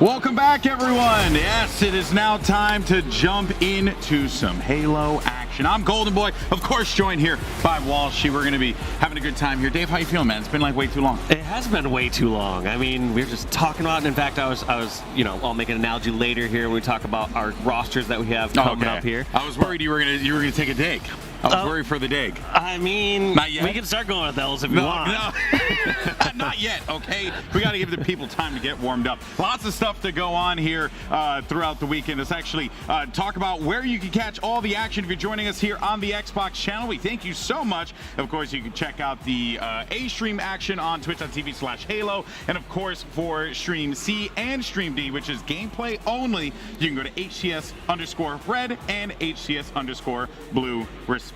Welcome back, everyone. Yes, it is now time to jump into some Halo action. I'm Golden Boy, of course, joined here by Walshy. We're going to be having a good time here. Dave, how you feeling, man? It's been like way too long. It has been way too long. I mean, we were just talking about it. In fact, I was, I'll make an analogy later here when we talk about our rosters that we have coming up here. I was worried you were gonna take a dig. I was worried for the dig. I mean, not yet. We can start going with those if you want. No, not yet, okay? We got to give the people time to get warmed up. Lots of stuff to go on here throughout the weekend. Let's actually talk about where you can catch all the action if you're joining us here on the Xbox channel. We thank you so much. Of course, you can check out the A-Stream action on twitch.tv/Halo. And of course, for Stream C and Stream D, which is gameplay only, you can go to HCS_Red and HCS_Blue, respectively.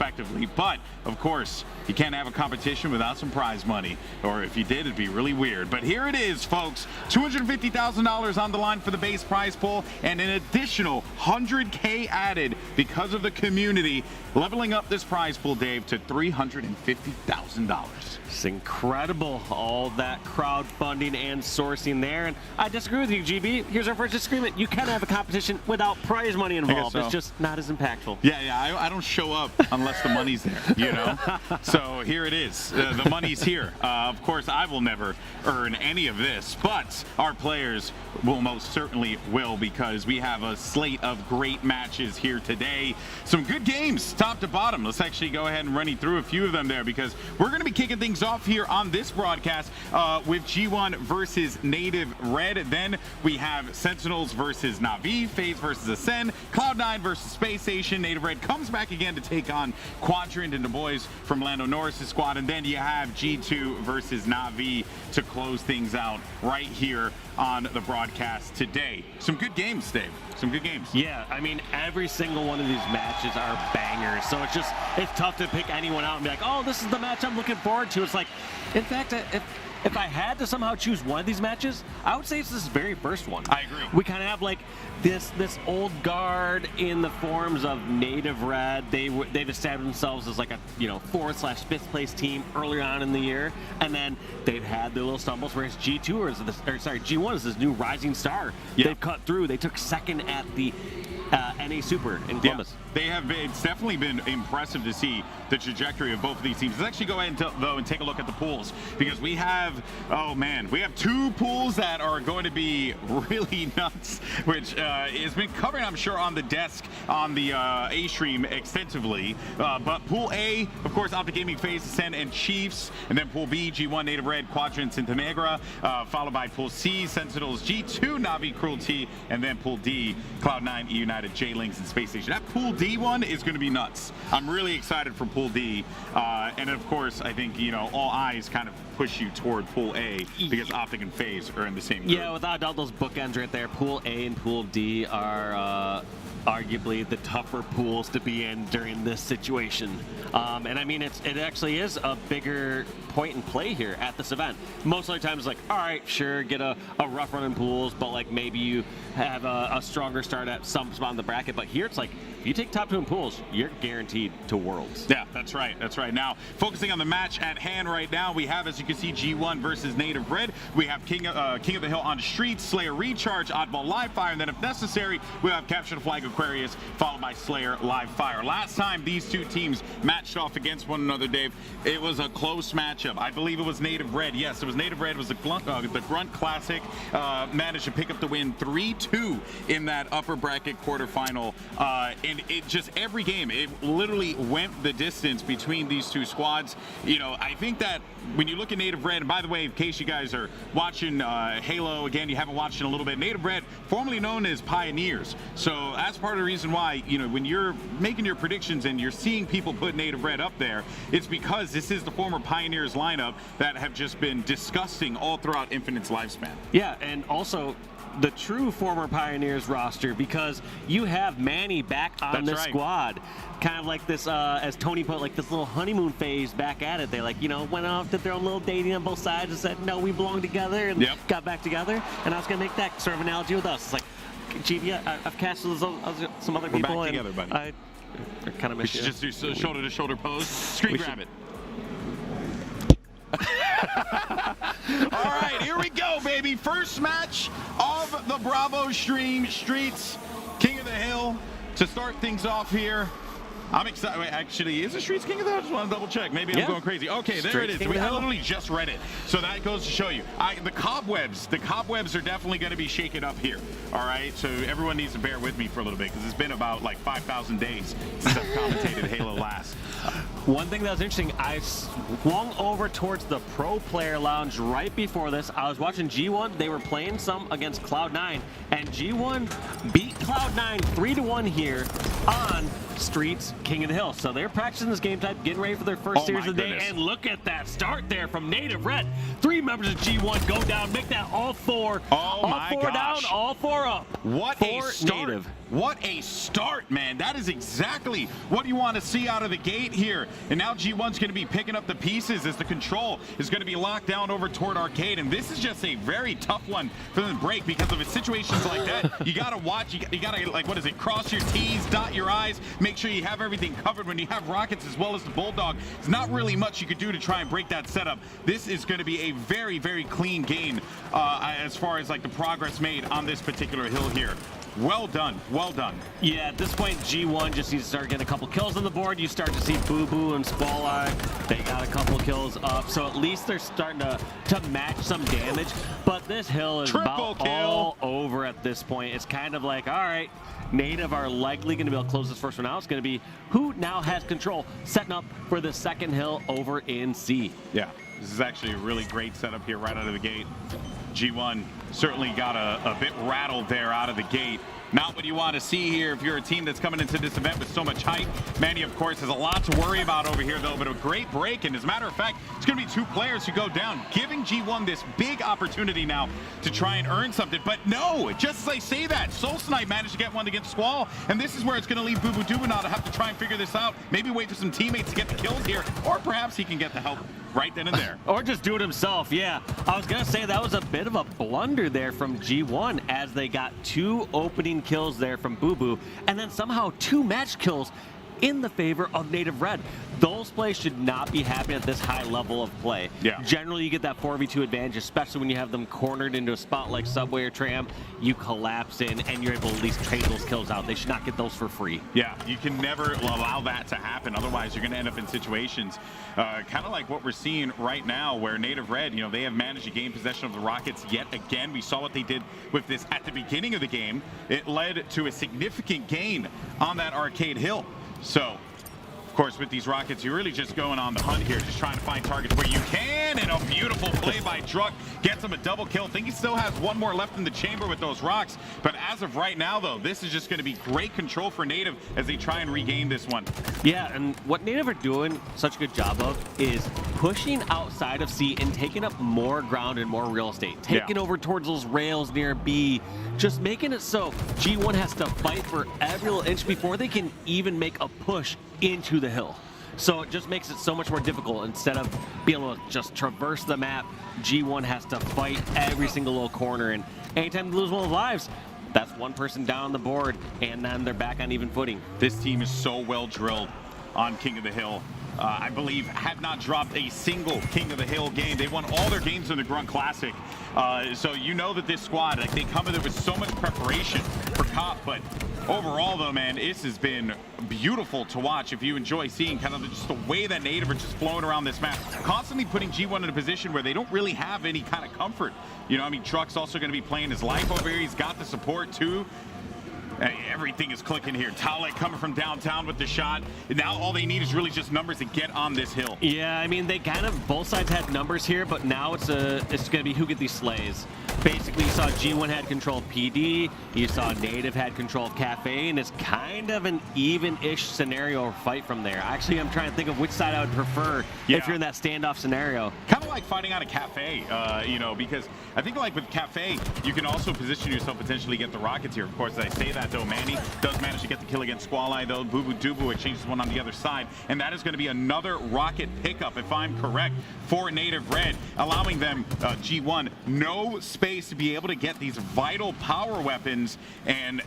But of course, you can't have a competition without some prize money, or if you did, it'd be really weird. But here it is, folks. $250,000 on the line for the base prize pool, and an additional $100K added because of the community, leveling up this prize pool, Dave, to $350,000. It's incredible, all that crowdfunding and sourcing there. And I disagree with you, GB. Here's our first disagreement. You can have a competition without prize money involved. So. It's just not as impactful. Yeah, I don't show up unless the money's there, you know? So here it is. The money's here. Of course, I will never earn any of this, but our players will most certainly will, because we have a slate of great matches here today. Some good games, top to bottom. Let's actually go ahead and run you through a few of them there, because we're going to be kicking things off here on this broadcast with G1 versus Native Red. Then we have Sentinels versus Navi, FaZe versus Ascend, Cloud9 versus Space Station. Native Red comes back again to take on Quadrant and the boys from Lando Norris' squad. And then you have G2 versus Navi to close things out right here on the broadcast today. Some good games, Dave. Some good games. Yeah, I mean, every single one of these matches are bangers. So it's tough to pick anyone out and be like, oh, this is the match I'm looking forward to. It's like, in fact, if I had to somehow choose one of these matches, I would say it's this very first one. I agree. We kind of have like this old guard in the forms of Native Red. They've established themselves as like a 4th/5th place team earlier on in the year, and then they've had their little stumbles. Whereas G1 is this new rising star. Yeah. They've cut through. They took second at the NA Super in Columbus. Yeah, they have. It's definitely been impressive to see the trajectory of both of these teams. Let's actually go ahead and take a look at the pools, because we have, we have two pools that are going to be really nuts, which has been covered, I'm sure, on the desk on the A-Stream extensively. But Pool A, of course, Optic Gaming, FaZe, Ascend, and Chiefs. And then Pool B, G1, Native Red, Quadrant, Sintenegra, followed by Pool C, Sentinels, G2, Navi, Cruelty, and then Pool D, Cloud9, United, J-Links, and Space Station. That Pool D one is going to be nuts. I'm really excited for Pool D. And of course, I think, all eyes kind of push you toward Pool A, because Optic and FaZe are in the same group. Yeah, without a doubt, those bookends right there, Pool A and Pool D are arguably the tougher pools to be in during this situation. And I mean, it actually is a bigger point and play here at this event. Most of the time it's like, all right, sure, get a rough run in pools, but like maybe you have a stronger start at some spot in the bracket. But here it's like, if you take top 2 in pools, you're guaranteed to Worlds. Yeah, that's right. That's right. Now, focusing on the match at hand right now, we have, as you can see, G1 versus Native Red. We have King of the Hill on Street, Slayer Recharge, Oddball Live Fire, and then if necessary, we have Capture the Flag Aquarius, followed by Slayer Live Fire. Last time these two teams matched off against one another, Dave, it was a close matchup. I believe it was Native Red. Yes, it was Native Red. It was the Grunt Classic. Managed to pick up the win 3-2 in that upper bracket quarterfinal. And it just, every game, it literally went the distance between these two squads. I think that when you look at Native Red, and by the way, in case you guys are watching Halo, again, you haven't watched in a little bit, Native Red, formerly known as Pioneers. So that's part of the reason why, when you're making your predictions and you're seeing people put Native Red up there, it's because this is the former Pioneers lineup that have just been disgusting all throughout Infinite's lifespan. Yeah, and also the true former Pioneers roster, because you have Manny back on this squad. Kind of like this, as Tony put, like this little honeymoon phase back at it. They went off, did their own little dating on both sides and said, no, we belong together, and got back together. And I was going to make that sort of analogy with us. It's like, GB, I've casted some other people. We're back together, buddy. I kind of miss you. We should just do shoulder-to-shoulder pose. Screen grab it. All right, here we go, baby. the first match of the Bravo stream, Streets, King of the Hill, to start things off here. I'm excited. Wait, actually, is it Streets King of the Hill? I just want to double check. Maybe I'm going crazy. Okay, there it is. I literally just read it. So that goes to show you. The cobwebs are definitely going to be shaken up here. All right, so everyone needs to bear with me for a little bit because it's been about like 5,000 days since I've commentated Halo last. One thing that was interesting, I swung over towards the pro player lounge right before this. I was watching G1. They were playing some against Cloud9, and G1 beat Cloud9 3-1 here on Streets King of the Hill. So they're practicing this game type, getting ready for their first series of the day. And look at that start there from Native Red. 3 members of G1 go down, make that all 4. All 4 down, all 4 up. What a start. Native. What a start, man. That is exactly what you want to see out of the gate here. And now G1's going to be picking up the pieces as the control is going to be locked down over toward Arcade. And this is just a very tough one for them to break because of situations like that. You got to watch. You got to, like, what is it? Cross your T's, dot your I's, make sure you have everything covered when you have rockets as well as the Bulldog. There's not really much you could do to try and break that setup. This is going to be a very, very clean game as far as like the progress made on this particular hill here. Well done, well done. Yeah, at this point, G1 just needs to start getting a couple kills on the board. You start to see Boo Boo and Squall Eye. They got a couple kills up, so at least they're starting to match some damage. But this hill is about all over at this point. It's kind of like, all right, Native are likely going to be able to close this first one out. It's going to be who now has control, setting up for the second hill over in C. Yeah, this is actually a really great setup here right out of the gate. G1 certainly got a bit rattled there out of the gate. Not what you want to see here if you're a team that's coming into this event with so much hype. Manny, of course, has a lot to worry about over here, though, but a great break. And as a matter of fact, it's going to be 2 players who go down, giving G1 this big opportunity now to try and earn something. But no, just as I say that, Soul Snipe managed to get one against Squall, and this is where it's going to leave Boo Boo Doo now to have to try and figure this out. Maybe wait for some teammates to get the kills here, or perhaps he can get the help right then and there. Or just do it himself, yeah. I was going to say that was a bit of a blunder there from G1 as they got 2 opening kills there from Boo Boo, and then somehow 2 match kills in the favor of Native Red. Those plays should not be happening at this high level of play. Yeah. Generally, you get that 4v2 advantage, especially when you have them cornered into a spot like Subway or Tram. You collapse in, and you're able to at least trade those kills out. They should not get those for free. Yeah, you can never allow that to happen. Otherwise, you're going to end up in situations kind of like what we're seeing right now, where Native Red, you know, they have managed to gain possession of the Rockets yet again. We saw what they did with this at the beginning of the game. It led to a significant gain on that Arcade Hill. So, of course, with these Rockets, you're really just going on the hunt here, just trying to find targets where you can, and a beautiful play by Druck gets him a double kill. I think he still has 1 more left in the chamber with those rocks, but as of right now, though, this is just going to be great control for Native as they try and regain this one. Yeah, and what Native are doing such a good job of is pushing outside of C and taking up more ground and more real estate, taking over towards those rails near B, just making it so G1 has to fight for every little inch before they can even make a push into the hill. So it just makes it so much more difficult. Instead of being able to just traverse the map, G1 has to fight every single little corner, and anytime they lose one of their lives, that's 1 person down on the board, and then they're back on even footing. This team is so well drilled on King of the Hill. I believe had not dropped a single King of the Hill game. They won all their games in the Grunt Classic. So you know that this squad, like, they come in with so much preparation for COP, but overall, though, man, this has been beautiful to watch. If you enjoy seeing kind of just the way that Native are just flowing around this map, constantly putting G1 in a position where they don't really have any kind of comfort. You know, I mean, Truck's also going to be playing his life over here. He's got the support, too. Everything is clicking here. Talek coming from downtown with the shot. Now all they need is really just numbers to get on this hill. Yeah, I mean, they kind of, both sides had numbers here, but now it's going to be who get these slays. Basically, you saw G1 had control of PD, you saw Native had control of Cafe, and it's kind of an even-ish scenario or fight from there. Actually, I'm trying to think of which side I would prefer if you're in that standoff scenario. Kind of like fighting on a Cafe, you know, because I think like with Cafe, you can also position yourself potentially get the Rockets here. Of course, as I say that, though, Manny does manage to get the kill against Squall Eye, though. Boo Boo Doo exchanges one on the other side, and that is going to be another Rocket pickup, if I'm correct, for Native Red, allowing them, G1, no space to be able to get these vital power weapons. And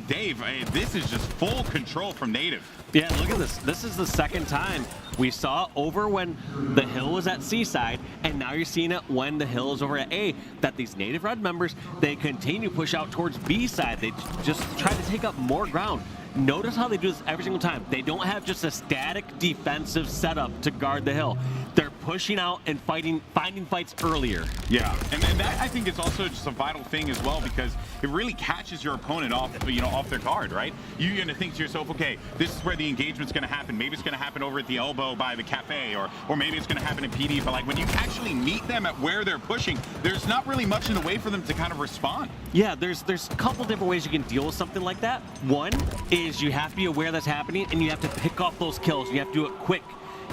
Dave, this is just full control from Native. Yeah, look at this. This is the second time we saw over when the hill was at Seaside. And now you're seeing it when the hill is over at A, that these native red members, they continue to push out towards B side. They just try to take up more ground. Notice how they do this every single time. They don't have just a static defensive setup to guard the hill. They're pushing out and finding fights earlier. Yeah, and that I think is also just a vital thing as well, because it really catches your opponent off, off their guard, right? You're gonna think to yourself, okay, this is where the engagement's gonna happen. Maybe it's gonna happen over at the elbow by the cafe, or maybe it's gonna happen in PD. But like when you actually meet them at where they're pushing, there's not really much in the way for them to kind of respond. Yeah, there's a couple different ways you can deal with something like that. One is you have to be aware that's happening, and you have to pick off those kills. You have to do it quick.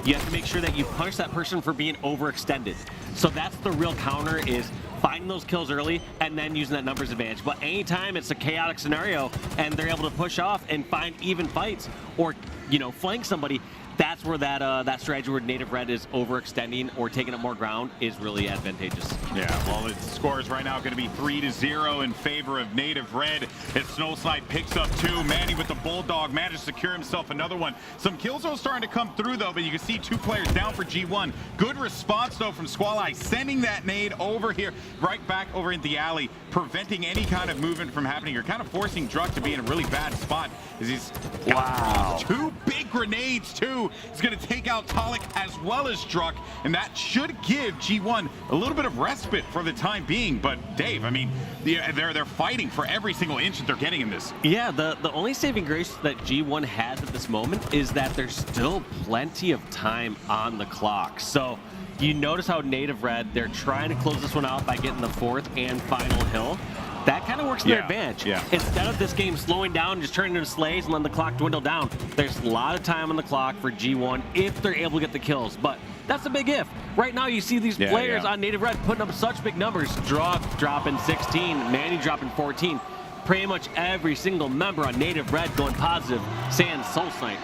You have to make sure that you punish that person for being overextended. So that's the real counter, is finding those kills early and then using that numbers advantage. But anytime it's a chaotic scenario and they're able to push off and find even fights, or flank somebody, that's where that strategy where native red is overextending or taking up more ground is really advantageous. Yeah, well, the score is right now going to be 3-0 in favor of native red. As Snowslide picks up 2. Manny with the Bulldog manages to secure himself another one. Some kills are starting to come through, though, but you can see 2 players down for G1. Good response, though, from Squall, sending that nade over here, right back over in the alley, preventing any kind of movement from happening. You're kind of forcing Druck to be in a really bad spot, as he's got 2 big grenades, too. He's going to take out Talik as well as Druck, and that should give G1 a little bit of respite for the time being. But Dave, I mean, they're fighting for every single inch that they're getting in this. Yeah, the only saving grace that G1 has at this moment is that there's still plenty of time on the clock. So you notice how native red, they're trying to close this one out by getting the 4th and final hill. That kind of works to their advantage. Yeah. Instead of this game slowing down and just turning into slays and letting the clock dwindle down, there's a lot of time on the clock for G1 if they're able to get the kills. But that's a big if. Right now you see these players on native red putting up such big numbers. Druck dropping 16, Manny dropping 14. Pretty much every single member on native red going positive, saying Soul Snipe.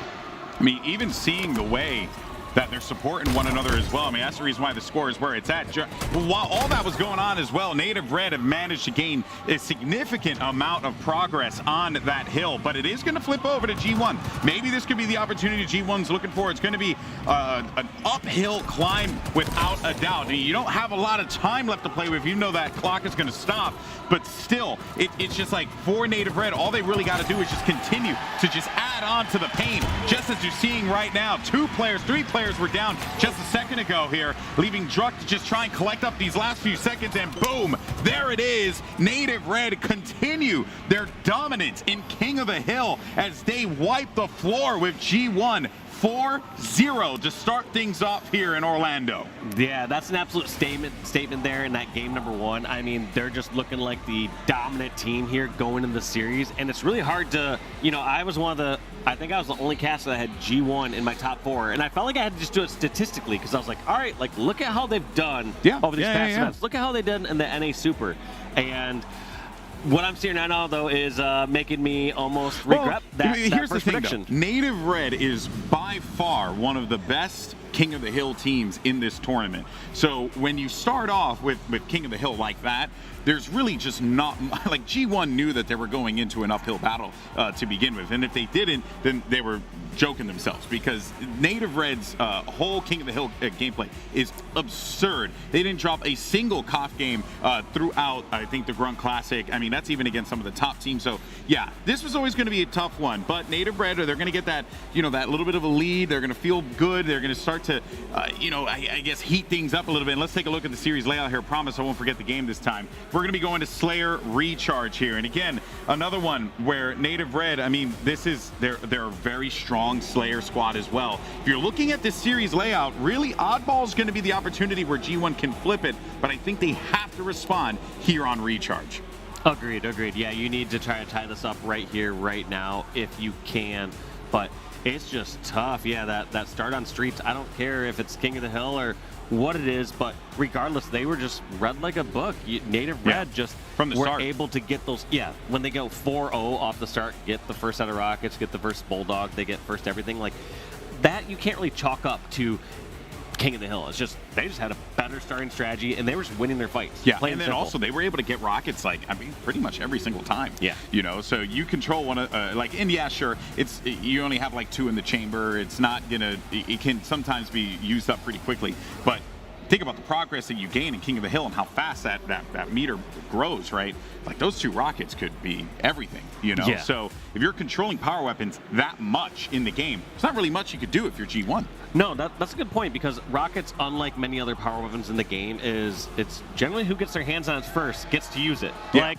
I mean, even seeing the way that they're supporting one another as well. I mean, that's the reason why the score is where it's at. While all that was going on as well, native red have managed to gain a significant amount of progress on that hill, but it is going to flip over to G1. Maybe this could be the opportunity G1's looking for. It's going to be an uphill climb without a doubt. I mean, you don't have a lot of time left to play with. You know that clock is going to stop, but still, it's just like for native red, all they really got to do is just continue to just add on to the pain, just as you're seeing right now. 3 players were down just a second ago here, leaving Druck to just try and collect up these last few seconds, and boom, there it is. Native red continue their dominance in King of the Hill as they wipe the floor with G1. 4-0 to start things off here in Orlando. Yeah, that's an absolute statement there in that game number 1. I mean, they're just looking like the dominant team here going into the series, and it's really hard to, I think I was the only caster that had G1 in my top 4, and I felt like I had to just do it statistically, because I was like, all right, like, look at how they've done over these past events. Look at how they've done in the NA Super. And what I'm seeing right now, though, is making me almost regret that Here's first the thing, prediction. though. Native Red is by far one of the best King of the Hill teams in this tournament. So when you start off with King of the Hill like that, there's really just not, like G1 knew that they were going into an uphill battle to begin with. And if they didn't, then they were joking themselves, because Native Red's whole King of the Hill gameplay is absurd. They didn't drop a single COF game throughout, I think, the Grunt Classic. I mean, that's even against some of the top teams. So yeah, this was always going to be a tough one, but Native Red, they're going to get that, that little bit of a lead. They're going to feel good. They're going to start to, I guess, heat things up a little bit. And let's take a look at the series layout here. Promise I won't forget the game this time. We're going to be going to Slayer Recharge here. And again, another one where Native Red, I mean, they're a very strong Slayer squad as well. If you're looking at this series layout, really Oddball is going to be the opportunity where G1 can flip it, but I think they have to respond here on Recharge. Agreed. Yeah, you need to try to tie this up right here, right now, if you can. But it's just tough. Yeah, that start on Streets, I don't care if it's King of the Hill or what it is, but regardless, they were just read like a book. Native Red just from the start able to get those. Yeah, when they go 4-0 off the start, get the first set of rockets, get the first Bulldog, they get first everything like that. You can't really chalk up to King of the Hill. It's just they just had a better starting strategy, and they were just winning their fights. Yeah, and then also they were able to get rockets pretty much every single time. Yeah, so you control one of and yeah, sure, you only have 2 in the chamber. It's not gonna, it can sometimes be used up pretty quickly, but think about the progress that you gain in King of the Hill and how fast that meter grows, right? Like those 2 rockets could be everything, you know? Yeah. So if you're controlling power weapons that much in the game, there's not really much you could do if you're G1. No, that's a good point, because rockets, unlike many other power weapons in the game, it's generally who gets their hands on it first gets to use it. Yeah. Like,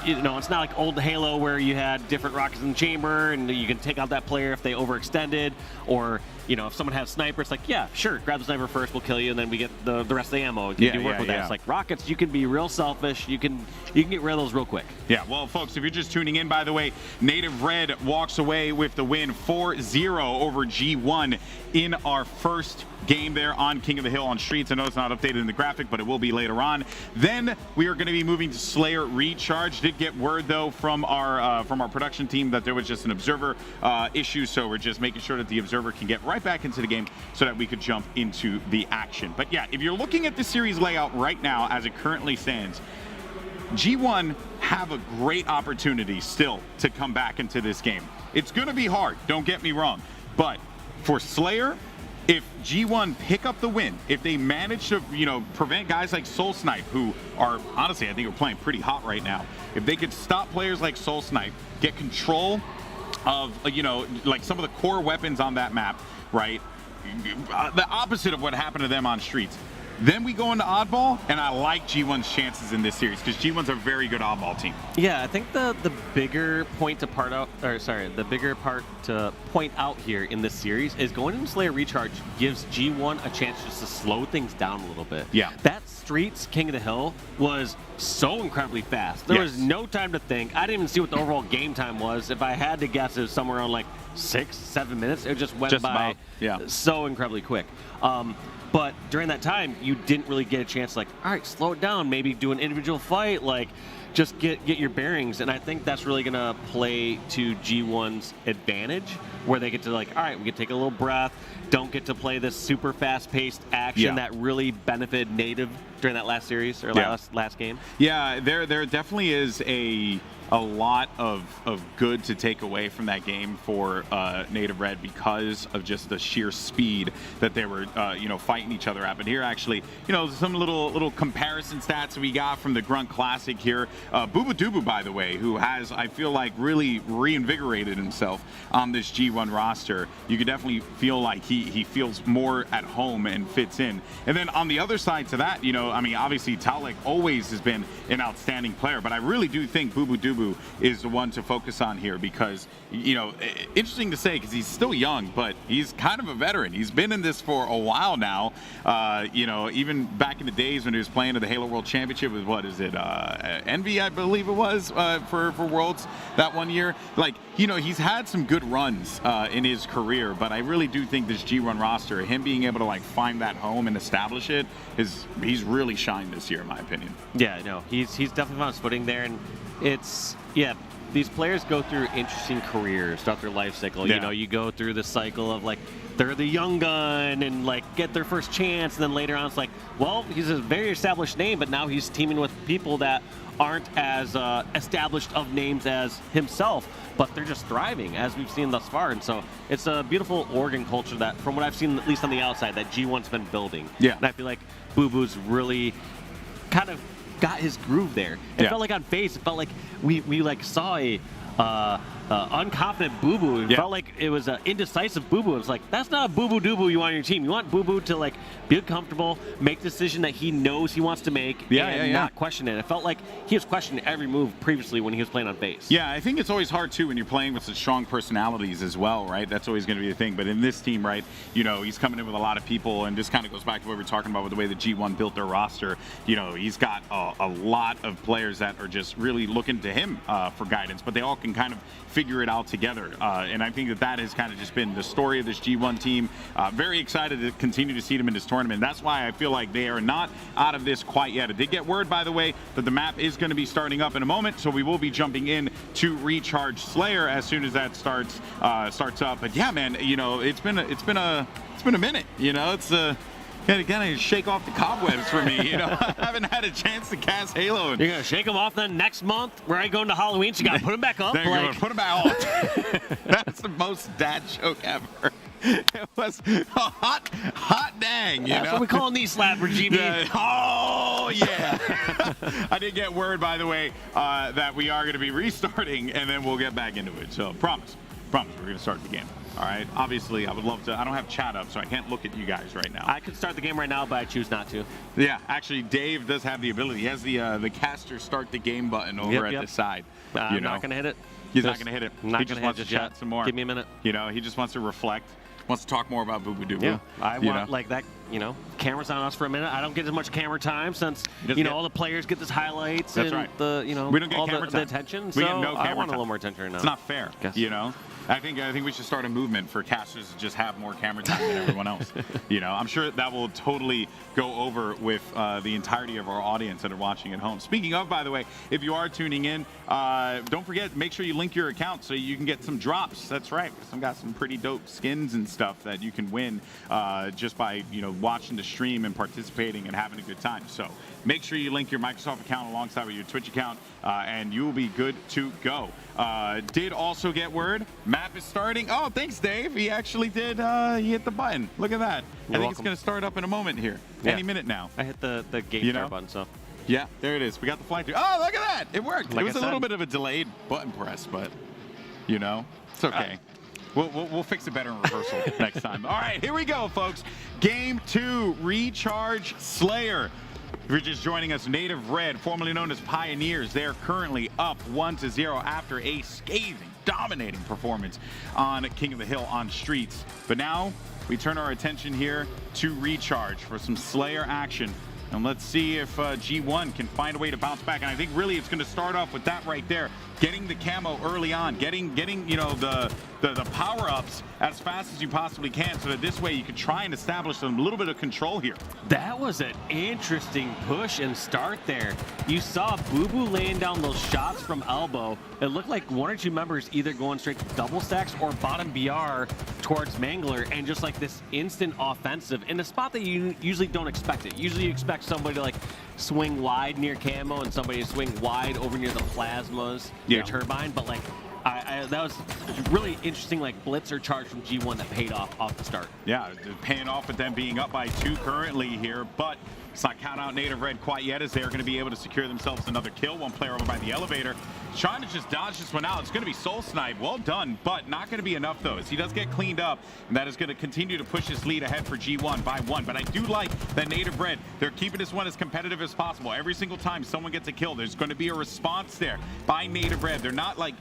you know, it's not like old Halo where you had different rockets in the chamber and you can take out that player if they overextended, or, you know, if someone has sniper, it's like, yeah, sure, grab the sniper first, we'll kill you, and then we get the rest of the ammo. You can work with that. It's like rockets, you can be real selfish. You can get rid of those real quick. Yeah, well, folks, if you're just tuning in, by the way, Native Red walks away with the win 4-0 over G1 in our first game there on King of the Hill on Streets. I know it's not updated in the graphic, but it will be later on. Then we are going to be moving to Slayer Recharge. Did get word, though, from our production team that there was just an observer issue, so we're just making sure that the observer can get right back into the game so that we could jump into the action. But yeah, if you're looking at the series layout right now as it currently stands, G1 have a great opportunity still to come back into this game. It's going to be hard, don't get me wrong, but for Slayer, if G1 pick up the win, if they manage to, you know, prevent guys like Soul Snipe, who are, honestly, I think are playing pretty hot right now, if they could stop players like Soul Snipe, get control of, you know, like some of the core weapons on that map, right? The opposite of what happened to them on Streets. Then we go into Oddball, and I like G1's chances in this series because G1's a very good Oddball team. Yeah, I think the bigger point to point out here in this series is going into Slayer Recharge gives G1 a chance just to slow things down a little bit. Yeah. That Streets King of the Hill was so incredibly fast. There was no time to think. I didn't even see what the overall game time was. If I had to guess, it was somewhere around like 6-7 minutes. It just went by so incredibly quick. But during that time, you didn't really get a chance to, like, all right, slow it down, maybe do an individual fight, like, just get your bearings. And I think that's really going to play to G1's advantage, where they get to, like, all right, we can take a little breath, don't get to play this super fast-paced action that really benefited Native during that last series, or last game. Yeah, there definitely is a lot of good to take away from that game for Native Red because of just the sheer speed that they were, fighting each other at. But here, actually, some little comparison stats we got from the Grunt Classic here. Booba Doobu, by the way, who has, I feel like, really reinvigorated himself on this G1 roster. You could definitely feel like he feels more at home and fits in. And then on the other side to that, obviously Talek always has been an outstanding player, but I really do think Booba Doobu is the one to focus on here because, interesting to say because he's still young, but he's kind of a veteran. He's been in this for a while now. Even back in the days when he was playing at the Halo World Championship with, Envy, I believe it was, for Worlds that one year. He's had some good runs in his career, but I really do think this G1 roster, him being able to find that home and establish it, he's really shined this year, in my opinion. Yeah, no, he's definitely found his footing there, and these players go through interesting careers throughout their life cycle. Yeah. You go through the cycle of they're the young gun and get their first chance, and then later on it's he's a very established name, but now he's teaming with people that aren't as established of names as himself, but they're just thriving, as we've seen thus far. And so it's a beautiful Oregon culture that, from what I've seen, at least on the outside, that G1's been building. Yeah. And I feel like Boo Boo's really kind of got his groove there. It felt like on FaZe, it felt like we saw a unconfident Boo Boo. It felt like it was an indecisive Boo Boo. It was that's not a Boo Boo Doo Boo you want on your team. You want Boo Boo to be comfortable, make the decision that he knows he wants to make, and not question it. It felt like he was questioning every move previously when he was playing on FaZe. Yeah, I think it's always hard too when you're playing with such strong personalities as well, right? That's always going to be the thing. But in this team, right, he's coming in with a lot of people, and this kind of goes back to what we were talking about with the way that G1 built their roster. He's got a lot of players that are just really looking to him for guidance, but they all can kind of figure it out together. And I think that has kind of just been the story of this G1 team. Very excited to continue to see them in this tournament. That's why I feel like they are not out of this quite yet. I did get word, by the way, that the map is going to be starting up in a moment, so we will be jumping in to Recharge Slayer as soon as that starts up. But yeah, man, it's been a minute. It's kind of shake off the cobwebs for me. I haven't had a chance to cast Halo. You're gonna shake them off then next month. We're going to Halloween, so you gotta put them back up. They're gonna put them out. That's the most dad joke ever. It was a hot dang, you That's know? what we call knee slap, Reggie. Yeah. Oh, yeah. I did get word, by the way, that we are going to be restarting, and then we'll get back into it. So promise, we're going to start the game. All right. Obviously, I would love to. I don't have chat up, so I can't look at you guys right now. I could start the game right now, but I choose not to. Yeah, actually, Dave does have the ability. He has the caster start the game button over at the side. I'm not going to hit it. He's not going to hit it. Not He just wants to chat some more. Give me a minute. You know, he just wants to reflect. Wants to talk more about Boo Boo Doo Boo. Yeah, I want like that. You know, cameras on us for a minute. I don't get as much camera time since all the players get this highlights and the we don't get all camera the time. attention. We so get no camera I want time. a little more attention right now. It's not fair. You know. I think we should start a movement for casters to just have more camera time than everyone else. You know, I'm sure that will totally go over with the entirety of our audience that are watching at home. Speaking of, by the way, if you are tuning in, don't forget, make sure you link your account so you can get some drops. That's right. Some got some pretty dope skins and stuff that you can win just by watching the stream and participating and having a good time. So make sure you link your Microsoft account alongside with your Twitch account, and you will be good to go. Did also get word, map is starting. Oh, thanks, Dave. He actually did. He hit the button. Look at that. I think it's going to start up in a moment here. Yeah. Any minute now. I hit the game start button, so. Yeah, there it is. We got the fly through. Oh, look at that. It worked. It was a little bit of a delayed button press, but, it's okay. We'll fix it better in rehearsal next time. All right, here we go, folks. Game 2, Recharge Slayer. If you're just joining us, Native Red, formerly known as Pioneers, they're currently up 1-0 after a scathing, dominating performance on King of the Hill on Streets. But now we turn our attention here to Recharge for some Slayer action. And let's see if G1 can find a way to bounce back. And I think really it's going to start off with that right there. Getting the camo early on, getting the power-ups as fast as you possibly can, so that this way you can try and establish a little bit of control here. That was an interesting push and start there. You saw Boo Boo laying down those shots from elbow. It looked like one or two members either going straight to double stacks or bottom BR towards Mangler, and just like this instant offensive in a spot that you usually don't expect it. Usually you expect somebody to like swing wide near camo and somebody to swing wide over near the plasmas, near turbine, but like that was really interesting, like blitz or charge from G1 that paid off the start. Yeah, paying off with them being up by 2 currently here, but it's not count out Native Red quite yet, as they're going to be able to secure themselves another kill. One player over by the elevator, trying to just dodge this one out. It's going to be Soul Snipe. Well done, but not going to be enough, though, as he does get cleaned up, and that is going to continue to push his lead ahead for G1 by 1. But I do like that Native Red, they're keeping this one as competitive as possible. Every single time someone gets a kill, there's going to be a response there by Native Red. They're not like,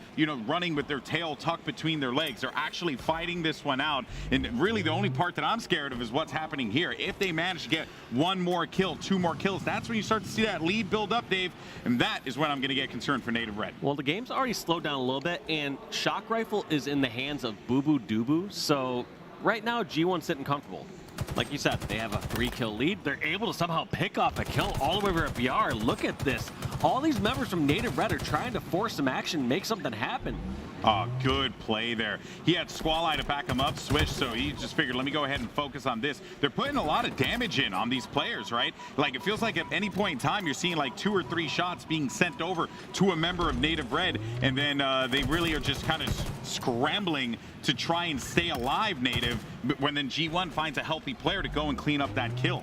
running with their tail tucked between their legs. They're actually fighting this one out. And really the only part that I'm scared of is what's happening here. If they manage to get one more kill, 2 more kills, that's when you start to see that lead build up, Dave. And that is when I'm going to get concerned for Native Red. Well, the game's already slowed down a little bit, and Shock Rifle is in the hands of Boo Boo Doo Boo. So right now, G1's sitting comfortable. Like you said, they have a 3-kill lead. They're able to somehow pick off a kill all the way over a BR. Look at this. All these members from Native Red are trying to force some action, make something happen. Oh, good play there. He had Squall Eye to back him up, switch, so he just figured, let me go ahead and focus on this. They're putting a lot of damage in on these players, right? Like, it feels like at any point in time, you're seeing like 2 or 3 shots being sent over to a member of Native Red, and then they really are just kind of scrambling to try and stay alive, Native, when then G1 finds a healthy player to go and clean up that kill.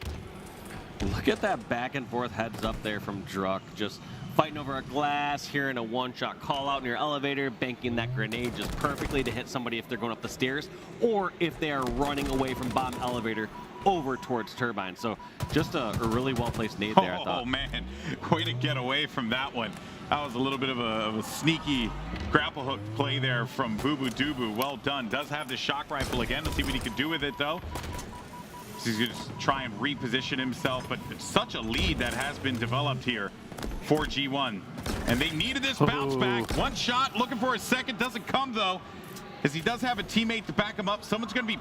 Look at that back and forth heads up there from Druck, just fighting over a glass, hearing a one-shot call out near elevator, banking that grenade just perfectly to hit somebody if they're going up the stairs, or if they are running away from bottom elevator over towards turbine. So just a really well-placed nade there, I thought. Oh man, way to get away from that one. That was a little bit of a sneaky grapple hook play there from Boo Boo Doo Boo. Well done. Does have the shock rifle again. Let's see what he can do with it, though. He's going to try and reposition himself, but it's such a lead that has been developed here for G1. And they needed this bounce back. One shot, looking for a second. Doesn't come, though, as he does have a teammate to back him up. Someone's going to be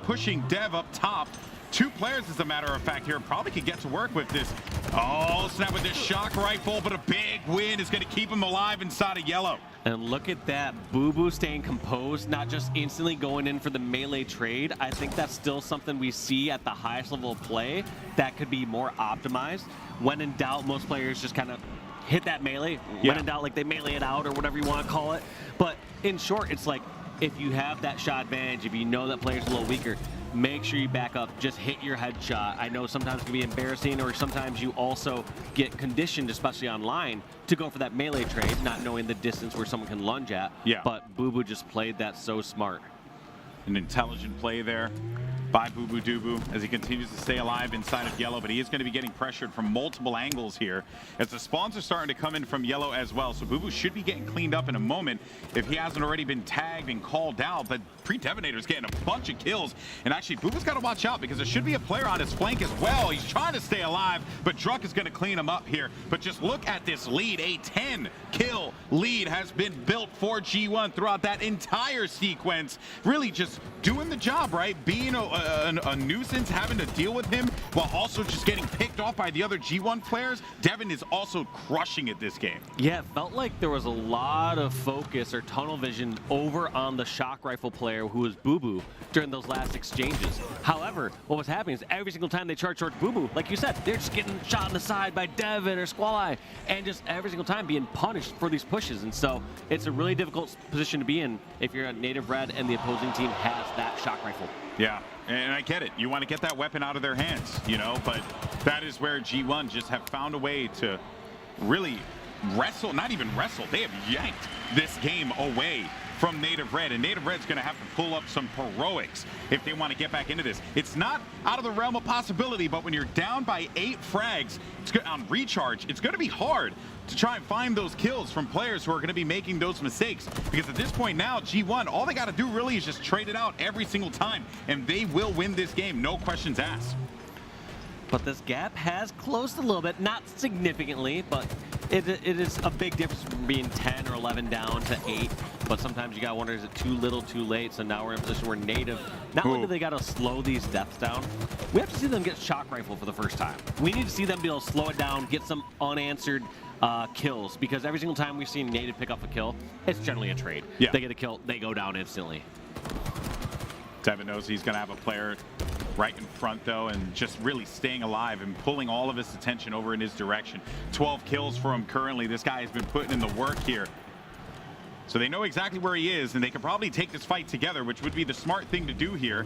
pushing Dev up top. 2 players, as a matter of fact, here probably could get to work with this. Oh, snap with this shock rifle, but a big win is going to keep him alive inside of yellow. And look at that, Boo Boo staying composed, not just instantly going in for the melee trade. I think that's still something we see at the highest level of play that could be more optimized. When in doubt, most players just kind of hit that melee. When in doubt, like they melee it out or whatever you want to call it. But in short, it's like, if you have that shot advantage, if you know that player's a little weaker, make sure you back up, just hit your headshot. I know sometimes it can be embarrassing, or sometimes you also get conditioned, especially online, to go for that melee trade, not knowing the distance where someone can lunge at. Yeah. But Boo just played that so smart. An intelligent play there by Boo Boo Doo as he continues to stay alive inside of yellow, but he is going to be getting pressured from multiple angles here as the spawns are starting to come in from yellow as well. So Boo Boo should be getting cleaned up in a moment if he hasn't already been tagged and called out. But Predevinator's getting a bunch of kills, and actually Boo Boo's got to watch out because there should be a player on his flank as well. He's trying to stay alive, but Druck is going to clean him up here. But just look at this lead. A 10-kill lead has been built for G1 throughout that entire sequence. Really just doing the job, right? Being a nuisance, having to deal with him while also just getting picked off by the other G1 players. Devin is also crushing it this game. Yeah, it felt like there was a lot of focus or tunnel vision over on the shock rifle player who was Boo Boo during those last exchanges. However, what was happening is every single time they charged towards Boo Boo, like you said, they're just getting shot in the side by Devin or Squall, and just every single time being punished for these pushes. And so it's a really difficult position to be in if you're a native red and the opposing team has that shock rifle. Yeah, and I get it. You want to get that weapon out of their hands, you know, but that is where G1 just have found a way to really wrestle, not even wrestle, they have yanked this game away from Native Red, and Native Red's going to have to pull up some heroics if they want to get back into this. It's not out of the realm of possibility, but when you're down by 8 frags it's good on recharge, it's going to be hard to try and find those kills from players who are going to be making those mistakes, because at this point now, G1, all they got to do really is just trade it out every single time, and they will win this game, no questions asked. But this gap has closed a little bit, not significantly, but it is a big difference from being 10 or 11 down to 8. But sometimes you got to wonder, is it too little, too late? So now we're in a position where Native, not only do they got to slow these deaths down, we have to see them get shock rifle for the first time. We need to see them be able to slow it down, get some unanswered kills, because every single time we've seen Native pick up a kill, it's generally a trade. Yeah. They get a kill, they go down instantly. Devin knows he's going to have a player right in front, though, and just really staying alive and pulling all of his attention over in his direction. 12 kills for him currently. This guy has been putting in the work here. So they know exactly where he is, and they can probably take this fight together, which would be the smart thing to do here,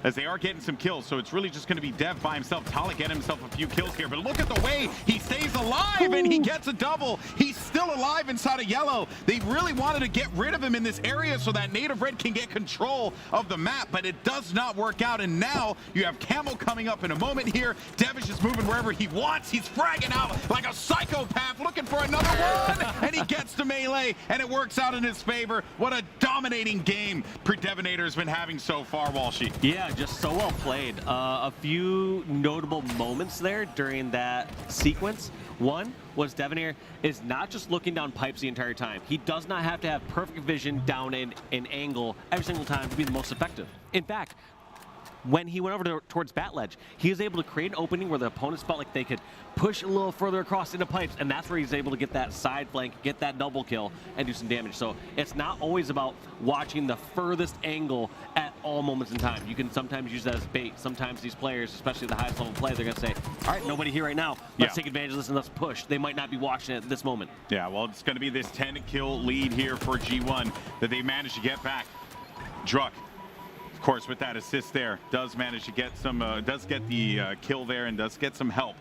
as they are getting some kills. So it's really just going to be Dev by himself. Talik getting himself a few kills here, but look at the way he stays alive, and he gets a double. He's still alive inside of yellow. They really wanted to get rid of him in this area so that Native Red can get control of the map, but it does not work out. And now you have Camo coming up in a moment here. Dev is just moving wherever he wants. He's fragging out like a psychopath, looking for another one, and he gets to melee, and it works out in his favor. What a dominating game Predevinator has been having so far, Walshy. Yeah, just so well played. A few notable moments there during that sequence. One was Devonair is not just looking down pipes the entire time. He does not have to have perfect vision down in an angle every single time to be the most effective. In fact, when he went over towards Bat Ledge, he was able to create an opening where the opponents felt like they could push a little further across into pipes, and that's where he's able to get that side flank, get that double kill, and do some damage. So it's not always about watching the furthest angle at all moments in time. You can sometimes use that as bait. Sometimes these players, especially the highest level play, they're going to say, all right, nobody here right now. Let's take advantage of this and let's push. They might not be watching it at this moment. Yeah, well, it's going to be this 10-kill lead here for G1 that they managed to get back. Druck, of course, with that assist there, does manage to get some, does get the kill there and does get some help.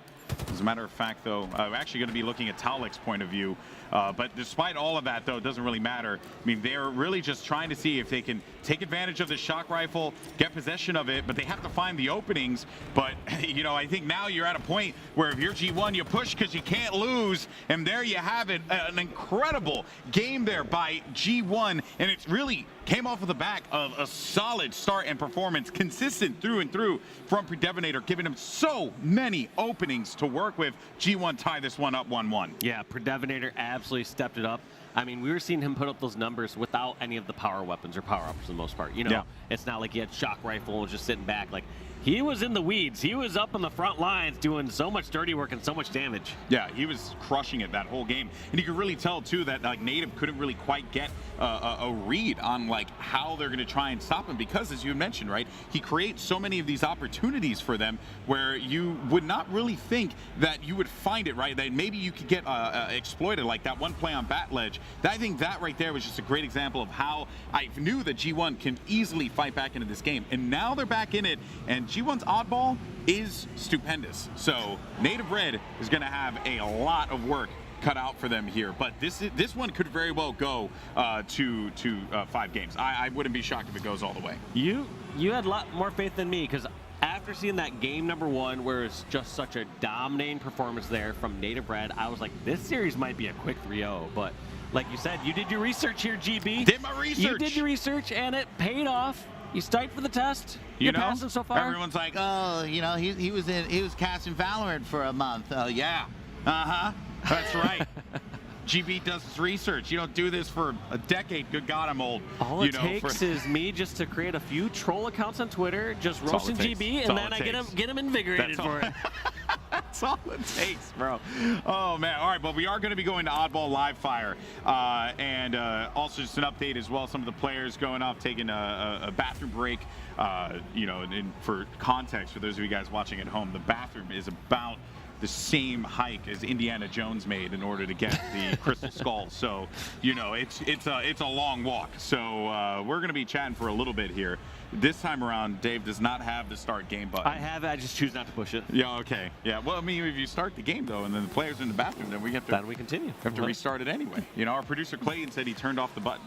As a matter of fact, though, I'm actually going to be looking at Talik's point of view. But despite all of that, though, it doesn't really matter. I mean, they're really just trying to see if they can take advantage of the shock rifle, get possession of it, but they have to find the openings. But, you know, I think now you're at a point where if you're G1, you push because you can't lose. And there you have it, an incredible game there by G1. And it really came off of the back of a solid start and performance, consistent through and through from Predevinator, giving him so many openings to work with. G1 tie this one up 1-1. Yeah, Predevinator absolutely stepped it up. I mean, we were seeing him put up those numbers without any of the power weapons or power-ups for the most part. You know, It's not like he had shock rifle and was just sitting back. Like, he was in the weeds. He was up on the front lines doing so much dirty work and so much damage. Yeah, he was crushing it that whole game. And you could really tell, too, that like Native couldn't really quite get a read on like how they're going to try and stop him, because as you mentioned, right, he creates so many of these opportunities for them where you would not really think that you would find it, right, that maybe you could get exploited, like that one play on bat ledge. I think that right there was just a great example of how I knew that G1 can easily fight back into this game, and now they're back in it, and G1's Oddball is stupendous. So Native Red is going to have a lot of work cut out for them here, but this one could very well go to 5 games. I wouldn't be shocked if it goes all the way. You had a lot more faith than me, because after seeing that game number 1 where it's just such a dominating performance there from Native Red, I was like, this series might be a quick 3-0, but like you said, you did your research here, GB. Did my research. You did your research, and it paid off. You stoked for the test. You passed him so far. Everyone's like, oh, you know, he was casting Valorant for a month. Oh yeah, that's right. GB does his research. You don't do this for a decade. Good God, I'm old. All it takes is me just to create a few troll accounts on Twitter, just roasting GB, and then I get him invigorated for it. That's all it takes, bro. Oh, man. All right, but we are going to be going to Oddball Live Fire. And also just an update as well. Some of the players going off, taking a bathroom break. You know, for context, for those of you guys watching at home, the bathroom is about the same hike as Indiana Jones made in order to get the Crystal Skull. So, you know, it's a long walk. So we're going to be chatting for a little bit here. This time around, Dave does not have the start game button. I have it. I just choose not to push it. Yeah, okay. Yeah, well, I mean, if you start the game, though, and then the player's in the bathroom, then we have to... Then we continue. We have to restart it anyway. You know, our producer Clayton said he turned off the button.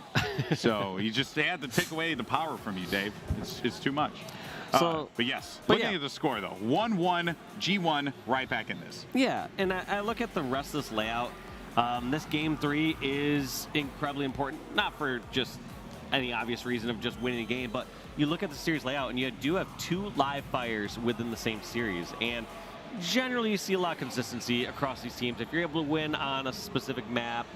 So they had to take away the power from you, Dave. It's too much. But yes, looking at the score, though, 1-1, G1, right back in this. Yeah, and I look at the rest of this layout. This game 3 is incredibly important, not for just any obvious reason of just winning a game, but you look at the series layout, and you do have 2 live fires within the same series, and generally you see a lot of consistency across these teams. If you're able to win on a specific map,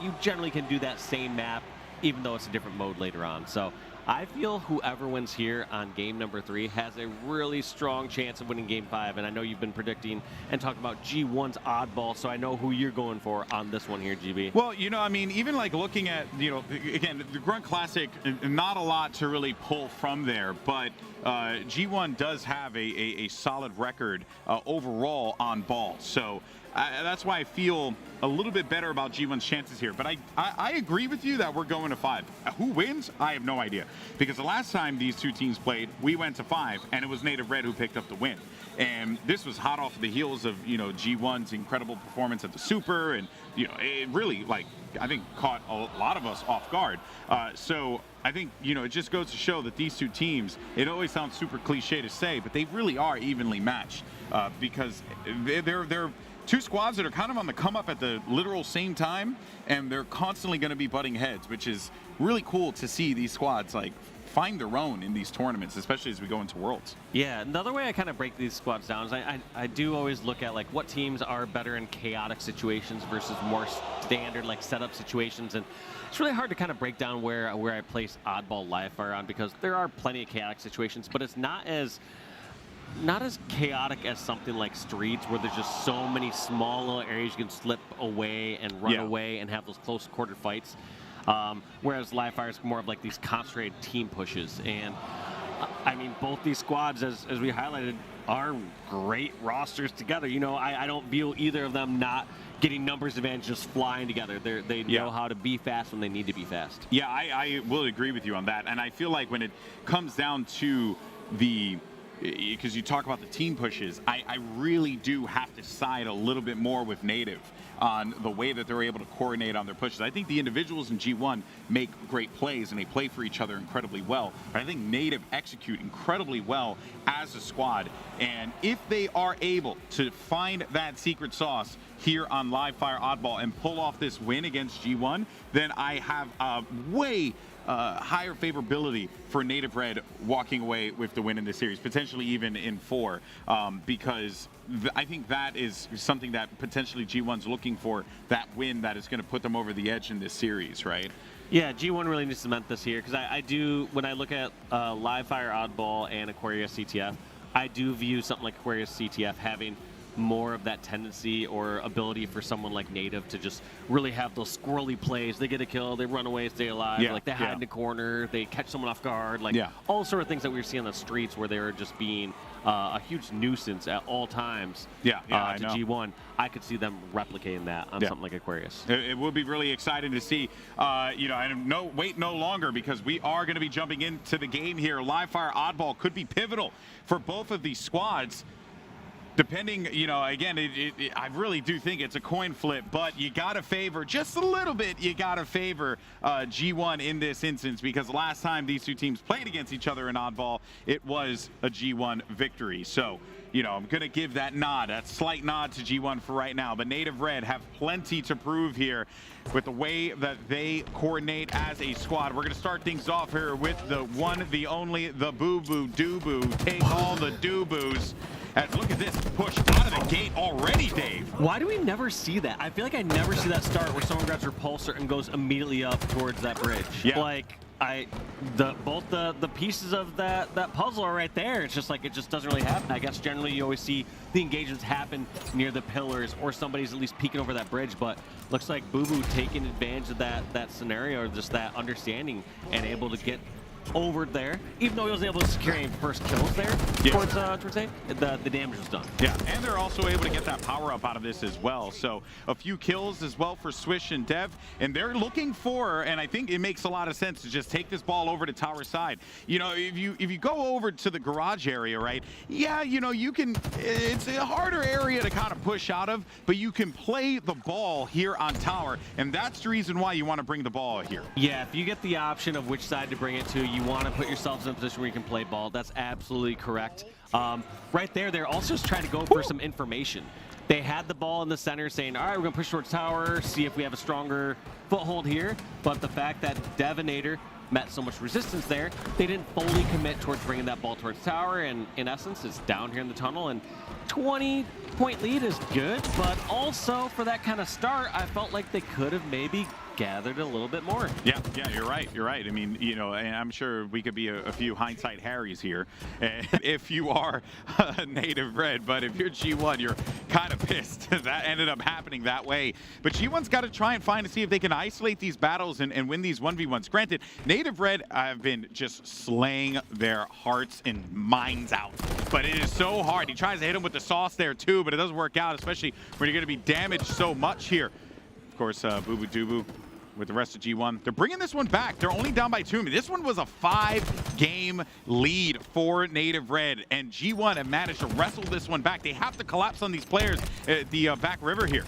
you generally can do that same map, even though it's a different mode later on. So I feel whoever wins here on game number 3 has a really strong chance of winning game 5. And I know you've been predicting and talking about G1's Oddball, so I know who you're going for on this one here, GB. Well, you know, I mean, even like looking at, you know, again, the Grunt Classic, not a lot to really pull from there, but G1 does have a solid record overall on ball. So that's why I feel a little bit better about G1's chances here. But I agree with you that we're going to 5. Who wins? I have no idea. Because the last time these 2 teams played, we went to 5, and it was Native Red who picked up the win. And this was hot off the heels of, you know, G1's incredible performance at the Super, and, you know, it really, like, I think caught a lot of us off guard. So I think, you know, it just goes to show that these 2 teams, it always sounds super cliche to say, but they really are evenly matched because they're 2 squads that are kind of on the come up at the literal same time, and they're constantly going to be butting heads, which is really cool to see these squads like find their own in these tournaments, especially as we go into Worlds. Yeah, another way I kind of break these squads down is I do always look at like what teams are better in chaotic situations versus more standard like setup situations, and it's really hard to kind of break down where I place Oddball Live Fire on, because there are plenty of chaotic situations, but it's not as chaotic as something like Streets, where there's just so many small little areas you can slip away and run away and have those close quarter fights. Whereas Live Fire is more of like these concentrated team pushes. And I mean, both these squads, as we highlighted, are great rosters together. You know, I don't view either of them not getting numbers advantage, just flying together. They know how to be fast when they need to be fast. Yeah, I will agree with you on that. And I feel like when it comes down to because you talk about the team pushes, I really do have to side a little bit more with Native on the way that they're able to coordinate on their pushes. I think the individuals in G1 make great plays, and they play for each other incredibly well. But I think Native execute incredibly well as a squad. And if they are able to find that secret sauce here on Live Fire Oddball and pull off this win against G1, then I have a way higher favorability for Native Red walking away with the win in this series, potentially even in 4, because I think that is something that potentially G1's looking for, that win that is going to put them over the edge in this series, right? Yeah, G1 really needs to cement this here, because I do, when I look at Live Fire Oddball and Aquarius CTF, I do view something like Aquarius CTF having more of that tendency or ability for someone like Native to just really have those squirrely plays. They get a kill, they run away, stay alive, like they hide in the corner, they catch someone off guard, like all sort of things that we were seeing on the streets where they were just being a huge nuisance at all times to G1. I could see them replicating that on something like Aquarius. It would be really exciting to see. And wait no longer, because we are going to be jumping into the game here. Live Fire Oddball could be pivotal for both of these squads. Depending, again, I really do think it's a coin flip, but you got to favor, just a little bit, you got to favor G1 in this instance, because last time these two teams played against each other in Oddball, it was a G1 victory. So, I'm going to give that slight nod to G1 for right now. But Native Red have plenty to prove here with the way that they coordinate as a squad. We're going to start things off here with the one, the only, the Boo-Boo Doo-Boo. Take all the Doo-Boos. Look at this push out of the gate already, Dave. Why do we never see that? I feel like I never see that start where someone grabs repulsor and goes immediately up towards that bridge. Yeah. Like, both the pieces of that puzzle are right there. It's just like it just doesn't really happen. I guess generally you always see the engagements happen near the pillars or somebody's at least peeking over that bridge, but looks like Boo-Boo taking advantage of that scenario, or just that understanding, and able to get over there, even though he wasn't able to secure any first kills there towards A, the damage was done. Yeah, and they're also able to get that power up out of this as well. So a few kills as well for Swish and Dev, and they're looking for, and I think it makes a lot of sense to just take this ball over to tower side. If you go over to the garage area, right? Yeah, you can. It's a harder area to kind of push out of, but you can play the ball here on tower, and that's the reason why you want to bring the ball here. Yeah, if you get the option of which side to bring it to, you want to put yourselves in a position where you can play ball. That's absolutely correct. Right there, they're also just trying to go for some information. They had the ball in the center saying, all right, we're going to push towards tower, see if we have a stronger foothold here. But the fact that Devinator met so much resistance there, they didn't fully commit towards bringing that ball towards tower. And in essence, it's down here in the tunnel. And 20-point lead is good, but also for that kind of start, I felt like they could have maybe gathered a little bit more. Yeah, you're right. I mean, and I'm sure we could be a few hindsight Harrys here if you are Native Red, but if you're G1, you're kind of pissed that ended up happening that way. But G1's got to try and find to see if they can isolate these battles and win these 1v1s. Granted, Native Red have been just slaying their hearts and minds out, but it is so hard. He tries to hit him with the sauce there too, but it doesn't work out, especially when you're going to be damaged so much here. Of course, Boo-Boo Doo-Boo with the rest of G1. They're bringing this one back. They're only down by 2. This one was a 5-game lead for Native Red, and G1 have managed to wrestle this one back. They have to collapse on these players at the back river here.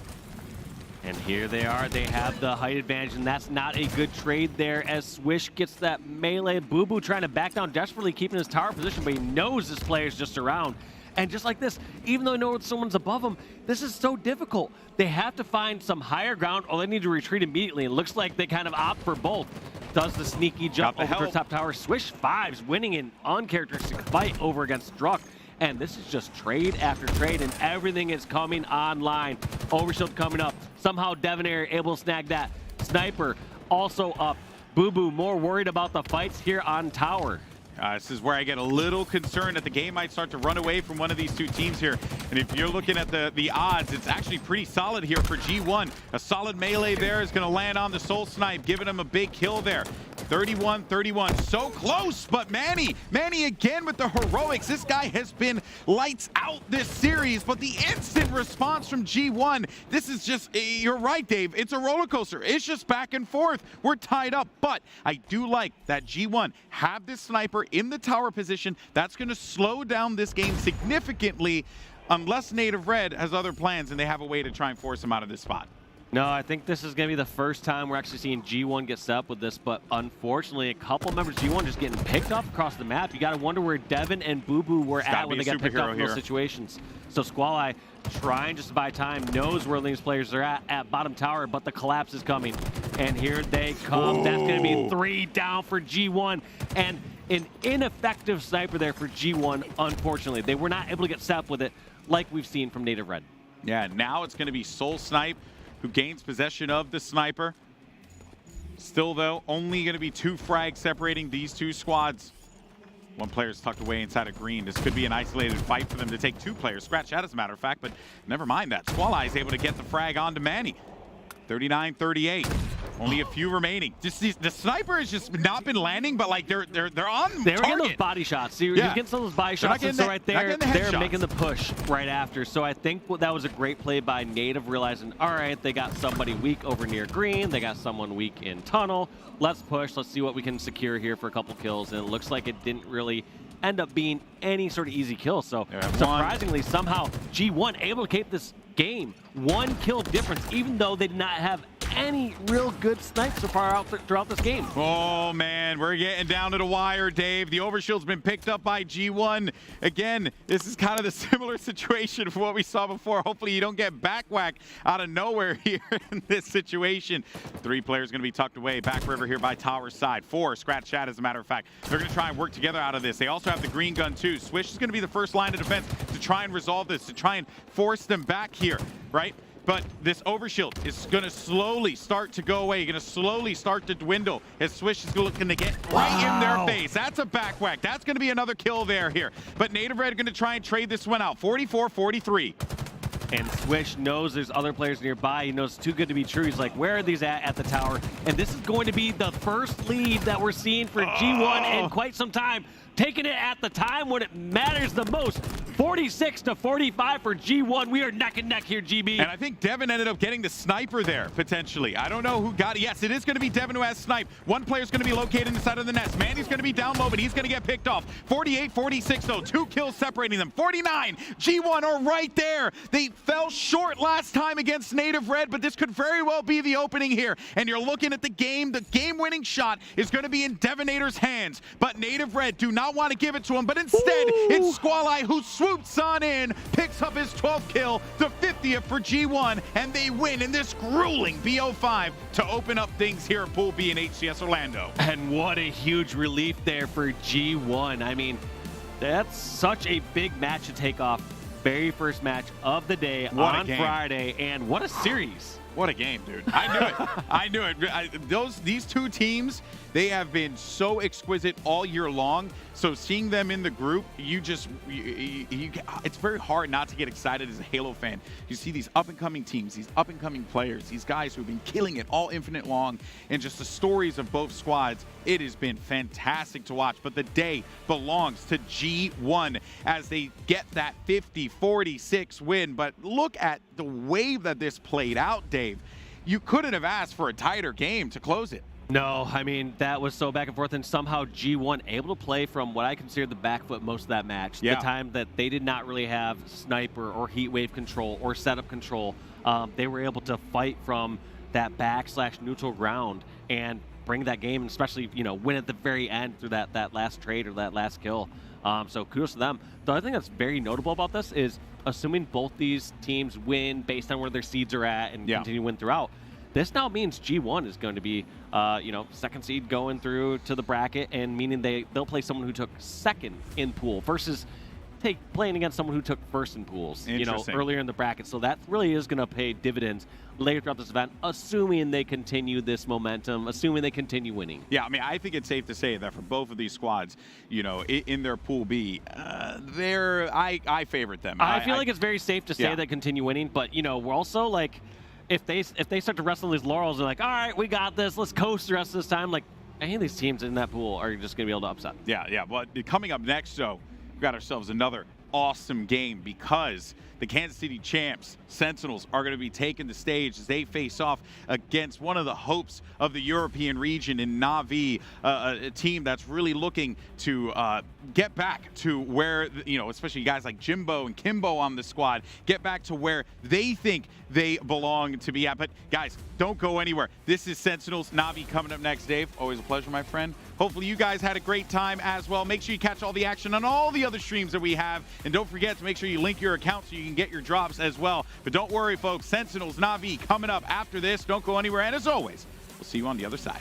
And here they are. They have the height advantage, and that's not a good trade there as Swish gets that melee. Boo-Boo trying to back down desperately, keeping his tower position, but he knows this player's just around. And just like this, even though they know someone's above them, this is so difficult. They have to find some higher ground, or they need to retreat immediately. It looks like they kind of opt for both. Does the sneaky jump over to top tower. Swish 5's winning an uncharacteristic fight over against Druck. And this is just trade after trade, and everything is coming online. Overshield coming up. Somehow Devonair able to snag that. Sniper also up. Boo-Boo more worried about the fights here on tower. This is where I get a little concerned that the game might start to run away from one of these two teams here. And if you're looking at the odds, it's actually pretty solid here for G1. A solid melee there is going to land on the Soul Snipe, giving him a big kill there. 31-31, so close, but Manny again with the heroics. This guy has been lights out this series, but the instant response from G1, this is just, you're right, Dave, it's a roller coaster. It's just back and forth. We're tied up, but I do like that G1 have this sniper in the tower position. That's going to slow down this game significantly unless Native Red has other plans and they have a way to try and force him out of this spot. No, I think this is going to be the first time we're actually seeing G1 get set up with this, but unfortunately, a couple members of G1 just getting picked off across the map. You got to wonder where Devin and Boo-Boo were at when they got picked up in those situations. So Squall trying just to buy time, knows where these players are at bottom tower, but the collapse is coming. And here they come. Ooh. That's going to be 3 down for G1. And an ineffective sniper there for G1, unfortunately. They were not able to get set up with it like we've seen from Native Red. Yeah, now it's going to be Soul Snipe who gains possession of the sniper. Still, though, only going to be 2 frags separating these two squads. One player's tucked away inside of green. This could be an isolated fight for them to take 2 players. Scratch that, as a matter of fact, but never mind that. Squall is able to get the frag onto Manny. 39-38. Only a few remaining. Just the sniper has just not been landing, but like they're on They were target. getting those body shots. You're getting some of those body shots, and so right there, they're making the push right after. So I think that was a great play by Native, realizing, all right, they got somebody weak over near green. They got someone weak in tunnel. Let's push. Let's see what we can secure here for a couple kills. And it looks like it didn't really end up being any sort of easy kill. So surprisingly, somehow G1 able to keep this game 1 kill difference, even though they did not have any real good snipes so far out throughout this game. Oh man, we're getting down to the wire, Dave. The overshield's been picked up by G1. Again, this is kind of the similar situation for what we saw before. Hopefully you don't get back whacked out of nowhere here in this situation. 3 players going to be tucked away. Back river here by tower side. 4, Scratch Chat, as a matter of fact. They're going to try and work together out of this. They also have the green gun too. Swish is going to be the first line of defense to try and resolve this, to try and force them back here, right? But this overshield is going to slowly start to go away. Going to slowly start to dwindle as Swish is looking to get right in their face. That's a back whack. That's going to be another kill there here. But Native Red are going to try and trade this one out. 44-43. And Swish knows there's other players nearby. He knows it's too good to be true. He's like, where are these at the tower? And this is going to be the first lead that we're seeing for G1 in quite some time. Taking it at the time when it matters the most. 46-45 for G1. We are neck and neck here, GB. And I think Devin ended up getting the sniper there, potentially. I don't know who got it. Yes, it is going to be Devin who has snipe. One player's going to be located inside of the nest. Manny's going to be down low, but he's going to get picked off. 48-46, though. 2 kills separating them. 49. G1 are right there. They fell short last time against Native Red, but this could very well be the opening here. And you're looking at the game. The game-winning shot is going to be in Devinator's hands. But Native Red do not want to give it to him, but instead, it's Squall who swoops on in, picks up his 12th kill, the 50th for G1, and they win in this grueling BO5 to open up things here at Pool B in HCS Orlando. And what a huge relief there for G1. I mean, that's such a big match to take off. Very first match of the day on Friday, and what a series. What a game, dude. I knew it. I knew it. These 2 teams, they have been so exquisite all year long. So seeing them in the group, it's very hard not to get excited as a Halo fan. You see these up-and-coming teams, these up-and-coming players, these guys who've been killing it all infinite long, and just the stories of both squads. It has been fantastic to watch, but the day belongs to G1 as they get that 50-46 win. But look at the way that this played out, Dave. You couldn't have asked for a tighter game to close it. No, I mean, that was so back and forth, and somehow G1 able to play from what I consider the back foot most of that match. Yeah. The time that they did not really have sniper or heat wave control or setup control, they were able to fight from that back/neutral ground and bring that game, and especially, you know, win at the very end through that last trade or that last kill. So kudos to them. The other thing that's very notable about this is, assuming both these teams win based on where their seeds are at and continue to win throughout, this now means G1 is going to be, second seed going through to the bracket, and meaning they'll play someone who took second in pool versus playing against someone who took first in pools, earlier in the bracket. So that really is going to pay dividends later throughout this event, assuming they continue this momentum, assuming they continue winning. Yeah, I mean, I think it's safe to say that for both of these squads, in their Pool B, I favorite them. I feel like it's very safe to say they continue winning, but, we're also like, if they start to wrestle these laurels, they're like, all right, we got this, let's coast the rest of this time. Like, any of these teams in that pool are just going to be able to upset. Yeah, but coming up next, though, we've got ourselves another awesome game because the Kansas City champs, Sentinels, are going to be taking the stage as they face off against one of the hopes of the European region in Navi, a team that's really looking to get back to where, especially guys like Jimbo and Kimbo on the squad, get back to where they think they belong to be at. But guys, don't go anywhere. This is Sentinels, Navi coming up next. Dave, always a pleasure, my friend. Hopefully you guys had a great time as well. Make sure you catch all the action on all the other streams that we have. And don't forget to make sure you link your account so you can get your drops as well. But don't worry, folks. Sentinels, Navi coming up after this. Don't go anywhere. And as always, we'll see you on the other side.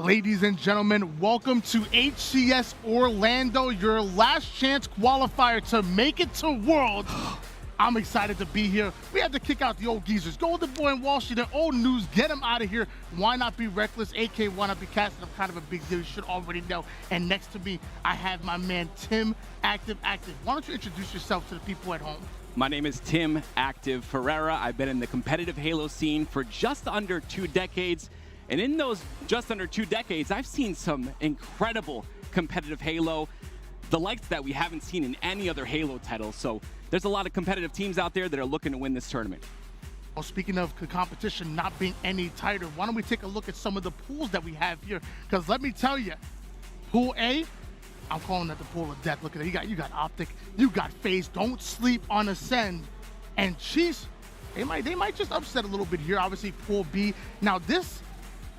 Ladies and gentlemen, welcome to HCS Orlando, your last chance qualifier to make it to World. I'm excited to be here. We had to kick out the old geezers. Golden Boy and Wall Street, they're old news. Get them out of here. Why not be reckless? AK, why not be casting? I'm kind of a big deal. You should already know. And next to me, I have my man, Tim Active. Why don't you introduce yourself to the people at home? My name is Tim Active Ferreira. I've been in the competitive Halo scene for just under 2 decades. And in those just under 2 decades, I've seen some incredible competitive Halo, the likes that we haven't seen in any other Halo title. So there's a lot of competitive teams out there that are looking to win this tournament. Well, speaking of competition not being any tighter, why don't we take a look at some of the pools that we have here? Because let me tell you, Pool A, I'm calling that the pool of death. Look at it. You got Optic, you got FaZe. Don't sleep on Ascend. And Chiefs, they might just upset a little bit here. Obviously, Pool B. Now, this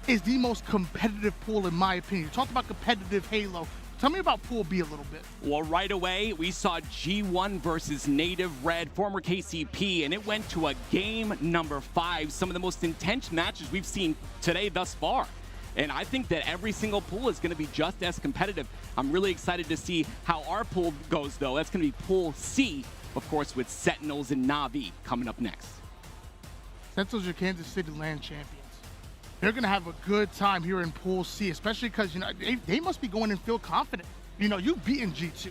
is the most competitive pool in my opinion. You talked about competitive Halo. Tell me about Pool B a little bit. Well, right away, we saw G1 versus Native Red, former KCP, and it went to a game number 5, some of the most intense matches we've seen today thus far. And I think that every single pool is going to be just as competitive. I'm really excited to see how our pool goes, though. That's going to be Pool C, of course, with Sentinels and Navi coming up next. Sentinels are Kansas City land champions. They're going to have a good time here in Pool C, especially because, you know, they must be going and feel confident. You know, you've beaten G2.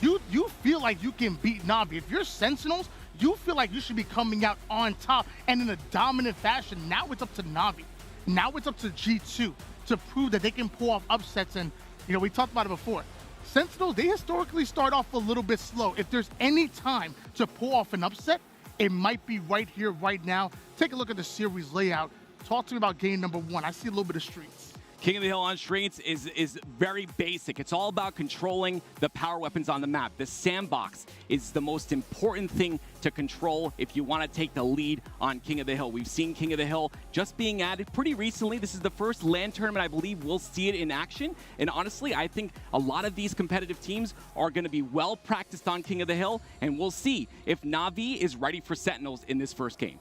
You feel like you can beat Navi. If you're Sentinels, you feel like you should be coming out on top and in a dominant fashion. Now it's up to Navi. Now it's up to G2 to prove that they can pull off upsets. And, you know, we talked about it before. Sentinels, they historically start off a little bit slow. If there's any time to pull off an upset, it might be right here, right now. Take a look at the series layout. Talk to me about game number 1. I see a little bit of Streets. King of the Hill on Streets is very basic. It's all about controlling the power weapons on the map. The sandbox is the most important thing to control if you want to take the lead on King of the Hill. We've seen King of the Hill just being added pretty recently. This is the first LAN tournament I believe we'll see it in action. And honestly, I think a lot of these competitive teams are going to be well practiced on King of the Hill. And we'll see if Navi is ready for Sentinels in this first game.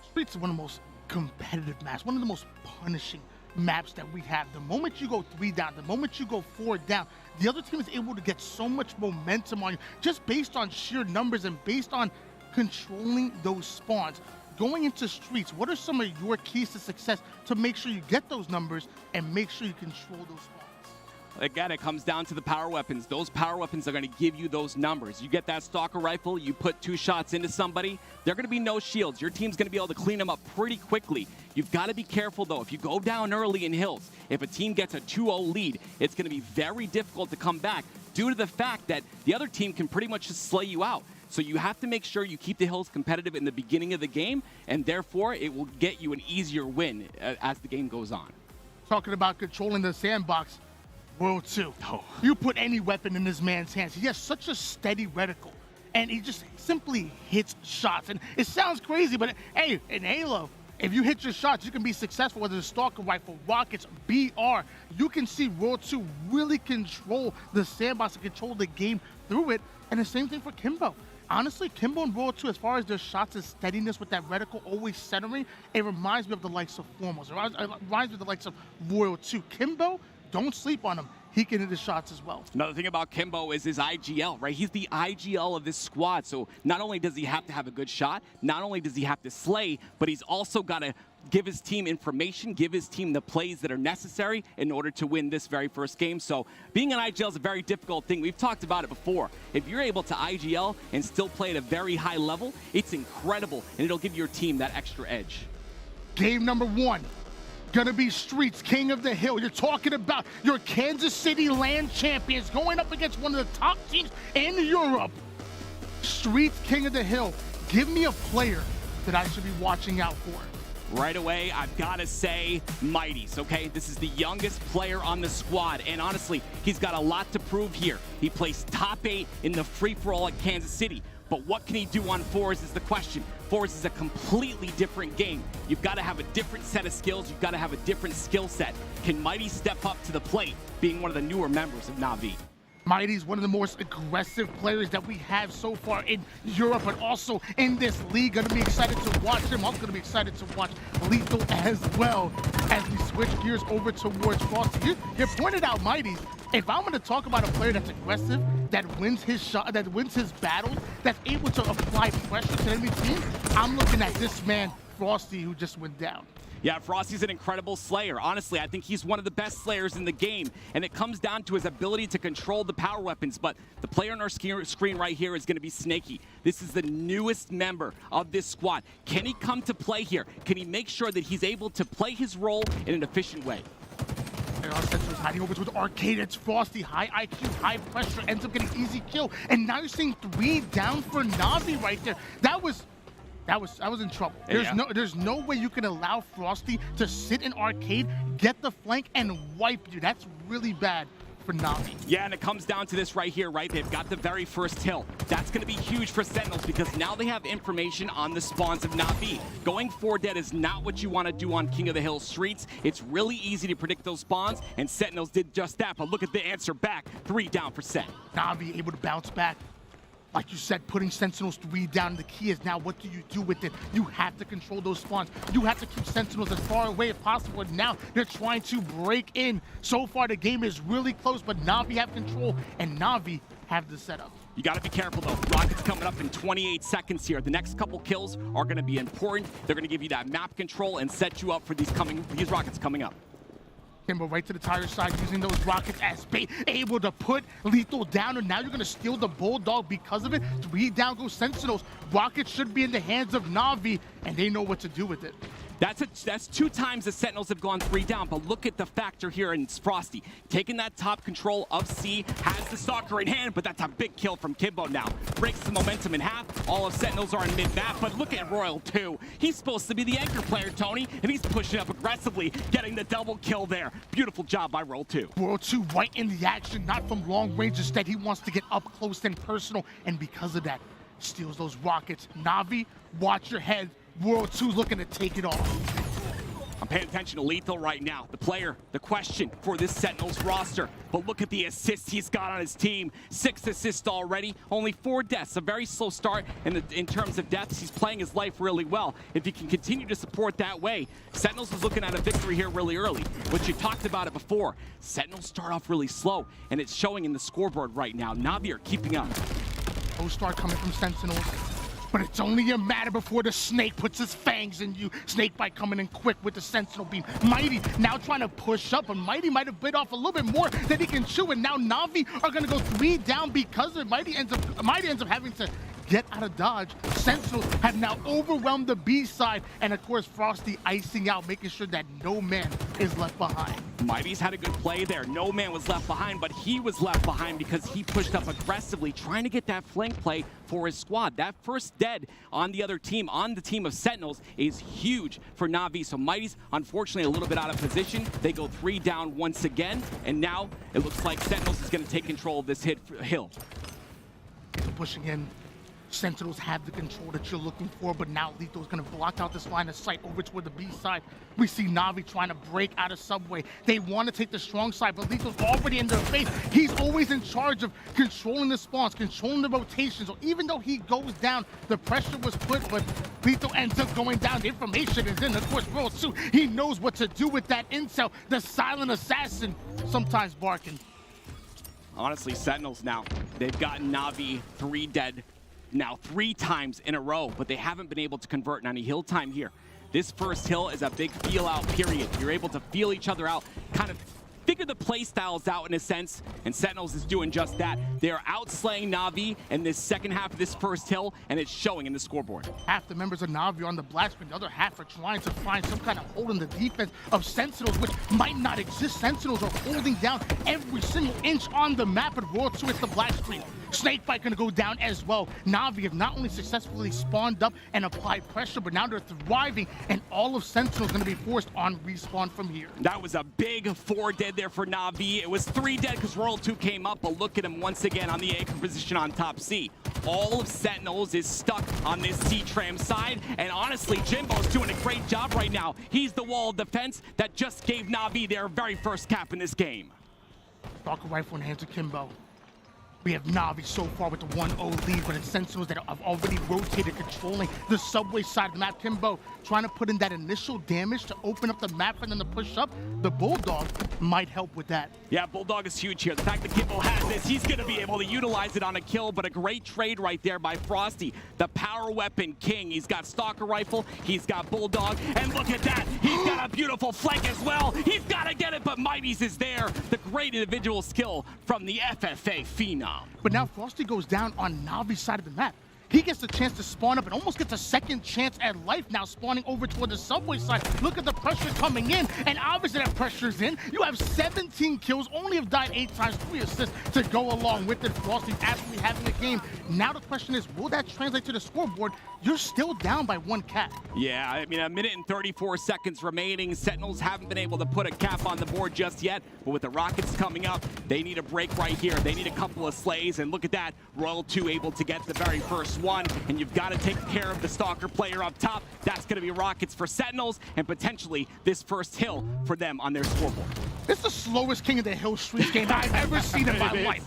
Streets is one of the most competitive maps, one of the most punishing maps that we have. The moment you go 3 down, the moment you go 4 down, the other team is able to get so much momentum on you just based on sheer numbers and based on controlling those spawns. Going into Streets, what are some of your keys to success to make sure you get those numbers and make sure you control those spawns? Again, it comes down to the power weapons. Those power weapons are going to give you those numbers. You get that stalker rifle, you put 2 shots into somebody, they're going to be no shields. Your team's going to be able to clean them up pretty quickly. You've got to be careful, though. If you go down early in Hills, if a team gets a 2-0 lead, it's going to be very difficult to come back due to the fact that the other team can pretty much just slay you out. So you have to make sure you keep the Hills competitive in the beginning of the game, and therefore it will get you an easier win as the game goes on. Talking about controlling the sandbox, World 2. Oh. You put any weapon in this man's hands. He has such a steady reticle, and he just simply hits shots. And it sounds crazy, but hey, in Halo, if you hit your shots, you can be successful, whether it's stalker rifle, rockets, BR. You can see World 2 really control the sandbox and control the game through it. And the same thing for Kimbo. Honestly, Kimbo and World 2, as far as their shots and steadiness with that reticle always centering, it reminds me of the likes of Foremost. It reminds me of the likes of World 2. Kimbo, don't sleep on him. He can hit his shots as well. Another thing about Kimbo is his IGL, right? He's the IGL of this squad. So not only does he have to have a good shot, not only does he have to slay, but he's also got to give his team information, give his team the plays that are necessary in order to win this very first game. So being an IGL is a very difficult thing. We've talked about it before. If you're able to IGL and still play at a very high level, it's incredible, and it'll give your team that extra edge. Game number 1. Gonna be Streets, King of the Hill. You're talking about your Kansas City land champions going up against one of the top teams in Europe. Streets, King of the Hill. Give me a player that I should be watching out for. Right away, I've got to say Mighty's, okay? This is the youngest player on the squad, and honestly, he's got a lot to prove here. He placed top 8 in the free-for-all at Kansas City, but what can he do on fours is the question. Fours is a completely different game. You've got to have a different set of skills. You've got to have a different skill set. Can Mighty step up to the plate, being one of the newer members of Navi? Mighty's one of the most aggressive players that we have so far in Europe, but also in this league. Gonna be excited to watch him. I'm gonna be excited to watch Lethal as well as we switch gears over towards Frosty. You pointed out Mighty's. If I'm gonna talk about a player that's aggressive, that wins his shot, that wins his battles, that's able to apply pressure to any team, I'm looking at this man, Frosty, who just went down. Yeah, Frosty's an incredible Slayer. Honestly, I think he's one of the best Slayers in the game, and it comes down to his ability to control the power weapons, but the player on our screen right here is going to be Snaky. This is the newest member of this squad. Can he come to play here? Can he make sure that he's able to play his role in an efficient way? And our Sentinels hiding over with Arcade. It's Frosty, high IQ, high pressure, ends up getting easy kill, and now you're seeing 3 down for Navi right there. I was in trouble. There's no way you can allow Frosty to sit in Arcade, get the flank, and wipe you. That's really bad for Navi. Yeah, and it comes down to this right here, right? They've got the very first hill. That's going to be huge for Sentinels because now they have information on the spawns of Navi. Going 4 dead is not what you want to do on King of the Hill streets. It's really easy to predict those spawns, and Sentinels did just that. But look at the answer back. 3 down for Sen. Navi able to bounce back. Like you said, putting Sentinels 3 down, the key is now what do you do with it? You have to control those spawns. You have to keep Sentinels as far away as possible. And now they're trying to break in. So far, the game is really close, but Navi have control, and Navi have the setup. You got to be careful, though. Rockets coming up in 28 seconds here. The next couple kills are going to be important. They're going to give you that map control and set you up for these rockets coming up. Kimbo right to the tire side using those rockets as bait, able to put Lethal down, and now you're going to steal the Bulldog because of it. 3 down goes Sentinels. Rockets should be in the hands of Navi, and they know what to do with it. That's 2 times the Sentinels have gone 3 down, but look at the factor here in Frosty. Taking that top control of C, has the Stalker in hand, but that's a big kill from Kimbo now. Breaks the momentum in half. All of Sentinels are in mid-map, but look at Royal 2. He's supposed to be the anchor player, Tony, and he's pushing up aggressively, getting the double kill there. Beautiful job by Royal 2. Royal 2 right in the action, not from long range. Instead, he wants to get up close and personal, and because of that, steals those rockets. Navi, watch your head. World 2 looking to take it off. I'm paying attention to Lethal right now. The player, the question for this Sentinels roster. But look at the assists he's got on his team. 6 assists already, only 4 deaths. A very slow start in terms of deaths. He's playing his life really well. If he can continue to support that way, Sentinels is looking at a victory here really early. But you talked about it before. Sentinels start off really slow, and it's showing in the scoreboard right now. Navi are keeping up. O-Star coming from Sentinels. But it's only a matter before the Snake puts his fangs in you. Snakebite coming in quick with the Sentinel beam. Mighty now trying to push up, and Mighty might have bit off a little bit more than he can chew. And now Navi are going to go 3 down because of Mighty ends up having to get out of dodge. Sentinels have now overwhelmed the B side, and of course Frosty icing out, making sure that no man is left behind. Mighty's had a good play there. No man was left behind, but he was left behind because he pushed up aggressively, trying to get that flank play for his squad. That first dead on the other team, on the team of Sentinels, is huge for Navi. So Mighty's unfortunately a little bit out of position. They go 3 down once again, and now it looks like Sentinels is going to take control of this hill. Pushing in. Sentinels have the control that you're looking for, but now Lethal's going to block out this line of sight over toward the B side. We see Navi trying to break out of Subway. They want to take the strong side, but Lethal's already in their face. He's always in charge of controlling the spawns, controlling the rotations. So even though he goes down, the pressure was put, but Lethal ends up going down. The information is in. Of course, Royal 2, he knows what to do with that intel. The silent assassin, sometimes barking. Honestly, Sentinels now, they've gotten Navi 3 dead now 3 times in a row, but they haven't been able to convert on any hill time here. This first hill is a big feel out period. You're able to feel each other out, kind of figure the play styles out in a sense, and Sentinels is doing just that. They're outslaying Navi in this second half of this first hill, and it's showing in the scoreboard. Half the members of Navi are on the black screen. The other half are trying to find some kind of hole in the defense of Sentinels, which might not exist. Sentinels are holding down every single inch on the map, and Royal 2 hits the black screen. Snakebite gonna go down as well. Navi have not only successfully spawned up and applied pressure, but now they're thriving, and all of Sentinels gonna be forced on respawn from here. That was a big 4 dead there for Navi. It was 3 dead because Royal 2 came up, but look at him once again on the anchor position on top C. All of Sentinels is stuck on this C-tram side, and honestly, Jimbo's doing a great job right now. He's the wall of defense that just gave Navi their very first cap in this game. Stalker rifle in hands of Kimbo. We have Navi so far with the 1-0 lead, but it's Sentinels that have already rotated, controlling the subway side of the map. Kimbo trying to put in that initial damage to open up the map and then to push up. The Bulldog might help with that. Yeah, Bulldog is huge here. The fact that Kimbo has this, he's going to be able to utilize it on a kill, but a great trade right there by Frosty. The power weapon king. He's got Stalker Rifle, he's got Bulldog, and look at that. He's got a beautiful flank as well. He's got to get it, but Mighty's is there. The great individual skill from the FFA Phenom. But now Frosty goes down on Navi's side of the map. He gets the chance to spawn up and almost gets a second chance at life now, spawning over toward the subway side. Look at the pressure coming in, and obviously that pressure's in. You have 17 kills, only have died 8 times, 3 assists to go along with it. Frosty absolutely having a game. Now the question is, will that translate to the scoreboard? You're still down by 1 cap. Yeah, I mean, 1 minute and 34 seconds remaining. Sentinels haven't been able to put a cap on the board just yet, but with the Rockets coming up, they need a break right here. They need a couple of slays, and look at that. Royal 2 able to get the very first one, and you've got to take care of the Stalker player up top. That's going to be Rockets for Sentinels, and potentially this first hill for them on their scoreboard. It's the slowest King of the Hill Streets game I've ever seen in my life.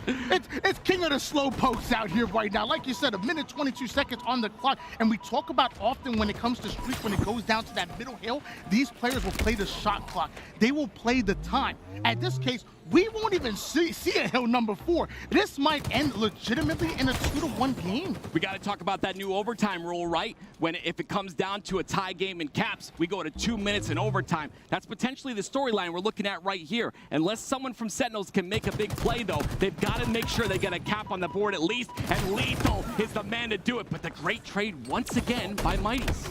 It's King of the slow pokes out here right now. Like you said, 1 minute 22 seconds on the clock. And we talk about often when it comes to streets, when it goes down to that middle hill, these players will play the shot clock. They will play the time. At this case, we won't even see a hill number 4. This might end legitimately in a 2-1 game. We got to talk about that new overtime rule, right? If it comes down to a tie game in caps, we go to 2 minutes in overtime. That's potentially the storyline we're looking at right here. Unless someone from Sentinels can make a big play, though, they've got to make sure they get a cap on the board at least, and Lethal is the man to do it. But the great trade once again by Mighty's.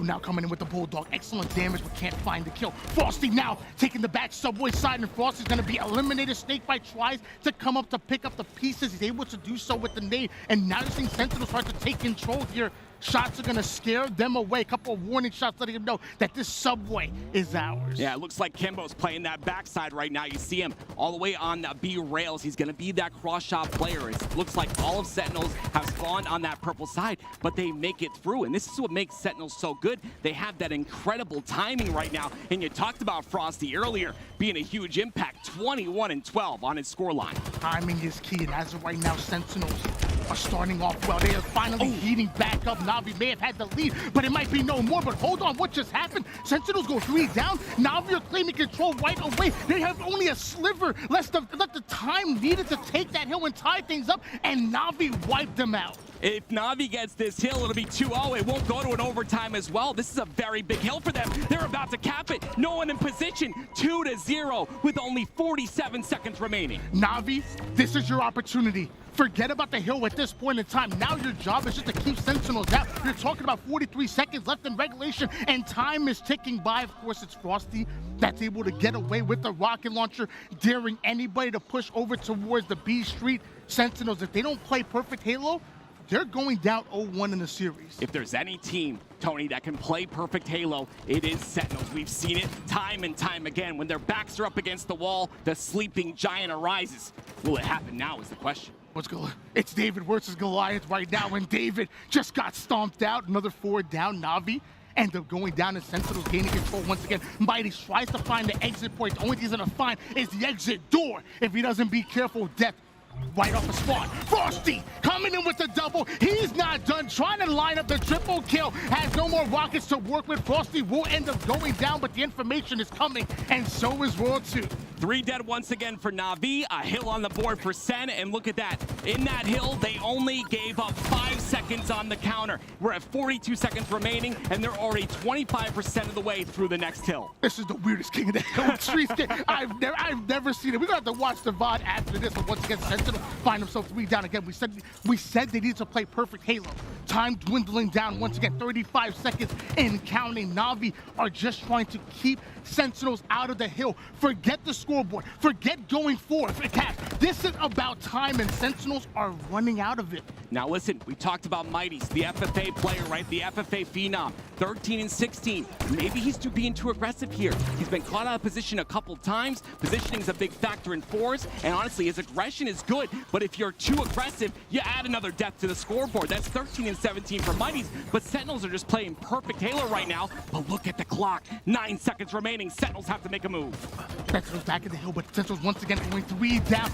Now coming in with the Bulldog. Excellent damage, but can't find the kill. Frosty now taking the back subway side, and Frosty's going to be eliminated. Snakebite tries to come up to pick up the pieces. He's able to do so with the nade, and now you're seeing Sentinels start to take control here. Shots are going to scare them away. A couple of warning shots letting them know that this subway is ours. Yeah, it looks like Kimbo's playing that backside right now. You see him all the way on the B rails. He's going to be that cross-shot player. It looks like all of Sentinels have spawned on that purple side, but they make it through. And this is what makes Sentinels so good. They have that incredible timing right now. And you talked about Frosty earlier being a huge impact. 21-12 on his scoreline. Timing is key, and as of right now, Sentinels are starting off well. They are finally heating back up. Navi may have had the lead, but it might be no more. But hold on, what just happened? Sentinels go 3 down. Navi are claiming control right away. They have only a sliver left of the time needed to take that hill and tie things up, and Navi wiped them out. If Navi gets this hill, it'll be 2-0. It won't go to an overtime as well. This is a very big hill for them. They're about to cap it. No one in position. 2-0 with only 47 seconds remaining. Navi, this is your opportunity. Forget about the hill at this point in time. Now your job is just to keep Sentinels out. You're talking about 43 seconds left in regulation, and time is ticking by. Of course, it's Frosty that's able to get away with the rocket launcher, daring anybody to push over towards the B Street. Sentinels, if they don't play perfect Halo, they're going down 0-1 in the series. If there's any team, Tony, that can play perfect Halo, it is Sentinels. We've seen it time and time again. When their backs are up against the wall, the sleeping giant arises. Will it happen now is the question. It's David versus Goliath right now, and David just got stomped out. Another 4 down. Navi end up going down, and Sentinels gaining control once again. Mighty tries to find the exit point. The only thing he's going to find is the exit door. If he doesn't be careful, death right off the spawn. Frosty coming in with the double. He's not done. Trying to line up the triple kill. Has no more rockets to work with. Frosty will end up going down, but the information is coming, and so is Royal 2. 3 dead once again for Navi. A hill on the board for Sen, and look at that. In that hill, they only gave up 5 seconds on the counter. We're at 42 seconds remaining, and they're already 25% of the way through the next hill. This is the weirdest King of the Hill Streets game I've never seen it. We're going to have to watch the VOD after this, but once again, Sentinel find himself 3 down again. We said they needed to play perfect Halo. Time dwindling down once again, 35 seconds and counting. Navi are just trying to keep Sentinels out of the hill. Forget the scoreboard. Forget going forward. This is about time, and Sentinels are running out of it. Now listen, we talked about Mighty's, the FFA player, right? The FFA phenom, 13-16. Maybe he's being too aggressive here. He's been caught out of position a couple times. Positioning is a big factor in 4s, and honestly, his aggression is good, but if you're too aggressive, you add another death to the scoreboard. That's 13-16 17 for Mighties, but Sentinels are just playing perfect Halo right now. But look at the clock. 9 seconds remaining. Sentinels have to make a move. Sentinels back in the hill, but Sentinels once again going 3 down.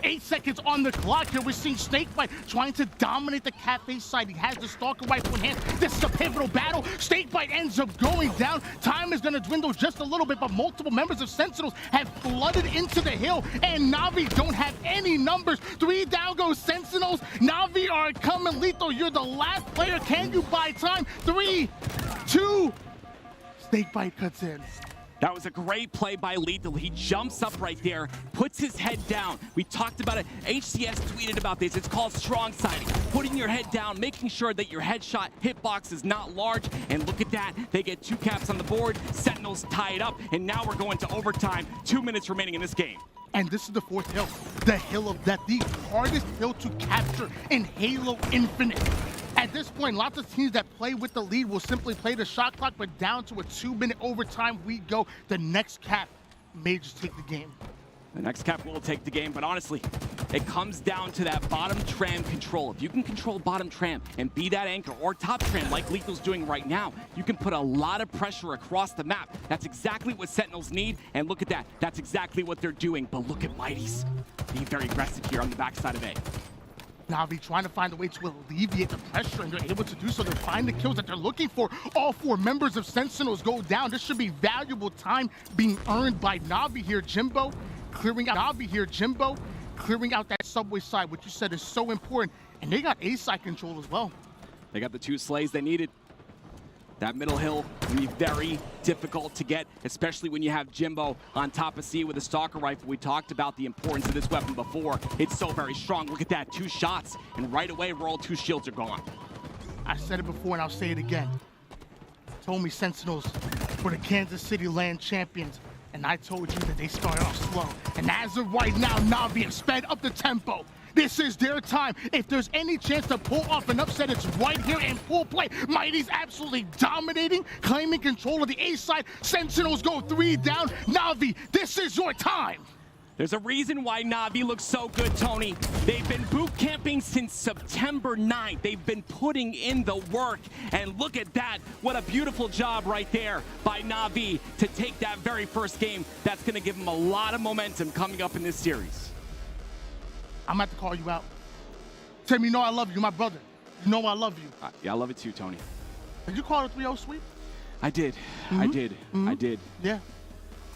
8 seconds on the clock here. We're seeing Snakebite trying to dominate the Cafe side. He has the Stalker rifle in hand. This is a pivotal battle. Snakebite ends up going down. Time is going to dwindle just a little bit, but multiple members of Sentinels have flooded into the hill, and Navi don't have any numbers. 3 down goes Sentinels. Navi are coming lethal. You're the last player. Can you buy time? 3, 2, Snakebite cuts in. That was a great play by Lethal. He jumps up right there, puts his head down. We talked about it. HCS tweeted about this. It's called strong siding. Putting your head down, making sure that your headshot hitbox is not large. And look at that. They get 2 caps on the board. Sentinels tie it up. And now we're going to overtime. 2 minutes remaining in this game. And this is the 4th hill, the Hill of Death, the hardest hill to capture in Halo Infinite. At this point, lots of teams that play with the lead will simply play the shot clock, but down to a 2-minute overtime we go. The next cap may just take the game. The next cap will take the game, but honestly, it comes down to that bottom tram control. If you can control bottom tram and be that anchor, or top tram like Lethal's doing right now, you can put a lot of pressure across the map. That's exactly what Sentinels need, and look at that. That's exactly what they're doing, but look at Mighties being very aggressive here on the backside of A. Navi trying to find a way to alleviate the pressure, and they're able to do so. They find the kills that they're looking for. All 4 members of Sentinels go down. This should be valuable time being earned by Navi here. Jimbo clearing out Navi here. Jimbo clearing out that subway side, which you said is so important. And they got A side control as well. They got the 2 slays they needed. That middle hill can be very difficult to get, especially when you have Jimbo on top of C with a Stalker rifle. We talked about the importance of this weapon before. It's so very strong. Look at that, 2 shots, and right away, all 2 shields are gone. I said it before, and I'll say it again. Told me Sentinels were the Kansas City land champions, and I told you that they started off slow. And as of right now, Navi have sped up the tempo. This is their time. If there's any chance to pull off an upset, it's right here in full play. Mighty's absolutely dominating, claiming control of the A side. Sentinels go 3 down. Navi, this is your time. There's a reason why Navi looks so good, Tony. They've been boot camping since September 9th. They've been putting in the work. And look at that. What a beautiful job right there by Navi to take that very first game. That's going to give them a lot of momentum coming up in this series. I'm going to have to call you out. Tim, you know I love you, my brother. You know I love you. Yeah, I love it too, Tony. Did you call it a 3-0 sweep? I did. I did. I did. Yeah.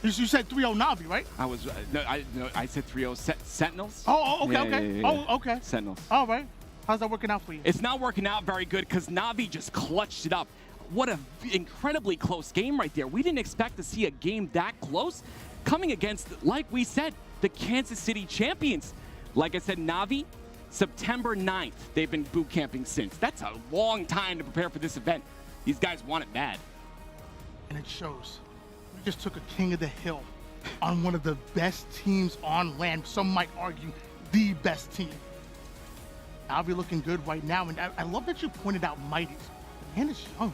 You said 3-0 Navi, right? I was, no, I said 3-0 Sentinels. Oh, okay, Yeah, okay. yeah, yeah. Oh, okay. Sentinels. All right. How's that working out for you? It's not working out very good because Navi just clutched it up. What an incredibly close game right there. We didn't expect to see a game that close coming against, like we said, the Kansas City champions. Like I said, Navi, September 9th, they've been boot camping since. That's a long time to prepare for this event. These guys want it bad. And it shows. We just took a king of the hill on one of the best teams on land. Some might argue the best team. Navi looking good right now. And I love that you pointed out Mighties. The man is young.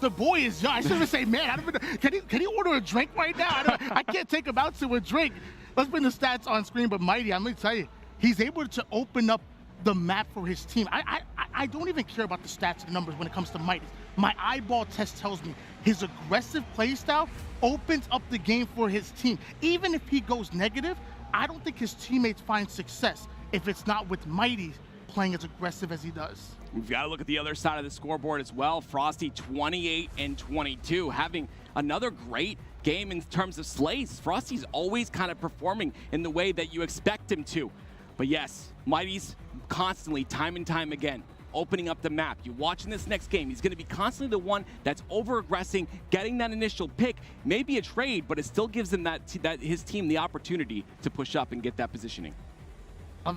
The boy is young. I shouldn't say man. Can he order a drink right now? I can't take him out to a drink. Let's bring the stats on screen, but Mighty, I'm going to tell you, he's able to open up the map for his team. I don't even care about the stats and numbers when it comes to Mighty. My eyeball test tells me his aggressive playstyle opens up the game for his team. Even if he goes negative, I don't think his teammates find success if it's not with Mighty playing as aggressive as he does. We've got to look at the other side of the scoreboard as well. Frosty 28 and 22, having another great game in terms of slays. Frosty's always kind of performing in the way that you expect him to. But yes, Mighty's constantly, time and time again, opening up the map. You watching this next game, he's going to be constantly the one that's over-aggressing, getting that initial pick, maybe a trade, but it still gives him his team the opportunity to push up and get that positioning.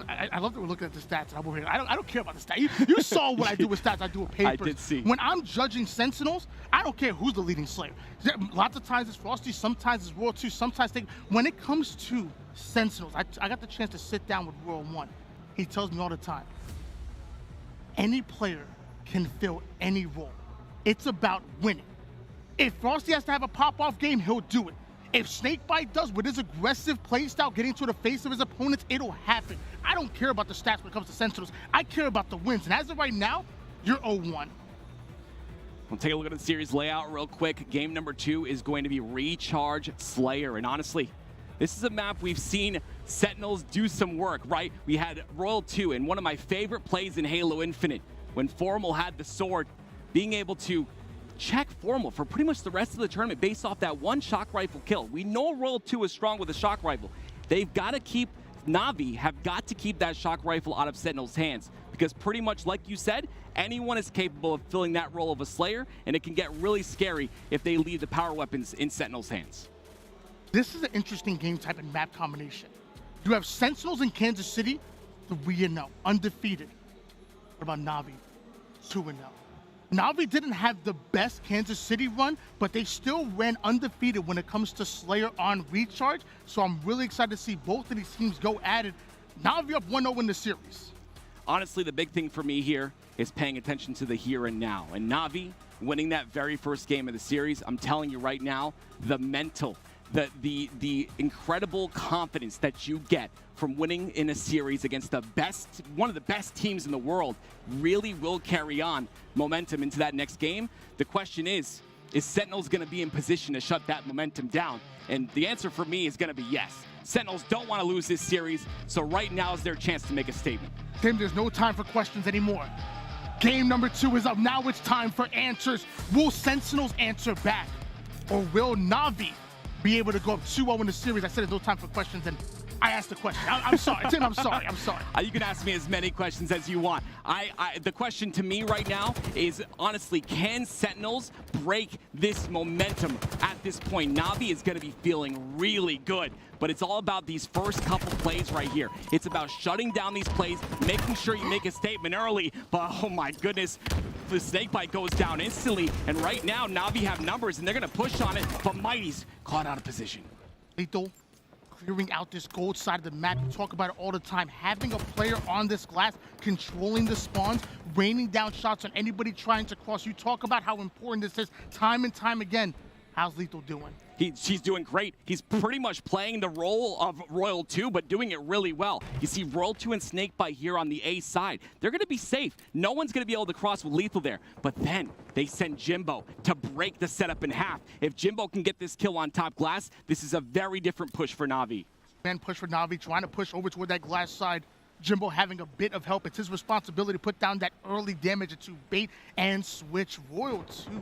I love that we're looking at the stats. I don't care about the stats. You saw what I do with stats. I do with papers. I did see. When I'm judging Sentinels, I don't care who's the leading Slayer. Lots of times it's Frosty, sometimes it's Royal 2, sometimes when it comes to Sentinels, I got the chance to sit down with Royal 1. He tells me all the time, any player can fill any role. It's about winning. If Frosty has to have a pop-off game, he'll do it. If Snakebite does with his aggressive playstyle, getting to the face of his opponents, it'll happen. I don't care about the stats when it comes to Sentinels. I care about the wins. And as of right now, you're 0-1. We'll take a look at the series layout real quick. Game number 2 is going to be Recharge Slayer. And honestly, this is a map we've seen Sentinels do some work, right? We had Royal 2, and one of my favorite plays in Halo Infinite, when Formal had the sword, being able to check Formal for pretty much the rest of the tournament based off that one shock rifle kill. We know Royal 2 is strong with a shock rifle. They've got to keep, Navi have got to keep that shock rifle out of Sentinel's hands, because pretty much like you said, anyone is capable of filling that role of a Slayer, and it can get really scary if they leave the power weapons in Sentinel's hands. This is an interesting game type and map combination. You have Sentinels in Kansas City, 3-0, undefeated. What about Navi? 2-0. Navi didn't have the best Kansas City run, but they still ran undefeated when it comes to Slayer on Recharge. So I'm really excited to see both of these teams go at it. Navi up 1-0 in the series. Honestly, the big thing for me here is paying attention to the here and now. And Navi winning that very first game of the series, I'm telling you right now, the mental, the incredible confidence that you get from winning in a series against the best, one of the best teams in the world, really will carry on momentum into that next game. The question is Sentinels going to be in position to shut that momentum down? And the answer for me is going to be yes. Sentinels don't want to lose this series, so right now is their chance to make a statement. Tim, there's no time for questions anymore. Game number 2 is up. Now it's time for answers. Will Sentinels answer back? Or will Navi be able to go up 2-0 in the series? I said there's no time for questions, and I asked the question. I'm sorry, Tim, I'm sorry. You can ask me as many questions as you want. The question to me right now is, honestly, can Sentinels break this momentum at this point? Navi is going to be feeling really good, but it's all about these first couple plays right here. It's about shutting down these plays, making sure you make a statement early, but oh my goodness, the Snakebite goes down instantly, and right now, Navi have numbers, and they're going to push on it, but Mighty's caught out of position. Lethal, clearing out this gold side of the map. You talk about it all the time. Having a player on this glass, controlling the spawns, raining down shots on anybody trying to cross. You talk about how important this is time and time again. How's Lethal doing? She's doing great. He's pretty much playing the role of Royal 2, but doing it really well. You see Royal 2 and Snakebite here on the A side. They're going to be safe. No one's going to be able to cross with Lethal there. But then they send Jimbo to break the setup in half. If Jimbo can get this kill on top glass, this is a very different push for Navi. Man, push for Navi, trying to push over toward that glass side. Jimbo having a bit of help. It's his responsibility to put down that early damage to bait and switch. Royal 2,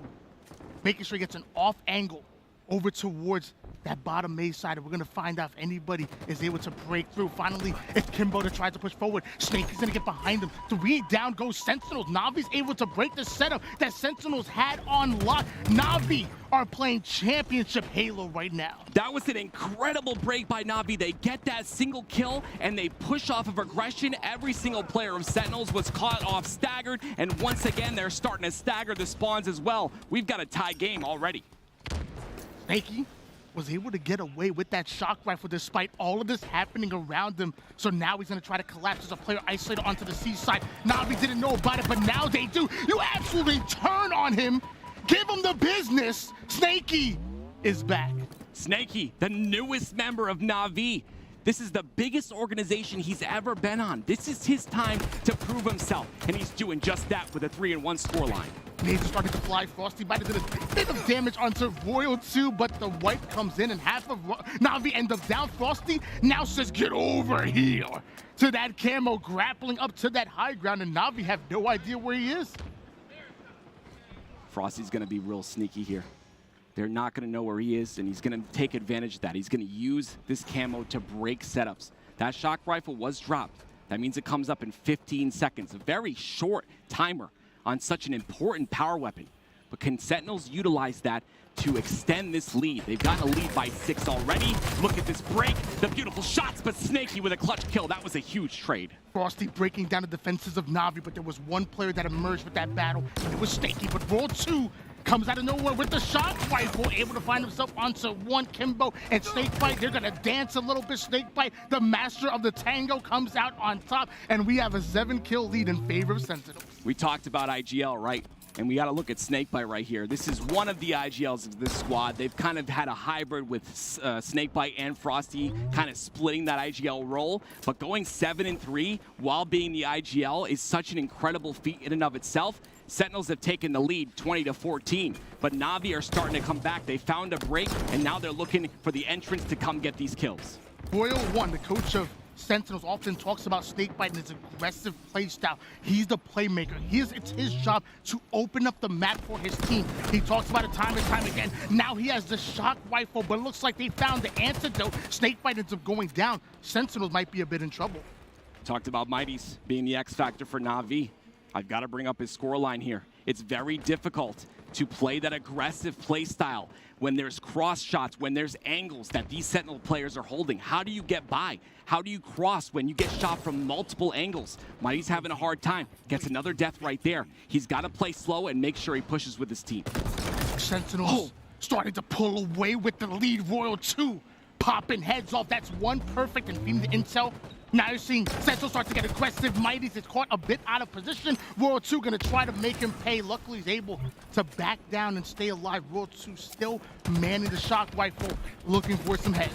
making sure he gets an off angle over towards that bottom maze side, and we're going to find out if anybody is able to break through. Finally, it's Kimbo that tries to push forward. Snake is going to get behind him. 3 down goes Sentinels. Navi's able to break the setup that Sentinels had on lock. Navi are playing championship Halo right now. That was an incredible break by Navi. They get that single kill, and they push off of aggression. Every single player of Sentinels was caught off staggered, and once again, they're starting to stagger the spawns as well. We've got a tie game already. Snakey was able to get away with that shock rifle despite all of this happening around him. So now he's going to try to collapse as a player isolated onto the C side. Navi didn't know about it, but now they do. You absolutely turn on him. Give him the business. Snakey is back. Snakey, the newest member of Navi. This is the biggest organization he's ever been on. This is his time to prove himself, and he's doing just that with a 3-1 scoreline. Nades are starting to fly. Frosty might have did a bit of damage onto Royal 2, but the wipe comes in, and half of Navi end up down. Frosty now says, get over here to that camo, grappling up to that high ground, and Navi have no idea where he is. Frosty's going to be real sneaky here. They're not going to know where he is, and he's going to take advantage of that. He's going to use this camo to break setups. That shock rifle was dropped. That means it comes up in 15 seconds. A very short timer on such an important power weapon. But can Sentinels utilize that to extend this lead? They've gotten a lead by 6 already. Look at this break. The beautiful shots, but Snakey with a clutch kill. That was a huge trade. Frosty breaking down the defenses of Navi, but there was one player that emerged with that battle, and it was Snakey. But Royal 2 comes out of nowhere with the shock rifle, able to find himself onto one Kimbo and Snakebite. They're gonna dance a little bit. Snakebite, the master of the tango, comes out on top, and we have a 7-kill lead in favor of Sentinels. We talked about IGL, right? And we got to look at Snakebite right here. This is one of the IGLs of this squad. They've kind of had a hybrid with Snakebite and Frosty kind of splitting that IGL role. But going 7-3 while being the IGL is such an incredible feat in and of itself. Sentinels have taken the lead 20-14, but Navi are starting to come back. They found a break, and now they're looking for the entrance to come get these kills. Royal One, the coach of Sentinels, often talks about Snakebite and his aggressive play style. He's the playmaker. It's his job to open up the map for his team. He talks about it time and time again. Now he has the shock rifle, but it looks like they found the antidote. Snakebite ends up going down. Sentinels might be a bit in trouble. Talked about Mighty's being the X factor for Navi. I've got to bring up his scoreline here. It's very difficult to play that aggressive play style when there's cross shots, when there's angles that these Sentinel players are holding. How do you get by? How do you cross when you get shot from multiple angles? Mighty's having a hard time. Gets another death right there. He's got to play slow and make sure he pushes with his team. Sentinels starting to pull away with the lead. Royal 2 popping heads off. That's one perfect and feeding the intel. Now you're seeing Sentinels start to get aggressive. Mighty's is caught a bit out of position. Royal 2 gonna try to make him pay. Luckily he's able to back down and stay alive. Royal 2 still manning the shock rifle, looking for some heads.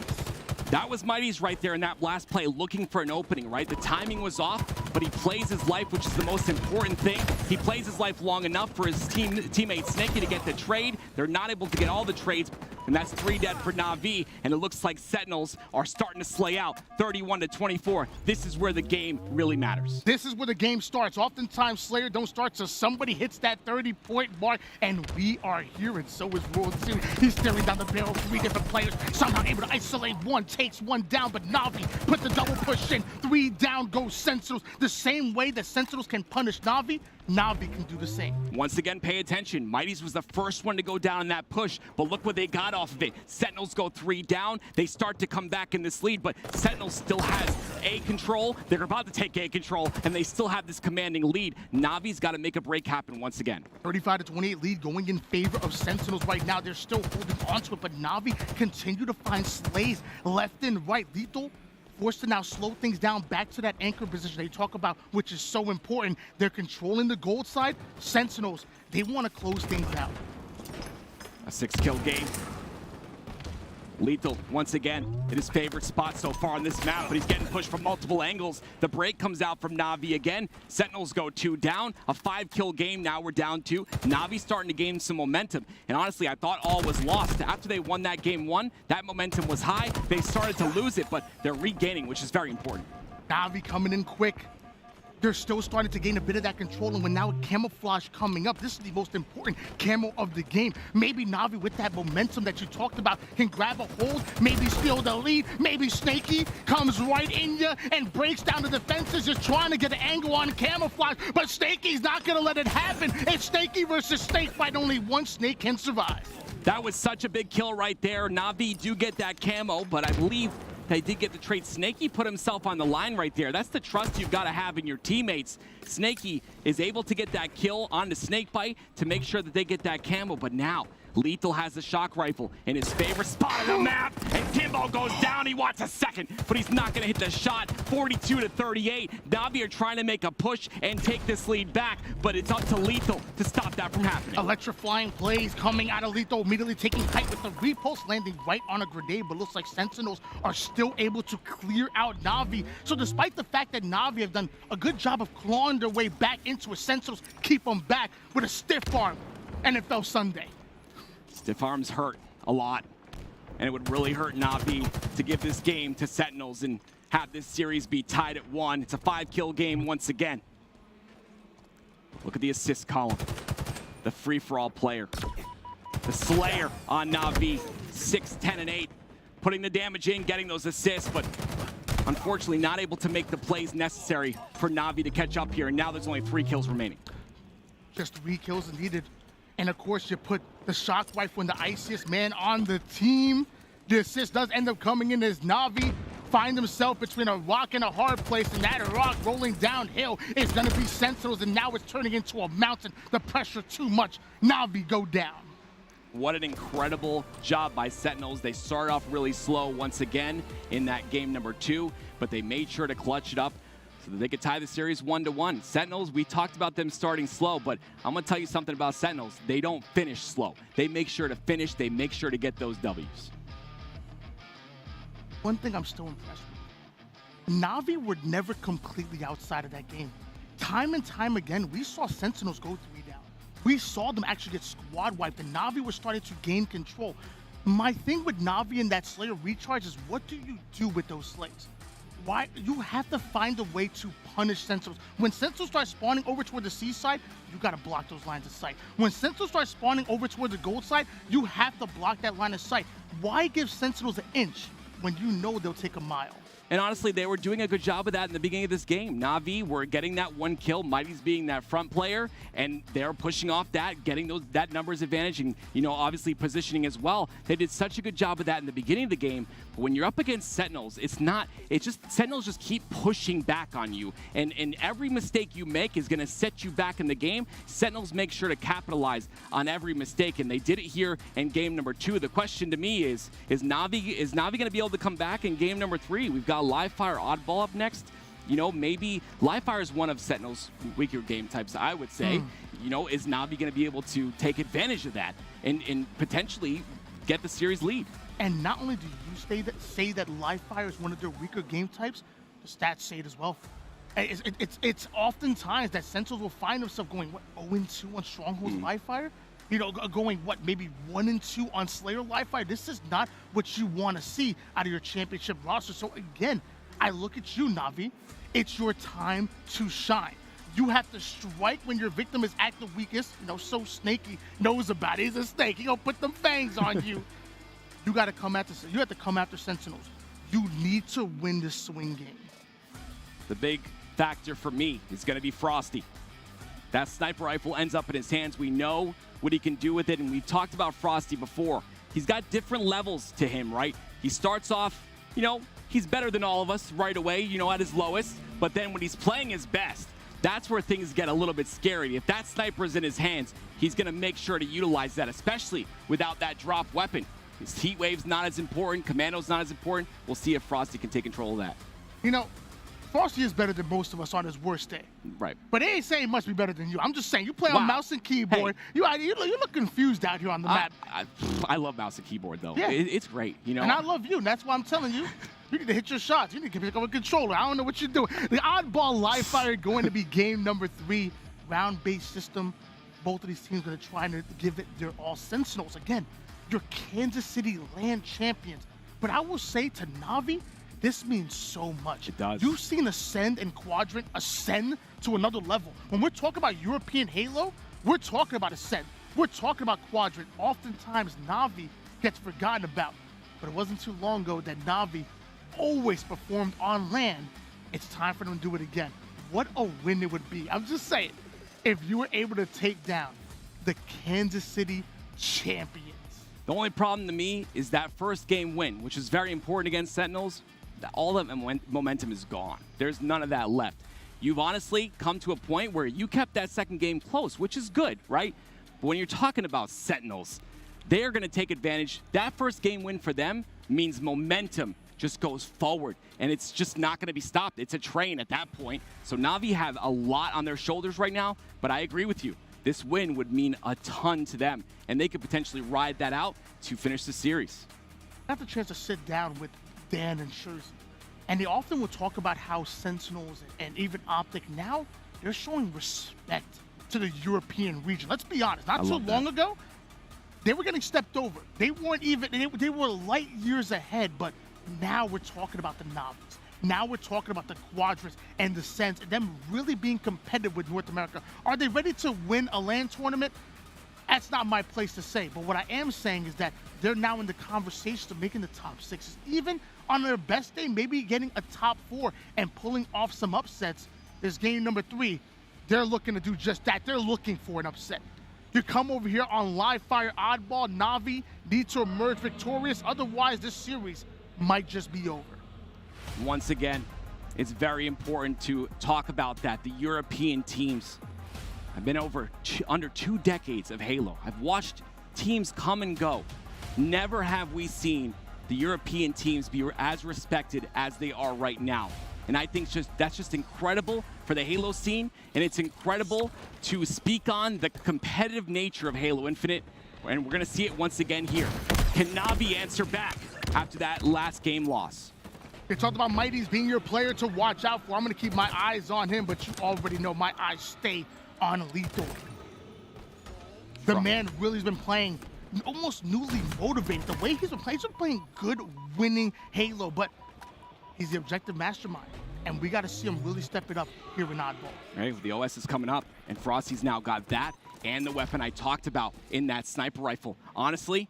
That was Mighty's right there in that last play, looking for an opening, right? The timing was off, but he plays his life, which is the most important thing. He plays his life long enough for his teammate Snaky to get the trade. They're not able to get all the trades, and that's 3 dead for Navi, and it looks like Sentinels are starting to slay out 31-24. This is where the game really matters. This is where the game starts. Oftentimes Slayer don't start till somebody hits that 30-point mark, and we are here, and so is Royal 2. He's staring down the barrel, 3 different players, somehow able to isolate one, takes one down, but Navi put the double push in. 3 down goes Sentinels. The same way that Sentinels can punish Navi, Navi can do the same. Once again, pay attention. Mighty's was the first one to go down in that push, but look what they got off of it. Sentinels go 3 down. They start to come back in this lead, but Sentinels still has A control. They're about to take A control, and they still have this commanding lead. Navi's got to make a break happen once again. 35-28 lead going in favor of Sentinels right now. They're still holding onto it, but Navi continue to find slays left and right. Lethal forced to now slow things down back to that anchor position they talk about, which is so important. They're controlling the gold side. Sentinels, they want to close things out. A 6-kill game. Lethal, once again, in his favorite spot so far on this map, but he's getting pushed from multiple angles. The break comes out from Navi again. Sentinels go 2 down. A 5-kill game, now we're down 2. Navi starting to gain some momentum. And honestly, I thought all was lost. After they won that game 1, that momentum was high. They started to lose it, but they're regaining, which is very important. Navi coming in quick. They're still starting to gain a bit of that control, and with now camouflage coming up, this is the most important camo of the game. Maybe Navi, with that momentum that you talked about, can grab a hold, maybe steal the lead, maybe Snaky comes right in you and breaks down the defenses, just trying to get an angle on camouflage, but Snaky's not gonna let it happen. It's Snaky versus Snakebite. Only one Snake can survive. That was such a big kill right there. Navi do get that camo, but I believe they did get the trade. Snaky put himself on the line right there. That's the trust you've got to have in your teammates. Snaky is able to get that kill onto Snakebite to make sure that they get that camo, but now Lethal has the shock rifle in his favorite spot on the map, and Timbo goes down. He wants a second, but he's not going to hit the shot. 42-38. Navi are trying to make a push and take this lead back, but it's up to Lethal to stop that from happening. Electrifying plays coming out of Lethal, immediately taking height with the repulse, landing right on a grenade, but looks like Sentinels are still able to clear out Navi. So despite the fact that Navi have done a good job of clawing their way back into it, Sentinels keep them back with a stiff arm, NFL Sunday. Stiff arms hurt a lot, and it would really hurt Navi to give this game to Sentinels and have this series be tied at 1. It's a 5-kill game once again. Look at the assist column. The free-for-all player. The Slayer on Navi, 6, 10, and 8. Putting the damage in, getting those assists, but unfortunately not able to make the plays necessary for Navi to catch up here, and now there's only 3 kills remaining. Just 3 kills needed. And of course, you put the shock rifle and the iciest man on the team. The assist does end up coming in as Navi find himself between a rock and a hard place, and that rock rolling downhill is going to be Sentinels, and now it's turning into a mountain. The pressure too much. Navi go down. What an incredible job by Sentinels. They started off really slow once again in that game number 2, but they made sure to clutch it up. so that they could tie the series 1-1. Sentinels, we talked about them starting slow, but I'm going to tell you something about Sentinels. They don't finish slow. They make sure to finish. They make sure to get those W's. One thing I'm still impressed with, Navi were never completely outside of that game. Time and time again, we saw Sentinels go 3 down. We saw them actually get squad wiped, and Navi was starting to gain control. My thing with Navi and that Slayer recharge is, what do you do with those slays? Why? You have to find a way to punish Sentinels. When Sentinels start spawning over toward the C side, you got to block those lines of sight. When Sentinels start spawning over toward the gold side, you have to block that line of sight. Why give Sentinels an inch when you know they'll take a mile? And honestly, they were doing a good job of that in the beginning of this game. Navi were getting that 1 kill, Mighty's being that front player, and they're pushing off that, getting that numbers advantage, and obviously positioning as well. They did such a good job of that in the beginning of the game. But when you're up against Sentinels, Sentinels just keep pushing back on you, and every mistake you make is going to set you back in the game. Sentinels make sure to capitalize on every mistake, and they did it here in game number 2. The question to me is Navi going to be able to come back in game number 3? We've got Livefire, Oddball up next. Maybe Livefire is one of Sentinel's weaker game types, I would say. Is Navi going to be able to take advantage of that and potentially get the series lead? And not only do you say that Livefire is one of their weaker game types, the stats say it as well. It's oftentimes that Sentinels will find themselves going, 0-2 on Strongholds Livefire? Going, maybe 1-2 on Slayer Livefire? This is not what you want to see out of your championship roster. So again, I look at you, Navi. It's your time to shine. You have to strike when your victim is at the weakest. So Snaky knows about it. He's a snake. He gonna put them fangs on you. You got to come after. You have to come after Sentinels. You need to win this swing game. The big factor for me is going to be Frosty. That sniper rifle ends up in his hands. We know what he can do with it, and we've talked about Frosty before. He's got different levels to him, right? He starts off, he's better than all of us right away, at his lowest. But then when he's playing his best, that's where things get a little bit scary. If that sniper's in his hands, he's going to make sure to utilize that, especially without that drop weapon. His heat wave's not as important. Commando's not as important. We'll see if Frosty can take control of that. Frosty is better than most of us on his worst day. Right. But they ain't saying he must be better than you. I'm just saying, you play on mouse and keyboard. Hey. You look confused out here on the map. I love mouse and keyboard, though. Yeah. It's great, And I love you, and that's why I'm telling you. You need to hit your shots. You need to pick up a controller. I don't know what you're doing. The Oddball Livefire going to be game number 3. Round-based system. Both of these teams going to try to give it their all. Sentinels, again, your Kansas City land champions. But I will say to Navi, this means so much. It does. You've seen Ascend and Quadrant ascend to another level. When we're talking about European Halo, we're talking about Ascend. We're talking about Quadrant. Oftentimes, Navi gets forgotten about. But it wasn't too long ago that Navi always performed on land. It's time for them to do it again. What a win it would be. I'm just saying, if you were able to take down the Kansas City champions. The only problem to me is that first game win, which is very important against Sentinels. All that momentum is gone. There's none of that left. You've honestly come to a point where you kept that second game close, which is good, right? But when you're talking about Sentinels, they are going to take advantage. That first game win for them means momentum just goes forward, and it's just not going to be stopped. It's a train at that point. So Navi have a lot on their shoulders right now, but I agree with you. This win would mean a ton to them, and they could potentially ride that out to finish the series. I have the chance to sit down with Dan and Scherzi, and they often will talk about how Sentinels and even Optic now, they're showing respect to the European region. Let's be honest, not so long ago, they were getting stepped over. They weren't even, they were light years ahead, but now we're talking about the Navis. Now we're talking about the Quadrants and the Sens, and them really being competitive with North America. Are they ready to win a LAN tournament? That's not my place to say, but what I am saying is that they're now in the conversation of making the top 6s. Even on their best day, maybe getting a top 4 and pulling off some upsets. This game number 3, they're looking to do just that. They're looking for an upset. You come over here on Livefire, Oddball, Navi, need to emerge victorious. Otherwise, this series might just be over. Once again, it's very important to talk about that. The European teams. I've been under 2 decades of Halo. I've watched teams come and go. Never have we seen the European teams be as respected as they are right now. And I think that's just incredible for the Halo scene, and it's incredible to speak on the competitive nature of Halo Infinite, and we're going to see it once again here. Can Navi answer back after that last game loss? They talked about Mighty's being your player to watch out for. I'm going to keep my eyes on him, but you already know my eyes stay on Lethal. The man really has been playing almost newly motivated. The way he's been playing good, winning Halo, but he's the objective mastermind, and we got to see him really step it up here in Oddball. Right, the OS is coming up, and Frosty's now got that and the weapon I talked about in that sniper rifle. Honestly,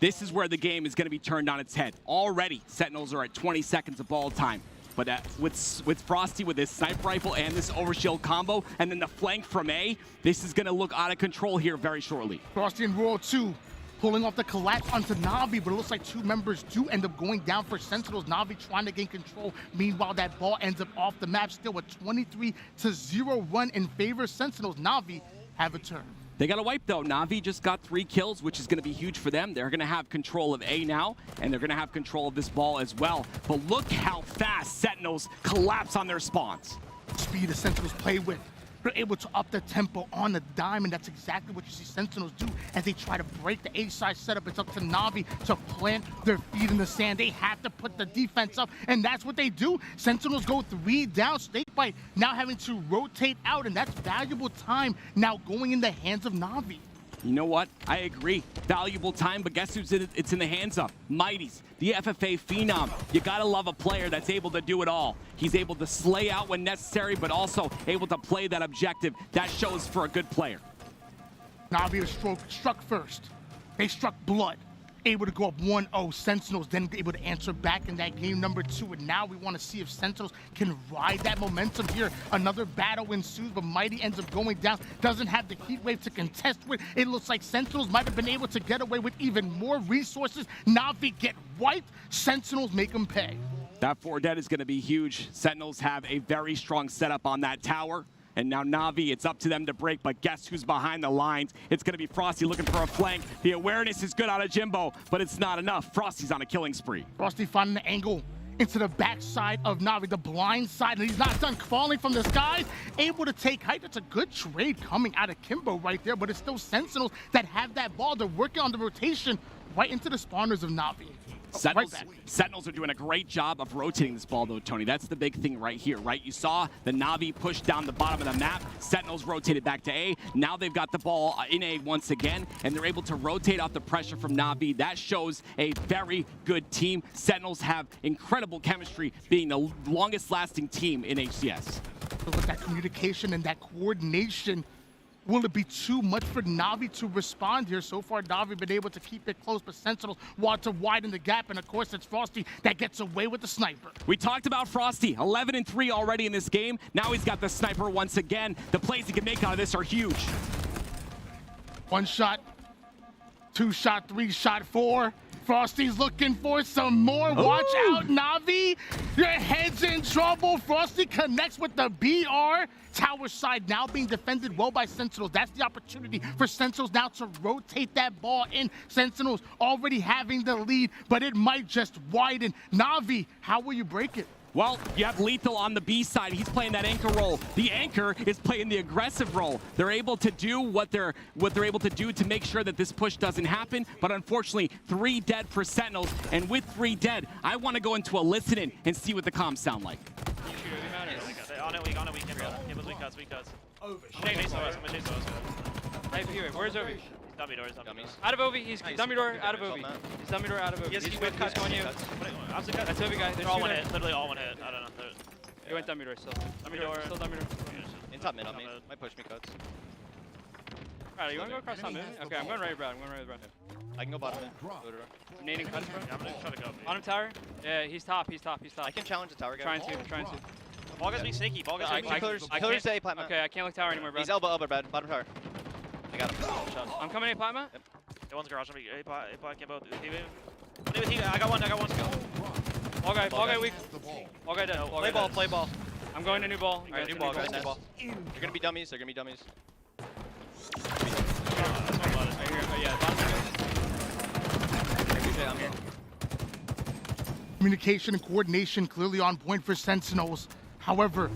this is where the game is going to be turned on its head. Already, Sentinels are at 20 seconds of ball time. But with Frosty, with his sniper rifle and this overshield combo, and then the flank from A, this is going to look out of control here very shortly. Frosty and Royal 2 pulling off the collapse onto Navi, but it looks like two members do end up going down for Sentinels. Navi trying to gain control. Meanwhile, that ball ends up off the map. Still a 23-0 run in favor of Sentinels. Navi have a turn. They got a wipe, though. Navi just got 3 kills, which is going to be huge for them. They're going to have control of A now, and they're going to have control of this ball as well. But look how fast Sentinels collapse on their spawns. Speed the Sentinels play with. They're able to up the tempo on the dime, and that's exactly what you see Sentinels do as they try to break the A-side setup. It's up to Navi to plant their feet in the sand. They have to put the defense up, and that's what they do. Sentinels go 3 down, Snakebite now having to rotate out, and that's valuable time now going in the hands of Navi. You know what? I agree. Valuable time, but guess who's in it? It's in the hands of Mighty's, the FFA Phenom. You gotta love a player that's able to do it all. He's able to slay out when necessary, but also able to play that objective. That shows for a good player. Navi was struck first. They struck blood. Able to go up 1-0. Sentinels then able to answer back in that game number 2. And now we want to see if Sentinels can ride that momentum here. Another battle ensues, but Mighty ends up going down. Doesn't have the heat wave to contest with. It looks like Sentinels might have been able to get away with even more resources. Navi get wiped. Sentinels make them pay. That 4 dead is going to be huge. Sentinels have a very strong setup on that tower. And now Navi, it's up to them to break, but guess who's behind the lines? It's going to be Frosty looking for a flank. The awareness is good out of Jimbo, but it's not enough. Frosty's on a killing spree. Frosty finding the angle into the backside of Navi, the blind side, and he's not done falling from the skies. Able to take height. That's a good trade coming out of Kimbo right there, but it's still Sentinels that have that ball. They're working on the rotation right into the spawners of Navi. Sentinels are doing a great job of rotating this ball, though, Tony. That's the big thing right here, right? You saw the Navi push down the bottom of the map. Sentinels rotated back to A. Now they've got the ball in A once again, and they're able to rotate off the pressure from Navi. That shows a very good team. Sentinels have incredible chemistry, being the longest-lasting team in HCS. Look at that communication and that coordination. Will it be too much for Navi to respond here? So far, Navi been able to keep it close, but Sentinels want to widen the gap, and of course, it's Frosty that gets away with the sniper. We talked about Frosty, 11-3 already in this game. Now he's got the sniper once again. The plays he can make out of this are huge. 1 shot, 2 shot, 3 shot, 4. Frosty's looking for some more. Watch out, Navi. Your head's in trouble. Frosty connects with the BR. Tower side now being defended well by Sentinels. That's the opportunity for Sentinels now to rotate that ball in. Sentinels already having the lead, but it might just widen. Navi, how will you break it? Well, you have Lethal on the B side. He's playing that anchor role. The anchor is playing the aggressive role. They're able to do what they're able to do to make sure that this push doesn't happen. But unfortunately, 3 dead for Sentinels. And with 3 dead, I want to go into a listen-in and see what the comms sound like. On it, weak, it was weak cuts. Chase us. Hey, where's Ovi? Dummy doors, dummies. Out of Ovi, he's dummy door, out of Ovi. He's dummy door, out of Ovi. Yes, He's going you. That's Ovi guy. They're all one hit, literally all one hit. I don't know. He went dummy door still. Dummy door. Still dummy door. In top mid on me. Might push me cuts. Alright, you wanna go across top mid? Okay, I'm going right, Brad. I can go bottom mid. I'm nading cuts, bro. Yeah, I'm gonna try to go. On him tower? Yeah, he's top. I can challenge the tower guy. Trying to. Ball guys be sneaky. Ball guys be Killers A plat. Okay, I can't look tower anymore, bro. He's elbow, Brad. Bottom tower. I got him. I'm coming A plat. Yep. One's garage. A plat, can both. I got one. Ball guy weak. Ball guy dead. Play ball. I'm going to new ball. Alright, new ball, guys. New ball. They're gonna be dummies. I hear, bottom. I'm here. Communication and coordination clearly on point for Sentinels. However,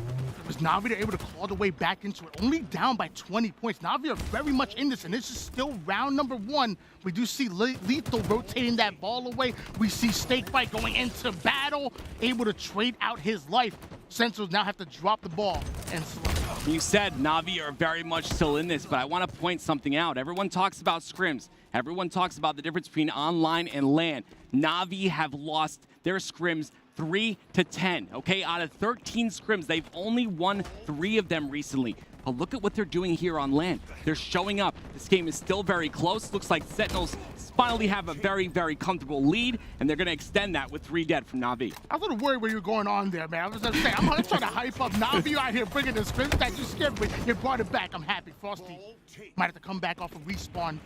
was Navi they're able to claw the way back into it, only down by 20 points. Navi are very much in this, and this is still round number 1. We do see Lethal rotating that ball away. We see Snakebite going into battle, able to trade out his life. Sentinels now have to drop the ball and slow. You said Navi are very much still in this, but I want to point something out. Everyone talks about scrims. Everyone talks about the difference between online and LAN. Navi have lost their scrims 3-10, okay? Out of 13 scrims, they've only won 3 of them recently. But look at what they're doing here on LAN. They're showing up. This game is still very close. Looks like Sentinels finally have a very, very comfortable lead, and they're going to extend that with 3 dead from Navi. I was a little worried where you're going on there, man. I was going to say, I'm trying to hype up Navi out here bringing the scrims that you scared me. You brought it back. I'm happy. Frosty might have to come back off a respawn.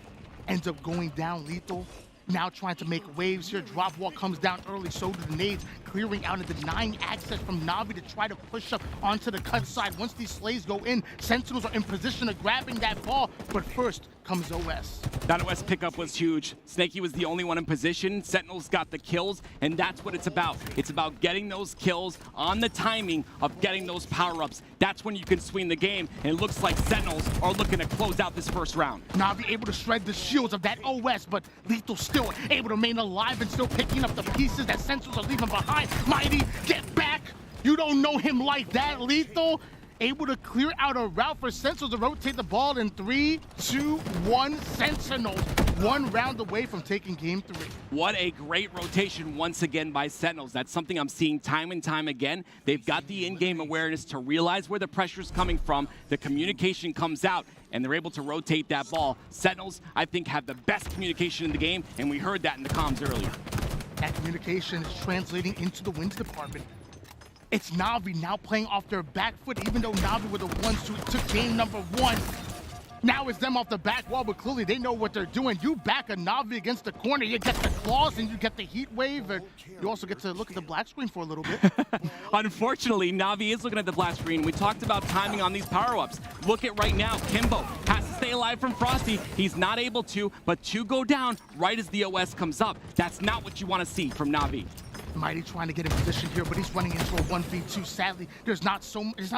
Ends up going down. Lethal now trying to make waves here. Drop wall comes down early, so do the nades, clearing out and denying access from Navi to try to push up onto the cut side. Once these slays go in, Sentinels are in position of grabbing that ball, but first comes OS. That OS pickup was huge. Snakey was the only one in position. Sentinels got the kills, and that's what it's about. It's about getting those kills on the timing of getting those power-ups. That's when you can swing the game, and it looks like Sentinels are looking to close out this first round. Navi able to shred the shields of that OS, but Lethal still able to remain alive and still picking up the pieces that Sentinels are leaving behind. Mighty, get back! You don't know him like that, Lethal. Able to clear out a route for Sentinels to rotate the ball in 3, 2, 1. Sentinels 1 round away from taking game 3. What a great rotation once again by Sentinels. That's something I'm seeing time and time again. They've got the in-game awareness to realize where the pressure is coming from. The communication comes out, and they're able to rotate that ball. Sentinels, I think, have the best communication in the game, and we heard that in the comms earlier. That communication is translating into the wins department. It's Navi now playing off their back foot, even though Navi were the ones who took game number 1. Now it's them off the back wall, but clearly they know what they're doing. You back a Navi against the corner, you get the claws and you get the heat wave, and you also get to look at the black screen for a little bit. Unfortunately, Navi is looking at the black screen. We talked about timing on these power-ups. Look at right now, Kimbo has to stay alive from Frosty. He's not able to, but 2 go down right as the OS comes up. That's not what you want to see from Navi. Mighty trying to get in position here, but he's running into a 1v2. Sadly, there's not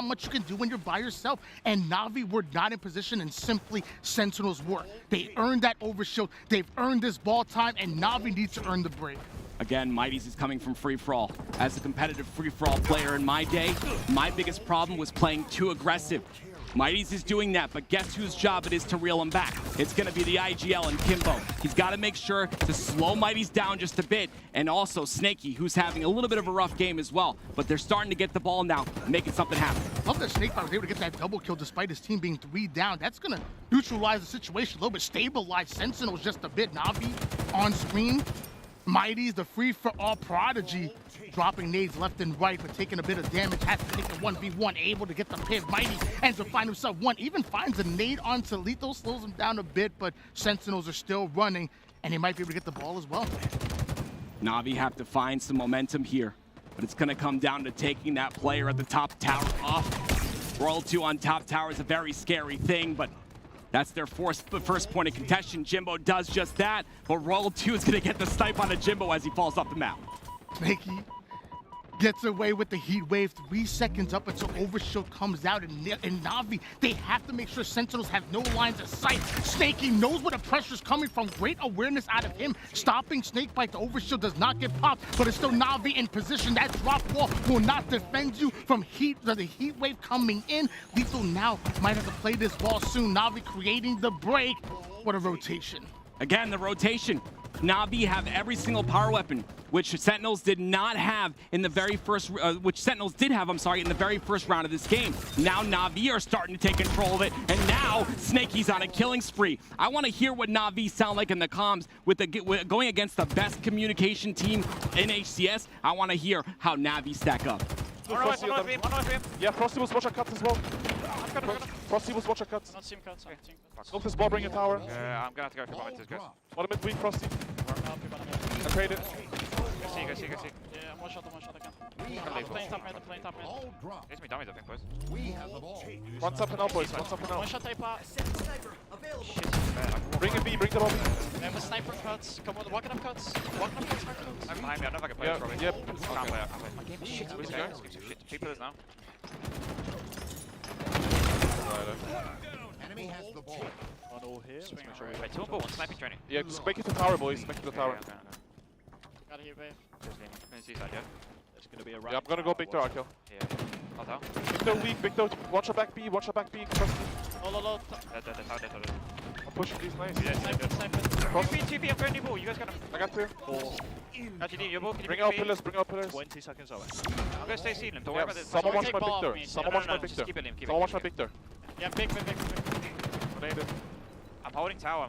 much you can do when you're by yourself. And Navi were not in position, and simply Sentinels work. They earned that overshield. They've earned this ball time, and Navi needs to earn the break. Again, Mighty's is coming from free-for-all. As a competitive free-for-all player in my day, my biggest problem was playing too aggressive. Mighty's is doing that, but guess whose job it is to reel him back? It's going to be the IGL and Kimbo. He's got to make sure to slow Mighty's down just a bit, and also Snakey, who's having a little bit of a rough game as well. But they're starting to get the ball now, making something happen. Love that Snakebite was able to get that double kill despite his team being 3 down. That's going to neutralize the situation a little bit, stabilize Sentinels just a bit. Navi on screen. Mighty's the free-for-all prodigy, dropping nades left and right, but taking a bit of damage, has to take the 1v1, able to get the piv. Mighty ends up finding himself 1, even finds a nade onto Lethal, slows him down a bit, but Sentinels are still running, and he might be able to get the ball as well. Navi have to find some momentum here, but it's going to come down to taking that player at the top tower off. Royal 2 on top tower is a very scary thing, but that's their first point of contention. Jimbo does just that, but Royal 2 is going to get the snipe on a Jimbo as he falls off the map. Snakey gets away with the heat wave. 3 seconds up until overshield comes out, and Navi, they have to make sure Sentinels have no lines of sight. Snakey knows where the pressure's coming from. Great awareness out of him. Stopping Snakebite, the overshield does not get popped, but it's still Navi in position. That drop wall will not defend you from the heat wave coming in. Lethal now might have to play this ball soon. Navi creating the break. What a rotation. Again, the rotation. Navi have every single power weapon, which Sentinels did not have in the very first, which Sentinels did have, I'm sorry, in the very first round of this game. Now Navi are starting to take control of it, and now Snakey's on a killing spree. I want to hear what Navi sound like in the comms with going against the best communication team in HCS. I want to hear how Navi stack up. Frosty, Yeah, Frosty was watch a cut as well. Frosty was watch a cut. Not team cuts. Okay, team cuts. Smoke this ball, bring a tower. I'm gonna have to go for momentum, guys. One mid weak, Frosty. I trade it. Go see. Yeah, I'm one shot again. Playing top mid. It's me dummies, I think, boys. One's up and out, boys. One's up and One out. shot tape out. Bring a B, bring the ball. I have a sniper. cuts. Come on, walking up cuts. Walking up cuts, hard cuts. I'm behind me. I don't know if I can play this, Robbie. Yep. Can't play. I can't play. My game is shit. Where's he going? Shit. 2 pillars now. Enemy has the ball. One all here. Let's make sure. Wait, 2 on ball. 1 sniping training. Yeah, just make it to tower, boys. Make it to tower. Okay. Got here, babe. Just leaning. Let's see side, yeah? There's gonna be a Yeah, I'm gonna go big door, Akil. Yeah. Hold down. Big door weak, big door. Watch your back B, watch your back B. Trust me. Low. Dead. I'm pushing these lanes. Sniper. 2P, I'm going new ball. You guys got him. I got 2. Actually, your ball. Can you Bring bring out me? pillars, bring out pillars. 20 seconds away. I'm gonna stay ceiling. Don't worry about this. Someone watch Take my ball big off door. me. Someone No, watch no, my no, big just door. keep it, Liam. Keep it, Someone watch keep my it. big door. Yeah, big. Grenade. I'm holding tower.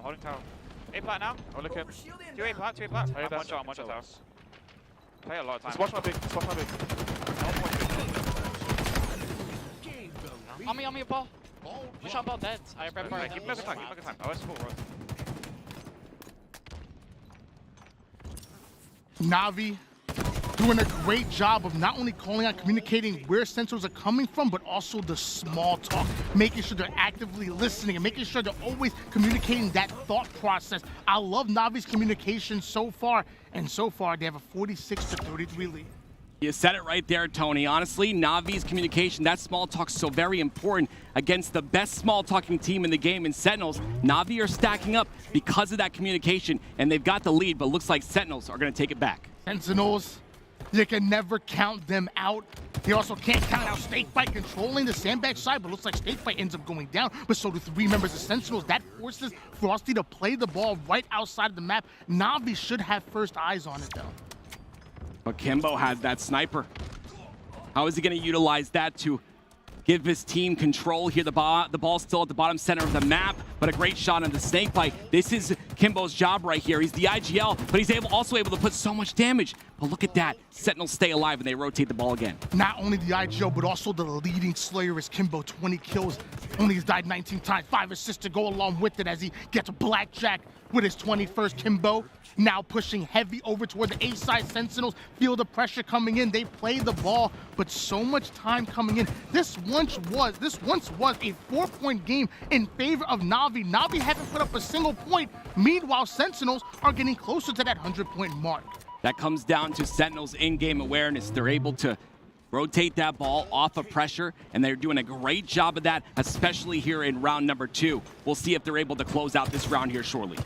A plat now. I'm looking. 2 A plat. Hey, I'm that's- one shot tower. Play a lot of time. Just watch my big, just watch my big. On me, ball. You shot ball dead. I prep Keep him a good time. I was full, bro. Navi doing a great job of not only calling out, communicating where Sentinels are coming from, but also the small talk, making sure they're actively listening and making sure they're always communicating that thought process. I love Navi's communication so far, and so far they have a 46-33 lead. You said it right there, Tony. Honestly, Navi's communication, that small talk's so very important against the best small talking team in the game in Sentinels. Navi are stacking up because of that communication, and they've got the lead, but looks like Sentinels are going to take it back. Sentinels, you can never count them out. You also can't count out Snakebite controlling the sandbag side, but looks like Snakebite ends up going down, but so do 3 members of Sentinels. That forces Frosty to play the ball right outside of the map. Navi should have first eyes on it, though. But Kimbo has that sniper. How is he going to utilize that to give his team control here? The ball's still at the bottom center of the map, but a great shot on the Snakebite. This is Kimbo's job right here. He's the IGL, but he's also able to put so much damage. But look at that. Sentinels stay alive and they rotate the ball again. Not only the IGL, but also the leading Slayer is Kimbo. 20 kills, only has died 19 times, 5 assists to go along with it as he gets blackjack with his 21st. Kimbo now pushing heavy over toward the A side. Sentinels feel the pressure coming in. They play the ball, but so much time coming in. This once was a 4-point game in favor of Navi. Navi haven't put up a single point. Meanwhile, Sentinels are getting closer to that 100-point mark. That comes down to Sentinels' in-game awareness. They're able to rotate that ball off of pressure, and they're doing a great job of that, especially here in round number 2. We'll see if they're able to close out this round here shortly.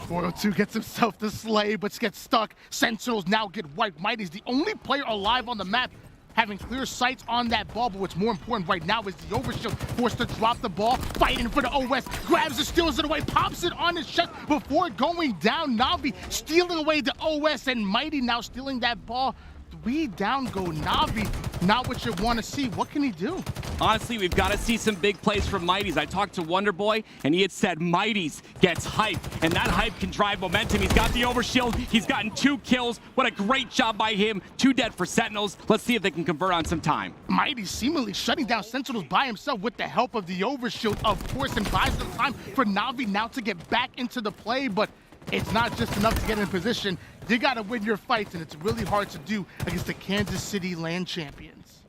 402 gets himself the slay, but gets stuck. Sentinels now get wiped. Mighty's the only player alive on the map, having clear sights on that ball, but what's more important right now is the overshield, forced to drop the ball, fighting for the OS, grabs it, steals it away, pops it on his chest before going down. Navi stealing away the OS, and Mighty now stealing that ball. 3 down go Navi. Not what you want to see. What can he do? Honestly, we've got to see some big plays from Mighty's. I talked to Wonderboy, and he had said Mighty's gets hype, and that hype can drive momentum. He's got the overshield. He's gotten 2 kills. What a great job by him. 2 dead for Sentinels. Let's see if they can convert on some time. Mighty seemingly shutting down Sentinels by himself with the help of the overshield, of course, and buys the time for Navi now to get back into the play, but it's not just enough to get in position. You got to win your fights, and it's really hard to do against the Kansas City land champions.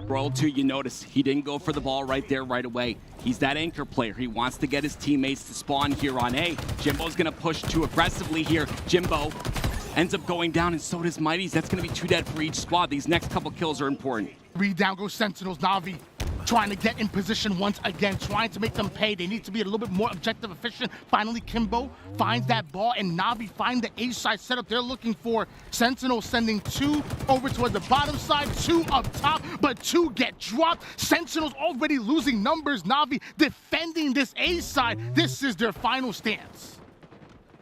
Royal 2, you notice he didn't go for the ball right there right away. He's that anchor player. He wants to get his teammates to spawn here on A. Jimbo's going to push too aggressively here. Jimbo ends up going down, and so does Mighty's. That's going to be 2 dead for each squad. These next couple kills are important. 3 down goes Sentinels. Navi trying to get in position once again, trying to make them pay. They need to be a little bit more objective, efficient. Finally, Kimbo finds that ball, and Navi find the A side setup they're looking for. Sentinels sending 2 over toward the bottom side, 2 up top, but 2 get dropped. Sentinels already losing numbers. Navi defending this A side. This is their final stance.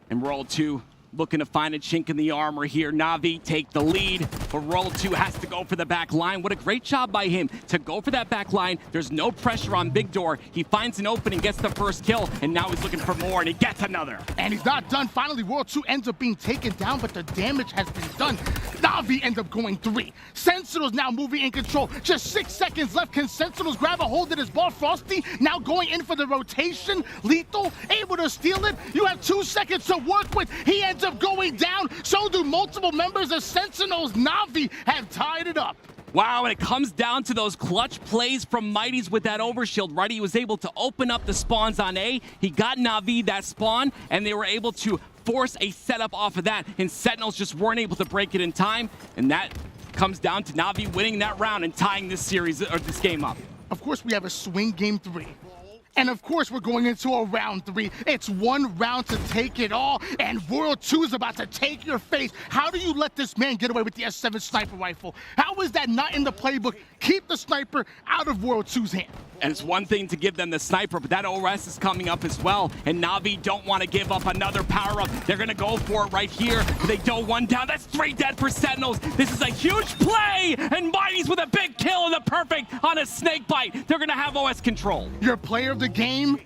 And Royal 2 looking to find a chink in the armor here. Navi take the lead, but Royal 2 has to go for the back line. What a great job by him to go for that back line. There's no pressure on Big Door. He finds an opening, gets the first kill, and now he's looking for more, and he gets another. And he's not done. Finally, Royal 2 ends up being taken down, but the damage has been done. Navi ends up going 3. Sentinels now moving in control. Just 6 seconds left. Can Sentinels grab a hold of this ball? Frosty now going in for the rotation. Lethal able to steal it. You have 2 seconds to work with. He ends up going down. So do multiple members of Sentinels. Navi have tied it up. Wow, and it comes down to those clutch plays from Mighty's with that overshield, right? He was able to open up the spawns on A. He got Navi that spawn, and they were able to force a setup off of that, and Sentinels just weren't able to break it in time, and that comes down to Navi winning that round and tying this series, or this game up. Of course, we have a swing game 3. And of course, we're going into a round 3. It's one round to take it all, and Royal 2 is about to take your face. How do you let this man get away with the S7 sniper rifle? How is that not in the playbook? Keep the sniper out of Royal 2's hand. And it's one thing to give them the sniper, but that OS is coming up as well. And Navi don't want to give up another power-up. They're going to go for it right here. They do one down. That's 3 dead for Sentinels. This is a huge play. And Mighty's with a big kill and the perfect on a snake bite. They're going to have OS control. Your player of the game,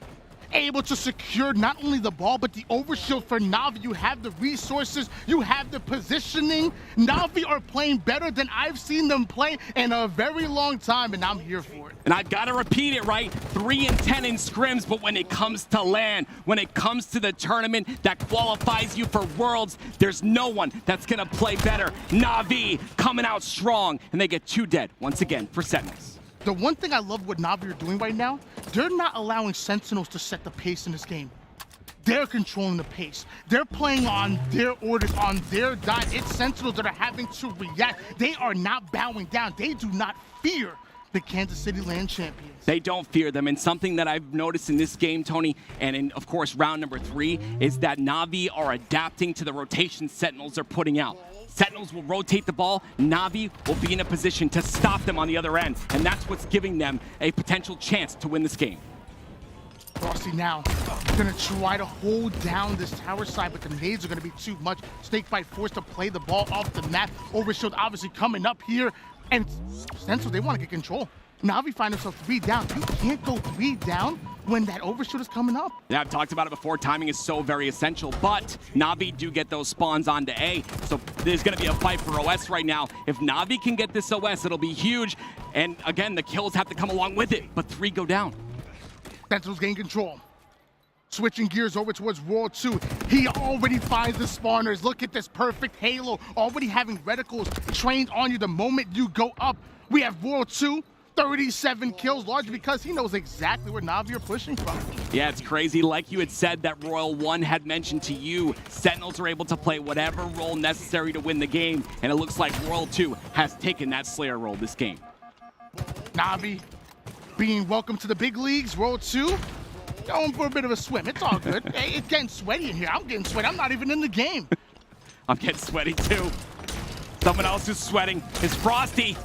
able to secure not only the ball, but the overshield for Navi. You have the resources, you have the positioning. Navi are playing better than I've seen them play in a very long time, and I'm here for it. And I've got to repeat it, right? 3 and 10 in scrims, but when it comes to LAN, when it comes to the tournament that qualifies you for Worlds, there's no one that's going to play better. Navi coming out strong, and they get 2 dead once again for Sentinels. The one thing I love what Navi are doing right now, they're not allowing Sentinels to set the pace in this game. They're controlling the pace. They're playing on their orders, on their dime. It's Sentinels that are having to react. They are not bowing down. They do not fear the Kansas City LAN champions. They don't fear them, and something that I've noticed in this game, Tony, and in, of course, round number 3, is that Navi are adapting to the rotation Sentinels are putting out. Sentinels will rotate the ball. Navi will be in a position to stop them on the other end, and that's what's giving them a potential chance to win this game. Frosty now gonna try to hold down this tower side, but the nades are gonna be too much. Snakebite forced to play the ball off the map. Overshield obviously coming up here, and Sentinels, they want to get control. Navi find himself 3 down. You can't go 3 down when that overshoot is coming up. Yeah, I've talked about it before. Timing is so very essential, but Navi do get those spawns onto A, so there's going to be a fight for OS right now. If Navi can get this OS, it'll be huge, and again, the kills have to come along with it, but 3 go down. Sentinels gain control. Switching gears over towards Royal 2. He already finds the spawners. Look at this perfect halo. Already having reticles trained on you the moment you go up. We have Royal 2, 37 kills, largely because he knows exactly where Navi are pushing from. Yeah, it's crazy. Like you had said, that Royal 1 had mentioned to you, Sentinels are able to play whatever role necessary to win the game, and it looks like Royal 2 has taken that Slayer role this game. Navi being welcomed to the big leagues. Royal 2 going for a bit of a swim. It's all good. Hey, it's getting sweaty in here. I'm getting sweaty. I'm not even in the game. I'm getting sweaty too. Someone else who's sweating is Frosty.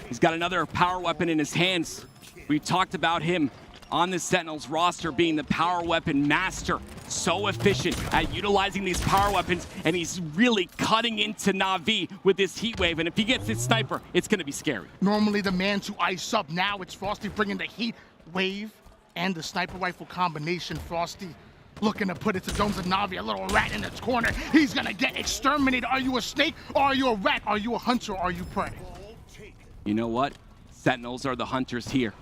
He's got another power weapon in his hands. We talked about him on the Sentinels roster being the power weapon master. So efficient at utilizing these power weapons, and he's really cutting into Navi with this heat wave. And if he gets his sniper, it's going to be scary. Normally the man to ice up. Now it's Frosty bringing the heat wave and the sniper rifle combination. Frosty looking to put it to Jones and Navi, a little rat in its corner. He's going to get exterminated. Are you a snake or are you a rat? Are you a hunter or are you prey? You know what? Sentinels are the hunters here.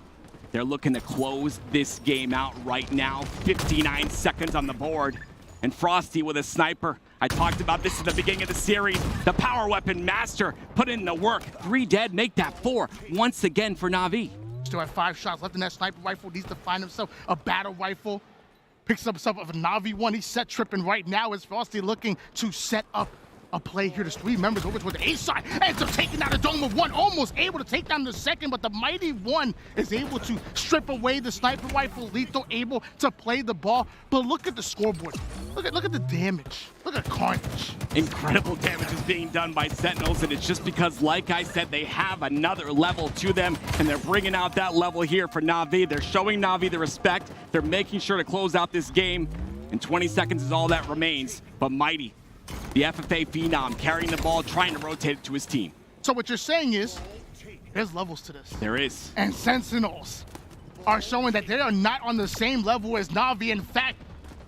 They're looking to close this game out right now. 59 seconds on the board. And Frosty with a sniper. I talked about this at the beginning of the series. The power weapon master put in the work. 3 dead, make that 4 once again for Navi. Still have 5 shots left in that sniper rifle. Needs to find himself a battle rifle. Picks up himself a Navi 1. He's set tripping right now as Frosty looking to set up a play here. There's 3 members over toward the A side. Ends up taking down a dome of 1. Almost able to take down the second, but the mighty 1 is able to strip away the sniper rifle. Lethal able to play the ball. But look at the scoreboard. Look at the damage. Look at the carnage. Incredible damage is being done by Sentinels, and it's just because, like I said, they have another level to them, and they're bringing out that level here for Navi. They're showing Navi the respect. They're making sure to close out this game, and 20 seconds is all that remains. But Mighty, the FFA phenom, carrying the ball, trying to rotate it to his team. So what you're saying is, there's levels to this. There is. And Sentinels are showing that they are not on the same level as Navi. In fact,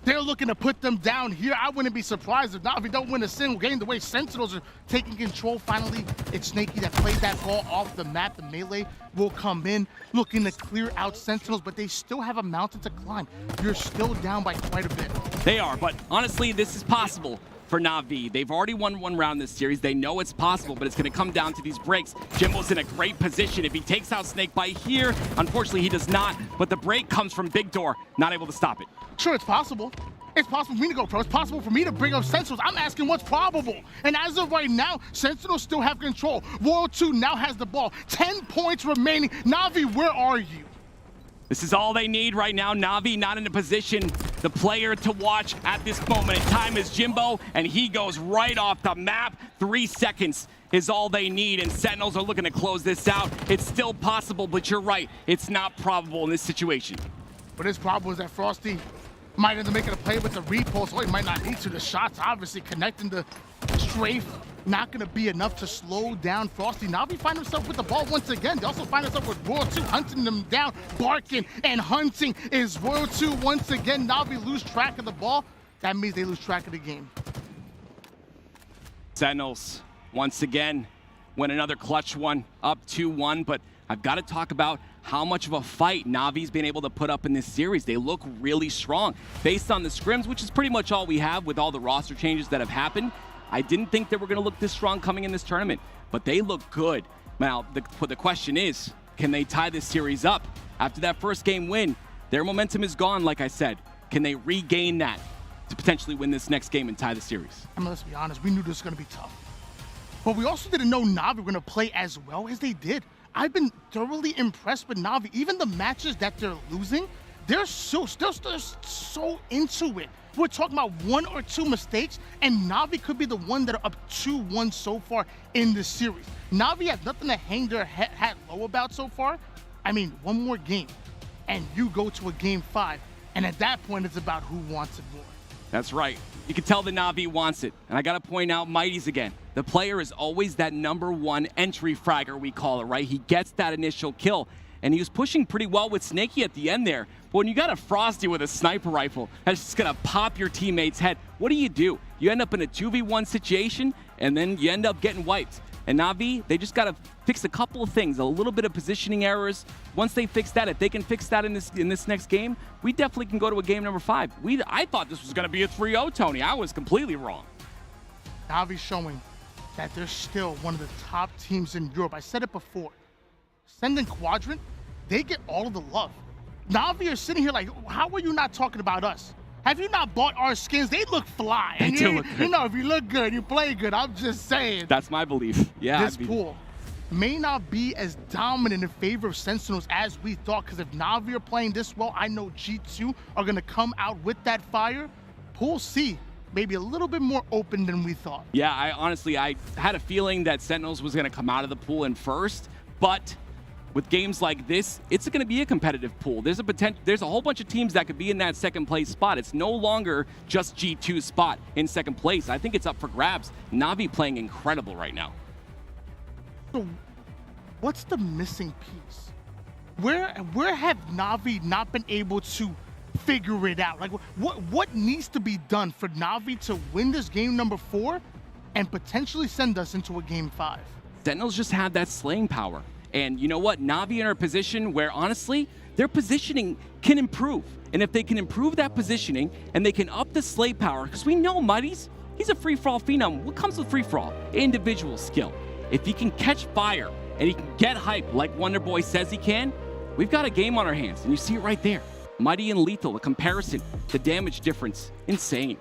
they're looking to put them down here. I wouldn't be surprised if Navi don't win a single game. The way Sentinels are taking control finally, it's Snaky that played that ball off the map. The melee will come in, looking to clear out Sentinels, but they still have a mountain to climb. You're still down by quite a bit. They are, but honestly, this is possible. for Navi. They've already won one round this series. They know it's possible, but it's going to come down to these breaks. Jimbo's in a great position. If he takes out Snakebite here, unfortunately he does not, but the break comes from Big Door, not able to stop it. Sure, it's possible. It's possible for me to go pro. It's possible for me to bring up Sentinels. I'm asking what's probable. And as of right now, Sentinels still have control. Royal 2 now has the ball. 10 points remaining. Navi, where are you? This is all they need right now. Navi not in a position, the player to watch at this moment in time is Jimbo, and he goes right off the map. 3 seconds is all they need, and Sentinels are looking to close this out. It's still possible, but you're right. It's not probable in this situation. What is probable is that Frosty might end up making a play with the repulse, or he might not need to. The shots obviously connecting the strafe, not going to be enough to slow down Frosty. Navi find himself with the ball once again. They also find themselves with Royal 2 hunting them down, barking and hunting. Is Royal 2 once again. Navi lose track of the ball. That means they lose track of the game. Sentinels once again win another clutch one, up 2-1, but I've got to talk about how much of a fight Navi's been able to put up in this series. They look really strong. Based on the scrims, which is pretty much all we have with all the roster changes that have happened, I didn't think they were going to look this strong coming in this tournament, but they look good. Now, the question is, can they tie this series up? After that first game win, their momentum is gone, like I said. Can they regain that to potentially win this next game and tie the series? I mean, let's be honest, we knew this was going to be tough. But we also didn't know Navi were going to play as well as they did. I've been thoroughly impressed with Navi. Even the matches that they're losing, they're so into it. We're talking about 1 or 2 mistakes, and Navi could be the one that are up 2-1 so far in this series. Navi has nothing to hang their hat low about so far. I mean, one more game, and you go to a game 5, and at that point, it's about who wants it more. That's right. You can tell the Navi wants it. And I got to point out Mighty's again. The player is always that #1 entry fragger, we call it, right? He gets that initial kill. And he was pushing pretty well with Snakey at the end there. But when you got a Frosty with a sniper rifle, that's just going to pop your teammate's head. What do? You end up in a 2v1 situation, and then you end up getting wiped. And Navi, they just got to fix a couple of things, a little bit of positioning errors. Once they fix that, if they can fix that in this next game, we definitely can go to a game number 5. I thought this was going to be a 3-0, Tony. I was completely wrong. Navi showing that they're still one of the top teams in Europe. I said it before. Ascendant Quadrant, they get all of the love. Navi are sitting here like, how are you not talking about us? Have you not bought our skins? They look fly. They do look good. You know, if you look good, you play good. I'm just saying. That's my belief. Yeah. This pool may not be as dominant in favor of Sentinels as we thought, because if Navi are playing this well, I know G2 are going to come out with that fire. Pool C, maybe a little bit more open than we thought. Yeah, I had a feeling that Sentinels was going to come out of the pool in first, but with games like this, it's going to be a competitive pool. There's a whole bunch of teams that could be in that second place spot. It's no longer just G2's spot in second place. I think it's up for grabs. Navi playing incredible right now. So what's the missing piece? Where have Navi not been able to figure it out? Like, what needs to be done for Navi to win this game number 4 and potentially send us into a game 5? Sentinels just have that slaying power. And you know what? Navi are in a position where, honestly, their positioning can improve. And if they can improve that positioning and they can up the slay power, because we know Mighty's, he's a free-for-all phenom. What comes with free-for-all? Individual skill. If he can catch fire and he can get hype like Wonderboy says he can, we've got a game on our hands. And you see it right there. Mighty and Lethal, the comparison, the damage difference, insane.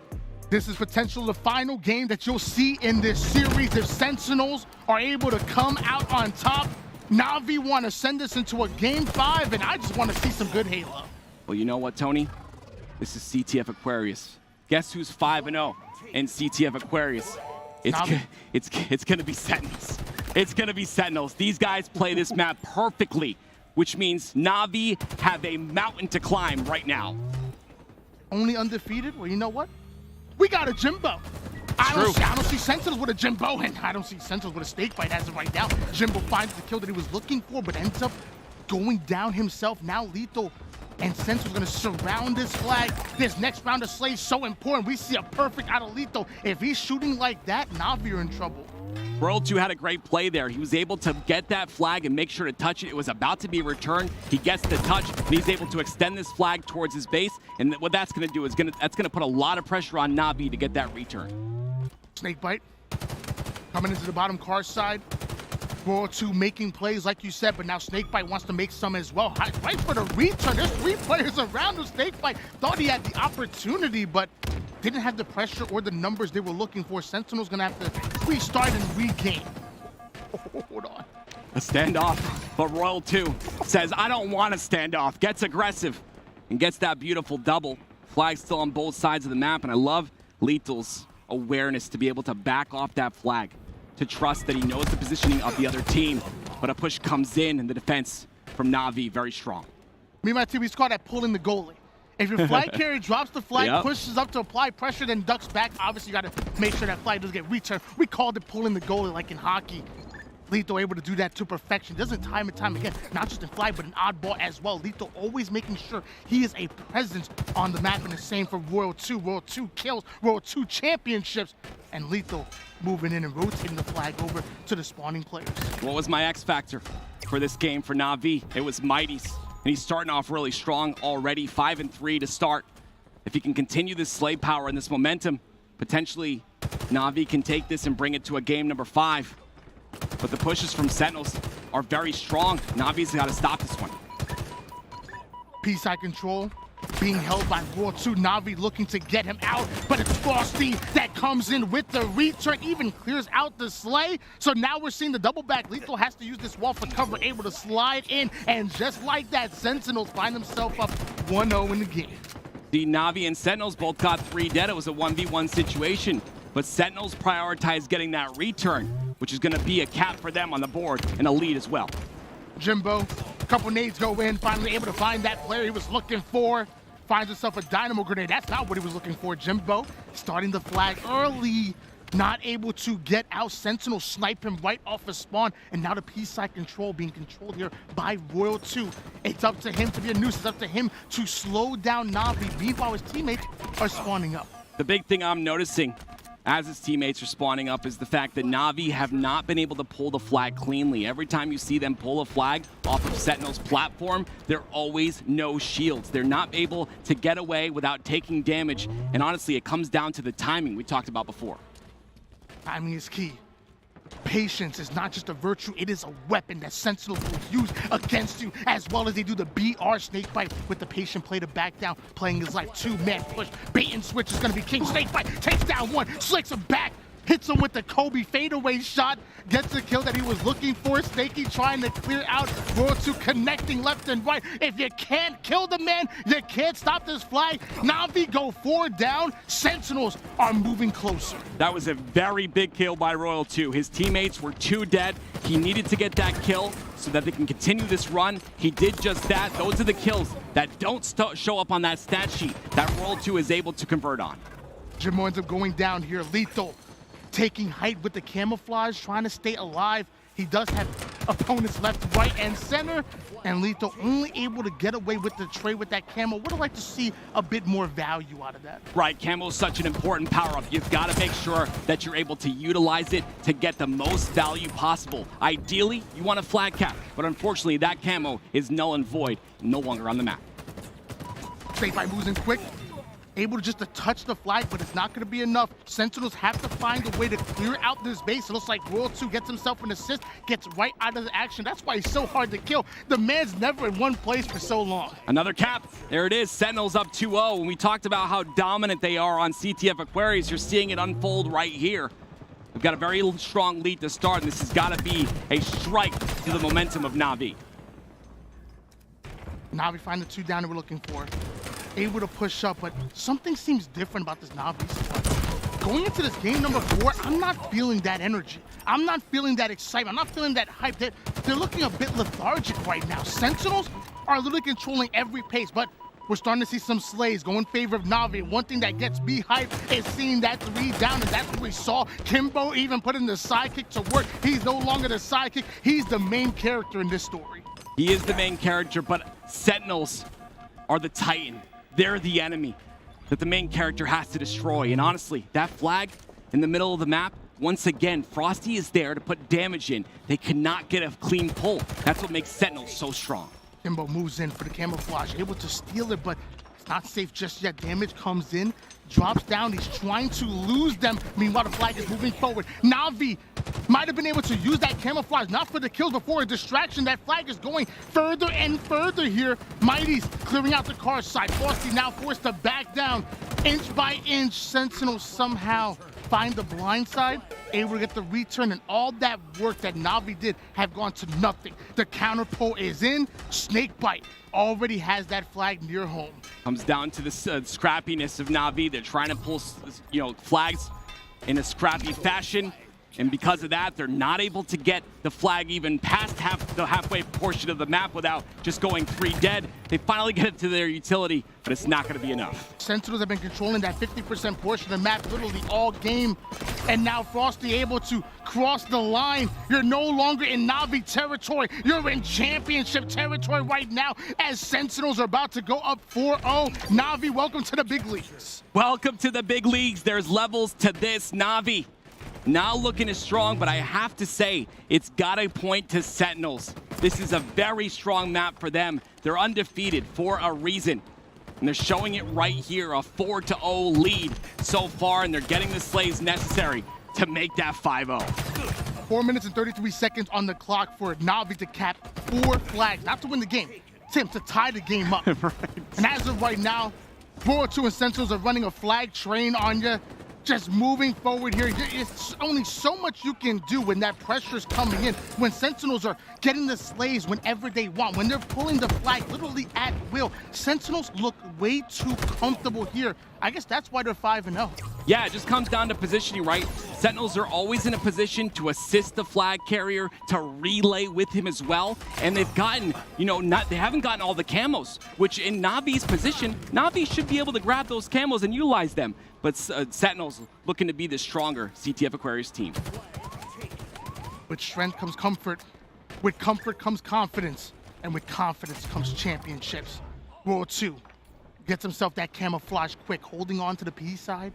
This is potentially the final game that you'll see in this series if Sentinels are able to come out on top. Navi want to send us into a game 5, and I just want to see some good Halo. Well, you know what, Tony? This is CTF Aquarius. Guess who's 5-0 in CTF Aquarius? It's going to be Sentinels. It's going to be Sentinels. These guys play this map perfectly, which means Navi have a mountain to climb right now. Only undefeated? Well, you know what? We got a Jimbo. I don't see Sentinels with a Jimbo, and I don't see Sentinels with a Snakebite as of right now. Jimbo finds the kill that he was looking for, but ends up going down himself. Now Lethal and Sentinels going to surround this flag. This next round of Slay is so important. We see a perfect out of Lethal. If he's shooting like that, Navi are in trouble. World 2 had a great play there. He was able to get that flag and make sure to touch it. It was about to be returned. He gets the touch, and he's able to extend this flag towards his base. And what that's going to do is that's going to put a lot of pressure on Navi to get that return. Snakebite coming into the bottom car side. Royal 2 making plays like you said, but now Snakebite wants to make some as well. Right for the return. There's 3 players around him. Snakebite thought he had the opportunity, but didn't have the pressure or the numbers they were looking for. Sentinel's gonna have to restart and regain. Hold on. A standoff, but Royal 2 says, I don't want a standoff. Gets aggressive and gets that beautiful double. Flag still on both sides of the map, and I love Lethal's awareness to be able to back off that flag, to trust that he knows the positioning of the other team. But a push comes in, and the defense from Navi very strong. Me and my team, we call that pulling the goalie. If your flag carrier drops the flag, pushes up to apply pressure, then ducks back, obviously you got to make sure that flag doesn't get returned. We called it pulling the goalie like in hockey. Lethal able to do that to perfection. Doesn't time and time again, not just in flag, but in oddball as well. Lethal always making sure he is a presence on the map, and the same for Royal 2. Royal 2 kills, Royal 2 championships, and Lethal moving in and rotating the flag over to the spawning players. What was my X factor for this game for Navi? It was Mighty's, and he's starting off really strong already, 5-3 to start. If he can continue this slay power and this momentum, potentially Navi can take this and bring it to a game number 5. But the pushes from Sentinels are very strong. Navi's got to stop this one. P-side control being held by Royal 2. Navi looking to get him out, but it's Frosty that comes in with the return, even clears out the slay. So now we're seeing the double back. Lethal has to use this wall for cover, able to slide in, and just like that, Sentinels find themselves up 1-0 in the game. The Navi and Sentinels both got 3 dead. It was a 1v1 situation, but Sentinels prioritized getting that return, which is going to be a cap for them on the board and a lead as well. Jimbo, a couple nades go in, finally able to find that player he was looking for. Finds himself a dynamo grenade. That's not what he was looking for. Jimbo starting the flag early, not able to get out. Sentinel snipe him right off his spawn, and now the P-side control being controlled here by Royal 2. It's up to him to be a nuisance. It's up to him to slow down Navi. Meanwhile, his teammates are spawning up. The big thing I'm noticing as his teammates are spawning up is the fact that Navi have not been able to pull the flag cleanly. Every time you see them pull a flag off of Sentinel's platform, there are always no shields. They're not able to get away without taking damage. And honestly, it comes down to the timing we talked about before. Timing is key. Patience is not just a virtue, it is a weapon that Sentinels will use against you, as well as they do the BR Snakebite with the patient play to back down, playing his life. 2-man push, bait and switch is gonna be king. Snakebite takes down 1, slicks him back, hits him with the Kobe fadeaway shot, gets the kill that he was looking for. Snakey trying to clear out. Royal 2 connecting left and right. If you can't kill the man, you can't stop this flag. Navi go 4 down. Sentinels are moving closer. That was a very big kill by Royal 2. His teammates were 2 dead. He needed to get that kill so that they can continue this run. He did just that. Those are the kills that don't show up on that stat sheet that Royal 2 is able to convert on. Jimmo ends up going down here. Lethal taking height with the camouflage, trying to stay alive. He does have opponents left, right, and center, and Lethal only able to get away with the trade with that camo. Would have liked to see a bit more value out of that. Right, camo is such an important power-up. You've got to make sure that you're able to utilize it to get the most value possible. Ideally, you want a flag cap, but unfortunately, that camo is null and void, no longer on the map. Snakebite moves in quick. Able to just to touch the flag, but it's not going to be enough. Sentinels have to find a way to clear out this base. It looks like Royal 2 gets himself an assist, gets right out of the action. That's why he's so hard to kill. The man's never in one place for so long. Another cap. There it is. Sentinels up 2-0. When we talked about how dominant they are on CTF Aquarius, you're seeing it unfold right here. We've got a very strong lead to start, and this has got to be a strike to the momentum of Navi. Navi find the 2 down that we're looking for. Able to push up, but something seems different about this Navi squad. Going into this game number 4, I'm not feeling that energy. I'm not feeling that excitement. I'm not feeling that hype. They're looking a bit lethargic right now. Sentinels are literally controlling every pace, but we're starting to see some slays go in favor of Navi. One thing that gets me hyped is seeing that 3 down, and that's what we saw. Kimbo even put in the sidekick to work. He's no longer the sidekick. He's the main character in this story. He is the main character, but Sentinels are the Titan. They're the enemy that the main character has to destroy. And honestly, that flag in the middle of the map, once again, Frosty is there to put damage in. They cannot get a clean pull. That's what makes Sentinels so strong. Kimbo moves in for the camouflage, able to steal it, but Not safe just yet. Damage comes in, drops down. He's trying to lose them. Meanwhile, the flag is moving forward. Navi might have been able to use that camouflage, not for the kills, but for a distraction. That flag is going further and further here. Mighty's clearing out the car side. Frosty now forced to back down. Inch by inch, Sentinels somehow find the blind side, able to get the return, and all that work that Navi did have gone to nothing. The counter pull is in. Snakebite already has that flag near home. Comes down to the scrappiness of Navi. They're trying to pull, flags in a scrappy fashion. And because of that, they're not able to get the flag even past the halfway portion of the map without just going 3 dead. They finally get it to their utility, but it's not going to be enough. Sentinels have been controlling that 50% portion of the map literally all game. And now Frosty able to cross the line. You're no longer in Navi territory. You're in championship territory right now as Sentinels are about to go up 4-0. Navi, welcome to the big leagues. Welcome to the big leagues. There's levels to this. Navi now looking as strong, but I have to say, it's got to point to Sentinels. This is a very strong map for them. They're undefeated for a reason. And they're showing it right here, a 4-0 lead so far, and they're getting the slays necessary to make that 5-0. 4 minutes and 33 seconds on the clock for Navi to cap 4 flags, not to win the game, Tim, to tie the game up. Right. And as of right now, 4-2 and Sentinels are running a flag train on you. Just moving forward here. It's only so much you can do when that pressure's coming in, when Sentinels are getting the slays whenever they want, when they're pulling the flag literally at will. Sentinels look way too comfortable here. I guess that's why they're 5-0. Yeah, it just comes down to positioning, right? Sentinels are always in a position to assist the flag carrier, to relay with him as well. And they've gotten, they haven't gotten all the camos, which in Navi's position, Navi should be able to grab those camos and utilize them. But Sentinels looking to be the stronger CTF Aquarius team. With strength comes comfort. With comfort comes confidence. And with confidence comes championships. World 2 gets himself that camouflage quick, holding on to the P side.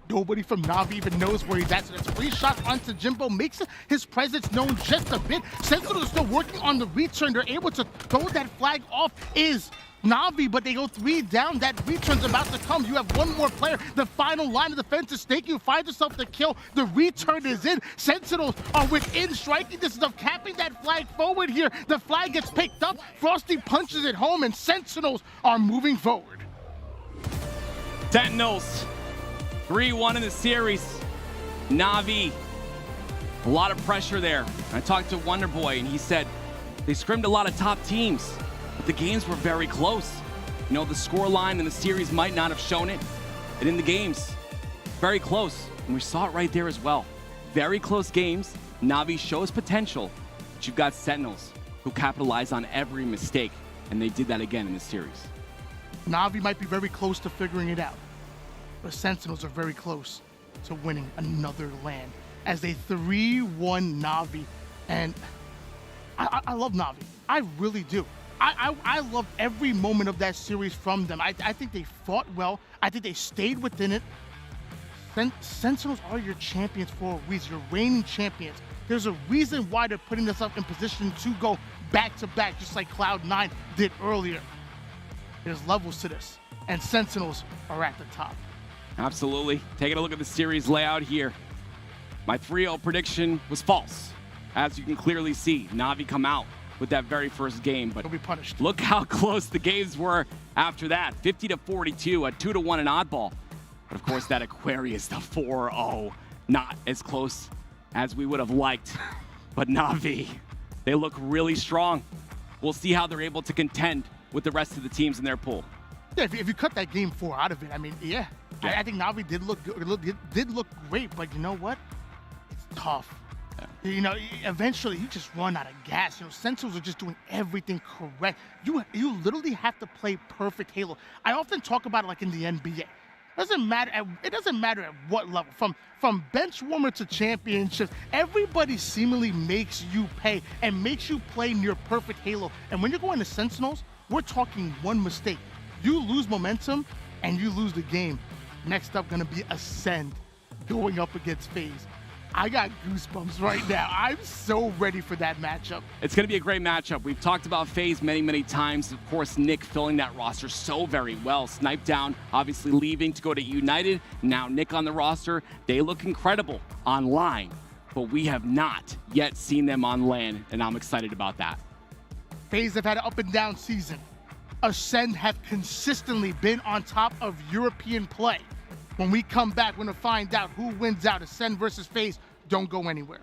Nobody from Navi even knows where he's at, so that's 3 shots onto Jimbo, makes his presence known just a bit. Sentinels are still working on the return. They're able to throw that flag off is Navi, but they go 3 down. That return's about to come. You have 1 more player. The final line of defense is Snake. You find yourself the kill. The return is in. Sentinels are within striking distance of capping that flag forward here. The flag gets picked up. Frosty punches it home, and Sentinels are moving forward. Sentinels 3-1 in the series. Navi, a lot of pressure there. I talked to Wonderboy, and he said they scrimmed a lot of top teams, but the games were very close. The score line in the series might not have shown it, and in the games, very close. And we saw it right there as well. Very close games. Navi shows potential, but you've got Sentinels who capitalize on every mistake, and they did that again in this series. Navi might be very close to figuring it out, but Sentinels are very close to winning another LAN as they 3-1 Navi. And I love Navi. I really do. I love every moment of that series from them. I think they fought well. I think they stayed within it. Sentinels are your champions for a reason. Your reigning champions. There's a reason why they're putting themselves in position to go back-to-back, just like Cloud9 did earlier. There's levels to this, and Sentinels are at the top. Absolutely. Taking a look at the series layout here. My 3-0 prediction was false. As you can clearly see, Navi come out with that very first game, but they'll be punished. Look how close the games were after that. 50-42, a 2-1 in Oddball. But of course, that Aquarius, the 4-0, not as close as we would have liked. But Navi, they look really strong. We'll see how they're able to contend with the rest of the teams in their pool. Yeah, if you cut that game 4 out of it, I mean, yeah. I think Navi did look good, did look great, but you know what? It's tough. Yeah. Eventually you just run out of gas. Sentinels are just doing everything correct. You literally have to play perfect Halo. I often talk about it like in the NBA. It doesn't matter at what level. From bench warmer to championships, everybody seemingly makes you pay and makes you play near perfect Halo. And when you're going to Sentinels, we're talking 1 mistake. You lose momentum and you lose the game. Next up gonna be Ascend, going up against FaZe. I got goosebumps right now. I'm so ready for that matchup. It's going to be a great matchup. We've talked about FaZe many, many times. Of course, Nick filling that roster so very well. Snipe down, obviously leaving to go to United. Now Nick on the roster. They look incredible online, but we have not yet seen them on LAN, and I'm excited about that. FaZe have had an up and down season. Ascend have consistently been on top of European play. When we come back, we're going to find out who wins out. Ascend versus FaZe. Don't go anywhere.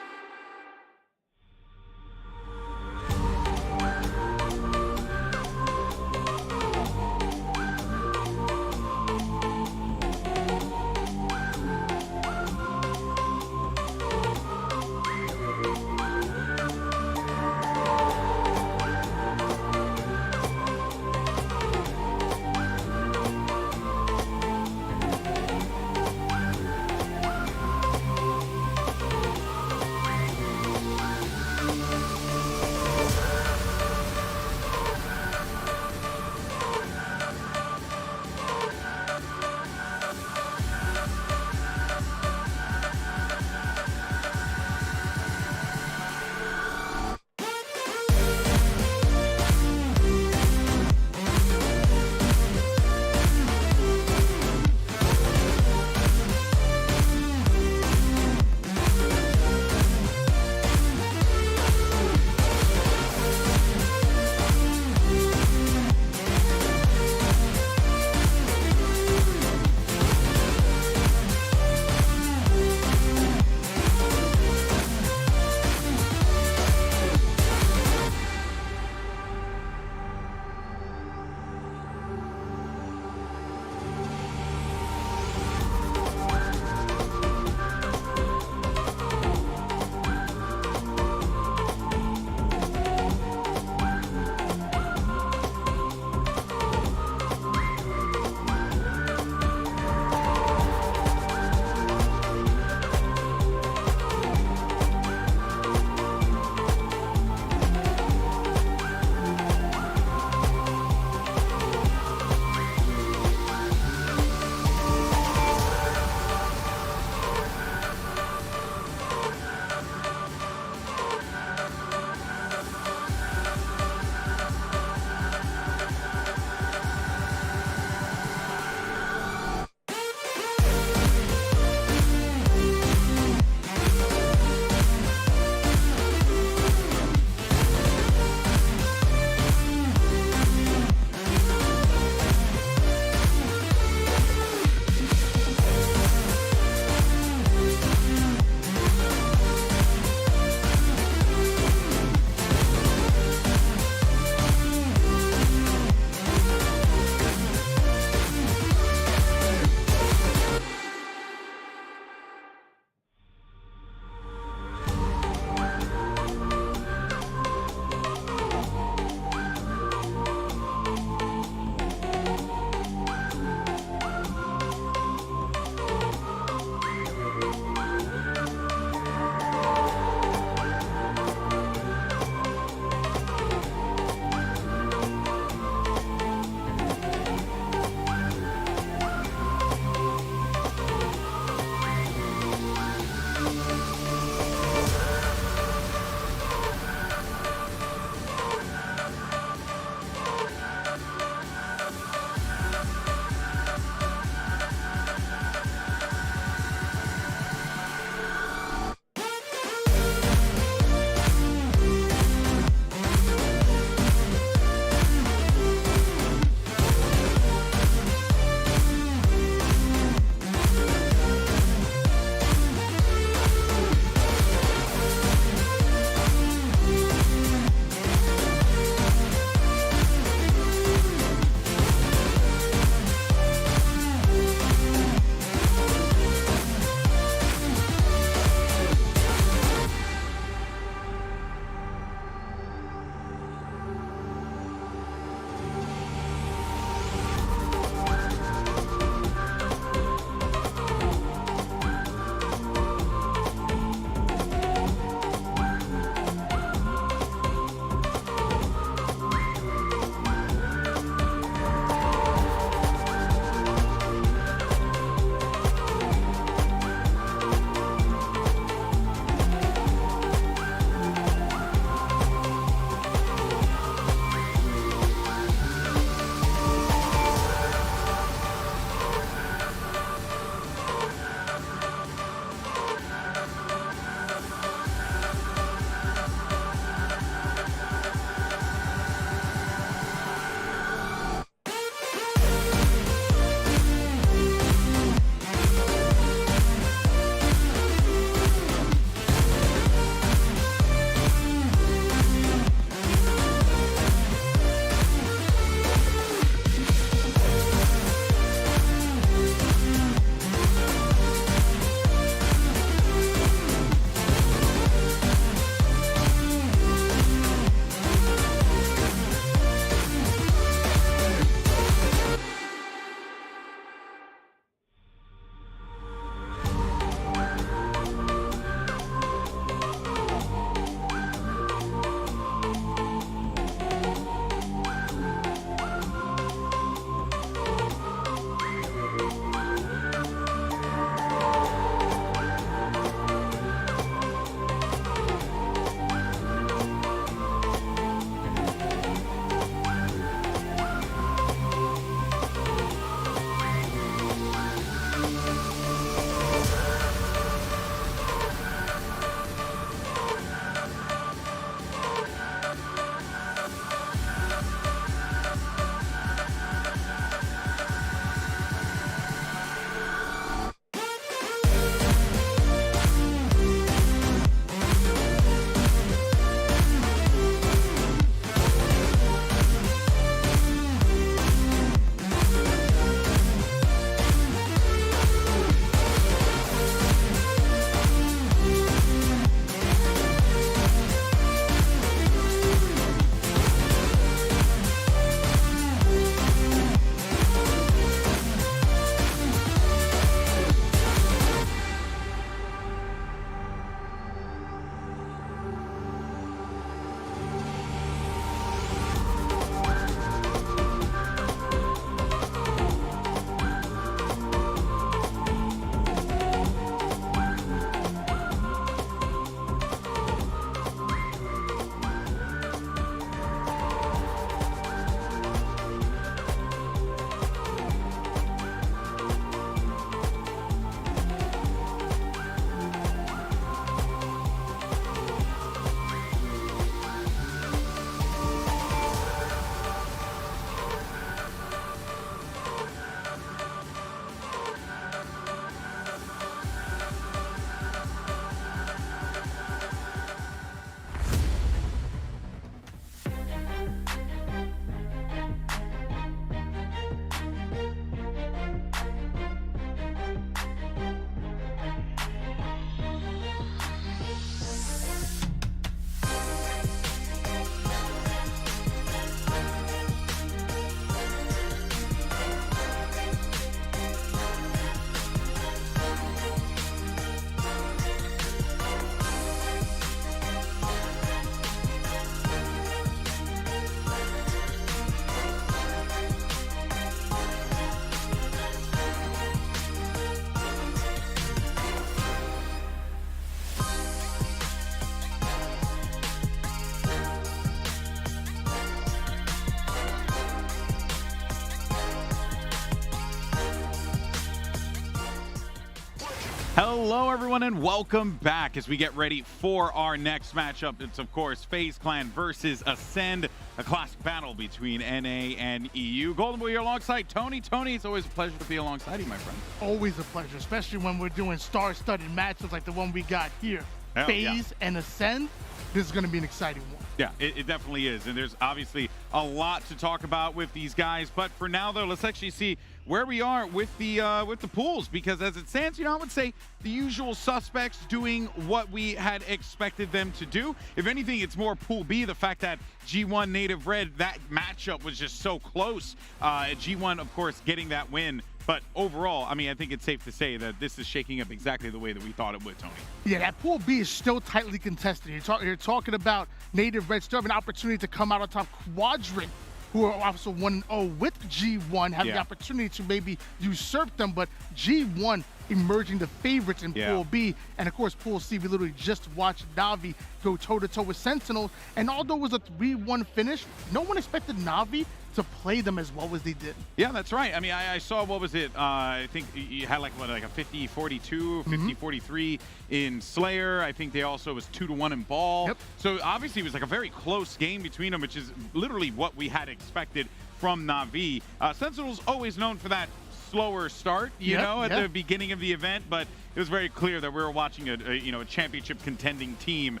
Hello, everyone, and welcome back as we get ready for our next matchup. It's, of course, FaZe Clan versus Ascend, a classic battle between NA and EU. Golden Boy here alongside Tony. Tony, it's always a pleasure to be alongside you, my friend. Always a pleasure, especially when we're doing star-studded matches like the one we got here. Hell, FaZe and Ascend. This is going to be an exciting one. Yeah, it definitely is, and there's obviously a lot to talk about with these guys. But for now, though, let's actually see where we are with the pools, because as it stands, I would say the usual suspects doing what we had expected them to do. If anything, it's more Pool B. The fact that G1 Native Red, that matchup was just so close. G1, of course, getting that win. But overall, I mean, I think it's safe to say that this is shaking up exactly the way that we thought it would, Tony. Yeah, that Pool B is still tightly contested. You're talking about Native Red still have an opportunity to come out on top. Quadrant, who are also 1-0 with G1, have the opportunity to maybe usurp them, but G1 emerging the favorites in Pool B. And of course, Pool C, we literally just watched Navi go toe-to-toe with Sentinels. And although it was a 3-1 finish, no one expected Navi to play them as well as they did. Yeah, that's right. I mean, I saw, what was it? I think you had like a 50-42, 50-43 in Slayer. I think they also was 2-1 in Ball. Yep. So obviously it was like a very close game between them, which is literally what we had expected from Navi. Sentinels always known for that slower start, you know, at the beginning of the event, but it was very clear that we were watching a championship contending team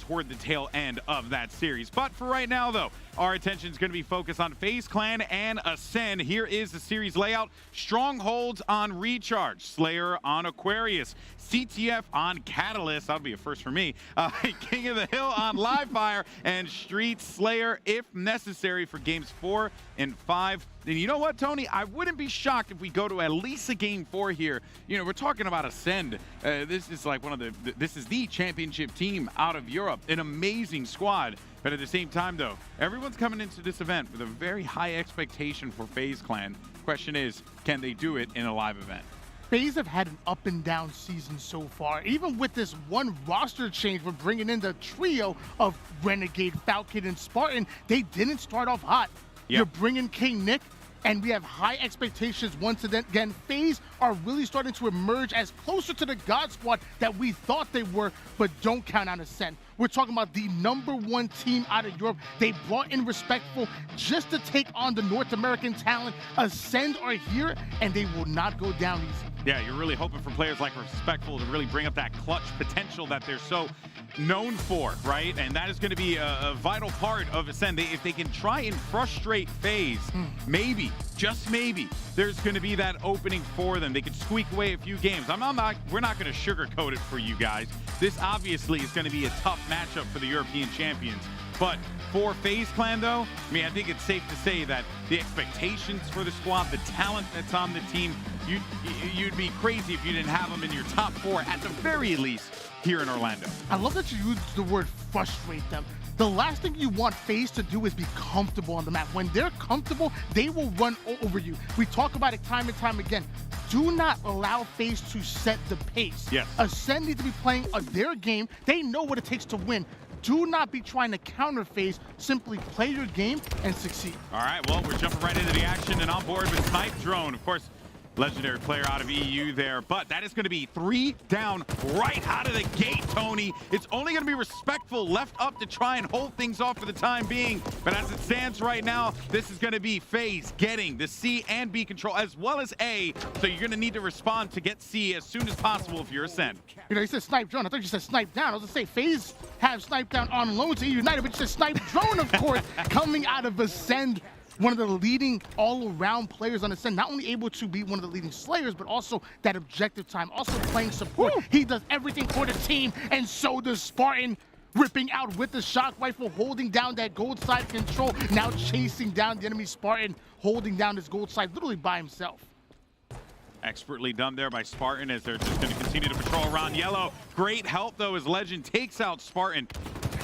toward the tail end of that series. But for right now, though, our attention is going to be focused on FaZe Clan and Ascend. Here is the series layout. Strongholds on Recharge, Slayer on Aquarius, CTF on Catalyst, that'll be a first for me, King of the Hill on Livefire, and Street Slayer, if necessary, for games 4 and 5. And you know what, Tony? I wouldn't be shocked if we go to at least a game 4 here. You know, we're talking about Ascend. This is like this is the championship team out of Europe, an amazing squad. But at the same time, though, everyone's coming into this event with a very high expectation for FaZe Clan. Question is, can they do it in a live event? FaZe have had an up and down season so far. Even with this one roster change, we're bringing in the trio of Renegade, Falcon, and Spartan. They didn't start off hot. You're bringing King Nick, and we have high expectations once again. FaZe are really starting to emerge as closer to the God Squad that we thought they were, but don't count on Ascend. We're talking about the #1 team out of Europe. They brought in Respectful just to take on the North American talent. Ascend are here, and they will not go down easy. Yeah, you're really hoping for players like Respectful to really bring up that clutch potential that they're so known for, right? And that is going to be a vital part of Ascend. If they can try and frustrate FaZe, maybe, just maybe, there's going to be that opening for them. They can squeak away a few games. We're not going to sugarcoat it for you guys. This obviously is going to be a tough matchup for the European champions. But for FaZe Clan, though, I mean, I think it's safe to say that the expectations for the squad, the talent that's on the team, you'd be crazy if you didn't have them in your top 4 at the very least here in Orlando. I love that you used the word frustrate them. The last thing you want FaZe to do is be comfortable on the map. When they're comfortable, they will run over you. We talk about it time and time again. Do not allow FaZe to set the pace. Yes. Ascend need to be playing their game. They know what it takes to win. Do not be trying to counter FaZe. Simply play your game and succeed. All right, well, we're jumping right into the action and on board with Snipe Drone. Of course, legendary player out of EU there, but that is going to be 3 down right out of the gate, Tony. It's only going to be Respectful left up to try and hold things off for the time being, but as it stands right now, this is going to be FaZe getting the C and B control as well as A, so you're going to need to respond to get C as soon as possible if you're Ascend. You know, you said Snipe Drone. I thought you said Snipe Down. I was going to say FaZe have Snipe Down on loan to United, but you said Snipe Drone, of course, coming out of Ascend. One of the leading all-around players on Ascend, not only able to be one of the leading Slayers, but also that objective time, also playing support. He does everything for the team, and so does Spartan, ripping out with the shock rifle, holding down that gold side control, now chasing down the enemy Spartan, holding down his gold side literally by himself. Expertly done there by Spartan as they're just going to continue to patrol around yellow. Great help, though, as Legend takes out Spartan.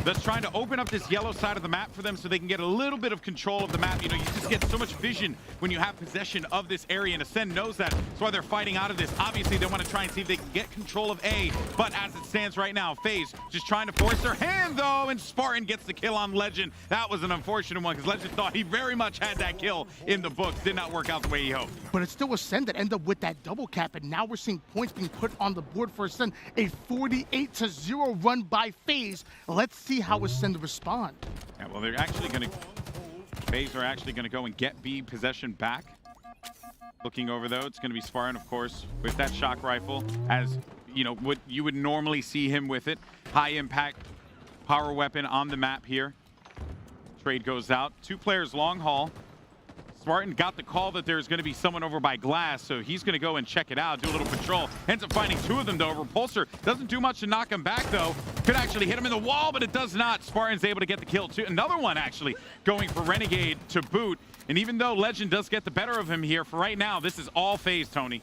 that's trying to open up this yellow side of the map for them so they can get a little bit of control of the map. You know, you just get so much vision when you have possession of this area, and Ascend knows that. That's why they're fighting out of this. Obviously, they want to try and see if they can get control of A, but as it stands right now, FaZe just trying to force their hand, though, and Spartan gets the kill on Legend. That was an unfortunate one, because Legend thought he very much had that kill in the books. Did not work out the way he hoped. But it's still Ascend that end up with that double cap, and now we're seeing points being put on the board for Ascend. A 48-0 run by FaZe. Let's see how Ascend respond. Yeah, well, they're actually going to... FaZe are actually going to go and get B possession back. Looking over, though, it's going to be Spartan, of course, with that shock rifle, as, you know, what you would normally see him with it. High impact power weapon on the map here. Trade goes out. 2 players long haul. Spartan got the call that there's going to be someone over by glass, so he's going to go and check it out, do a little patrol. Ends up finding 2 of them, though. Repulsor doesn't do much to knock him back, though. Could actually hit him in the wall, but it does not. Spartan's able to get the kill, too. Another one, actually, going for Renegade to boot. And even though Legend does get the better of him here, for right now, this is all FaZe, Tony.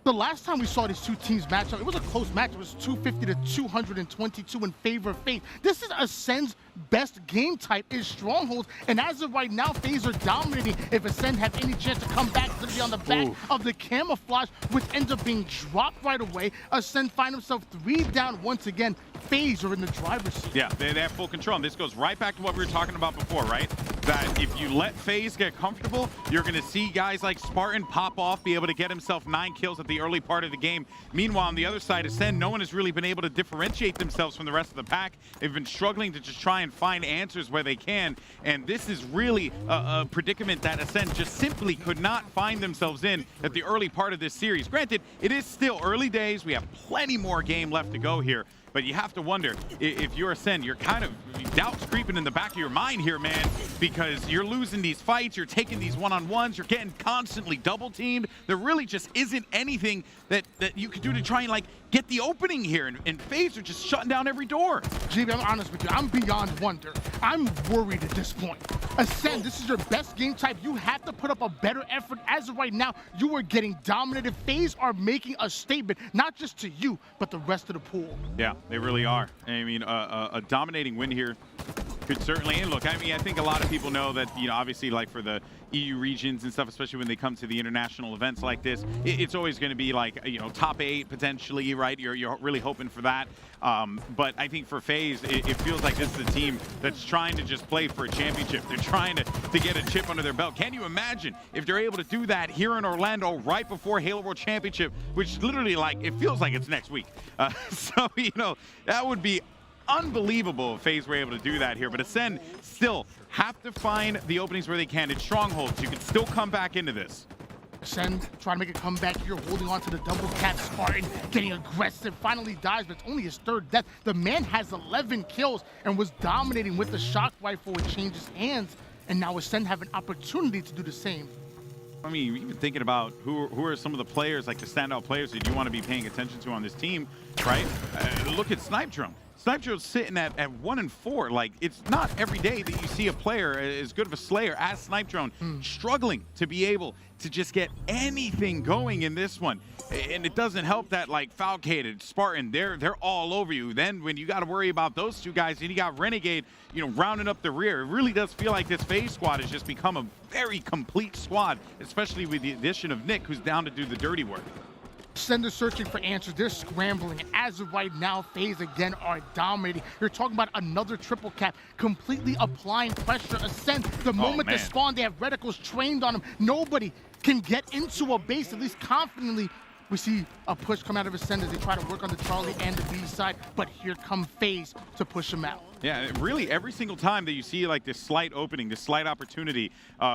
The last time we saw these 2 teams match up, it was a close match. It was 250-222 in favor of FaZe. This is Ascend's best game type is Strongholds, and as of right now, FaZe are dominating. If Ascend have any chance to come back, it's going to be on the back of the camouflage, which ends up being dropped right away. Ascend find himself 3 down once again. FaZe are in the driver's seat. Yeah, they have full control, and this goes right back to what we were talking about before, right? That if you let FaZe get comfortable, you're going to see guys like Spartan pop off, be able to get himself 9 kills at the early part of the game. Meanwhile, on the other side, Ascend, no one has really been able to differentiate themselves from the rest of the pack. They've been struggling to just try and find answers where they can, and this is really a predicament that Ascend just simply could not find themselves in at the early part of this series. Granted, it is still early days. We have plenty more game left to go here, but you have to wonder, if you're Ascend, you're kind of doubts creeping in the back of your mind here, man, because you're losing these fights, you're taking these one-on-ones, you're getting constantly double-teamed. There really just isn't anything that you could do to try and, like, get the opening here, and FaZe are just shutting down every door. GB, I'm honest with you, I'm beyond wonder. I'm worried at this point. Ascend, this is your best game type. You have to put up a better effort. As of right now, you are getting dominated. FaZe are making a statement, not just to you, but the rest of the pool. Yeah, they really are. I mean, a dominating win here could certainly, and look, I mean, I think a lot of people know that, you know, obviously, like, for the EU regions and stuff, especially when they come to the international events like this, it's always going to be like, you know, top 8 potentially, right? You're really hoping for that. But I think for FaZe, it feels like this is a team that's trying to just play for a championship. They're trying to get a chip under their belt. Can you imagine if they're able to do that here in Orlando right before Halo World Championship, which literally, like, it feels like it's next week. So, you know, that would be unbelievable if FaZe were able to do that here. But Ascend still have to find the openings where they can. In Strongholds, you can still come back into this. Ascend trying to make a comeback here, holding on to the double cap. Spartan getting aggressive, finally dies, but it's only his 3rd death. The man has 11 kills and was dominating with the shock rifle. It changes hands, and now Ascend have an opportunity to do the same. I mean, even thinking about who are some of the players, like the standout players that you want to be paying attention to on this team, right? Look at Snipe Drone. Snipe Drone's sitting at 1-4. Like, it's not every day that you see a player as good of a Slayer as Snipe Drone struggling to be able to just get anything going in this one. And it doesn't help that, like, Falcated, Spartan, they're all over you. Then when you got to worry about those 2 guys, and you got Renegade, you know, rounding up the rear, it really does feel like this FaZe squad has just become a very complete squad, especially with the addition of Nick, who's down to do the dirty work. Ascend is searching for answers. They're scrambling. As of right now, FaZe again are dominating. You're talking about another triple cap, completely applying pressure. Ascend, the moment they spawn, they have reticles trained on them. Nobody can get into a base, at least confidently. We see a push come out of Ascend as they try to work on the Charlie and the B side, but here come FaZe to push them out. Yeah, really every single time that you see, like, this slight opening, this slight opportunity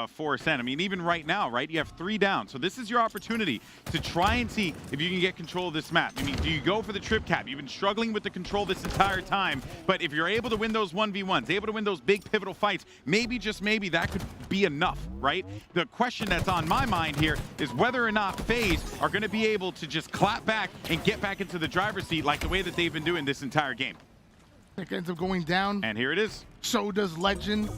for Ascend. I mean, even right now, right, you have 3 down. So this is your opportunity to try and see if you can get control of this map. I mean, do you go for the trip cap? You've been struggling with the control this entire time, but if you're able to win those 1v1s, able to win those big pivotal fights, maybe, just maybe, that could be enough, right? The question that's on my mind here is whether or not FaZe are going to be able to just clap back and get back into the driver's seat like the way that they've been doing this entire game. It ends up going down. And here it is. So does Legend.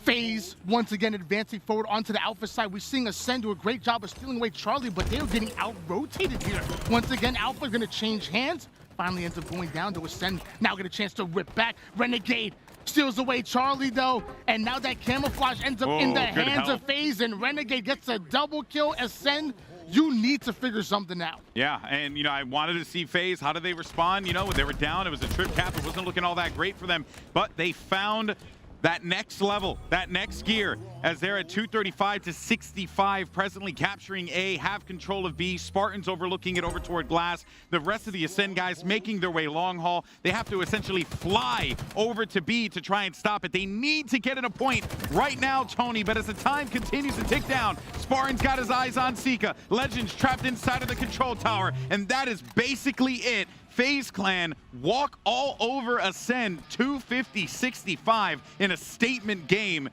FaZe once again advancing forward onto the Alpha side. We're seeing Ascend do a great job of stealing away Charlie, but they're getting out-rotated here. Once again, Alpha going to change hands. finally ends up going down to Ascend. Now get a chance to rip back. Renegade steals away Charlie though, and now that camouflage ends up in the hands of FaZe, and Renegade gets a double kill. Ascend, you need to figure something out. Yeah, and I wanted to see FaZe. How did they respond? When they were down, it was a trip cap. It wasn't looking all that great for them, but they found that next level, that next gear, as they're at 235 to 65, presently capturing A, have control of B. Spartans overlooking it over toward Glass. The rest of the Ascend guys making their way long haul. They have to essentially fly over to B to try and stop it. They need to get in a point right now, Tony, but as the time continues to tick down, Spartan's got his eyes on Sika. Legends trapped inside of the control tower, and that is basically it. FaZe Clan walk all over Ascend 250-65 in a statement game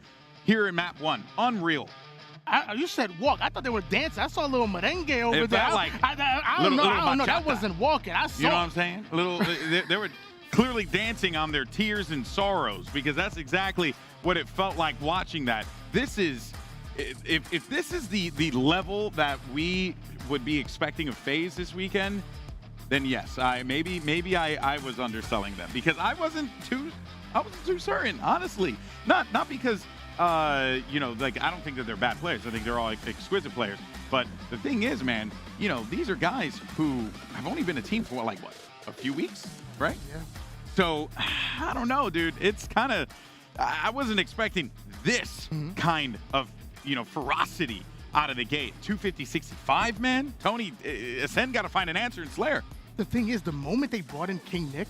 here in map 1. Unreal. You said walk. I thought they were dancing. I saw a little merengue over It there. felt like I don't know. That wasn't walking. I saw. You know what I'm saying? They were clearly dancing on their tears and sorrows, because that's exactly what it felt like watching that. This is, if this is the level that we would be expecting of FaZe this weekend, then yes, maybe I was underselling them, because I wasn't too certain, honestly. Not because I don't think that they're bad players. I think they're all exquisite players. But the thing is, man, these are guys who have only been a team for what, a few weeks, right? Yeah. So I don't know, dude. It's kind of, I wasn't expecting this kind of ferocity out of the gate. 250-65, man. Tony, Ascend got to find an answer in Slayer. The thing is, the moment they brought in King Nick,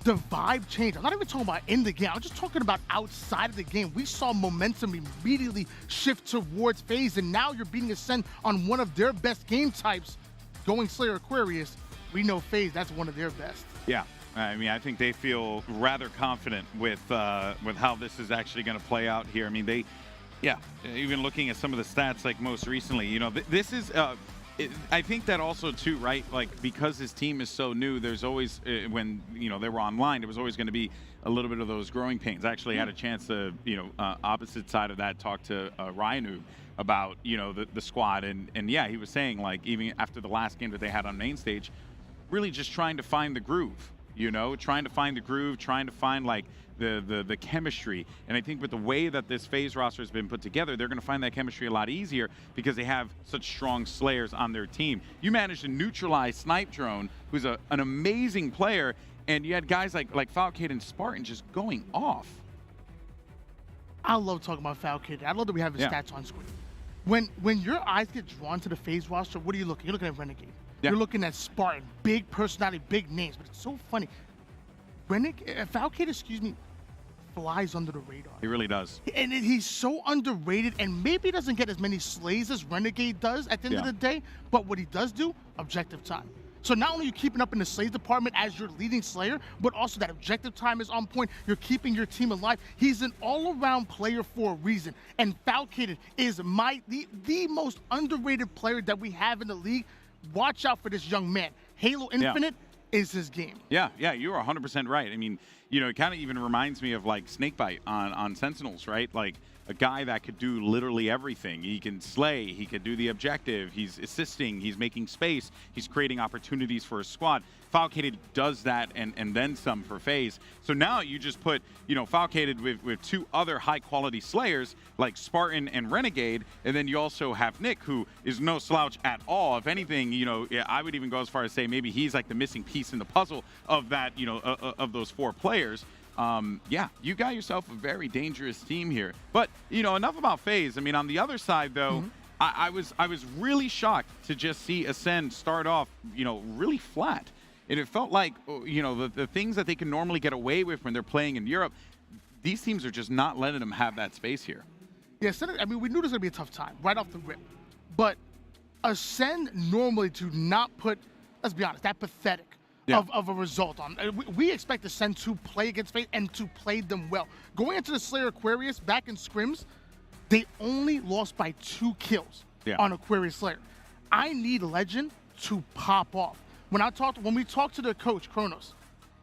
the vibe changed. I'm not even talking about in the game. I'm just talking about outside of the game. We saw momentum immediately shift towards FaZe, and now you're beating Ascend on one of their best game types, going Slayer Aquarius. We know FaZe, that's one of their best. Yeah. I mean, I think they feel rather confident with how this is actually going to play out here. I mean, even looking at some of the stats, like most recently, this is I think that also too, right? Like, because his team is so new, there's always when they were online, there was always going to be a little bit of those growing pains. I actually had a chance to opposite side of that talk to Ryanu about the squad, and yeah, he was saying, like, even after the last game that they had on main stage, really just trying to find the groove, trying to find the groove, trying to find like the chemistry. And I think with the way that this FaZe roster has been put together, they're going to find that chemistry a lot easier because they have such strong Slayers on their team. You managed to neutralize Snipe Drone, who's an amazing player, and you had guys like Falcade and Spartan just going off. I love talking about Falcade. I love that we have his stats on screen. When your eyes get drawn to the FaZe roster, what are you looking? You're looking at Renegade. Yeah. You're looking at Spartan, big personality, big names, but it's so funny. Falcade, flies under the radar. He really does. And he's so underrated, and maybe doesn't get as many slays as Renegade does at the end of the day, but what he does do, objective time. So not only are you keeping up in the slays department as your leading Slayer, but also that objective time is on point. You're keeping your team alive. He's an all-around player for a reason, and Falcade is the most underrated player that we have in the league. Watch out for this young man. Halo Infinite is his game. Yeah, you are 100% right. I mean, it kind of even reminds me of like Snakebite on Sentinels, right? Like a guy that could do literally everything. He can slay, he could do the objective, he's assisting, he's making space, he's creating opportunities for his squad. Falcade does that and then some for FaZe. So now you just put, Falcade with two other high-quality Slayers like Spartan and Renegade, and then you also have Nick, who is no slouch at all. If anything, I would even go as far as say maybe he's like the missing piece in the puzzle of that, of those four players. You got yourself a very dangerous team here. But, enough about FaZe. I mean, on the other side, though, I was really shocked to just see Ascend start off, really flat. And it felt like, the things that they can normally get away with when they're playing in Europe, these teams are just not letting them have that space here. Yeah, I mean, we knew this was going to be a tough time right off the rip. But Ascend normally to not put, let's be honest, that pathetic of a result on. We expect Ascend to play against FaZe and to play them well. Going into the Slayer Aquarius back in scrims, they only lost by 2 kills on Aquarius Slayer. I need Legend to pop off. When we talked to the coach, Kronos,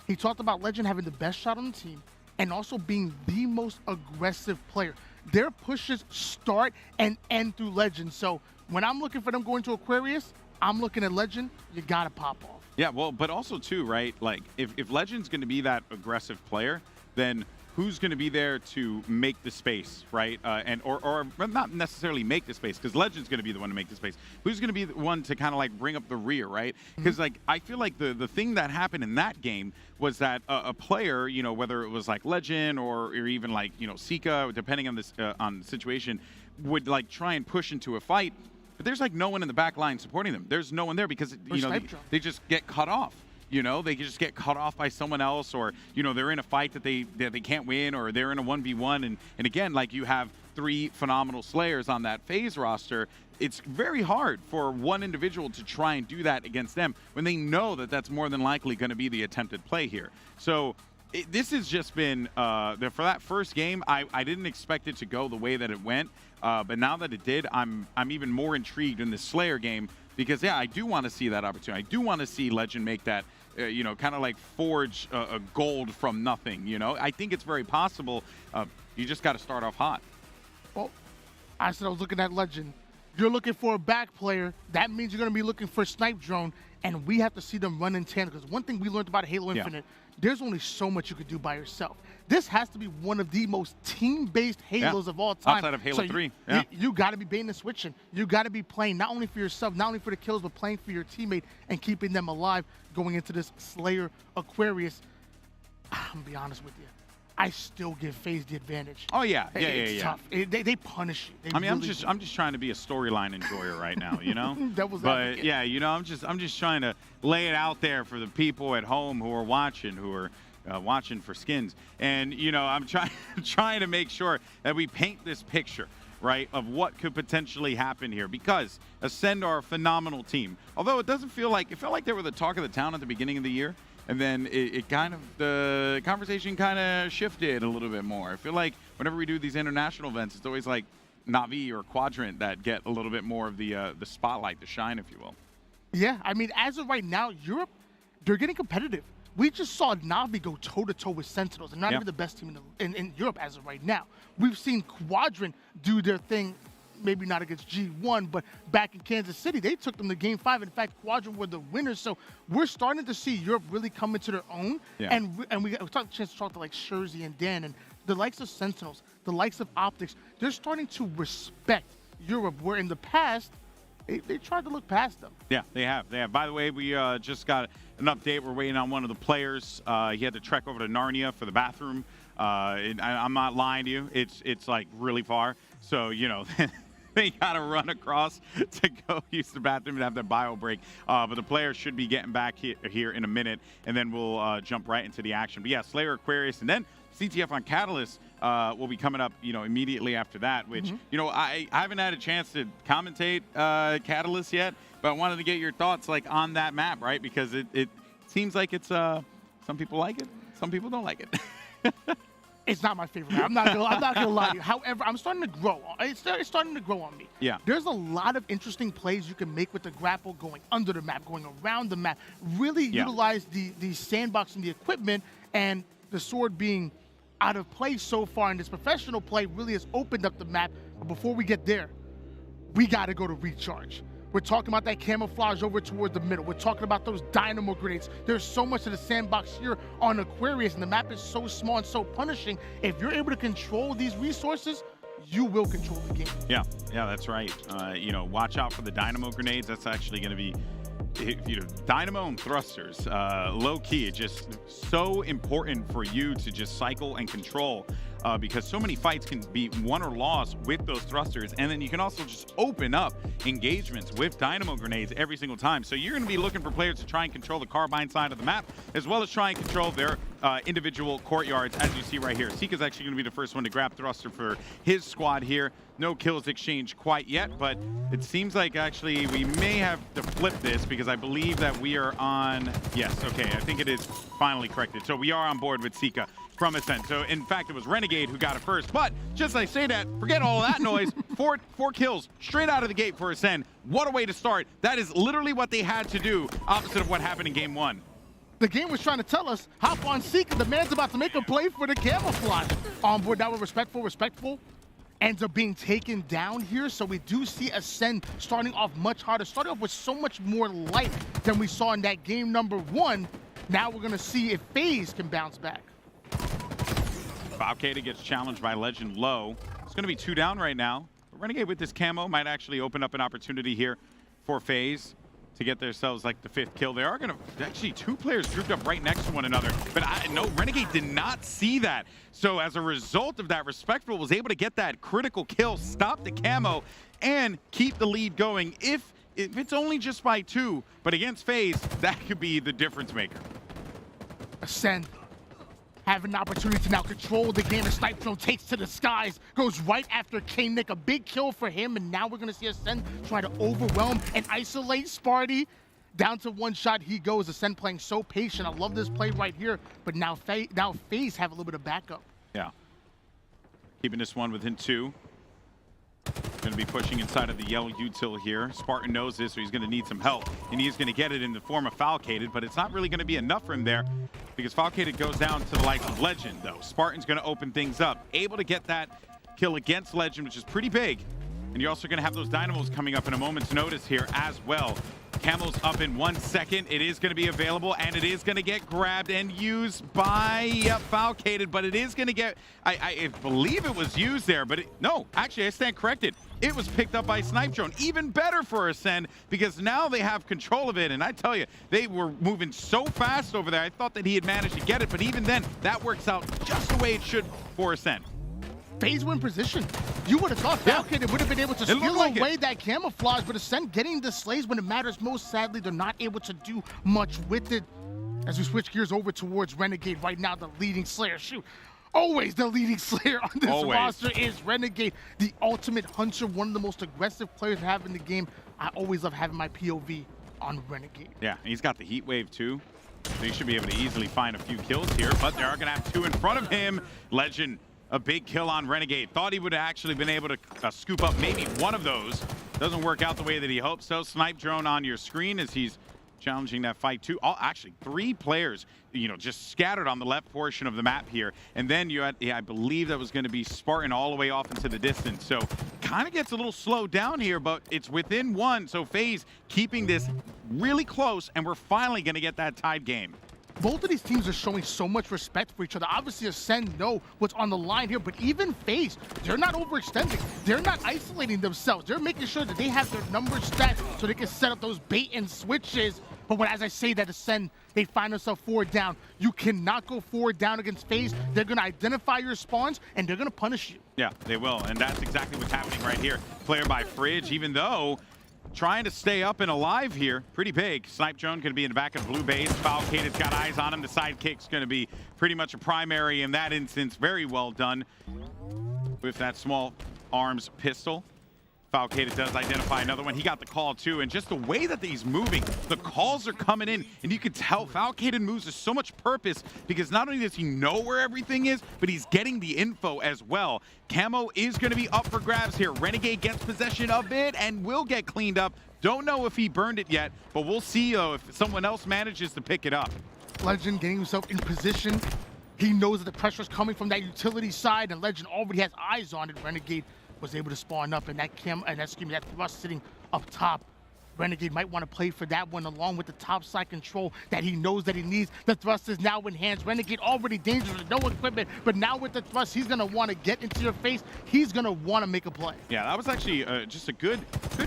he talked about Legend having the best shot on the team and also being the most aggressive player. Their pushes start and end through Legend. So when I'm looking for them going to Aquarius, I'm looking at Legend. You gotta pop off. Yeah, well, but also too, right? Like, if Legend's going to be that aggressive player, then who's going to be there to make the space, right? Or not necessarily make the space, because Legend's going to be the one to make the space. Who's going to be the one to kind of like bring up the rear, right? Because like I feel like the thing that happened in that game was that a player, you know, whether it was like Legend or even like, you know, Sika, depending on this on the situation, would like try and push into a fight. But there's like no one in the back line supporting them. There's no one there because, you know, they just get cut off. You know, they just get cut off by someone else, or, you know, they're in a fight that they can't win, or they're in a 1v1. And again, like, you have 3 phenomenal Slayers on that FaZe roster. It's very hard for one individual to try and do that against them when they know that that's more than likely going to be the attempted play here. So this has just been, for that first game, I didn't expect it to go the way that it went. But now that it did, I'm even more intrigued in this Slayer game, because, yeah, I do want to see that opportunity. I do want to see Legend make that, you know, kind of like forge a gold from nothing, you know? I think it's very possible. You just got to start off hot. Well, I said I was looking at Legend. You're looking for a back player. That means you're going to be looking for a snipe drone, and we have to see them run in tandem, because one thing we learned about Halo Infinite, there's only so much you could do by yourself. This has to be one of the most team-based Halos of all time. Outside of Halo 3. You got to be baiting and switching. You got to be playing not only for yourself, not only for the kills, but playing for your teammate and keeping them alive going into this Slayer Aquarius. I'm going to be honest with you. I still give FaZe the advantage. Oh yeah, It's tough. They punish you. I mean, I'm just trying to be a storyline enjoyer right now, you know. But yeah, you know, I'm just trying to lay it out there for the people at home who are watching, watching for skins, and you know, I'm trying to make sure that we paint this picture, right, of what could potentially happen here, because Ascend are a phenomenal team. Although it felt like they were the talk of the town at the beginning of the year. And then the conversation kind of shifted a little bit more. I feel like whenever we do these international events, it's always like Navi or Quadrant that get a little bit more of the spotlight, the shine, if you will. Yeah, I mean, as of right now, Europe, they're getting competitive. We just saw Navi go toe-to-toe with Sentinels, and not even the best team in Europe as of right now. We've seen Quadrant do their thing, maybe not against G1, but back in Kansas City, they took them to Game 5. In fact, Quadrant were the winners. So we're starting to see Europe really come into their own. And we got a chance to talk to like Shurzy and Dan, and the likes of Sentinels, the likes of Optics. They're starting to respect Europe, where in the past, they tried to look past them. Yeah, they have. By the way, we just got an update. We're waiting on one of the players. He had to trek over to Narnia for the bathroom. I'm not lying to you. It's like really far. So, you know, they got to run across to go use the bathroom and have that bio break. But the players should be getting back here in a minute, and then we'll jump right into the action. But yeah, Slayer, Aquarius, and then CTF on Catalyst will be coming up, you know, immediately after that, which, you know, I haven't had a chance to commentate Catalyst yet, but I wanted to get your thoughts, like, on that map, right? Because it seems like it's, some people like it, some people don't like it. It's not my favorite map. I'm not gonna lie to you. However, I'm starting to grow. It's starting to grow on me. Yeah. There's a lot of interesting plays you can make with the grapple, going under the map, going around the map. Really utilize the sandbox and the equipment, and the sword being out of place so far in this professional play really has opened up the map. But before we get there, we got to go to recharge. We're talking about that camouflage over towards the middle. We're talking about those dynamo grenades. There's so much of the sandbox here on Aquarius, and the map is so small and so punishing. If you're able to control these resources, you will control the game. Yeah, that's right. You know, watch out for the dynamo grenades. That's actually going to be, you know, dynamo and thrusters. Low key, it's just so important for you to just cycle and control. Because so many fights can be won or lost with those thrusters, and then you can also just open up engagements with dynamo grenades every single time. So you're going to be looking for players to try and control the carbine side of the map, as well as try and control their individual courtyards, as you see right here. Sika's actually going to be the first one to grab thruster for his squad here. No kills exchanged quite yet, but it seems like actually we may have to flip this, because I believe that we are on, yes, okay, I think it is finally corrected. So we are on board with Sika from Ascent. So in fact, it was Renegade who got it first, but just as I say that, forget all of that noise. Four kills straight out of the gate for Ascent. What a way to start. That is literally what they had to do, opposite of what happened in game 1. The game was trying to tell us, hop on Sika, the man's about to make a play for the camouflage. On board now with respectful. ends up being taken down here. So we do see Ascend starting off much harder, starting off with so much more life than we saw in that game number 1. Now we're gonna see if FaZe can bounce back. Falcade gets challenged by Legend low. It's gonna be 2 down right now. Renegade with this camo might actually open up an opportunity here for FaZe to get themselves like the 5th kill. They are gonna, actually 2 players grouped up right next to one another, but no, Renegade did not see that. So as a result of that, Respectful was able to get that critical kill, stop the camo, and keep the lead going. If it's only just by 2, but against FaZe, that could be the difference maker. Ascend have an opportunity to now control the game. The snipe drone takes to the skies, goes right after K-Nick. A big kill for him, and now we're going to see Ascend try to overwhelm and isolate Sparty. Down to 1 shot he goes. Ascend playing so patient. I love this play right here, but now FaZe have a little bit of backup. Yeah. Keeping this one within 2. Going to be pushing inside of the yellow util here. Spartan knows this, so he's going to need some help. And he's going to get it in the form of Falcated, but it's not really going to be enough for him there because Falcated goes down to the likes of Legend, though. Spartan's going to open things up. Able to get that kill against Legend, which is pretty big. And you're also going to have those Dynamos coming up in a moment's notice here as well. Camel's up in 1 second. It is going to be available, and it is going to get grabbed and used by Falcated, but it is going to get, I believe it was used there, but no, actually, I stand corrected. It was picked up by Snipe Drone. Even better for Ascend, because now they have control of it, and I tell you, they were moving so fast over there. I thought that he had managed to get it, but even then, that works out just the way it should for Ascend. FaZe win position. You would have thought Falcade would have been able to steal away that camouflage, but Ascend getting the slays when it matters most. Sadly, they're not able to do much with it. As we switch gears over towards Renegade, right now the leading Slayer. Shoot, always the leading Slayer on this roster is Renegade, the ultimate hunter, one of the most aggressive players to have in the game. I always love having my POV on Renegade. Yeah, he's got the heat wave too. So he should be able to easily find a few kills here, but they are going to have 2 in front of him. Legend, a big kill on Renegade. Thought he would have actually been able to scoop up maybe one of those. Doesn't work out the way that he hoped so. Snipe Drone on your screen as he's challenging that fight too. Actually, 3 players, just scattered on the left portion of the map here. And then you had, I believe that was going to be Spartan all the way off into the distance. So kind of gets a little slowed down here, but it's within 1. So FaZe keeping this really close, and we're finally going to get that tied game. Both of these teams are showing so much respect for each other. Obviously, Ascend know what's on the line here, but even FaZe, they're not overextending. They're not isolating themselves. They're making sure that they have their numbers stacked so they can set up those bait and switches. But as I say that Ascend, they find themselves 4 down. You cannot go 4 down against FaZe. They're going to identify your spawns, and they're going to punish you. Yeah, they will, and that's exactly what's happening right here. Player by Fridge, even though trying to stay up and alive here, pretty big. Snipe Drone going to be in the back of blue base. Falcated's got eyes on him. The sidekick's going to be pretty much a primary in that instance. Very well done with that small arms pistol. Falcated does identify another one. He got the call too, and just the way that he's moving, the calls are coming in, and you can tell Falcated moves with so much purpose because not only does he know where everything is, but he's getting the info as well. Camo is going to be up for grabs here. Renegade gets possession of it and will get cleaned up. Don't know if he burned it yet, but we'll see if someone else manages to pick it up. Legend getting himself in position. He knows that the pressure is coming from that utility side, and Legend already has eyes on it. Renegade was able to spawn up, and that thrust sitting up top. Renegade might want to play for that one along with the top side control that he knows that he needs. The thrust is now enhanced. Renegade already dangerous with no equipment, but now with the thrust, he's going to want to get into your face. He's going to want to make a play. Yeah, that was actually just a good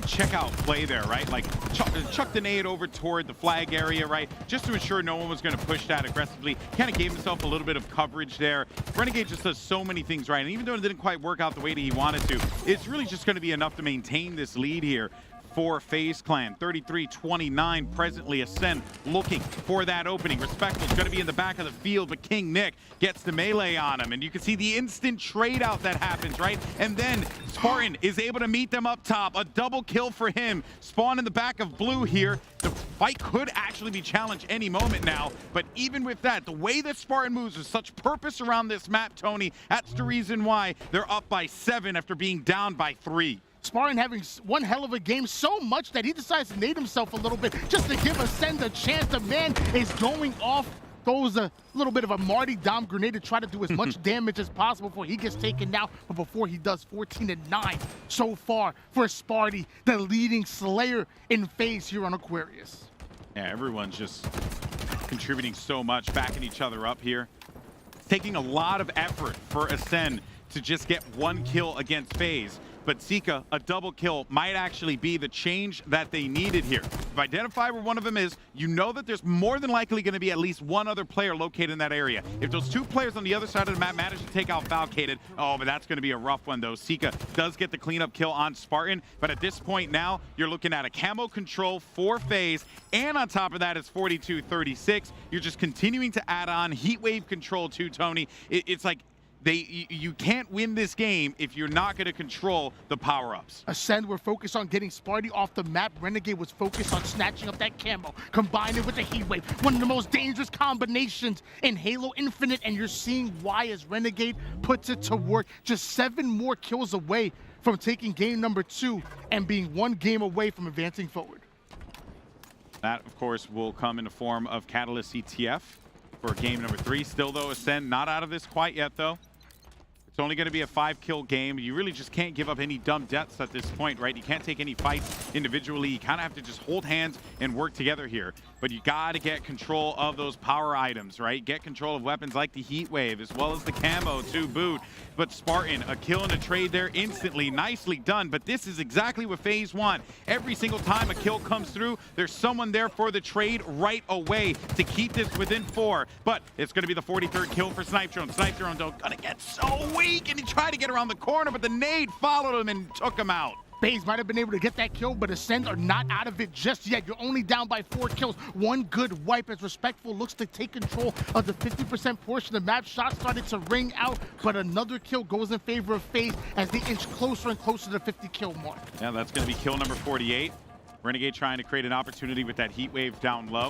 checkout play there, right? Like chuck the nade over toward the flag area, right? Just to ensure no one was going to push that aggressively. Kind of gave himself a little bit of coverage there. Renegade just does so many things right, and even though it didn't quite work out the way that he wanted to, it's really just going to be enough to maintain this lead here for FaZe Clan. 33-29 presently. Ascend looking for that opening. Respectful is going to be in the back of the field, but King Nick gets the melee on him, and you can see the instant trade out that happens, right? And then Spartan is able to meet them up top. A double kill for him. Spawn in the back of blue here. The fight could actually be challenged any moment now, but even with that, the way that Spartan moves with such purpose around this map, Tony, that's the reason why they're up by 7 after being down by 3. Spartan having one hell of a game, so much that he decides to nade himself a little bit just to give Ascend a chance. The man is going off throws a little bit of a Marty Dom grenade to try to do as much damage as possible before he gets taken down. But before he does, 14-9 so far for Sparty, the leading Slayer in FaZe here on Aquarius. Yeah, everyone's just contributing so much, backing each other up here. It's taking a lot of effort for Ascend to just get one kill against FaZe. But Sika, a double kill might actually be the change that they needed here. If identify where one of them is, you know that there's more than likely going to be at least one other player located in that area. If those two players on the other side of the map manage to take out Falcated, oh, but that's going to be a rough one, though. Sika does get the cleanup kill on Spartan, but at this point now, you're looking at a camo control for FaZe, and on top of that, it's 42-36. You're just continuing to add on heat wave control too, Tony. It's like, you can't win this game if you're not going to control the power-ups. Ascend were focused on getting Sparty off the map. Renegade was focused on snatching up that camo, combined it with the heat wave. One of the most dangerous combinations in Halo Infinite, and you're seeing why as Renegade puts it to work. Just 7 more kills away from taking game number 2 and being 1 game away from advancing forward. That, of course, will come in the form of Catalyst CTF for game number 3. Still, though, Ascend not out of this quite yet, though. It's only going to be a 5-kill game. You really just can't give up any dumb deaths at this point, right? You can't take any fights individually. You kind of have to just hold hands and work together here. But you got to get control of those power items, right? Get control of weapons like the heat wave as well as the camo to boot. But Spartan, a kill and a trade there instantly. Nicely done. But this is exactly what FaZe want. Every single time a kill comes through, there's someone there for the trade right away to keep this within 4. But it's going to be the 43rd kill for Snipe Drone. Snipe Drone going to get so weak, and he tried to get around the corner, but the nade followed him and took him out. FaZe might have been able to get that kill, but Ascend are not out of it just yet. You're only down by 4 kills. 1 good wipe as Respectful looks to take control of the 50% portion of the map. Shots started to ring out, but another kill goes in favor of FaZe as they inch closer and closer to the 50-kill mark. Yeah, that's going to be kill number 48. Renegade trying to create an opportunity with that heat wave down low.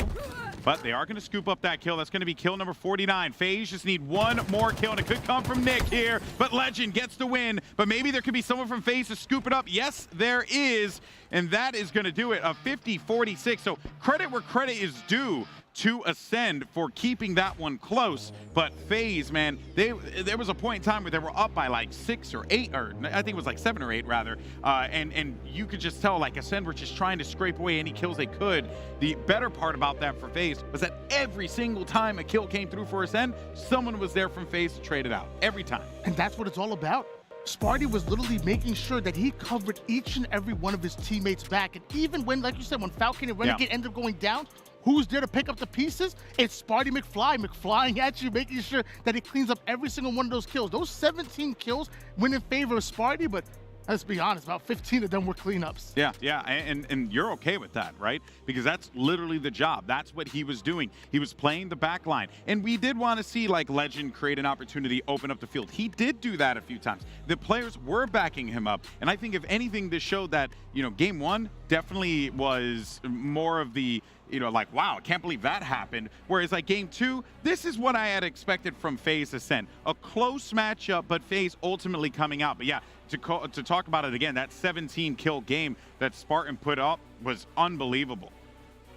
But they are going to scoop up that kill. That's going to be kill number 49. FaZe just need 1 more kill, and it could come from Nick here. But Legend gets the win. But maybe there could be someone from FaZe to scoop it up. Yes, there is. And that is going to do it. A 50-46. So credit where credit is due to Ascend for keeping that one close. But FaZe, man, there was a point in time where they were up by like 6 or 8, or I think it was like 7 or 8 rather. And you could just tell like Ascend were just trying to scrape away any kills they could. The better part about that for FaZe was that every single time a kill came through for Ascend, someone was there from FaZe to trade it out. Every time. And that's what it's all about. Sparty was literally making sure that he covered each and every one of his teammates back. And even when, like you said, when Falcon and Renegade ended up going down, who's there to pick up the pieces? It's Sparty McFly, McFlying at you, making sure that he cleans up every single one of those kills. Those 17 kills went in favor of Sparty, but let's be honest, about 15 of them were cleanups. Yeah, and you're okay with that, right? Because that's literally the job. That's what he was doing. He was playing the back line. And we did want to see, like, Legend create an opportunity, open up the field. He did do that a few times. The players were backing him up. And I think, if anything, this showed that, game 1 definitely was more of the, like, wow, I can't believe that happened. Whereas, like, game 2, this is what I had expected from FaZe Ascend. A close matchup, but FaZe ultimately coming out. But yeah, to talk about it again, that 17-kill game that Spartan put up was unbelievable.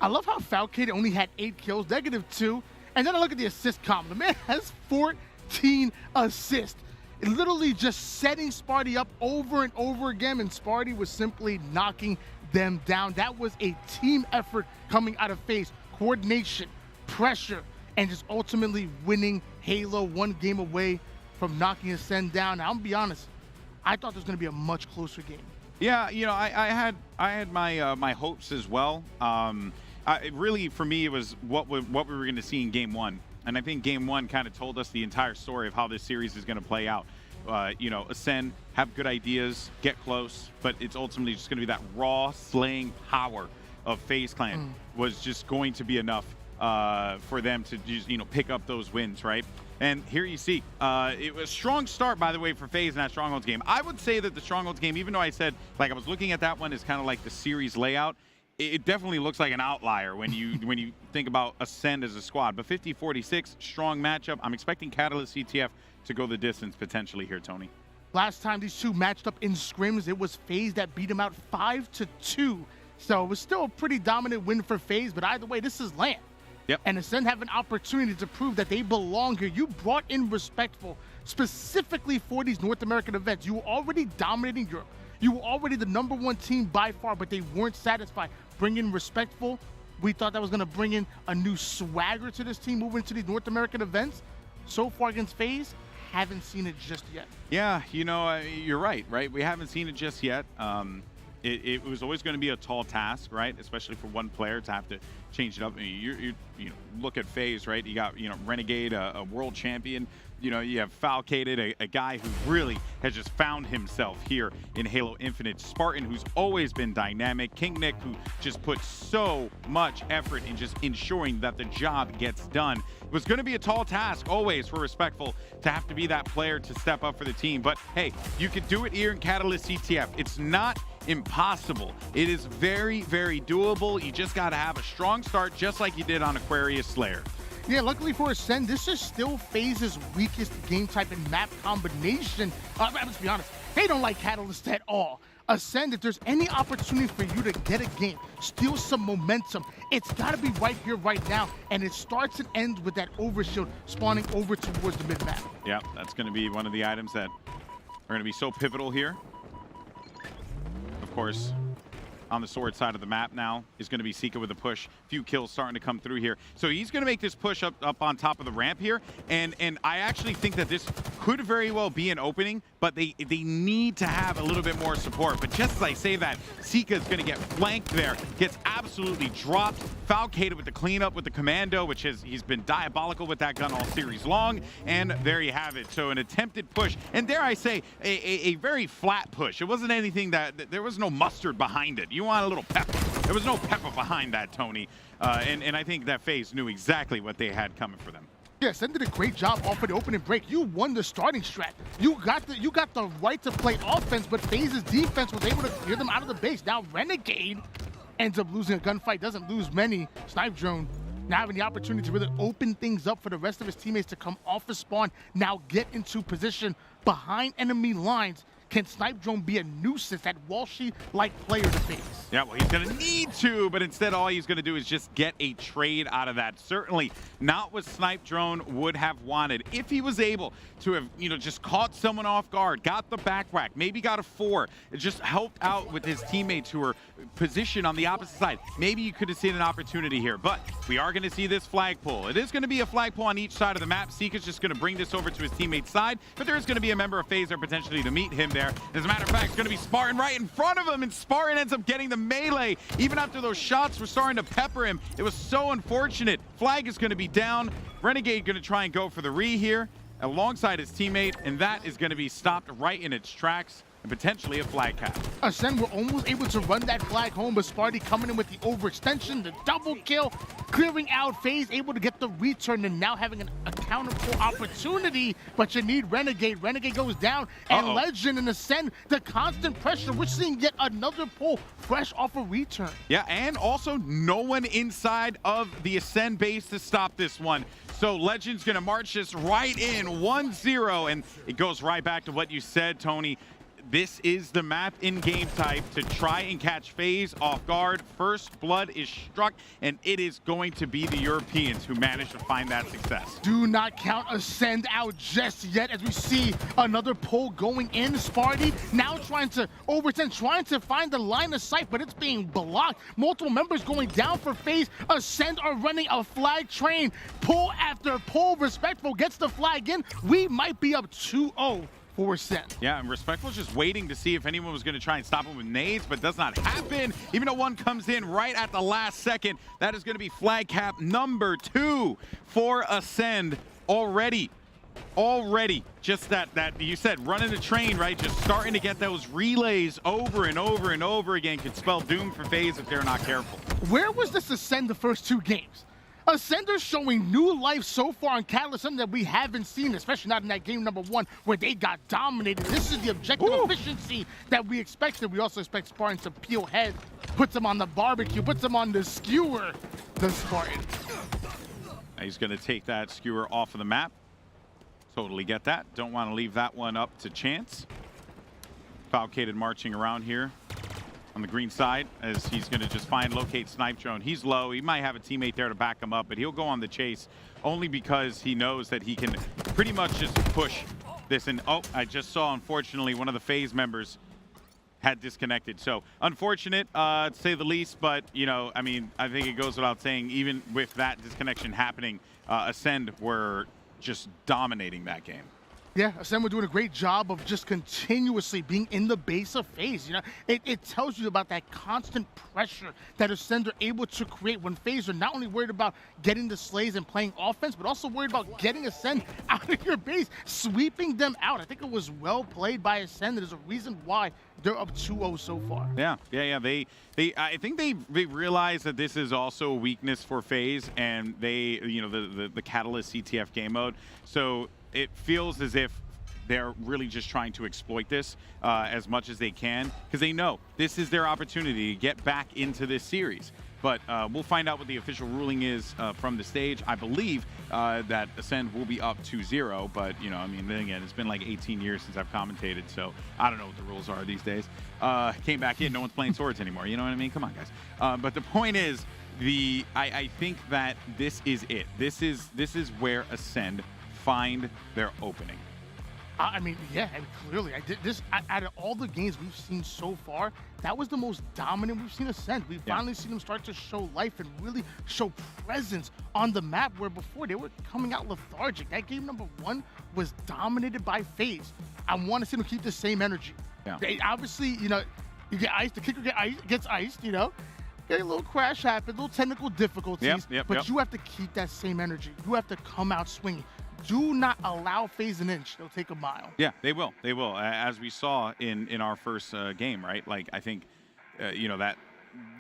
I love how Falcade only had 8 kills, -2. And then I look at the assist column. The man has 14 assists. Literally just setting Sparty up over and over again, and Sparty was simply knocking them down. That was a team effort coming out of FaZe. Coordination, pressure, and just ultimately winning Halo, 1 game away from knocking Ascend down. Now, I'm gonna be honest, I thought there was gonna be a much closer game. Yeah, I had my hopes as well. Really, for me, it was what we were going to see in game 1. And I think game 1 kind of told us the entire story of how this series is going to play out. Ascend, have good ideas, get close, but it's ultimately just going to be that raw slaying power of FaZe Clan was just going to be enough for them to just, pick up those wins, right? And here you see, it was a strong start, by the way, for FaZe in that Strongholds game. I would say that the Strongholds game, even though I said, like, I was looking at that one as kind of like the series layout, it definitely looks like an outlier when you think about Ascend as a squad. But 50-46, strong matchup. I'm expecting Catalyst CTF to go the distance potentially here, Tony. Last time these two matched up in scrims, it was FaZe that beat him out 5-2. So it was still a pretty dominant win for FaZe, but either way, this is land. Yep. And Ascend have an opportunity to prove that they belong here. You brought in Respectful specifically for these North American events. You were already dominating Europe. You were already the #1 team by far, but they weren't satisfied. Bring in Respectful. We thought that was going to bring in a new swagger to this team moving into these North American events. So far against FaZe, haven't seen it just yet. Yeah, you know, you're right? We haven't seen it just yet. It was always going to be a tall task, right? Especially for one player to have to change it up. I mean, you know, look at FaZe, right? You got, you know, Renegade, a world champion. You know, you have Falcated, a guy who really has just found himself here in Halo Infinite. Spartan, who's always been dynamic. King Nick, who just put so much effort in just ensuring that the job gets done. It was going to be a tall task, always, for Respectful to have to be that player to step up for the team. But, hey, you could do it here in Catalyst CTF. It's not impossible. It is very, very doable. You just got to have a strong start, just like you did on Aquarius Slayer. Yeah, luckily for Ascend, this is still FaZe's weakest game type and map combination. Let's be honest, they don't like Catalyst at all. Ascend, if there's any opportunity for you to get a game, steal some momentum, it's got to be right here, right now. And it starts and ends with that overshield spawning over towards the mid-map. Yeah, that's going to be one of the items that are going to be so pivotal here. Of course, on the sword side of the map now is going to be Sika with a push. Few kills starting to come through here. So he's going to make this push up on top of the ramp here. And I actually think that this could very well be an opening, but they need to have a little bit more support. But just as I say that, Sika is going to get flanked there, gets absolutely dropped. Falcated with the cleanup with the commando, which he's been diabolical with that gun all series long. And there you have it. So an attempted push, and dare I say, a very flat push. It wasn't anything that there was no mustard behind it. You want a little pepper. There was no pepper behind that, Tony. And I think that FaZe knew exactly what they had coming for them. Yeah, Ascend did a great job off of the opening break. You won the starting strat. You got the right to play offense, but FaZe's defense was able to clear them out of the base. Now Renegade ends up losing a gunfight, doesn't lose many. Snipe Drone now having the opportunity to really open things up for the rest of his teammates to come off his spawn, now get into position behind enemy lines. Can Snipe Drone be a nuisance, that Walshy-like player to face? Yeah, well, he's going to need to, but instead all he's going to do is just get a trade out of that. Certainly not what Snipe Drone would have wanted. If he was able to have, you know, just caught someone off guard, got the back whack, maybe got a 4, it just helped out with his teammates who were positioned on the opposite side. Maybe you could have seen an opportunity here, but we are going to see this flag pull. It is going to be a flag pull on each side of the map. Sika's just going to bring this over to his teammate's side, but there is going to be a member of FaZe there potentially to meet him there. As a matter of fact, it's going to be Spartan right in front of him, and Spartan ends up getting the melee. Even after those shots were starting to pepper him, it was so unfortunate. Flag is going to be down. Renegade going to try and go for the re here alongside his teammate, and that is going to be stopped right in its tracks. And potentially a flag cap. Ascend were almost able to run that flag home, but Sparty coming in with the overextension, the double kill, clearing out FaZe, able to get the return, and now having a counterpull opportunity, but you need Renegade. Renegade goes down, and Legend and Ascend, the constant pressure. We're seeing yet another pull fresh off a return. Yeah, and also no one inside of the Ascend base to stop this one. So Legend's gonna march this right in 1-0, and it goes right back to what you said, Tony. This is the map in game type to try and catch FaZe off guard. First blood is struck, and it is going to be the Europeans who manage to find that success. Do not count Ascend out just yet, as we see another pull going in. Sparty now trying to overextend, trying to find the line of sight, but it's being blocked. Multiple members going down for FaZe. Ascend are running a flag train. Pull after pull. Respectful gets the flag in. We might be up 2-0. Yeah, and Respectful just waiting to see if anyone was going to try and stop him with nades, but does not happen. Even though one comes in right at the last second, that is going to be flag cap number 2 for Ascend already. Just that you said, running the train, right? Just starting to get those relays over and over and over again could spell doom for FaZe if they're not careful. Where was this Ascend the first 2 games? Ascenders showing new life so far on Catalyst, something that we haven't seen, especially not in that game number 1 where they got dominated. This is the objective efficiency that we expected. We also expect Spartan to peel head, puts him on the barbecue, puts him on the skewer, the Spartan. He's going to take that skewer off of the map. Totally get that. Don't want to leave that one up to chance. Falcated marching around here. on the green side as he's going to just locate Snipe Drone. He's low. He might have a teammate there to back him up, but he'll go on the chase only because he knows that he can pretty much just push this. And oh, I just saw, unfortunately, one of the FaZe members had disconnected. So unfortunate, to say the least, but, you know, I mean, I think it goes without saying, even with that disconnection happening, Ascend were just dominating that game. Yeah, Ascend were doing a great job of just continuously being in the base of FaZe. You know, it tells you about that constant pressure that Ascend are able to create when FaZe are not only worried about getting the slays and playing offense, but also worried about getting Ascend out of your base, sweeping them out. I think it was well played by Ascend. There's a reason why they're up 2-0 so far. Yeah. I think they realize that this is also a weakness for FaZe, and they, you know, the Catalyst CTF game mode. So it feels as if they're really just trying to exploit this as much as they can, because they know this is their opportunity to get back into this series. But we'll find out what the official ruling is from the stage. I believe that Ascend will be up 2-0, but, you know, I mean, then again, it's been like 18 years since I've commentated, so I don't know what the rules are these days. Came back in, no one's playing swords anymore, you know what I mean? Come on, guys. But the point is, I think that this is it. This is where Ascend find their opening. I mean, yeah, and clearly, out of all the games we've seen so far, that was the most dominant we've seen Ascend. We've finally seen them start to show life and really show presence on the map, where before they were coming out lethargic. That game number 1 was dominated by FaZe. I want to see them keep the same energy. Yeah. They obviously, you know, you get iced, the kicker gets iced, you know. Get a little crash happen, little technical difficulties, but you have to keep that same energy. You have to come out swinging. Do not allow FaZe an inch. They'll take a mile. Yeah, they will. They will. As we saw in our first game, right? Like, I think, you know, that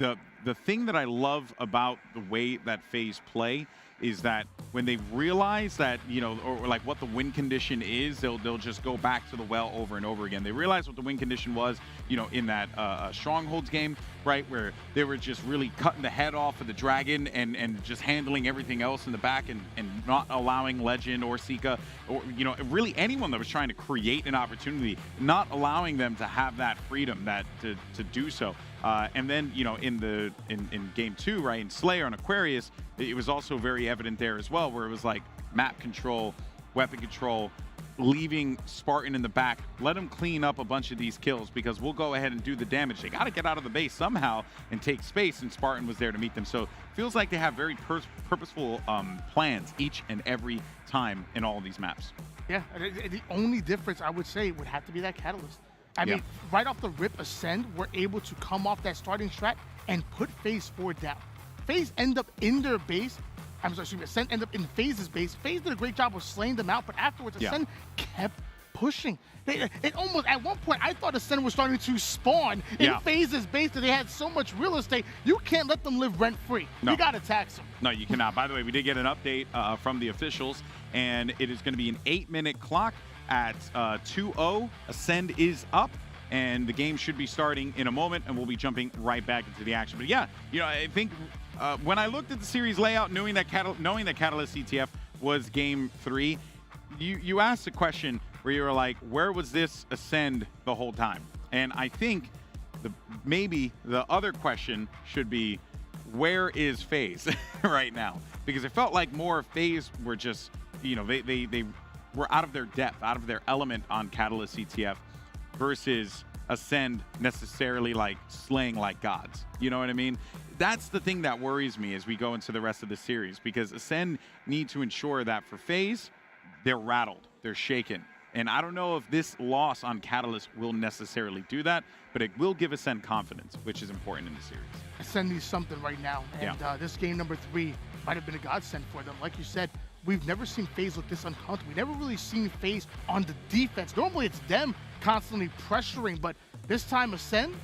the thing that I love about the way that FaZe play is that when they realize that, you know, or like what the win condition is, they'll just go back to the well over and over again. They realize what the win condition was, you know, in that Strongholds game, right, where they were just really cutting the head off of the Dragon and just handling everything else in the back and not allowing Legend or Sika or, you know, really anyone that was trying to create an opportunity, not allowing them to have that freedom to do so. And then, you know, in game 2, right, in Slayer and Aquarius, it was also very evident there as well, where it was like map control, weapon control, leaving Spartan in the back. Let him clean up a bunch of these kills because we'll go ahead and do the damage. They got to get out of the base somehow and take space, and Spartan was there to meet them. So it feels like they have very purposeful plans each and every time in all of these maps. Yeah, the only difference I would say would have to be that catalyst. I mean, right off the rip, Ascend were able to come off that starting strat and put FaZe 4 down. FaZe end up in their base. I'm sorry, excuse me, Ascend end up in FaZe's base. FaZe did a great job of slaying them out, but afterwards, Ascend kept pushing. It almost, at one point, I thought Ascend was starting to spawn in FaZe's base because they had so much real estate. You can't let them live rent-free. No. You got to tax them. No, you cannot. By the way, we did get an update from the officials, and it is going to be an 8-minute clock at 2-0. Ascend is up, and the game should be starting in a moment, and we'll be jumping right back into the action. But yeah, you know, I think when I looked at the series layout, knowing that Catalyst CTF was game 3, you asked a question where you were like, where was this Ascend the whole time? And I think maybe the other question should be, where is FaZe right now? Because it felt like more FaZe were just, you know, they were out of their depth, out of their element on Catalyst CTF versus Ascend necessarily like slaying like gods. You know what I mean? That's the thing that worries me as we go into the rest of the series, because Ascend need to ensure that for FaZe, they're rattled, they're shaken. And I don't know if this loss on Catalyst will necessarily do that, but it will give Ascend confidence, which is important in the series. Ascend needs something right now, and this game number 3 might have been a godsend for them. Like you said, we've never seen FaZe look this uncomfortable. We've never really seen FaZe on the defense. Normally it's them constantly pressuring, but this time Ascend,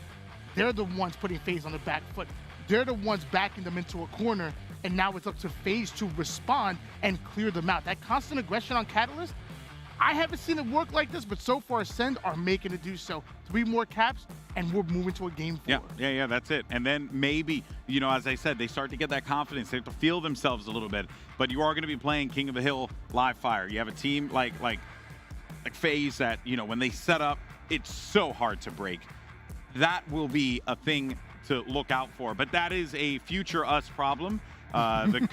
they're the ones putting FaZe on the back foot. They're the ones backing them into a corner, and now it's up to FaZe to respond and clear them out. That constant aggression on Catalyst, I haven't seen it work like this, but so far Ascend are making it do so. 3 more caps, and we're moving to a game 4. Yeah, that's it. And then maybe, you know, as I said, they start to get that confidence. They have to feel themselves a little bit. But you are going to be playing King of the Hill live fire. You have a team like FaZe that, you know, when they set up, it's so hard to break. that will be a thing to look out for. But that is a future us problem. The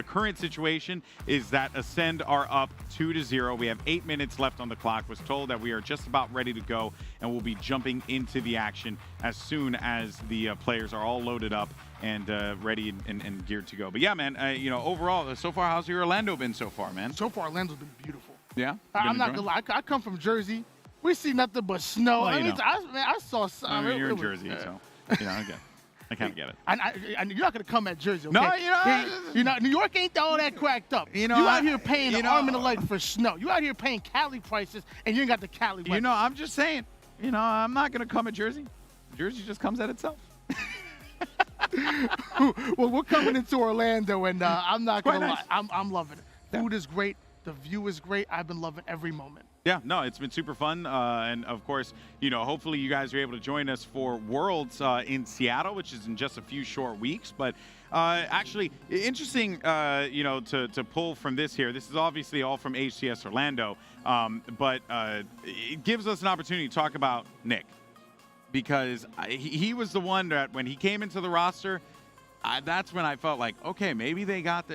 current situation is that Ascend are up 2-0. We have 8 minutes left on the clock. Was told that we are just about ready to go, and we'll be jumping into the action as soon as the players are all loaded up and ready and geared to go. But yeah, man, overall, so far, how's your Orlando been so far, man? So far, Orlando's been beautiful. Yeah? I'm not gonna lie. I come from Jersey. We see nothing but snow. Well, I saw some. You're in Jersey, so I kind of get it. And you're not gonna come at Jersey, okay? No, New York ain't all that cracked up. You out here paying an arm and a leg for snow. You out here paying Cali prices, and you ain't got the Cali weather. I'm just saying. I'm not gonna come at Jersey. Jersey just comes at itself. Well, we're coming into Orlando, and I'm not gonna nice. lie. I'm loving it. Food is great. The view is great. I've been loving every moment. Yeah, no, it's been super fun. And of course, hopefully you guys are able to join us for Worlds in Seattle, which is in just a few short weeks. But actually, interesting, to pull from this here. This is obviously all from HCS Orlando, but it gives us an opportunity to talk about Nick, because he was the one that when he came into the roster, that's when I felt like, okay, maybe they got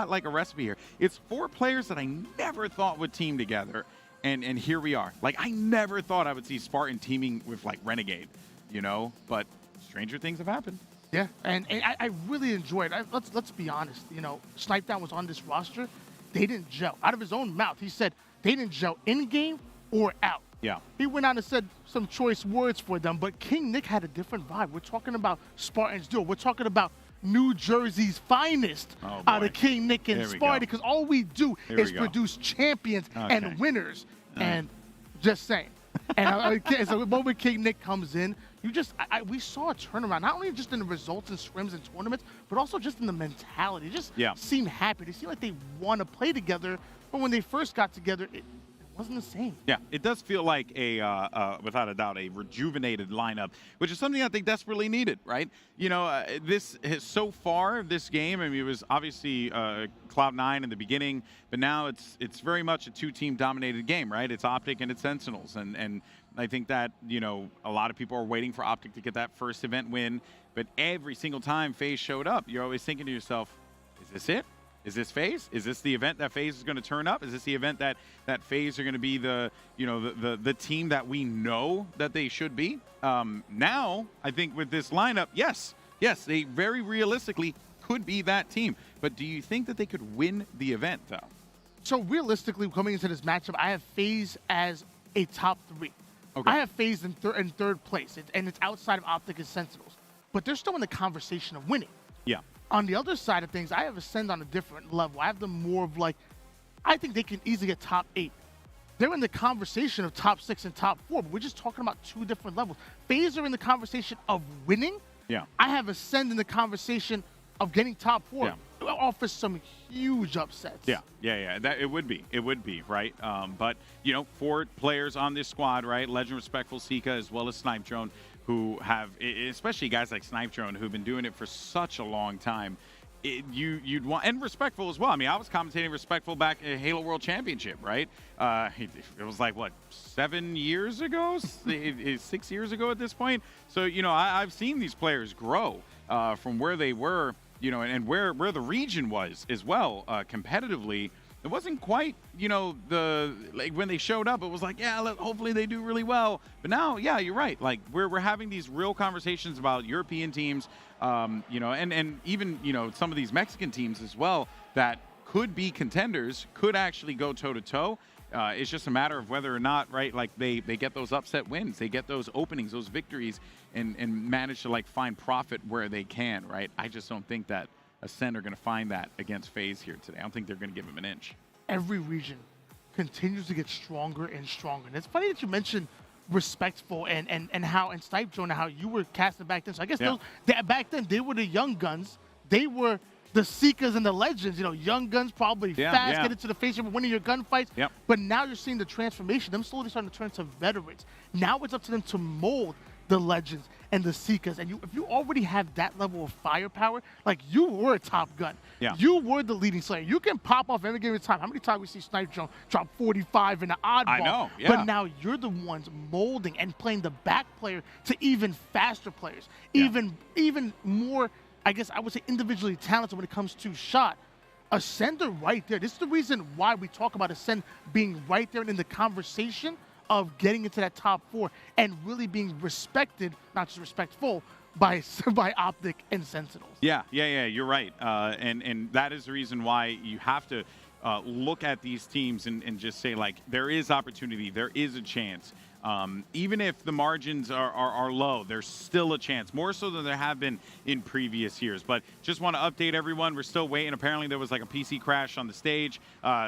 like a recipe here. It's 4 players that I never thought would team together, and here we are. Like, I never thought I would see Spartan teaming with like Renegade, but stranger things have happened. Yeah, and I really enjoyed it. Let's be honest. Snipedown was on this roster. They didn't gel. Out of his own mouth, he said they didn't gel in game or out. Yeah. He went out and said some choice words for them, but King Nick had a different vibe. We're talking about Spartans duo. We're talking about New Jersey's finest out of King Nick and Sparty, because all we do is produce champions and winners. And just saying. And so the moment King Nick comes in, we saw a turnaround, not only just in the results and scrims and tournaments, but also just in the mentality. It just seemed happy. They seemed like they want to play together, but when they first got together, it wasn't the same. Yeah, it does feel like without a doubt, a rejuvenated lineup, which is something I think desperately needed, right? This game, I mean, it was obviously Cloud9 in the beginning, but now it's very much a 2-team dominated game, right? It's Optic and it's Sentinels, and I think that, a lot of people are waiting for Optic to get that first event win, but every single time FaZe showed up, you're always thinking to yourself, is this it? Is this FaZe? Is this the event that FaZe is going to turn up? Is this the event that FaZe are going to be the team that we know that they should be? Now, I think with this lineup, yes, they very realistically could be that team. But do you think that they could win the event, though? So realistically, coming into this matchup, I have FaZe as a top 3. Okay. I have FaZe in third place, and it's outside of Optic and Sentinels. But they're still in the conversation of winning. Yeah. On the other side of things, I have Ascend on a different level. I have them more of like, I think they can easily get top 8. They're in the conversation of top 6 and top 4, but we're just talking about 2 different levels. FaZe are in the conversation of winning. Yeah. I have Ascend in the conversation of getting top 4. Yeah. It offers some huge upsets. Yeah. It would be, right? But 4 players on this squad, right? Legend, Respectful, Sika, as well as Snipe Drone, who have, especially guys like Snipe Drone, who've been doing it for such a long time. You'd want, and Respectful as well. I mean, I was commentating Respectful back at Halo World Championship, right? It was like, what, 7 years ago? 6 years ago at this point? So, I've seen these players grow from where they were, and where the region was as well, competitively. It wasn't quite, when they showed up, it was like, hopefully they do really well. But now, you're right. Like, we're having these real conversations about European teams, and even, some of these Mexican teams as well that could be contenders, could actually go toe-to-toe. It's just a matter of whether or not, right, like they get those upset wins, they get those openings, those victories, and manage to, like, find profit where they can, right? I just don't think that Ascend are going to find that against FaZe here today. I don't think they're going to give him an inch. Every region continues to get stronger and stronger. And it's funny that you mentioned Respectful and how, and Snipe Drone, and how you were casting back then. So I guess back then, they were the young guns. They were the Seekers and the Legends. Young guns probably fast, get into the face of winning your gunfights. Yep. But now you're seeing the transformation. Them slowly starting to turn to veterans. Now it's up to them to mold the Legends, and the Seekers. And if you already have that level of firepower, like you were a Top Gun. Yeah. You were the leading Slayer. You can pop off every given time. How many times we see Snipe drop 45 in an Oddball? I know, yeah. But now you're the ones molding and playing the back player to even faster players, even more, I guess I would say, individually talented when it comes to shot. Ascender right there. This is the reason why we talk about Ascend being right there in the conversation of getting into that top 4 and really being respected, not just respectful, by Optic and Sentinels. Yeah, you're right. And that is the reason why you have to look at these teams and just say, like, there is opportunity, there is a chance. Even if the margins are low, there's still a chance, more so than there have been in previous years. But just want to update everyone, we're still waiting. Apparently there was like a PC crash on the stage,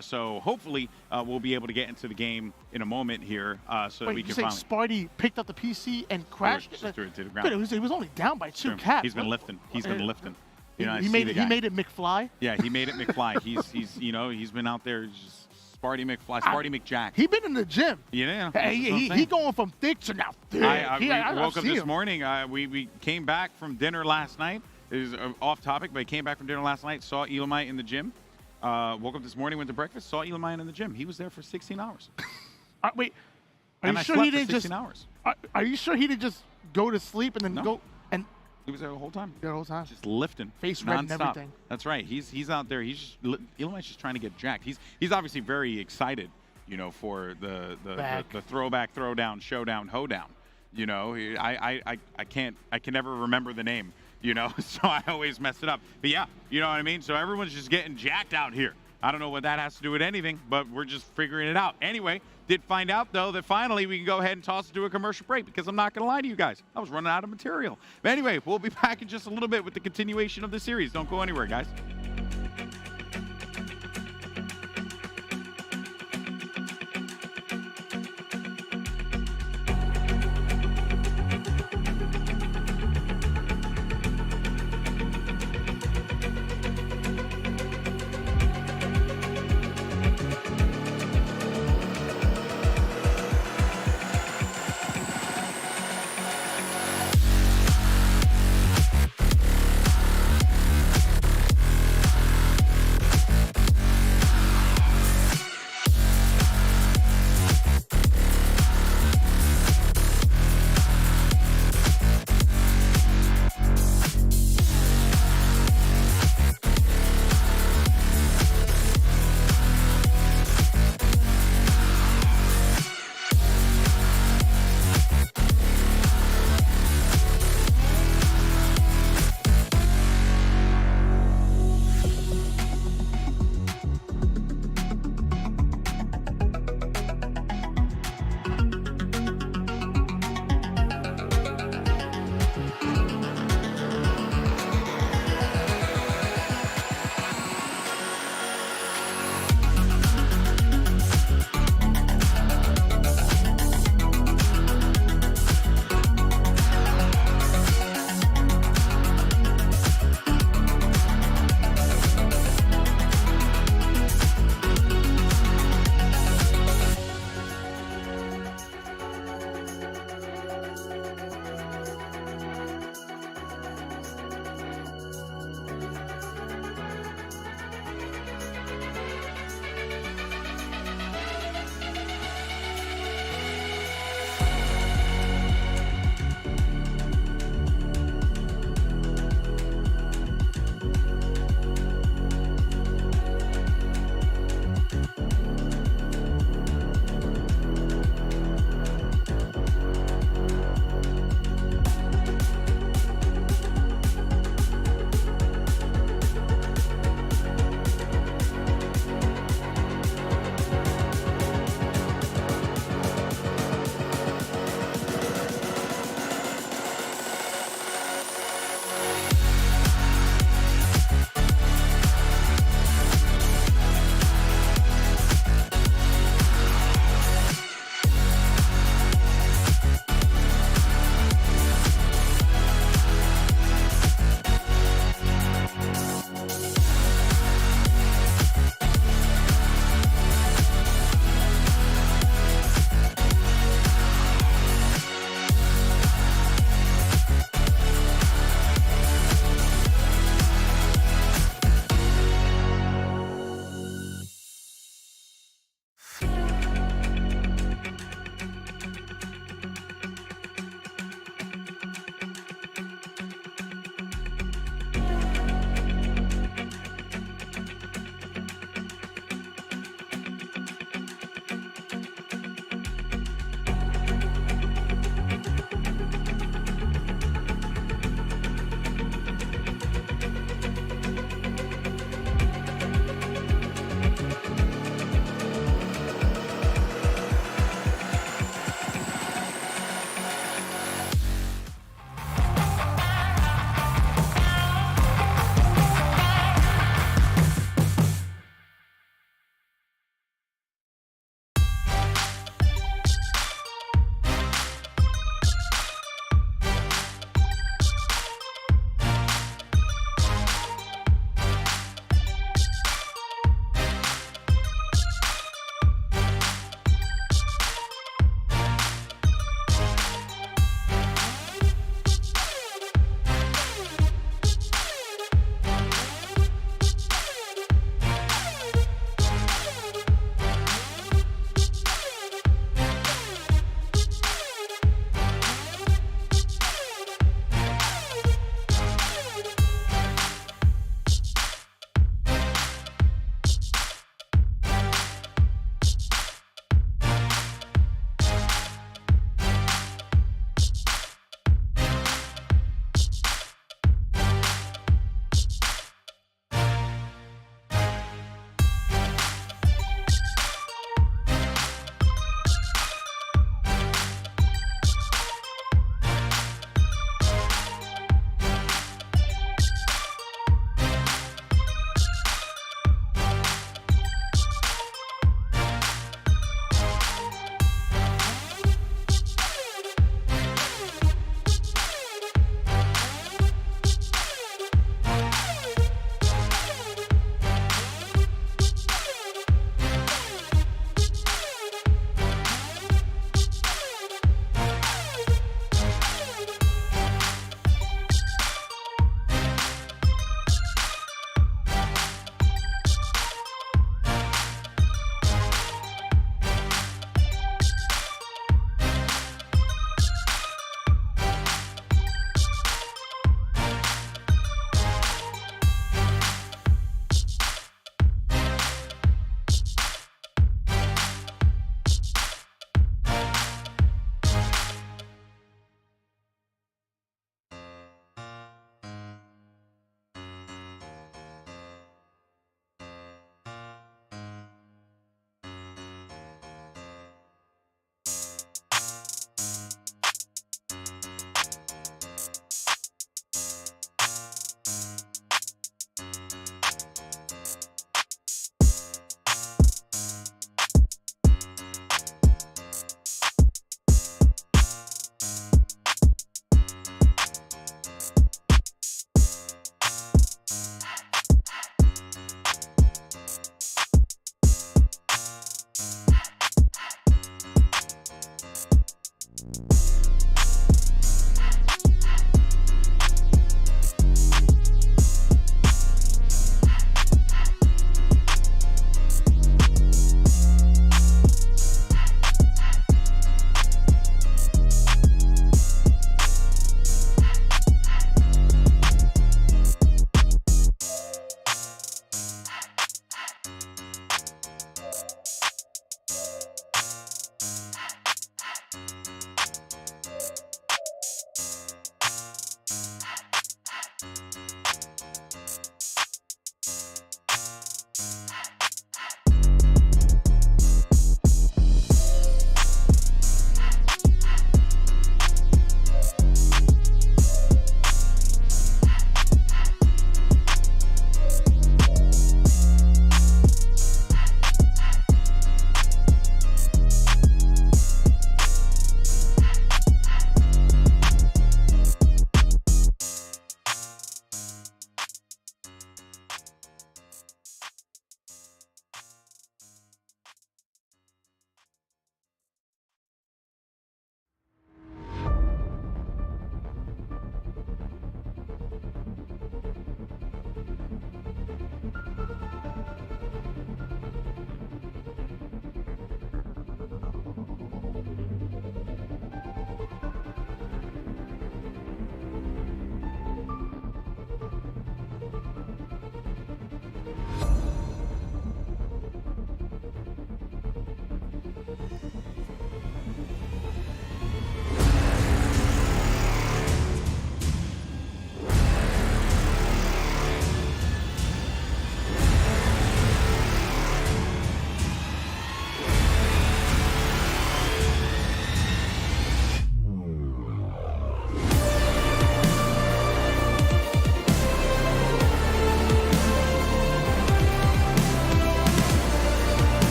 so hopefully we'll be able to get into the game in a moment here, so that we can finally. Sparty picked up the PC and crashed? Just threw it to the ground. Good, he was only down by 2 caps. He's been lifting. He's been lifting. You know, he made it McFly. Yeah, he made it McFly. He's been out there just Sparty McFly, Sparty McJack. He been in the gym. Yeah. Hey, he going from thick to now thick. We woke up this morning. We came back from dinner last night. It was off topic, but I came back from dinner last night, saw Elamite in the gym. Woke up this morning, went to breakfast, saw Elamite in the gym. He was there for 16 hours. Wait, and I slept for 16 hours. Are you sure he didn't just go to sleep and then go and? He was there the whole time. The whole time. Just lifting. Face red and non-stop. everything. That's right. He's out there. Elamite's just trying to get jacked. He's obviously very excited, you know, for the throwback, throwdown, showdown, hoedown. You know, I can never remember the name, you know, so I always mess it up. But yeah, you know what I mean? So everyone's just getting jacked out here. I don't know what that has to do with anything, but we're just figuring it out. Anyway, did find out, though, that finally we can go ahead and toss it to a commercial break, because I'm not going to lie to you guys. I was running out of material. But anyway, we'll be back in just a little bit with the continuation of the series. Don't go anywhere, guys.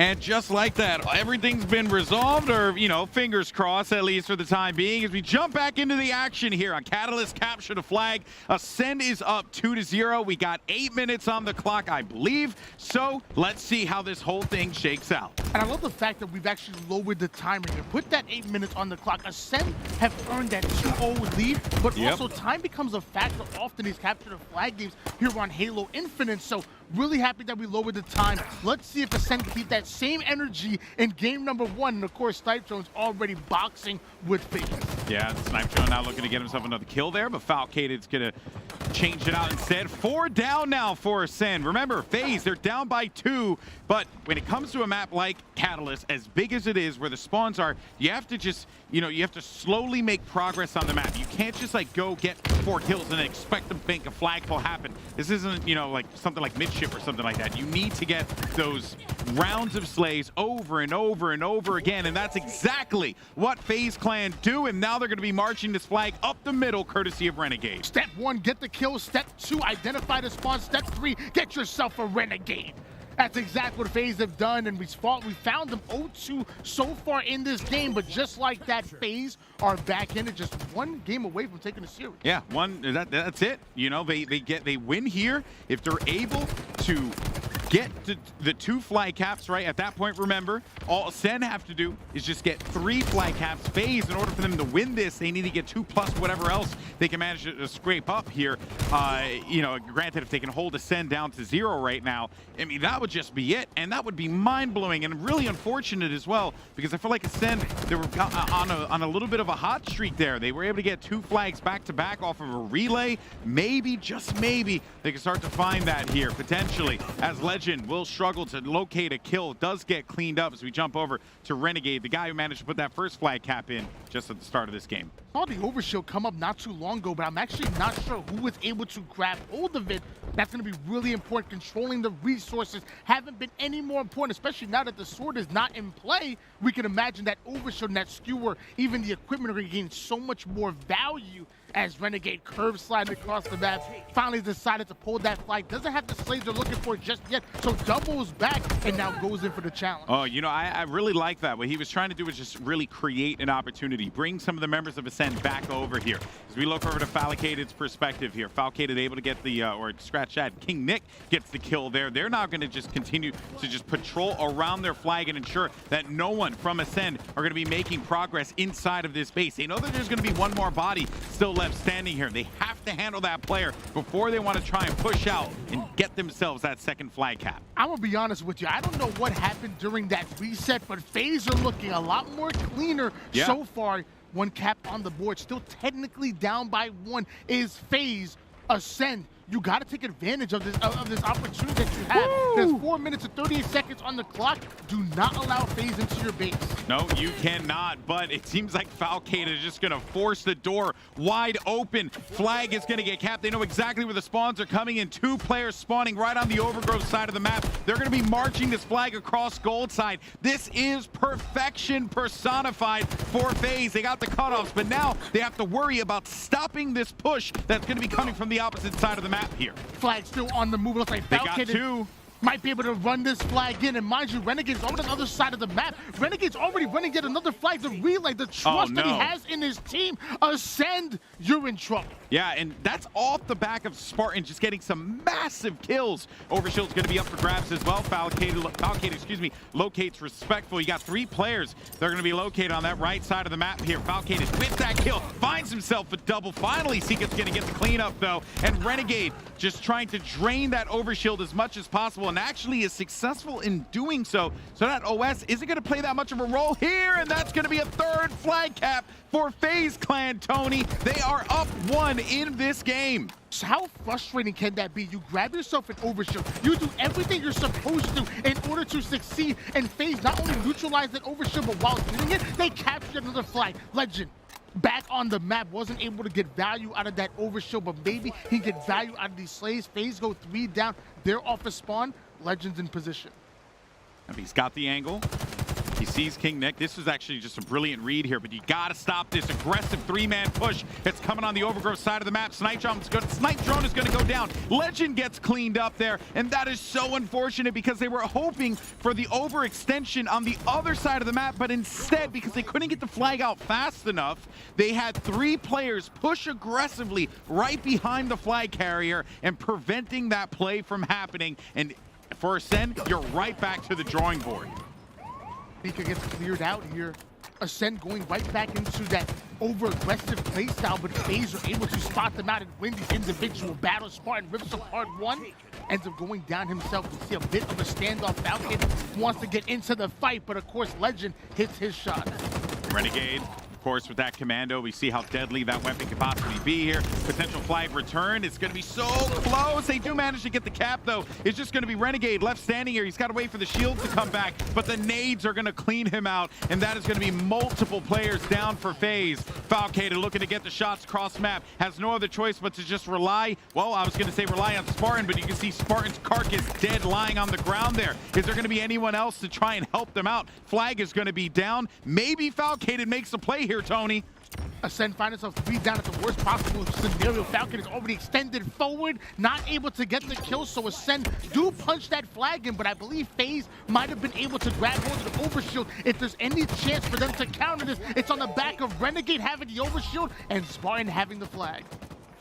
And just like that, everything's been resolved, or, you know, fingers crossed, at least for the time being, as we jump back into the action here on Catalyst Capture the Flag. Ascend is up 2-0. We got 8 minutes on the clock, I believe. So let's see how this whole thing shakes out. And I love the fact that we've actually lowered the timer here. Put that 8 minutes on the clock. Ascend have earned that 2-0 lead, but also time becomes a factor often in these Capture the Flag games here on Halo Infinite. So really happy that we lowered the time. Let's see if Ascend can keep that same energy in game number 1. And of course, Snipe Drone's already boxing with FaZe. Yeah, Snipe Drone now looking to get himself another kill there, but Falcated's gonna change it out instead. 4 down now for Ascend. Remember, FaZe, they're down by 2, but when it comes to a map like Catalyst, as big as it is, where the spawns are, you have to just, you know, you have to slowly make progress on the map. You can't just like go get 4 kills and then expect to make a flagpole happen. This isn't, you know, like something like Midship or something like that. You need to get those rounds of slays over and over and over again, and that's exactly what FaZe Clan do, and now they're going to be marching this flag up the middle, courtesy of Renegade. Step 1, get the kill. Step 2, identify the spawn. Step 3, get yourself a Renegade. That's exactly what FaZe have done, and we found them 0-2 so far in this game, but just like that, FaZe are back in it, just 1 game away from taking the series. Yeah, that's it. You know, they win here if they're able to get the 2 flag caps, right? At that point, remember, all Ascend have to do is just get 3 flag caps. FaZe, in order for them to win this, they need to get 2 plus whatever else they can manage to scrape up here. You know, granted, if they can hold Ascend down to 0 right now, I mean, that would just be it, and that would be mind-blowing and really unfortunate as well, because I feel like Ascend, they were on a little bit of a hot streak there. They were able to get 2 flags back-to-back off of a relay. Maybe, just maybe, they can start to find that here, potentially, as Legend will struggle to locate a kill. Does get cleaned up as we jump over to Renegade, the guy who managed to put that first flag cap in just at the start of this game. Saw the overshield come up not too long ago, but I'm actually not sure who was able to grab hold of it. That's going to be really important. Controlling the resources haven't been any more important, especially now that the sword is not in play. We can imagine that overshield and that skewer, even the equipment, are going to gain so much more value as Renegade curve sliding across the map. Finally decided to pull that flag. Doesn't have the slays they're looking for just yet, so doubles back and now goes in for the challenge. Oh, you know, I really like that. What he was trying to do was just really create an opportunity, bring some of the members of Ascend back over here. As we look over to Falcated's perspective here, Falcated able to get the, or scratch that, King Nick gets the kill there. They're now going to just continue to just patrol around their flag and ensure that no one from Ascend are going to be making progress inside of this base. They know that there's going to be one more body still left standing here. They have to handle that player before they want to try and push out and get themselves that second flag cap. I'm going to be honest with you. I don't know what happened during that reset, but FaZe are looking a lot more cleaner so far. 1 cap on the board, still technically down by 1 is FaZe. Ascend, you got to take advantage of this opportunity that you have. There's 4 minutes and 38 seconds on the clock. Do not allow FaZe into your base. No, you cannot, but it seems like Falcade is just going to force the door wide open. Flag is going to get capped. They know exactly where the spawns are coming in. 2 players spawning right on the overgrowth side of the map. They're going to be marching this flag across gold side. This is perfection personified for FaZe. They got the cutoffs, but now they have to worry about stopping this push that's going to be coming from the opposite side of the map here. Flag still on the move. Looks like They got 2. Might be able to run this flag in, and mind you, Renegade's on the other side of the map. Renegade's already running yet another flag. The relay, the trust that he has in his team. Ascend, you're in trouble. Yeah, and that's off the back of Spartan just getting some massive kills. Overshield's going to be up for grabs as well. Falcade, excuse me, locates respectful. You got 3 players. They're going to be located on that right side of the map here. Falcade is with that kill, finds himself a double. Finally, Seeket's going to get the cleanup though, and Renegade just trying to drain that overshield as much as possible, and actually is successful in doing so. So that OS isn't going to play that much of a role here, and that's going to be a 3rd flag cap for FaZe Clan, Tony. They are up 1 in this game. So how frustrating can that be? You grab yourself an overshield. You do everything you're supposed to in order to succeed, and FaZe not only neutralize that overshield, but while doing it, they captured another flag. Legend, back on the map, wasn't able to get value out of that overshield, but maybe he can get value out of these slays. FaZe go 3 down. They're off a spawn. Legend's in position. He's got the angle. He sees King Nick. This was actually just a brilliant read here, but you gotta stop this aggressive 3-man push. It's coming on the Overgrowth side of the map. Snipe Drone is gonna go down. Legend gets cleaned up there, and that is so unfortunate because they were hoping for the overextension on the other side of the map, but instead, because they couldn't get the flag out fast enough, they had 3 players push aggressively right behind the flag carrier and preventing that play from happening. And for Ascend, you're right back to the drawing board. Pika gets cleared out here. Ascend going right back into that over-aggressive playstyle, but FaZe are able to spot them out and win these individual battles. Spartan rips apart one, ends up going down himself. We see a bit of a standoff. Falcon wants to get into the fight, but of course Legend hits his shot. Renegade, of course, with that commando, we see how deadly that weapon could possibly be here. Potential flag return. It's going to be so close. They do manage to get the cap, though. It's just going to be Renegade left standing here. He's got to wait for the shield to come back, but the nades are going to clean him out, and that is going to be multiple players down for FaZe. Falcated looking to get the shots cross map. Has no other choice but to just rely, well, I was going to say rely on Spartan, but you can see Spartan's carcass dead lying on the ground there. Is there going to be anyone else to try and help them out? Flag is going to be down. Maybe Falcated makes a play here, Tony. Ascend find himself 3 down at the worst possible scenario. Falcon is already extended forward, not able to get the kill, so Ascend do punch that flag in, but I believe FaZe might have been able to grab hold of the overshield. If there's any chance for them to counter this, it's on the back of Renegade having the overshield and Spartan having the flag.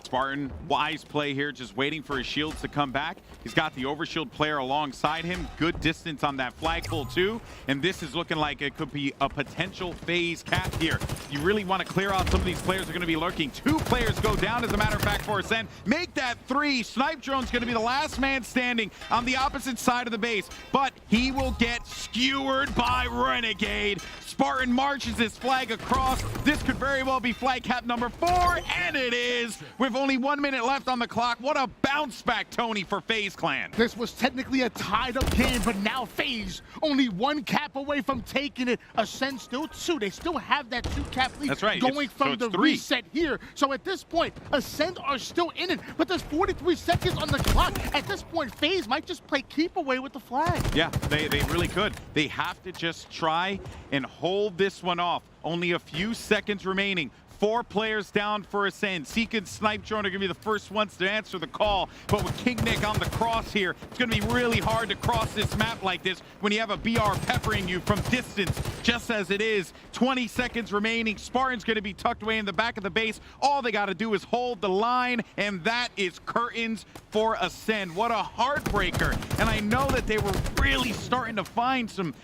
Spartan, wise play here, just waiting for his shields to come back. He's got the overshield player alongside him. Good distance on that flagpole too. And this is looking like it could be a potential FaZe cap here. You really want to clear out some of these players that are going to be lurking. 2 players go down, as a matter of fact, for Ascend. Make that 3. Snipe Drone's going to be the last man standing on the opposite side of the base, but he will get skewered by Renegade. Spartan marches his flag across. This could very well be flag cap number 4, and it is. With only 1 minute left on the clock. What a bounce back, Tony, for FaZe Clan. This was technically a tied up game, but now FaZe only 1 cap away from taking it. Ascend still 2. They still have that 2 cap lead. That's right. Going from the 3. reset here. So at this point, Ascend are still in it, but there's 43 seconds on the clock. At this point, FaZe might just play keep away with the flag. Yeah, they really could. They have to just try and hold this one off. Only a few seconds remaining. 4 players down for Ascend. Seek and Snipe Drone are going to be the first ones to answer the call. But with King Nick on the cross here, it's going to be really hard to cross this map like this when you have a BR peppering you from distance, just as it is. 20 seconds remaining. Spartan's going to be tucked away in the back of the base. All they got to do is hold the line, and that is curtains for Ascend. What a heartbreaker. And I know that they were really starting to find some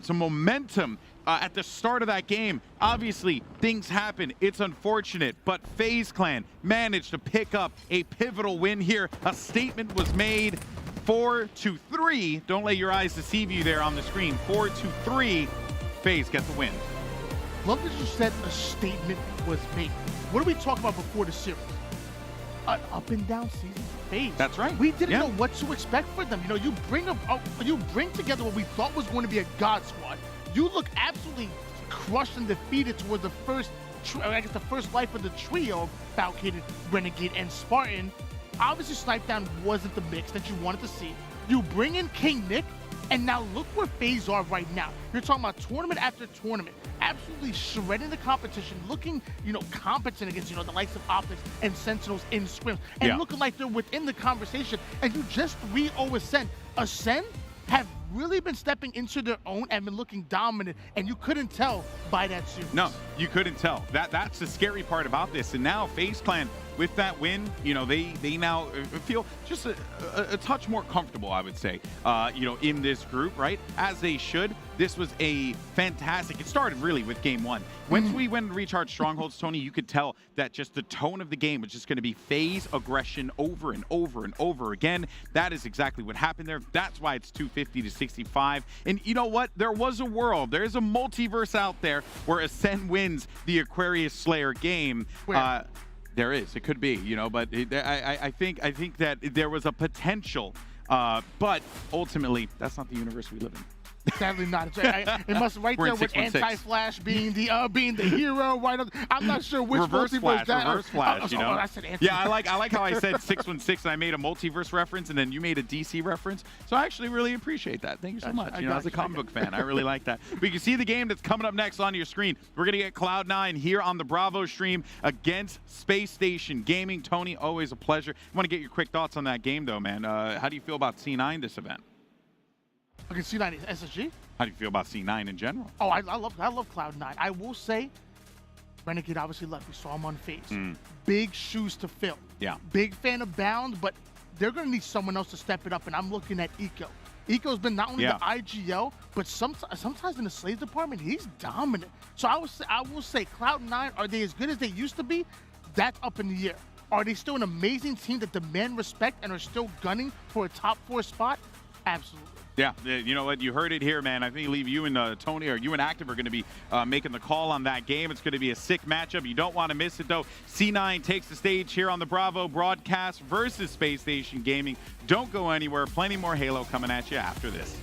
momentum at the start of that game. Obviously, things happen. It's unfortunate, but FaZe Clan managed to pick up a pivotal win here. A statement was made. 4-3. Don't let your eyes deceive you there on the screen. 4-3. FaZe get the win. Love that you said a statement was made. What did we talk about before the series? An up and down season for FaZe. That's right. We didn't know what to expect for them. You know, you bring together what we thought was going to be a god squad. You look absolutely crushed and defeated towards the first life of the trio of Falcated, Renegade, and Spartan. Obviously, Snipedown wasn't the mix that you wanted to see. You bring in King Nick, and now look where FaZe are right now. You're talking about tournament after tournament, absolutely shredding the competition, looking, competent against, the likes of Optics and Sentinels in scrims, and looking like they're within the conversation. And you just 3-0 Ascend. Ascend have really been stepping into their own and been looking dominant, and you couldn't tell by that series. No, you couldn't tell. That's the scary part about this. And now FaZe Clan, with that win, they now feel just a touch more comfortable, I would say, in this group, right? As they should. This was a fantastic, it started really with game 1. Once we went and recharged Strongholds, Tony, you could tell that just the tone of the game was just going to be FaZe aggression over and over and over again. That is exactly what happened there. That's why it's 250-65. And you know what? There was a world, there's a multiverse out there where Ascend wins the Aquarius Slayer game. There is, it could be, but I think that there was a potential, but ultimately, that's not the universe we live in. Sadly not. It must right We're there in with 616. anti-flash being the hero. Right. I'm not sure which Reverse multiverse flash, that. reverse flash, you know? I said anti. Yeah, I like how I said 616 and I made a multiverse reference and then you made a DC reference. So I actually really appreciate that. Thank you so much. You know, as a comic book fan, I really like that. But you can see the game that's coming up next on your screen. We're going to get Cloud9 here on the Bravo stream against Space Station Gaming. Tony, always a pleasure. I want to get your quick thoughts on that game though, man. How do you feel about C9 this event? Okay, C9 SSG. How do you feel about C9 in general? Oh, I love Cloud9. I will say, Renegade obviously left. We saw him on FaZe. Big shoes to fill. Yeah. Big fan of Bound, but they're going to need someone else to step it up, and I'm looking at Eco. Eco's been not only the IGL, but sometimes in the Slays department, he's dominant. So I will say Cloud9, are they as good as they used to be? That's up in the air. Are they still an amazing team that demand respect and are still gunning for a top 4 spot? Absolutely. Yeah, you know what? You heard it here, man. I think you and Tony, or you and Active, are going to be making the call on that game. It's going to be a sick matchup. You don't want to miss it, though. C9 takes the stage here on the Bravo broadcast versus Space Station Gaming. Don't go anywhere. Plenty more Halo coming at you after this.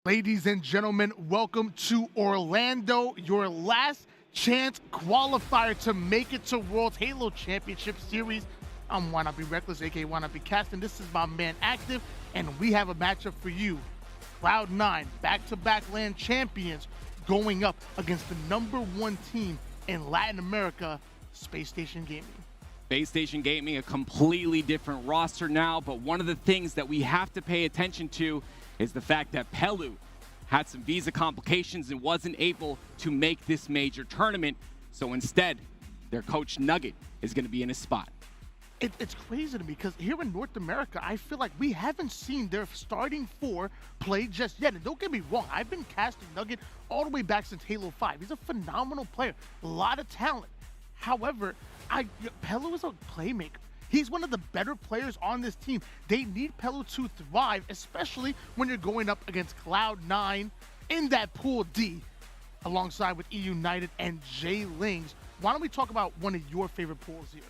Ladies and gentlemen, welcome to Orlando, your last chance qualifier to make it to World's Halo Championship Series. I'm Wanna Be Reckless, aka Wanna Be Cast, and this is my man Active, and we have a matchup for you. Cloud9, back-to-back LAN champions, going up against the #1 team in Latin America, Space Station Gaming. Space Station Gaming, a completely different roster now, but one of the things that we have to pay attention to is the fact that Pelu had some visa complications and wasn't able to make this major tournament. So instead, their coach Nugget is going to be in his spot. It's crazy to me because here in North America, I feel like we haven't seen their starting four play just yet. And don't get me wrong, I've been casting Nugget all the way back since Halo 5. He's a phenomenal player, a lot of talent. However, Pelu is a playmaker. He's one of the better players on this team. They need Pelu to thrive, especially when you're going up against Cloud9 in that Pool D, alongside with E United and J Lings. Why don't we talk about one of your favorite pools here?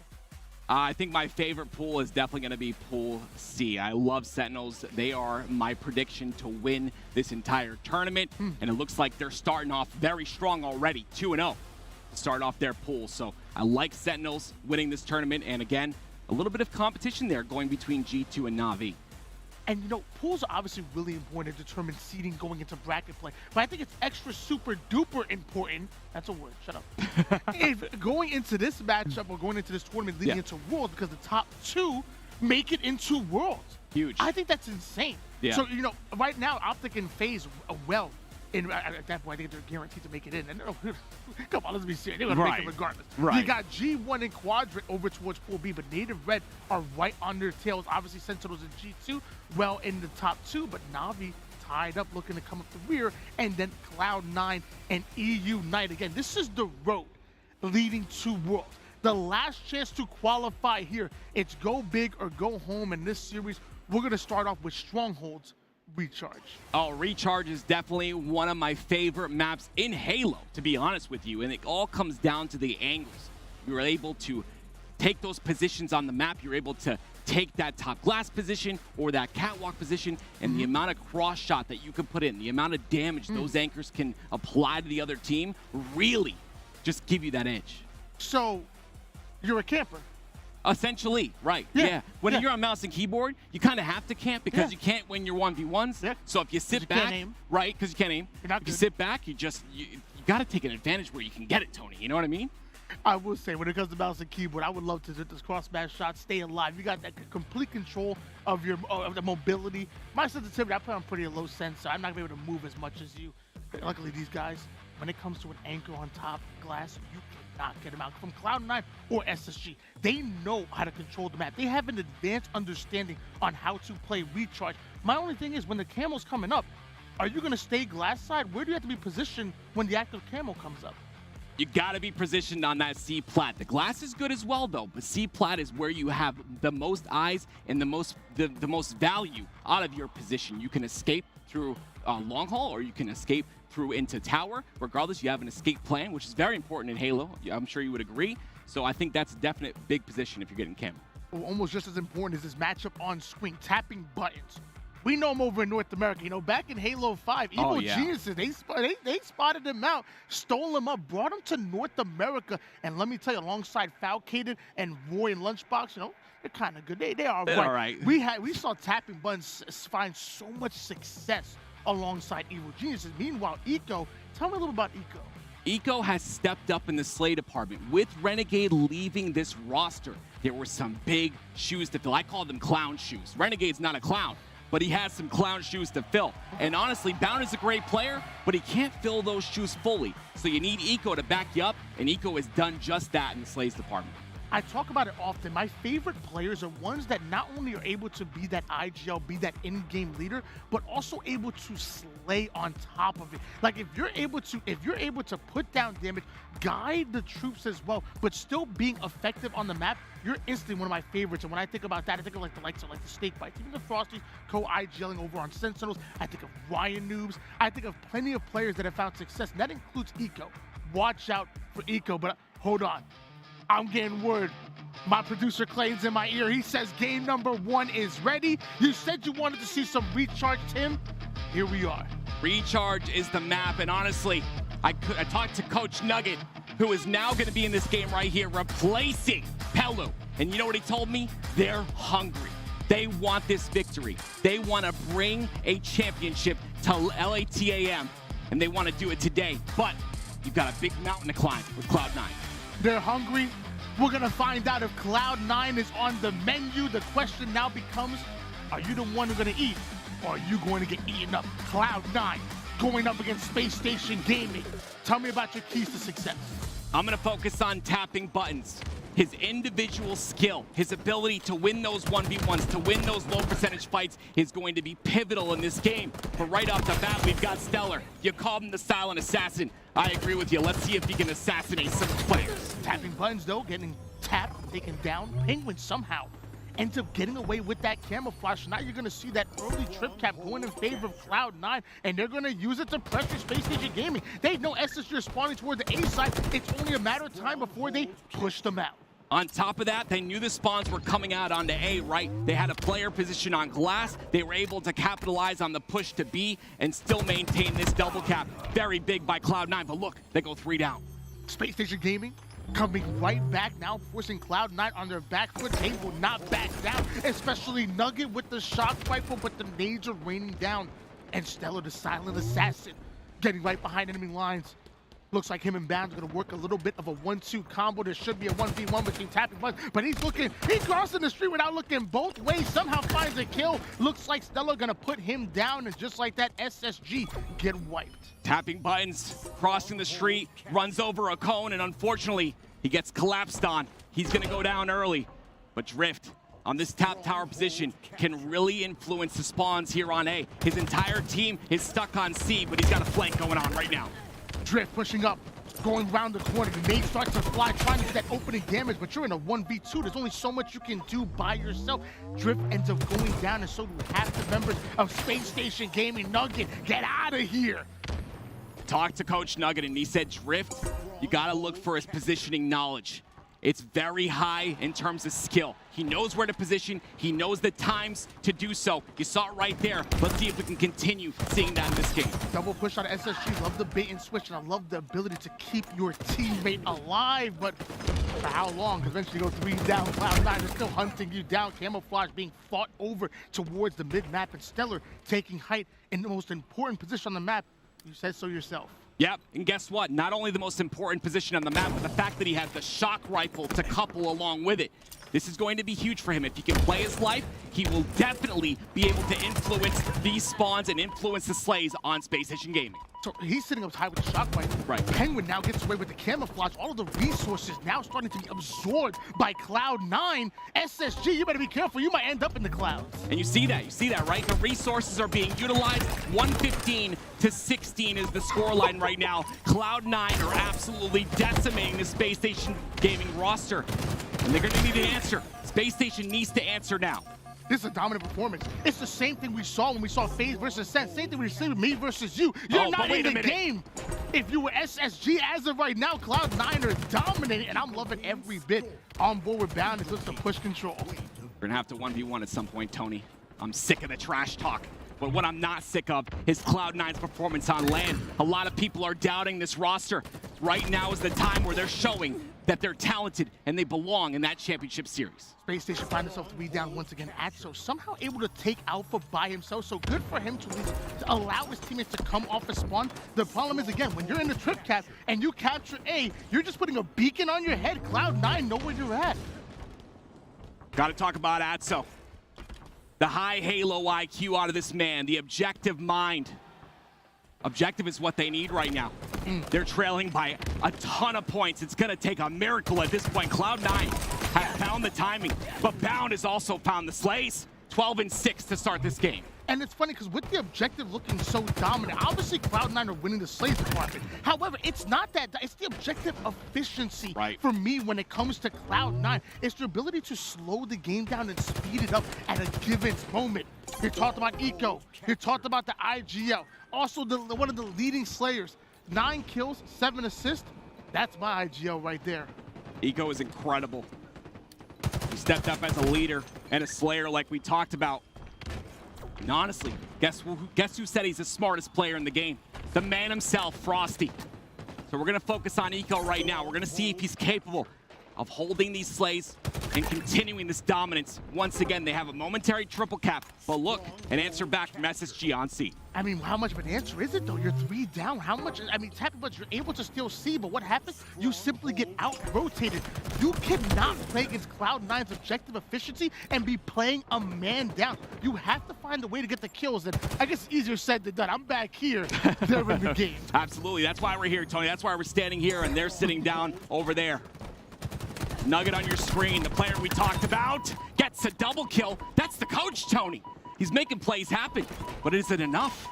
I think my favorite pool is definitely going to be Pool C. I love Sentinels. They are my prediction to win this entire tournament, and it looks like they're starting off very strong already, 2-0 to start off their pool. So I like Sentinels winning this tournament, and again, a little bit of competition there going between G2 and Navi. And you know, pools are obviously really important to determine seeding going into bracket play, but I think it's extra super duper important. That's a word, shut up. If going into this matchup or going into this tournament leading into Worlds, because the top two make it into Worlds. Huge. I think that's insane. Yeah. So, you know, right now, I'm thinking FaZe at that point, I think they're guaranteed to make it in. And come on, let's be serious. They're going to make it regardless. Right. You got G1 and Quadrant over towards Pool B, but Native Red are right on their tails. Obviously, Sentinels and G2 well in the top two, but Navi tied up looking to come up the rear, and then Cloud9 and E United. Again, this is the road leading to Worlds. The last chance to qualify here. It's go big or go home in this series. We're going to start off with Strongholds. Recharge. Oh, Recharge is definitely one of my favorite maps in Halo, to be honest with you, and it all comes down to the angles. You're able to take those positions on the map, you're able to take that top glass position or that catwalk position, and the amount of cross shot that you can put in, the amount of damage those anchors can apply to the other team, really just give you that edge. So, you're a camper. Essentially, right. Yeah. When you're on mouse and keyboard, you kind of have to camp because you can't win your 1v1s. Yeah. So if you sit back, right, because you can't aim. You're not if good. you sit back, you got to take an advantage where you can get it, Tony. You know what I mean? I will say, when it comes to mouse and keyboard, I would love to hit this cross-smash shot, stay alive. You got that complete control of your of the mobility. My sensitivity, I play on pretty low sensor. I'm not going to be able to move as much as you. Luckily, these guys, when it comes to an anchor on top glass, you cannot get them out. From Cloud9 or SSG, they know how to control the map. They have an advanced understanding on how to play Recharge. My only thing is, when the camo's coming up, are you going to stay glass side? Where do you have to be positioned when the active camo comes up? You got to be positioned on that C plat. The glass is good as well, though, but C plat is where you have the most eyes and the most value out of your position. You can escape through long haul, or you can escape through into tower. Regardless, you have an escape plan, which is very important in Halo. I'm sure you would agree. So I think that's a definite big position if you're getting camo. Well, almost just as important as this matchup on swing, tapping buttons. We know him over in North America. You know, back in Halo 5, Evil Geniuses, they spotted him out, stole him up, brought him to North America. And let me tell you, alongside Falcated and Roy and Lunchbox, you know, they're kind of good. They are right. All right. We saw tapping buttons find so much success alongside Evil Geniuses. Meanwhile, Eco, tell me a little about Eco. Eco has stepped up in the Slay department. With Renegade leaving this roster, there were some big shoes to fill. I call them clown shoes. Renegade's not a clown, but he has some clown shoes to fill. And honestly, Bound is a great player, but he can't fill those shoes fully. So you need Eco to back you up, and Eco has done just that in the Slays department. I talk about it often. My favorite players are ones that not only are able to be that IGL, be that in-game leader, but also able to slay on top of it. Like if you're able to put down damage, guide the troops as well, but still being effective on the map, you're instantly one of my favorites. And when I think about that, I think of like the likes of like the Snake Bites, even the Frosties co-IGLing over on Sentinels. I think of Ryan Noobs. I think of plenty of players that have found success, and that includes Eco. Watch out for Eco, but hold on. I'm getting word. My producer Clayton's in my ear. He says game number 1 is ready. You said you wanted to see some Recharge, Tim. Here we are. Recharge is the map, and honestly, I talked to Coach Nugget, who is now going to be in this game right here, replacing Pelu. And you know what he told me? They're hungry. They want this victory. They want to bring a championship to LATAM, and they want to do it today. But you've got a big mountain to climb with Cloud9. They're hungry. We're going to find out if Cloud9 is on the menu. The question now becomes, are you the one who's going to eat, or are you going to get eaten up? Cloud9 going up against Space Station Gaming. Tell me about your keys to success. I'm going to focus on tapping buttons. His individual skill, his ability to win those 1v1s, to win those low percentage fights is going to be pivotal in this game. But right off the bat, we've got Stellar. You called him the silent assassin. I agree with you. Let's see if he can assassinate some players. Tapping buttons, though, getting tapped, taken down. Penguin somehow ends up getting away with that camouflage. Now you're going to see that early trip cap going in favor of Cloud9, and they're going to use it to pressure Space Station Gaming. They know SSG is spawning toward the A side. It's only a matter of time before they push them out. On top of that, they knew the spawns were coming out onto A, right? They had a player position on glass. They were able to capitalize on the push to B and still maintain this double cap. Very big by Cloud9, but look, they go 3 down. Space Station Gaming coming right back now, forcing Cloud9 on their back foot. They will not back down, especially Nugget with the shock rifle, but the nades are raining down. And Stellar, the silent assassin, getting right behind enemy lines. Looks like him and Bounds are going to work a little bit of a 1-2 combo. There should be a 1v1 between tapping buttons, but he's crossing the street without looking both ways. Somehow finds a kill. Looks like Stellar going to put him down, and just like that, SSG get wiped. Tapping buttons, crossing the street, runs over a cone, and unfortunately, he gets collapsed on. He's going to go down early, but Drift on this top tower position can really influence the spawns here on A. His entire team is stuck on C, but he's got a flank going on right now. Drift pushing up, going around the corner. The nade starts to fly, trying to get that opening damage, but you're in a 1v2. There's only so much you can do by yourself. Drift ends up going down, and so do half the members of Space Station Gaming. Nugget, get out of here. Talked to Coach Nugget, and he said, Drift, you got to look for his positioning knowledge. It's very high in terms of skill. He knows where to position. He knows the times to do so. You saw it right there. Let's see if we can continue seeing that in this game. Double push on SSG. Love the bait and switch, and I love the ability to keep your teammate alive. But for how long? Because eventually you go 3 down. Cloud9 is still hunting you down. Camouflage being fought over towards the mid-map, and Stellar taking height in the most important position on the map. You said so yourself. Yep, and guess what? Not only the most important position on the map, but the fact that he has the shock rifle to couple along with it. This is going to be huge for him. If he can play his life, he will definitely be able to influence these spawns and influence the slays on Space Station Gaming. So he's sitting up high with the shock rifle. Right. Penguin now gets away with the camouflage. All of the resources now starting to be absorbed by Cloud9. SSG, you better be careful. You might end up in the clouds. And you see that, right? The resources are being utilized. 115 to 16 is the scoreline right now. Cloud9 are absolutely decimating the Space Station Gaming roster. And they're going to need an answer. Space Station needs to answer now. This is a dominant performance. It's the same thing we saw when we saw FaZe versus Sen. Same thing we see with me versus you. You're not in the game. If you were SSG as of right now, Cloud9 are dominating, and I'm loving every bit on board with Bound. It looks to push control. We're going to have to 1v1 at some point, Tony. I'm sick of the trash talk. But what I'm not sick of is Cloud9's performance on land. A lot of people are doubting this roster. Right now is the time where they're showing that they're talented and they belong in that championship series. Space Station find himself 3 down once again. Atso somehow able to take Alpha by himself, so good for him to at least allow his teammates to come off a spawn. The problem is, again, when you're in the trip cap and you capture A, you're just putting a beacon on your head. Cloud9 know where you're at. Got to talk about Atso. The high Halo IQ out of this man, the objective mind. Objective is what they need right now. They're trailing by a ton of points. It's going to take a miracle at this point. Cloud9 has found the timing, but Bound has also found the slays. 12 and 6 to start this game. And it's funny because with the objective looking so dominant, obviously Cloud9 are winning the slays department. However, it's not that, it's the objective efficiency for me when it comes to Cloud9. It's the ability to slow the game down and speed it up at a given moment. You talked about Eco, you talked about the IGL, also one of the leading slayers. 9 kills, 7 assists, that's my IGL right there. Eco is incredible. He stepped up as a leader and a slayer like we talked about. And honestly, guess who said he's the smartest player in the game? The man himself, Frosty. So we're gonna focus on Eco right now. We're gonna see if he's capable of holding these slays and continuing this dominance. Once again, they have a momentary triple cap, but look, an answer back from SSG on C. I mean, how much of an answer is it, though? You're 3 down. How much? I mean, tapping buttons, you're able to still see, but what happens? You simply get out-rotated. You cannot play against Cloud9's objective efficiency and be playing a man down. You have to find a way to get the kills, and I guess it's easier said than done. I'm back here. They're in the game. Absolutely. That's why we're here, Tony. That's why we're standing here, and they're sitting down over there. Nugget on your screen, the player we talked about, gets a double kill. That's the coach, Tony. He's making plays happen, but is it enough?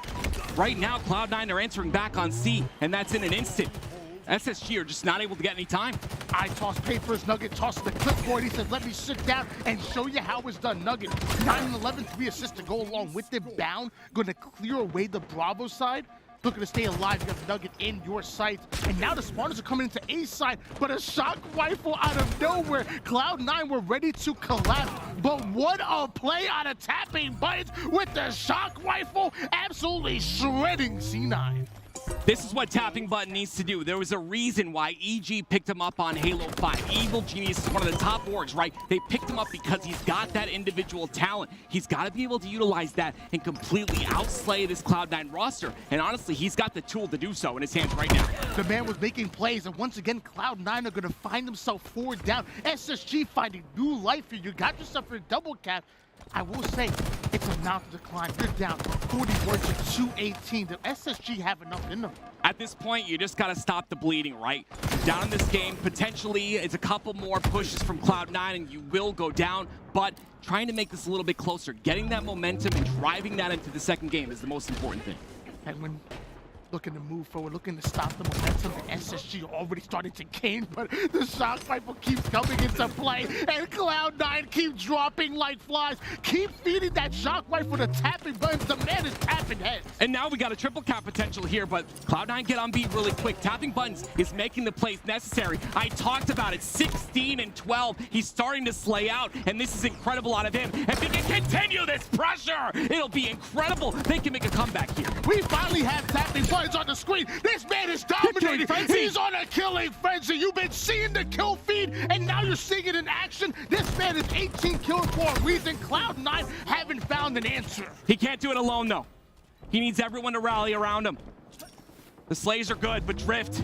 Right now, Cloud9 are answering back on C, and that's in an instant. SSG are just not able to get any time. I toss papers, Nugget tosses the clipboard. He said, let me sit down and show you how it's done. Nugget, 9-11, 3 assists to go along with it. Bound, going to clear away the Bravo side. Looking to stay alive, you have Nugget in your sights. And now the spawners are coming into A side, but a shock rifle out of nowhere. Cloud9 were ready to collapse, but what a play out of tapping buttons with the shock rifle, absolutely shredding C9. This is what Tapping Button needs to do. There was a reason why EG picked him up on Halo 5. Evil Genius is one of the top orgs, right? They picked him up because he's got that individual talent. He's got to be able to utilize that and completely outslay this Cloud9 roster. And honestly, he's got the tool to do so in his hands right now. The man was making plays, and once again, Cloud9 are going to find themselves 4 down. SSG finding new life here. You got yourself your double cap. I will say, it's a mountain to climb. You're down 41 to 218. The SSG have enough in them. At this point, you just got to stop the bleeding, right? Down in this game, potentially, it's a couple more pushes from Cloud9, and you will go down, but trying to make this a little bit closer, getting that momentum and driving that into the second game is the most important thing. And when looking to move forward, looking to stop the momentum, the SSG already started to gain, but the shock rifle keeps coming into play, and Cloud9 keep dropping like flies. Keep feeding that shock rifle to tapping buttons. The man is tapping heads. And now we got a triple cap potential here, but Cloud9 get on beat really quick. Tapping buttons is making the plays necessary. I talked about it, 16 and 12. He's starting to slay out, and this is incredible out of him. If he can continue this pressure, it'll be incredible. They can make a comeback here. We finally have tapping buttons on the screen. This man is dominating. He's on a killing frenzy. You've been seeing the kill feed, and now you're seeing it in action. This man is 18 kills for a reason. Cloud9 haven't found an answer. He can't do it alone, though. He needs everyone to rally around him. The slays are good, but Drift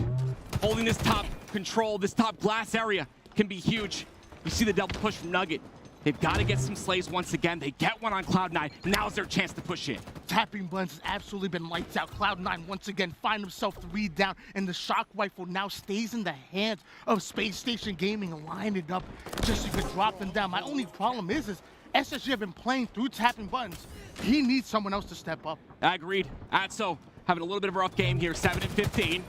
holding this top control, this top glass area can be huge. You see the double push from Nugget. They've got to get some slays once again. They get one on Cloud9. Now's their chance to push in. Tapping buttons has absolutely been lights out. Cloud9 once again find himself 3 down, and the shock rifle now stays in the hands of Space Station Gaming. Line it up just so you can drop them down. My only problem is SSG have been playing through tapping buttons. He needs someone else to step up. Agreed. Atso having a little bit of a rough game here, 7 and 15.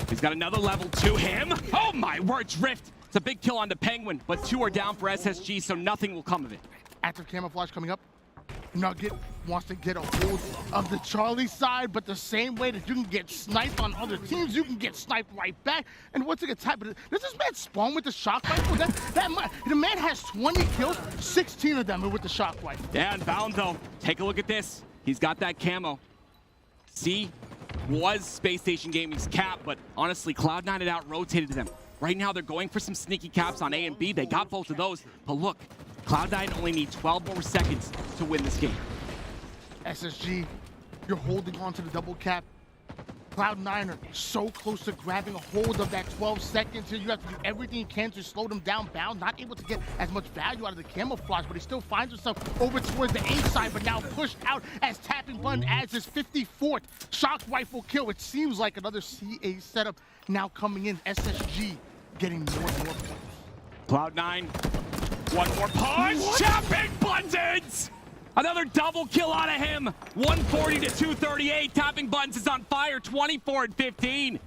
He's got another level to him. Oh my word, Drift. It's a big kill on the Penguin, but 2 are down for SSG, so nothing will come of it. Active camouflage coming up. Nugget wants to get a hold of the Charlie side, but the same way that you can get sniped on other teams, you can get sniped right back. And once again, does this man spawn with the shock rifle? The man has 20 kills, 16 of them are with the shock rifle. Yeah, and Bound though, take a look at this. He's got that camo. C was Space Station Gaming's cap, but honestly, Cloud9 had out-rotated them. Right now, they're going for some sneaky caps on A and B. They got both of those, but look, Cloud9 only need 12 more seconds to win this game. SSG, you're holding on to the double cap. Cloud9 are so close to grabbing a hold of that 12 seconds here. You have to do everything you can to slow them down. Bound not able to get as much value out of the camouflage, but he still finds himself over towards the A side, but now pushed out as tapping button adds his 54th shock rifle kill. It seems like another CA setup now coming in. SSG getting more and more points. Cloud9, one more punch. Tapping buttons! Another double kill out of him. 140 to 238. Tapping buttons is on fire. 24 and 15.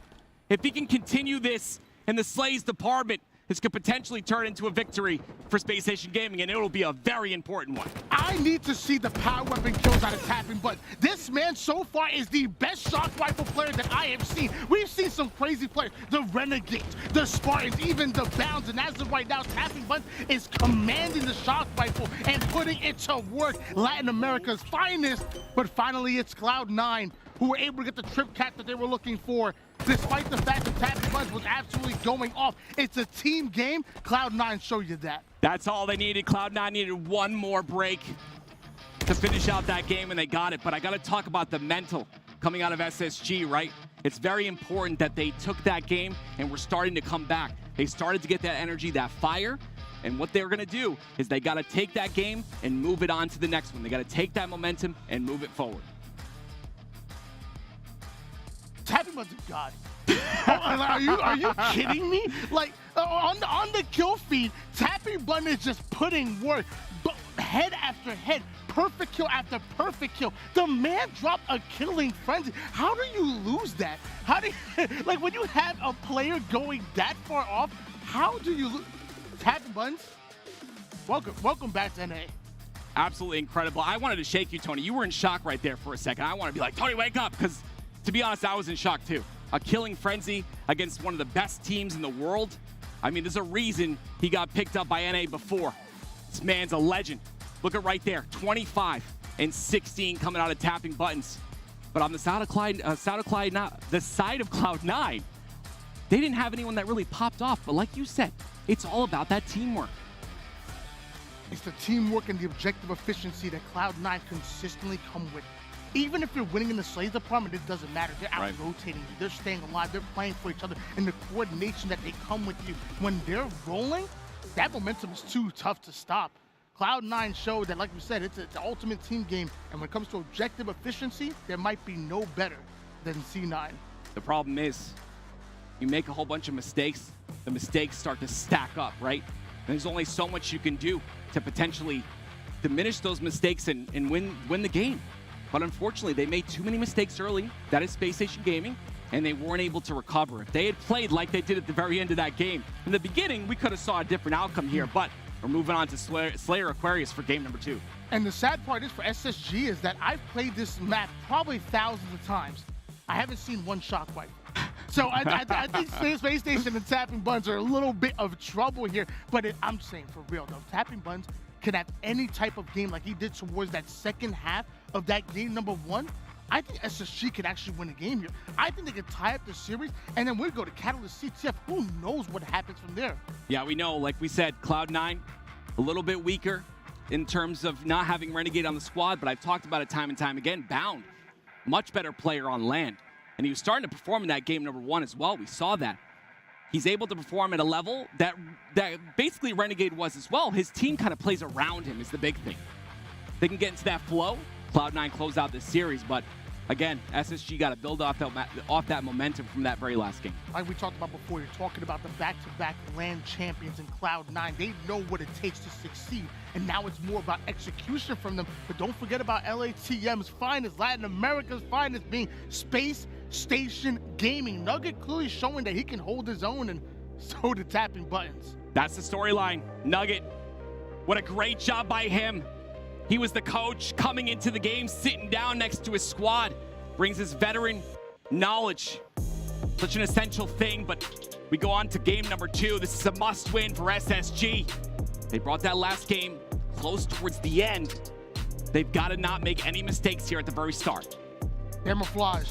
If he can continue this in the Slays department, this could potentially turn into a victory for Space Station Gaming, and it will be a very important one. I need to see the power weapon kills out of tapping, but this man so far is the best shock rifle player that I have seen. We've seen some crazy players, the Renegades, the Spartans, even the Bounds, and as of right now, Tapping Buttons is commanding the shock rifle and putting it to work. Latin America's finest, but finally it's Cloud9 who were able to get the trip cat that they were looking for. Despite the fact that Tapping Buttons was absolutely going off, it's a team game. Cloud9 show you that. That's all they needed. Cloud9 needed one more break to finish out that game, and they got it. But I got to talk about the mental coming out of SSG, right? It's very important that they took that game and were starting to come back. They started to get that energy, that fire, and what they're going to do is they got to take that game and move it on to the next one. They got to take that momentum and move it forward. Tapping Buttons is God. Are you kidding me? Like on the kill feed, Tapping Button is just putting work, but head after head, perfect kill after perfect kill. The man dropped a killing frenzy. How do you lose that? How do you, like when you have a player going that far off? How do you lose? Tapping Buttons, welcome back to NA. Absolutely incredible. I wanted to shake you, Tony. You were in shock right there for a second. I want to be like, Tony, wake up, because to be honest, I was in shock too. A killing frenzy against one of the best teams in the world. I mean, there's a reason he got picked up by NA before. This man's a legend. Look at right there, 25 and 16 coming out of Tapping Buttons. But on the side of Cloud9, they didn't have anyone that really popped off. But like you said, it's all about that teamwork. It's the teamwork and the objective efficiency that Cloud9 consistently come with. Even if you're winning in the Slays department, it doesn't matter. They're out-rotating you. They're staying alive. They're playing for each other. And the coordination that they come with you, when they're rolling, that momentum is too tough to stop. Cloud9 showed that, like we said, it's the ultimate team game. And when it comes to objective efficiency, there might be no better than C9. The problem is, you make a whole bunch of mistakes, the mistakes start to stack up, right? And there's only so much you can do to potentially diminish those mistakes and win the game. But unfortunately, they made too many mistakes early. That is Space Station Gaming, and they weren't able to recover. If they had played like they did at the very end of that game, in the beginning, we could have saw a different outcome here, but we're moving on to Slayer Aquarius for game number 2. And the sad part is for SSG is that I've played this map probably thousands of times. I haven't seen one shock rifle. So I think Space Station and Tapping Buttons are a little bit of trouble here, but I'm saying for real though, Tapping Buttons can have any type of game like he did towards that second half of that game number 1. I think SSG could actually win a game here. I think they could tie up the series, and then we'll go to Catalyst CTF. Who knows what happens from there? Yeah, we know, like we said, Cloud9, a little bit weaker in terms of not having Renegade on the squad, but I've talked about it time and time again. Bound, much better player on land. And he was starting to perform in that game number 1 as well. We saw that. He's able to perform at a level that basically Renegade was as well. His team kind of plays around him is the big thing. They can get into that flow. Cloud9 close out this series, but again, SSG got to build off that momentum from that very last game. Like we talked about before, you're talking about the back-to-back LAN champions in Cloud9. They know what it takes to succeed, and now it's more about execution from them. But don't forget about LATM's finest, Latin America's finest, being Space Station Gaming. Nugget clearly showing that he can hold his own, and so did Tapping Buttons. That's the storyline. Nugget, what a great job by him. He was the coach coming into the game, sitting down next to his squad, brings his veteran knowledge. Such an essential thing, but we go on to game number 2. This is a must-win for SSG. They brought that last game close towards the end. They've got to not make any mistakes here at the very start. Camouflage,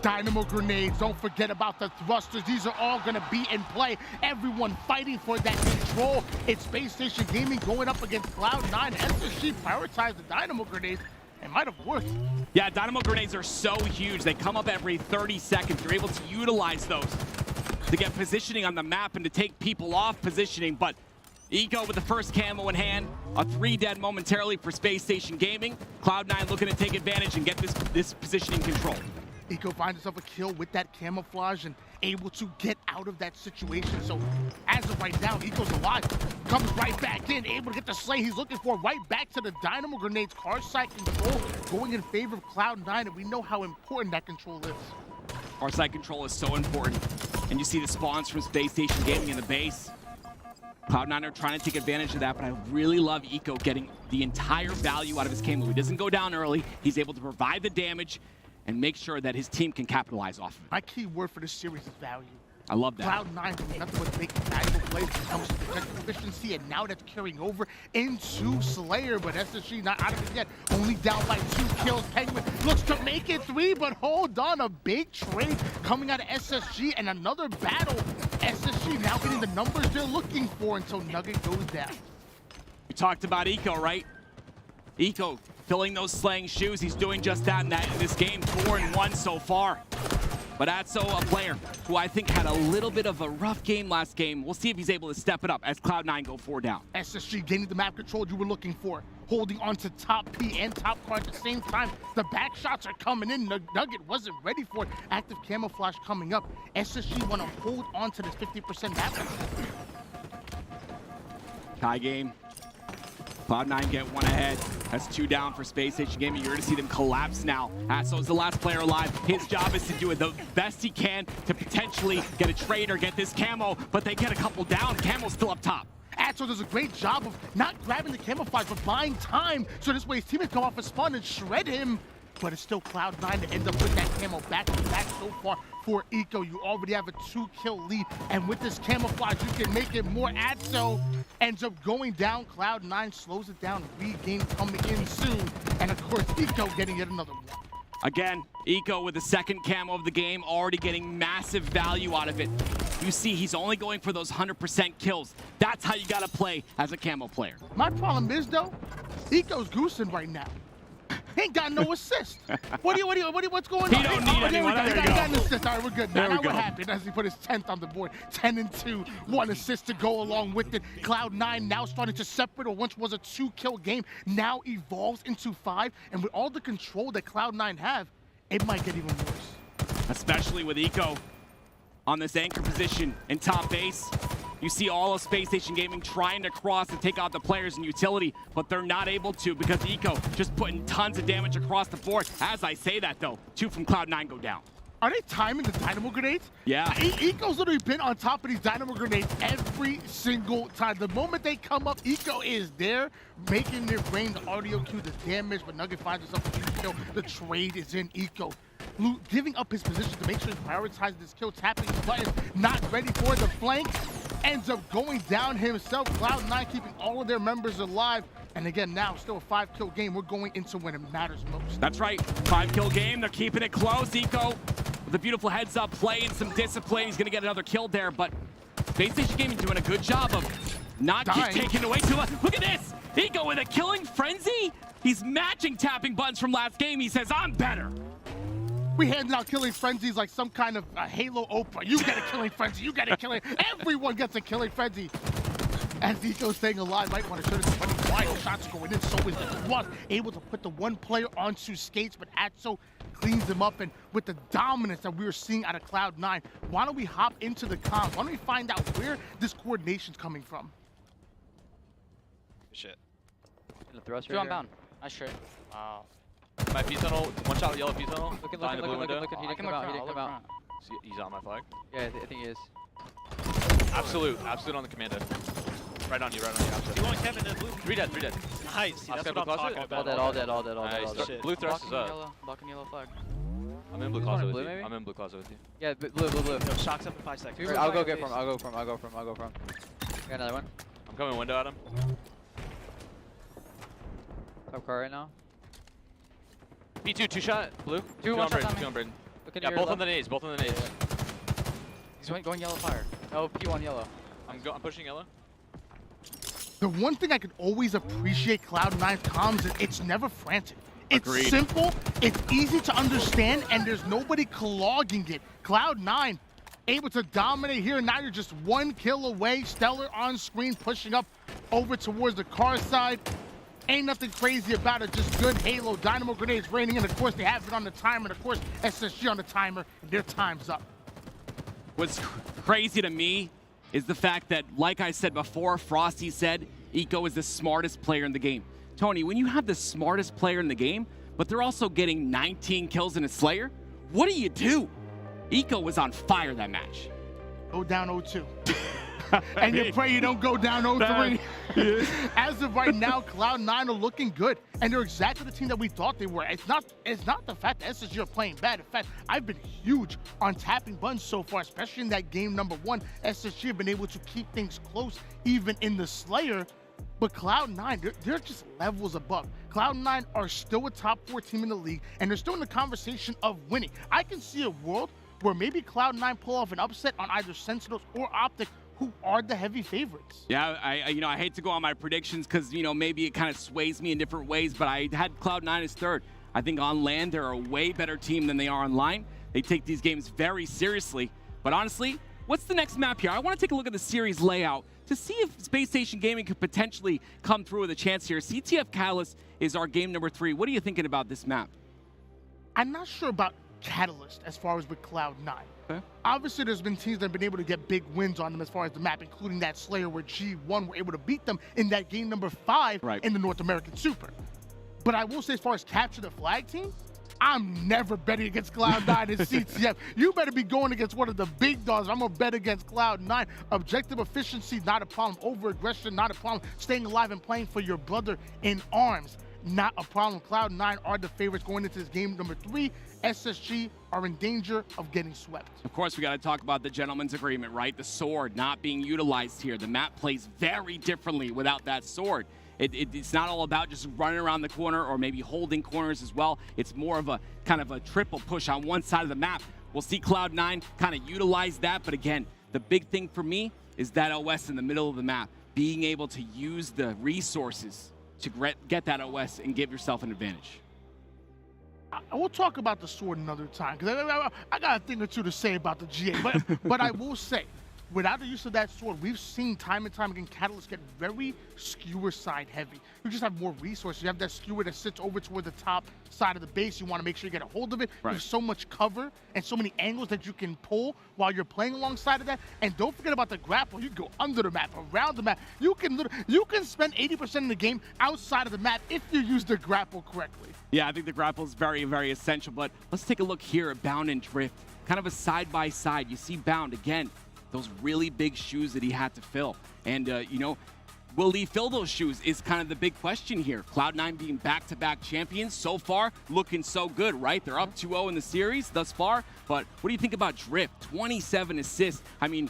dynamo grenades, don't forget about the thrusters. These are all going to be in play. Everyone fighting for that control. It's Space Station Gaming going up against Cloud9. SSG prioritized the dynamo grenades. It might have worked. Yeah, dynamo grenades are so huge. They come up every 30 seconds. You're able to utilize those to get positioning on the map and to take people off positioning. But Eco with the first camo in hand. A 3 dead momentarily for Space Station Gaming. Cloud9 looking to take advantage and get this positioning control. Eco finds himself a kill with that camouflage and able to get out of that situation. So as of right now, Eco's alive. Comes right back in, able to get the slay he's looking for. Right back to the dynamo grenades. Car side control going in favor of Cloud9, and we know how important that control is. Car side control is so important. And you see the spawns from Space Station Gaming in the base. Cloud9 are trying to take advantage of that, but I really love Eco getting the entire value out of his camo. He doesn't go down early. He's able to provide the damage and make sure that his team can capitalize off of it. My key word for this series is value. I love that. Cloud9 doing nothing but making valuable plays when it comes to projected efficiency, and now that's carrying over into Slayer, but SSG not out of it yet. Only down by 2 kills. Penguin looks to make it 3, but hold on, a big trade coming out of SSG and another battle. SSG now getting the numbers they're looking for until Nugget goes down. We talked about Eco, right? Eco filling those slaying shoes. He's doing just that in this game. 4-1 so far. But Atso, a player who I think had a little bit of a rough game last game. We'll see if he's able to step it up as Cloud9 go 4 down. SSG gaining the map control you were looking for. Holding on to top P and top car at the same time. The back shots are coming in. Nugget wasn't ready for it. Active camouflage coming up. SSG want to hold on to this 50% map control. Tie game. Cloud9 get 1 ahead. That's 2 down for Space Station Gaming. You're going to see them collapse now. Atso's the last player alive. His job is to do the best he can to potentially get a trade or get this camo, but they get a couple down. Camo's still up top. Atso does a great job of not grabbing the camouflage, but buying time, so this way his teammates come off a spawn and shred him. But it's still Cloud9 to end up with that camo back to back so far for Eco. You already have a 2-kill lead, and with this camouflage, you can make it more. Atso ends up going down. Cloud9 slows it down. Regain coming in soon, and of course, Eco getting yet another one. Again, Eco with the second camo of the game, already getting massive value out of it. You see, he's only going for those 100% kills. That's how you gotta play as a camo player. My problem is, though, Eco's goosing right now. He ain't got no assist. What's going on? He don't need anyone. There we go. There you Got go. an assist. All right, we're good. There Now we go. we're happy as he put his 10th on the board. 10-2, 1 assist to go along with it. Cloud9 now starting to separate what once was a 2-kill game, now evolves into 5. And with all the control that Cloud9 have, it might get even worse. Especially with Eco on this anchor position in top base. You see all of Space Station Gaming trying to cross and take out the players in utility, but they're not able to because Eco just putting tons of damage across the board. As I say that, though, 2 from Cloud9 go down. Are they timing the dynamo grenades? Yeah. Eco's literally been on top of these dynamo grenades every single time. The moment they come up, Eco is there, making their brain the audio cue, the damage, but Nugget finds himself a kill. The trade is in Eco. Giving up his position to make sure he prioritizes this kill, tapping his buttons, not ready for the flank, ends up going down himself. Cloud9 keeping all of their members alive. And again, now still a 5-kill game. We're going into when it matters most. That's right, 5-kill game. They're keeping it close. Eco with a beautiful heads-up play and some discipline. He's going to get another kill there, but Space Station Gaming doing a good job of not taking away too much. Look at this. Eco with a killing frenzy. He's matching tapping buttons from last game. He says, I'm better. We handed out killing frenzies like some kind of Halo Oprah. You get a killing frenzy, you get a killing. Everyone gets a killing frenzy. As Eco's staying alive, might want to show this funny wide shots going in. So is the Plus able to put the one player onto skates, but Atso cleans him up. And with the dominance that we were seeing out of Cloud9, why don't we hop into the comms? Why don't we find out where this coordination's coming from? Shit. Gonna throw us Two right unbound. here. Nice trade. Wow. My P tunnel, one shot yellow P tunnel. Looking, behind the blue window. He didn't come out. He didn't come out. He's on my flag. Yeah, I think he is. Absolute on the commando. Right on you, Absolute. You want Kevin in blue? 3 dead. Nice. See, that's Oscar, what I'm blue talking closet? about. All dead. Nice. Blue thrust is up. Blocking yellow flag. I'm in blue Who's closet on with blue, you. maybe? I'm in blue closet with you. Yeah, blue. Yo, shocks up in 5 seconds. Right, I'll go get from. I'll go from. Got another one. I'm coming window at him. Top car right now. P2, 2-shot, blue. Two, one shot on me. Two on Braden. Looking Yeah, at both your on the nades, He's going yellow fire. No, P1 yellow. I'm pushing yellow. The one thing I could always appreciate Cloud9's comms is it's never frantic. It's Agreed. simple, it's easy to understand, and there's nobody clogging it. Cloud9 able to dominate here. Now you're just 1 kill away. Stellar on screen, pushing up over towards the car side. Ain't nothing crazy about it, just good Halo. Dynamo grenades raining in. Of course, they have it on the timer, and of course, SSG on the timer, and their time's up. What's crazy to me is the fact that, like I said before, Frosty said Eco is the smartest player in the game. Tony, when you have the smartest player in the game, but they're also getting 19 kills in a Slayer, what do you do? Eco was on fire that match. Go down 0-2. and you pray you don't go down 0-3. As of right now, Cloud9 are looking good, and they're exactly the team that we thought they were. It's not the fact that SSG are playing bad. In fact, I've been huge on tapping buttons so far, especially in that game number 1. SSG have been able to keep things close, even in the Slayer. But Cloud9, they're just levels above. Cloud9 are still a top 4 team in the league, and they're still in the conversation of winning. I can see a world where maybe Cloud9 pull off an upset on either Sentinels or Optic, who are the heavy favorites. Yeah, I hate to go on my predictions because, maybe it kind of sways me in different ways, but I had Cloud9 as third. I think on land, they're a way better team than they are online. They take these games very seriously. But honestly, what's the next map here? I want to take a look at the series layout to see if Space Station Gaming could potentially come through with a chance here. CTF Catalyst is our game number 3. What are you thinking about this map? I'm not sure about Catalyst as far as with Cloud9. Okay. Obviously, there's been teams that have been able to get big wins on them as far as the map, including that Slayer where G1 were able to beat them in that game number 5 in the North American Super. But I will say, as far as capture the flag team, I'm never betting against Cloud9 and CTF. You better be going against one of the big dogs. I'm going to bet against Cloud9. Objective efficiency, not a problem. Over-aggression, not a problem. Staying alive and playing for your brother in arms, not a problem. Cloud9 are the favorites going into this game number 3. SSG are in danger of getting swept. Of course, we got to talk about the gentleman's agreement, right? The sword not being utilized here. The map plays very differently without that sword. It's not all about just running around the corner or maybe holding corners as well. It's more of a kind of a triple push on one side of the map. We'll see Cloud9 kind of utilize that. But again, the big thing for me is that OS in the middle of the map, being able to use the resources to get that OS and give yourself an advantage. We'll talk about the sword another time, because I got a thing or two to say about the GA. But I will say, without the use of that sword, we've seen time and time again Catalyst get very skewer side heavy. You just have more resources. You have that skewer that sits over toward the top side of the base. You want to make sure you get a hold of it. Right. There's so much cover and so many angles that you can pull while you're playing alongside of that. And don't forget about the grapple. You can go under the map, around the map. You can spend 80% of the game outside of the map if you use the grapple correctly. Yeah, I think the grapple is very, very essential. But let's take a look here at Bound and Drift. Kind of a side-by-side. You see Bound, again, those really big shoes that he had to fill. And, will he fill those shoes is kind of the big question here. Cloud9 being back-to-back champions so far, looking so good, right? They're up 2-0 in the series thus far. But what do you think about Drift? 27 assists. I mean,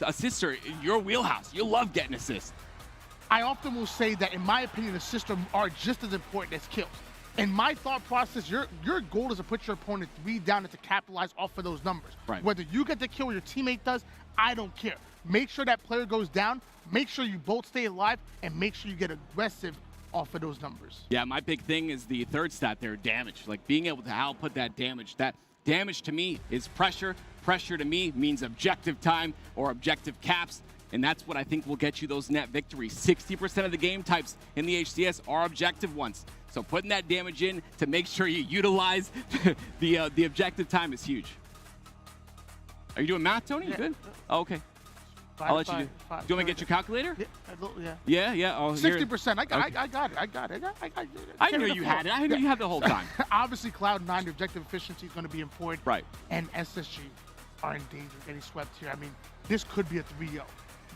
assists are your wheelhouse. You love getting assists. I often will say that, in my opinion, assists are just as important as kills. In my thought process, your goal is to put your opponent 3 down and to capitalize off of those numbers. Right. Whether you get the kill or your teammate does, I don't care. Make sure that player goes down, make sure you both stay alive, and make sure you get aggressive off of those numbers. Yeah, my big thing is the third stat there, damage. Like being able to output that damage. That damage to me is pressure. Pressure to me means objective time or objective caps. And that's what I think will get you those net victories. 60% of the game types in the HCS are objective ones. So putting that damage in to make sure you utilize the objective time is huge. Are you doing math, Tony? You good? Oh, okay. I'll let you do. Do you want me to get your calculator? Yeah. Yeah. Oh, 60%. I got it. I knew you had it. I knew you had the whole time. Obviously, Cloud9, objective efficiency is going to be important. Right. And SSG are in danger of getting swept here. I mean, this could be a 3-0.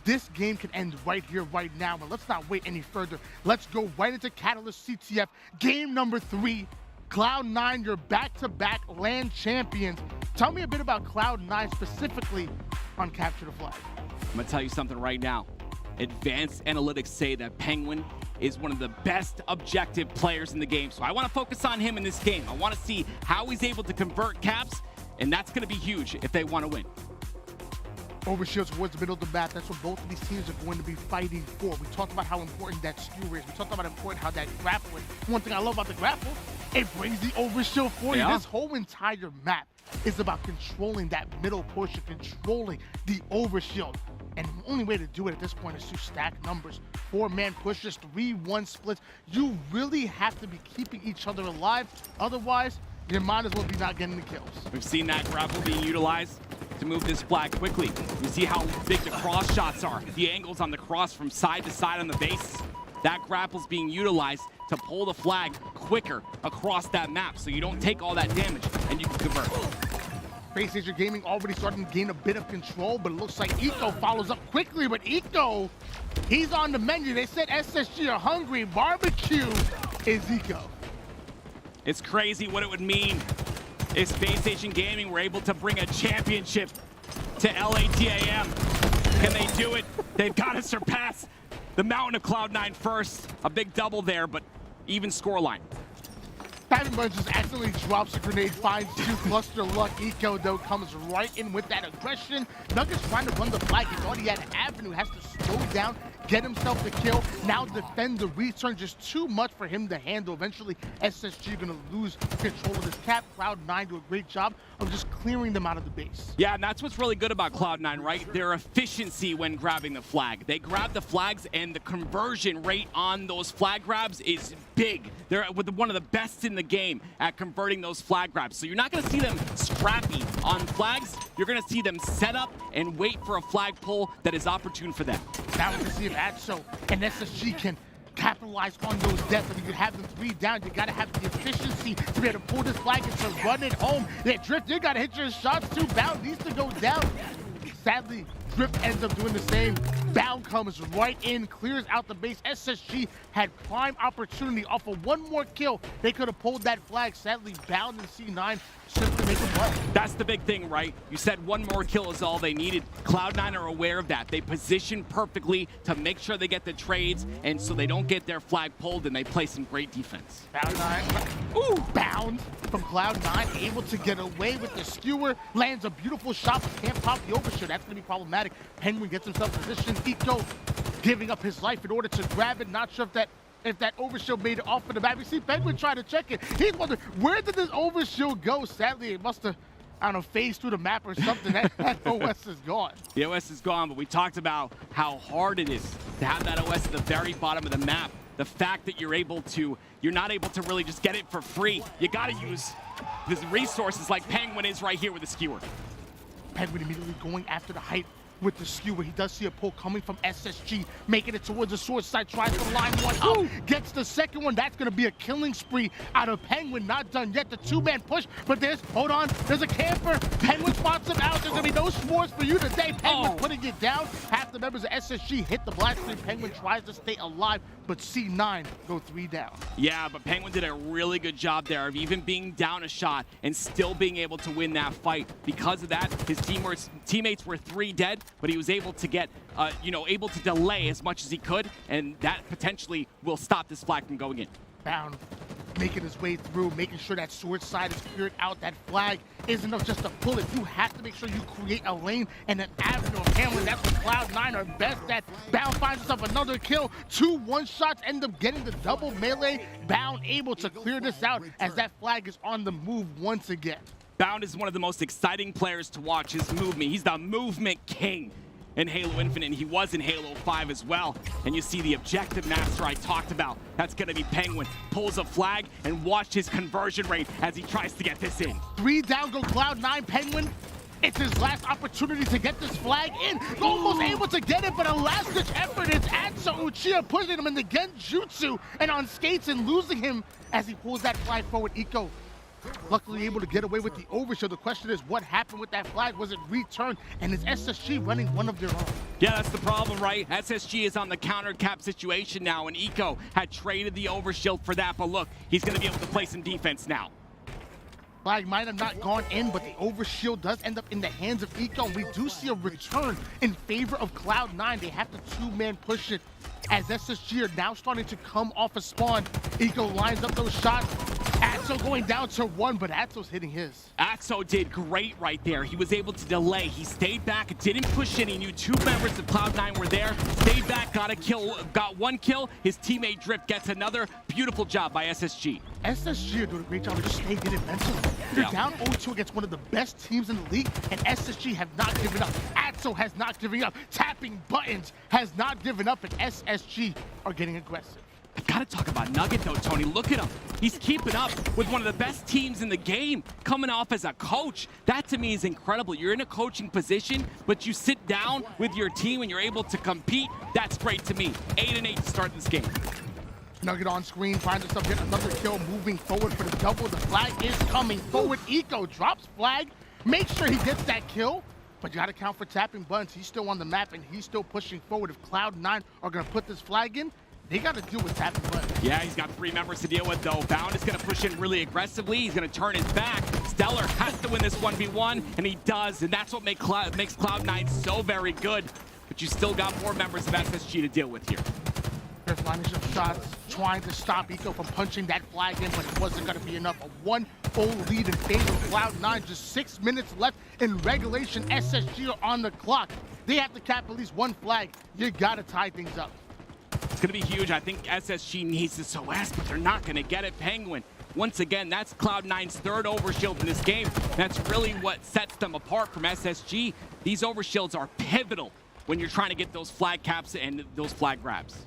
This game can end right here, right now, but let's not wait any further. Let's go right into Catalyst CTF. Game number 3. Cloud9, your back-to-back LAN champions. Tell me a bit about Cloud9 specifically on Capture the Flag. I'm going to tell you something right now. Advanced analytics say that Penguin is one of the best objective players in the game. So I want to focus on him in this game. I want to see how he's able to convert caps, and that's going to be huge if they want to win. Overshield towards the middle of the map. That's what both of these teams are going to be fighting for. We talked about how important that skewer is. We talked about how important how that grapple is. One thing I love about the grapple, it brings the overshield for you. This whole entire map is about controlling that middle portion, controlling the overshield. And the only way to do it at this point is to stack numbers. 4-man pushes, 3-1 splits. You really have to be keeping each other alive. Otherwise, you might as well be not getting the kills. We've seen that grapple being utilized to move this flag quickly. You see how big the cross shots are. The angles on the cross from side to side on the base. That grapple's being utilized to pull the flag quicker across that map so you don't take all that damage and you can convert. Space Station Gaming already starting to gain a bit of control, but it looks like Eco follows up quickly. But Eco, he's on the menu. They said SSG are hungry. Barbecue is Eco. It's crazy what it would mean if Space Station Gaming were able to bring a championship to LATAM. Can they do it? They've got to surpass the mountain of Cloud9 first. A big double there, but even scoreline. Paviman just accidentally drops a grenade, finds two, cluster luck. Eco, though, comes right in with that aggression. Nuggets trying to run the flag. He thought he had an avenue, has to slow down, get himself the kill. Now defend the return, just too much for him to handle. Eventually, SSG gonna lose control of this cap. Cloud9 do a great job of just clearing them out of the base. Yeah, and that's what's really good about Cloud9, right? Their efficiency when grabbing the flag. They grab the flags, and the conversion rate on those flag grabs is big. They're one of the best in the game at converting those flag grabs. So you're not going to see them scrappy on flags. You're going to see them set up and wait for a flag pull that is opportune for them. Now we can see if Atso and SSG can capitalize on those deaths. If you could have them 3 down, you got to have the efficiency to be able to pull this flag and to run it home. That Drift, you got to hit your shots too. Bound needs to go down. Sadly, Drift ends up doing the same. Bound comes right in, clears out the base. SSG had prime opportunity off of one more kill. They could have pulled that flag. Sadly, Bound and C9 simply make a play. That's the big thing, right? You said one more kill is all they needed. Cloud9 are aware of that. They position perfectly to make sure they get the trades, and so they don't get their flag pulled, and they play some great defense. Ooh, Bound from Cloud9, able to get away with the skewer, lands a beautiful shot, but can't pop the overshoot. That's going to be problematic. Penguin gets himself positioned. Eco giving up his life in order to grab it. Not sure if that overshield made it off of the back. We see Penguin trying to check it. He's wondering, where did this overshield go? Sadly, it must have, I don't know, phased through the map or something. That OS is gone. The OS is gone, but we talked about how hard it is to have that OS at the very bottom of the map. The fact that you're not able to really just get it for free. You got to use the resources like Penguin is right here with the skewer. Penguin immediately going after the height with the skewer. He does see a pull coming from SSG, making it towards the sword side, tries to line one up, gets the second one. That's going to be a killing spree out of Penguin. Not done yet. The 2-man push, but hold on, there's a camper. Penguin spots him out. There's going to be no s'mores for you today. Penguin putting it down. Half the members of SSG hit the blast screen. Penguin tries to stay alive, but C9 go 3 down. Yeah, but Penguin did a really good job there of even being down a shot and still being able to win that fight. Because of that, his teammates were 3 dead, but he was able to get, able to delay as much as he could, and that potentially will stop this flag from going in. Bound making his way through, making sure that sword side is cleared out. That flag isn't enough just to pull it. You have to make sure you create a lane and an avenue of handling. That's what Cloud9 are best at. Bound finds himself another kill. 2 one-shots end up getting the double melee. Bound able to clear this out as that flag is on the move once again. Bound is one of the most exciting players to watch. His movement, he's the movement king in Halo Infinite, and he was in Halo 5 as well. And you see the objective master I talked about. That's gonna be Penguin. Pulls a flag and watch his conversion rate as he tries to get this in. 3 down go Cloud9. Penguin, it's his last opportunity to get this flag in. Almost able to get it, but a last-ditch effort. It's Atso Uchiha pushing him in the Genjutsu and on skates and losing him as he pulls that flag forward. Eco luckily able to get away with the overshield. The question is, what happened with that flag? Was it returned? And is SSG running one of their own? Yeah, that's the problem, right? SSG is on the counter cap situation now, and Eco had traded the overshield for that, but look, he's going to be able to play some defense now. Flag might have not gone in, but the overshield does end up in the hands of Eco, and we do see a return in favor of Cloud9. They have to 2-man push it as SSG are now starting to come off a spawn. Eco lines up those shots. Atso going down to 1, but Atso's hitting his. Atso did great right there. He was able to delay. He stayed back, didn't push in. He knew 2 members of Cloud9 were there. Stayed back, got a kill, got 1 kill. His teammate Drift gets another. Beautiful job by SSG. SSG are doing a great job of just staying in it mentally. They're down 0-2 against one of the best teams in the league, and SSG have not given up. Atso has not given up. Tapping buttons has not given up, and SSG are getting aggressive. I gotta talk about Nugget though, Tony. Look at him. He's keeping up with one of the best teams in the game, coming off as a coach. That to me is incredible. You're in a coaching position, but you sit down with your team and you're able to compete. That's great to me. 8-8 to start this game. Nugget on screen, finds himself getting another kill, moving forward for the double. The flag is coming forward. Eco drops flag, make sure he gets that kill. But you got to count for tapping buttons. He's still on the map, and he's still pushing forward. If Cloud9 are going to put this flag in, they got to deal with tapping buttons. Yeah, he's got 3 members to deal with, though. Bound is going to push in really aggressively. He's going to turn his back. Stellar has to win this 1v1, and he does. And that's what makes Cloud9 so very good. But you still got 4 members of SSG to deal with here. There's lines of shots trying to stop Eco from punching that flag in, but it wasn't going to be enough. A 1-0 lead in favor of Cloud9. Just 6 minutes left in regulation. SSG are on the clock. They have to cap at least 1 flag. You got to tie things up. It's going to be huge. I think SSG needs this OS, but they're not going to get it. Penguin, once again, that's Cloud9's 3rd overshield in this game. That's really what sets them apart from SSG. These overshields are pivotal when you're trying to get those flag caps and those flag grabs.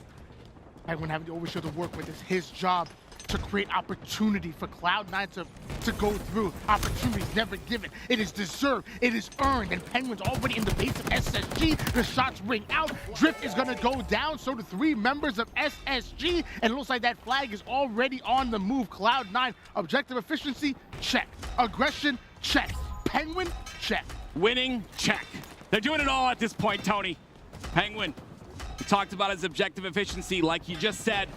Penguin having the overshield to work with is his job to create opportunity for Cloud9 to go through. Opportunities never given. It is deserved. It is earned. And Penguin's already in the base of SSG. The shots ring out. Drift is going to go down. So do 3 members of SSG. And it looks like that flag is already on the move. Cloud9, objective efficiency, check. Aggression, check. Penguin, check. Winning, check. They're doing it all at this point, Tony. Penguin, we talked about his objective efficiency. Like you just said,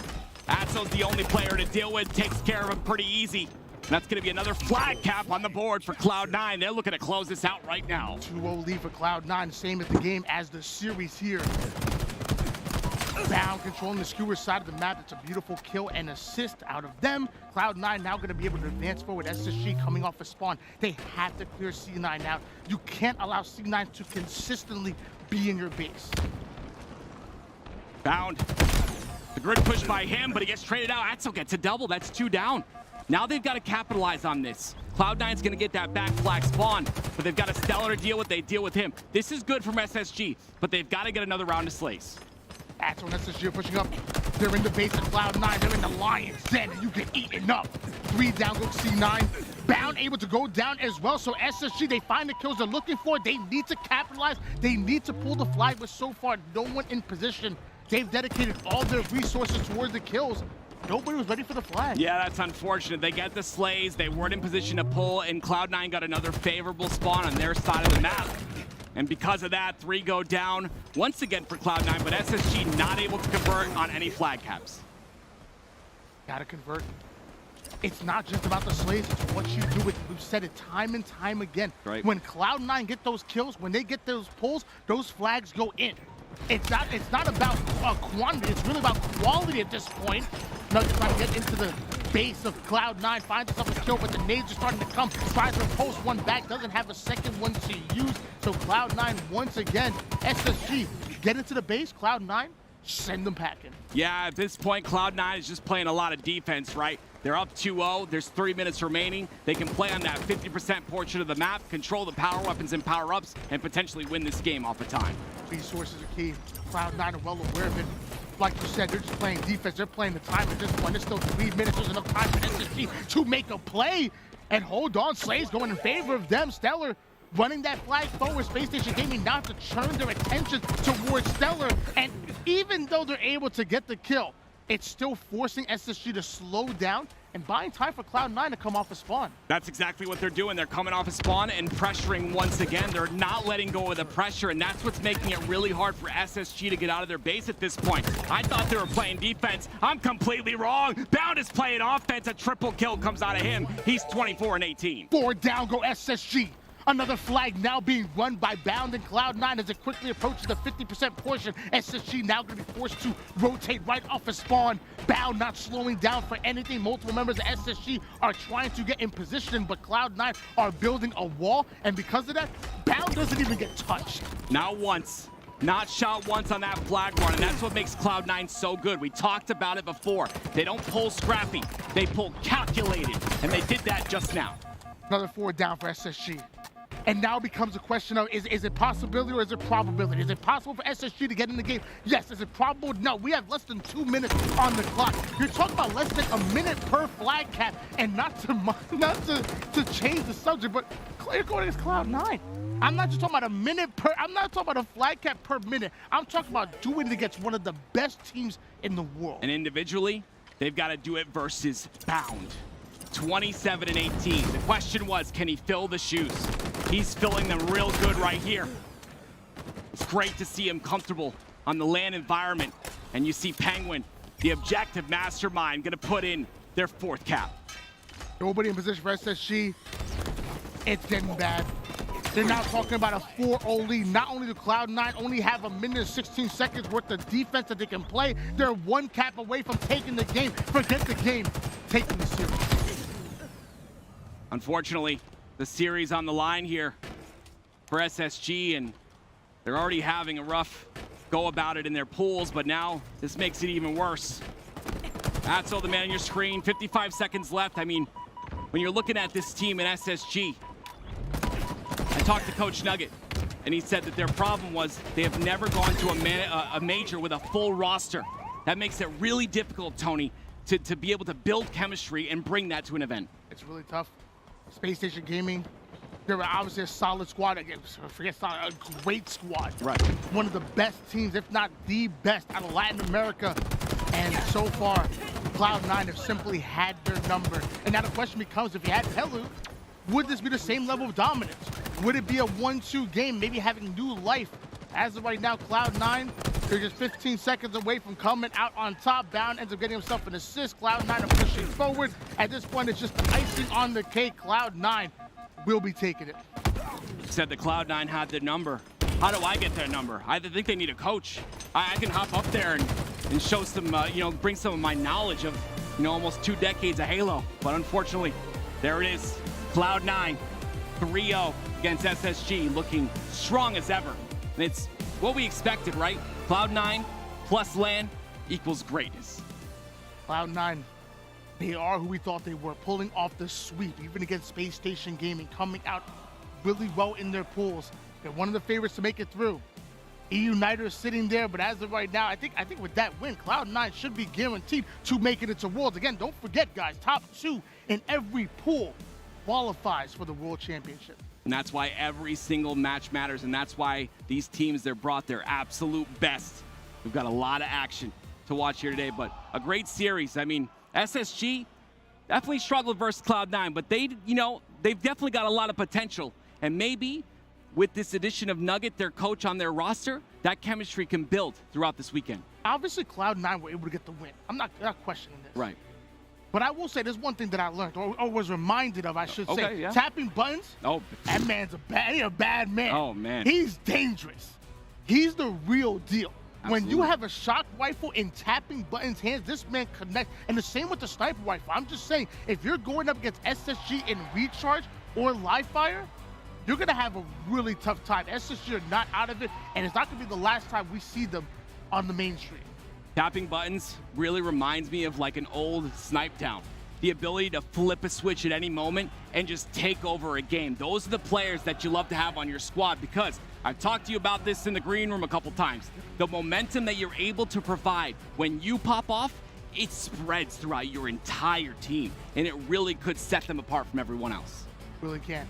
Atso's the only player to deal with, takes care of him pretty easy. And that's going to be another flag cap on the board for Cloud9. They're looking to close this out right now. 2-0 lead for Cloud9, same as the game as the series here. Bound controlling the skewer side of the map. It's a beautiful kill and assist out of them. Cloud9 now going to be able to advance forward. SSG coming off a spawn. They have to clear C9 out. You can't allow C9 to consistently be in your base. Bound. The grid push by him, but he gets traded out. Atso gets a double. That's 2 down. Now they've got to capitalize on this. Cloud9's going to get that back flag spawn, but they've got a Stellar to deal with. They deal with him. This is good from SSG, but they've got to get another round of slays. Atso and SSG are pushing up. They're in the base of Cloud9. They're in the lion's den, and you get eaten up. 3 down goes C9. Bound able to go down as well. So SSG, they find the kills they're looking for. They need to capitalize. They need to pull the flag, but so far, no one in position. They've dedicated all their resources towards the kills. Nobody was ready for the flag. Yeah, that's unfortunate. They get the slays. They weren't in position to pull, and Cloud9 got another favorable spawn on their side of the map. And because of that, 3 go down once again for Cloud9, but SSG not able to convert on any flag caps. Gotta convert. It's not just about the slays, it's what you do with it. We've said it time and time again. Right. When Cloud9 get those kills, when they get those pulls, those flags go in. It's not about quantity, it's really about quality at this point. Nuggets trying to get into the base of Cloud9, finds himself a kill, but the nades are starting to come. Tries to post one back, doesn't have a second one to use. So Cloud9 once again, SSG, get into the base, Cloud9, send them packing. Yeah, at this point, Cloud9 is just playing a lot of defense, right? They're up 2-0. There's 3 minutes remaining. They can play on that 50% portion of the map, control the power weapons and power-ups, and potentially win this game off of time. Resources are key. Cloud9 are well aware of it. Like you said, they're just playing defense. They're playing the time at this point. There's still 3 minutes. There's enough time for SSG to make a play. And hold on, Slay's going in favor of them. Stellar running that flag forward. Space Station Gaming not to turn their attention towards Stellar. And even though they're able to get the kill, it's still forcing SSG to slow down and buying time for Cloud9 to come off a spawn. That's exactly what they're doing. They're coming off a spawn and pressuring once again. They're not letting go of the pressure, and that's what's making it really hard for SSG to get out of their base at this point. I thought they were playing defense. I'm completely wrong. Bound is playing offense. A triple kill comes out of him. He's 24 and 18. 4 down go SSG. Another flag now being run by Bound and Cloud9 as it quickly approaches the 50% portion. SSG now going to be forced to rotate right off a spawn. Bound not slowing down for anything. Multiple members of SSG are trying to get in position, but Cloud9 are building a wall, and because of that, Bound doesn't even get touched. Not once. Not shot once on that flag run, and that's what makes Cloud9 so good. We talked about it before. They don't pull scrappy. They pull calculated, and they did that just now. Another 4 down for SSG. And now becomes a question of, is it possibility or is it probability? Is it possible for SSG to get in the game? Yes. Is it probable? No. We have less than 2 minutes on the clock. You're talking about less than a minute per flag cap, and not to change the subject, but clear going against Cloud9. I'm not just talking about a minute per, I'm not talking about a flag cap per minute. I'm talking about doing it against one of the best teams in the world. And individually, they've got to do it versus Bound. 27 and 18. The question was, can he fill the shoes? He's filling them real good right here. It's great to see him comfortable on the LAN environment. And you see Penguin, the objective mastermind, gonna put in their 4th cap. Nobody in position for SSG. It's getting bad. They're now talking about a 4-0 lead. Not only do Cloud9 only have a minute and 16 seconds worth of defense that they can play, they're 1 cap away from taking the game. Forget the game, taking the series. Unfortunately, the series on the line here for SSG, and they're already having a rough go about it in their pools, but now this makes it even worse. That's all the man on your screen, 55 seconds left. I mean, when you're looking at this team in SSG, I talked to Coach Nugget, and he said that their problem was they have never gone to a major with a full roster. That makes it really difficult, Tony, to be able to build chemistry and bring that to an event. It's really tough. Space Station Gaming, they're obviously a solid squad. Again, forget solid, a great squad. Right. One of the best teams, if not the best, out of Latin America. And so far, Cloud9 have simply had their number. And now the question becomes, if you had Helu, would this be the same level of dominance? Would it be a 1-2 game, maybe having new life? As of right now, Cloud9, they're just 15 seconds away from coming out on top. Bound ends up getting himself an assist. Cloud9 are pushing forward. At this point, it's just icing on the cake. Cloud9 will be taking it. Said the Cloud9 had their number. How do I get their number? I think they need a coach. I can hop up there and show some, bring some of my knowledge of, almost 2 decades of Halo. But unfortunately, there it is. Cloud9, 3-0 against SSG, looking strong as ever. And it's what we expected, right? Cloud9 plus LAN equals greatness. Cloud9, they are who we thought they were, pulling off the sweep, even against Space Station Gaming, coming out really well in their pools. They're one of the favorites to make it through. Uniter is sitting there, but as of right now, I think with that win, Cloud9 should be guaranteed to make it into Worlds. Again, don't forget, guys, top 2 in every pool qualifies for the World Championship. And that's why every single match matters, and that's why these teams, they're brought their absolute best. We've got a lot of action to watch here today, but a great series. I mean, SSG definitely struggled versus Cloud9, but they've definitely got a lot of potential. And maybe with this addition of Nugget, their coach on their roster, that chemistry can build throughout this weekend. Obviously, Cloud9 were able to get the win. I'm not questioning this. Right. But I will say there's one thing that I learned, or was reminded of, I should say. Yeah. Tapping buttons, that man's a bad man. Oh, man. He's dangerous. He's the real deal. Absolutely. When you have a shock rifle in tapping buttons hands, this man connects. And the same with the sniper rifle. I'm just saying, if you're going up against SSG in recharge or live fire, you're going to have a really tough time. SSG are not out of it, and it's not going to be the last time we see them on the mainstream. Tapping buttons really reminds me of like an old snipe down. The ability to flip a switch at any moment and just take over a game. Those are the players that you love to have on your squad, because I've talked to you about this in the green room a couple times. The momentum that you're able to provide when you pop off, it spreads throughout your entire team, and it really could set them apart from everyone else. Really can.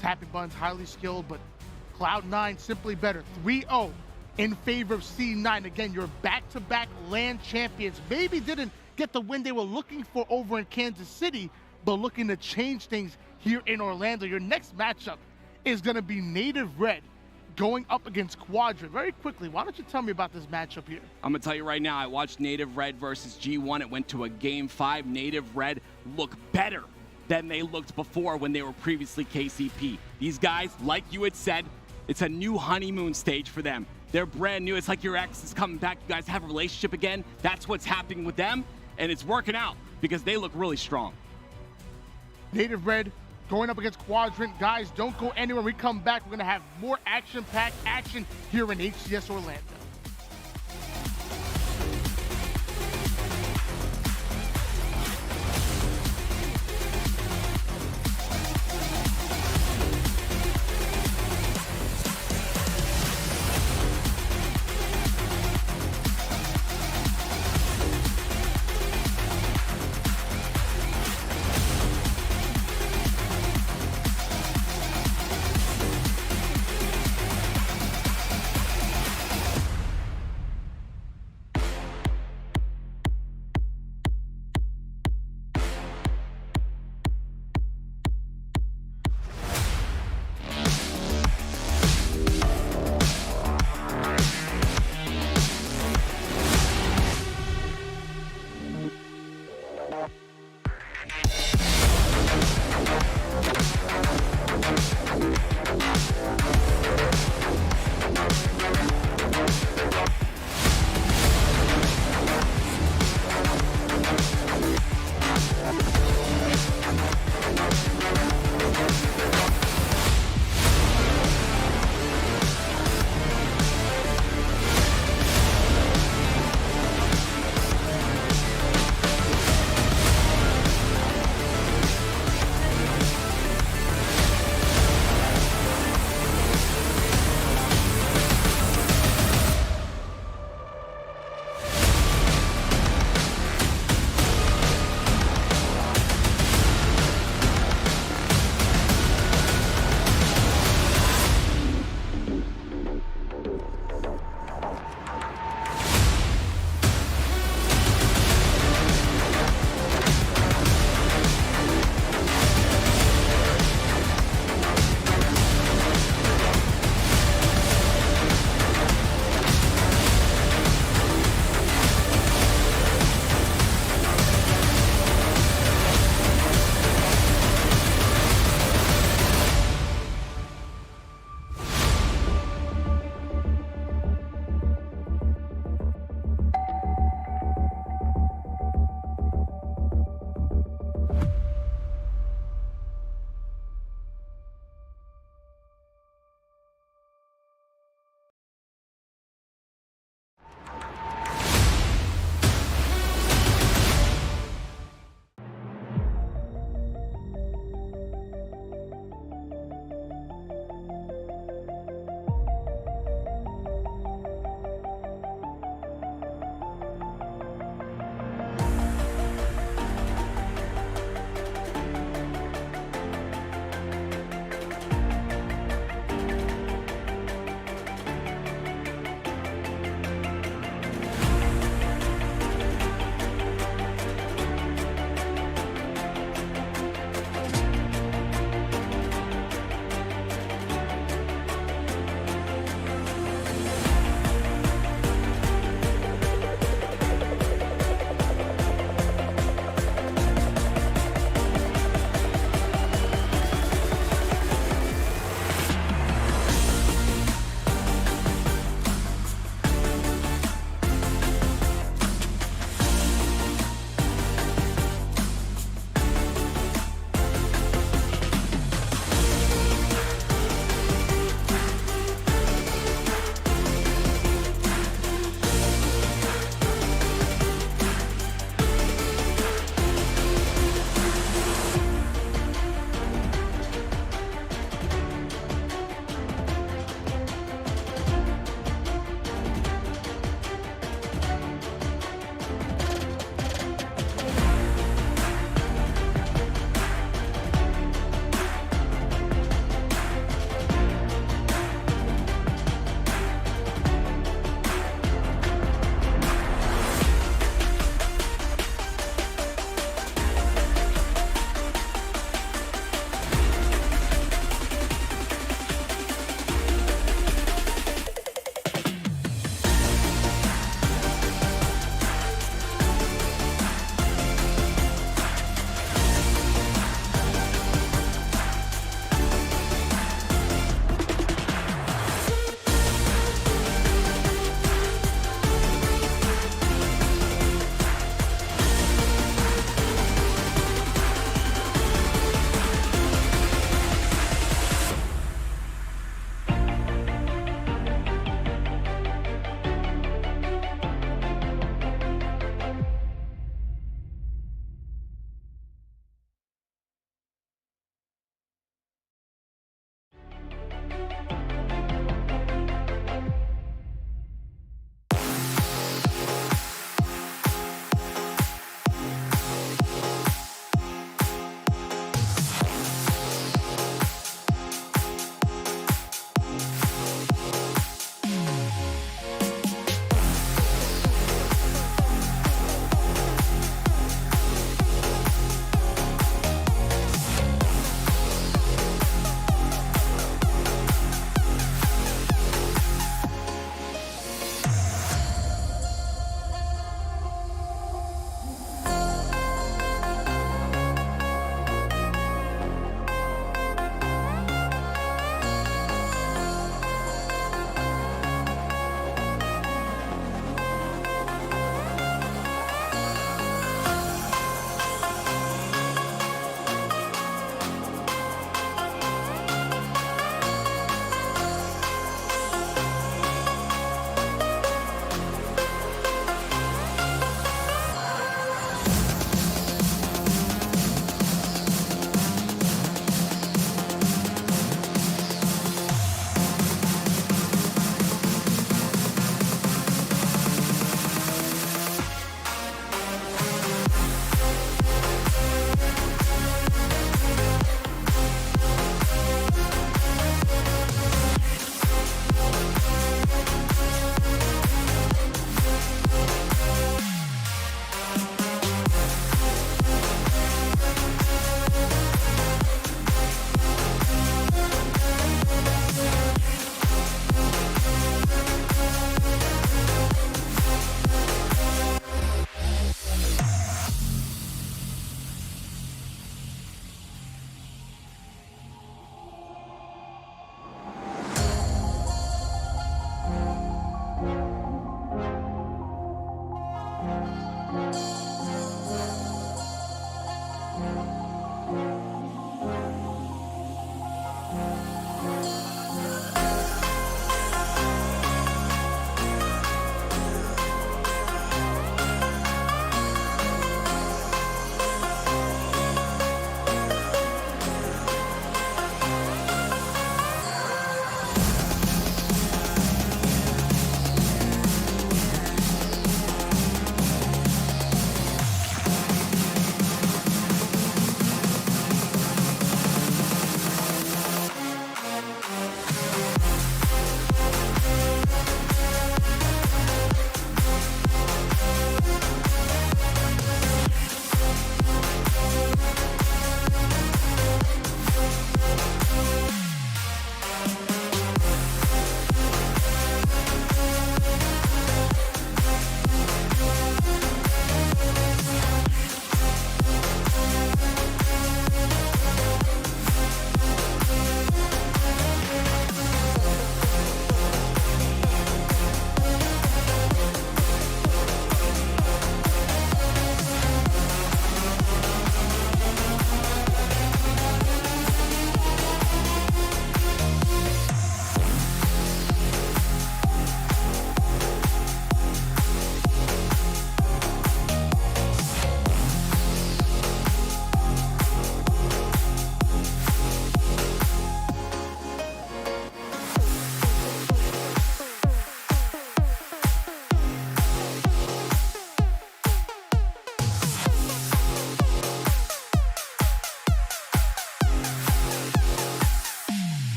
Tapping buttons, highly skilled, but Cloud9 simply better. 3-0 in favor of C9. Again, your back-to-back LAN champions. Maybe didn't get the win they were looking for over in Kansas City, but looking to change things here in Orlando. Your next matchup is going to be Native Red going up against Quadrant. Very quickly, why don't you tell me about this matchup here? I'm going to tell you right now, I watched Native Red versus G1. It went to a Game 5. Native Red look better than they looked before when they were previously KCP. These guys, like you had said, it's a new honeymoon stage for them. They're brand new. It's like your ex is coming back. You guys have a relationship again. That's what's happening with them, and it's working out because they look really strong. Native Red going up against Quadrant. Guys, don't go anywhere. When we come back, we're going to have more action-packed action here in HCS Orlando.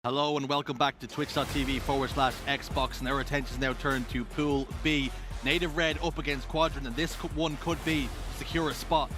Hello and welcome back to twitch.tv/Xbox, and our attention is now turned to Pool B. Native Red up against Quadrant, and this one could be secure a spot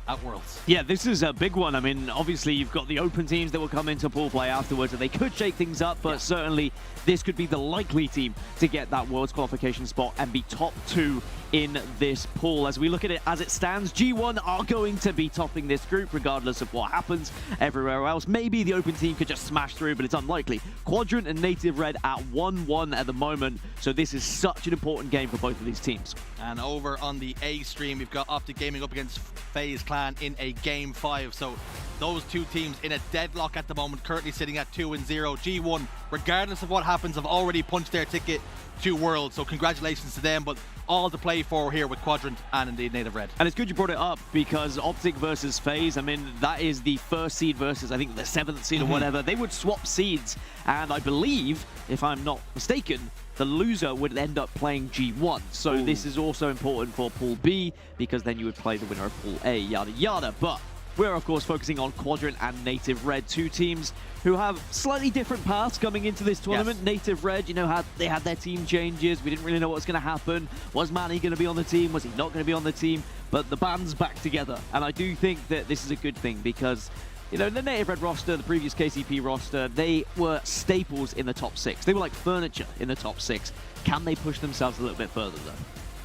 at Worlds. Yeah, this is a big one. I mean, obviously you've got the open teams that will come into pool play afterwards, and they could shake things up, but certainly this could be the likely team to get that Worlds qualification spot and be top 2 in this pool. As we look at it as it stands, G1 are going to be topping this group regardless of what happens everywhere else. Maybe the open team could just smash through, but it's unlikely. Quadrant and Native Red at 1-1 at the moment, so this is such an important game for both of these teams. And over on the A stream, we've got Optic Gaming up against FaZe Clan in a Game 5. So those two teams in a deadlock at the moment, currently sitting at 2-0. G1, regardless of what happens, have already punched their ticket to Worlds. So congratulations to them, but all to play for here with Quadrant and indeed Native Red. And it's good you brought it up, because Optic versus FaZe, I mean, that is the first seed versus, I think, the 7th seed or whatever. They would swap seeds, and I believe, if I'm not mistaken, the loser would end up playing G1. So this is also important for Pool B, because then you would play the winner of Pool A, yada yada. But we're, of course, focusing on Quadrant and Native Red, two teams who have slightly different paths coming into this tournament. Yes. Native Red, you know, they had their team changes. We didn't really know what was going to happen. Was Manny going to be on the team? Was he not going to be on the team? But the band's back together. And I do think that this is a good thing, because you know, the Native Red roster, the previous KCP roster, they were staples in the top 6. They were like furniture in the top 6. Can they push themselves a little bit further, though?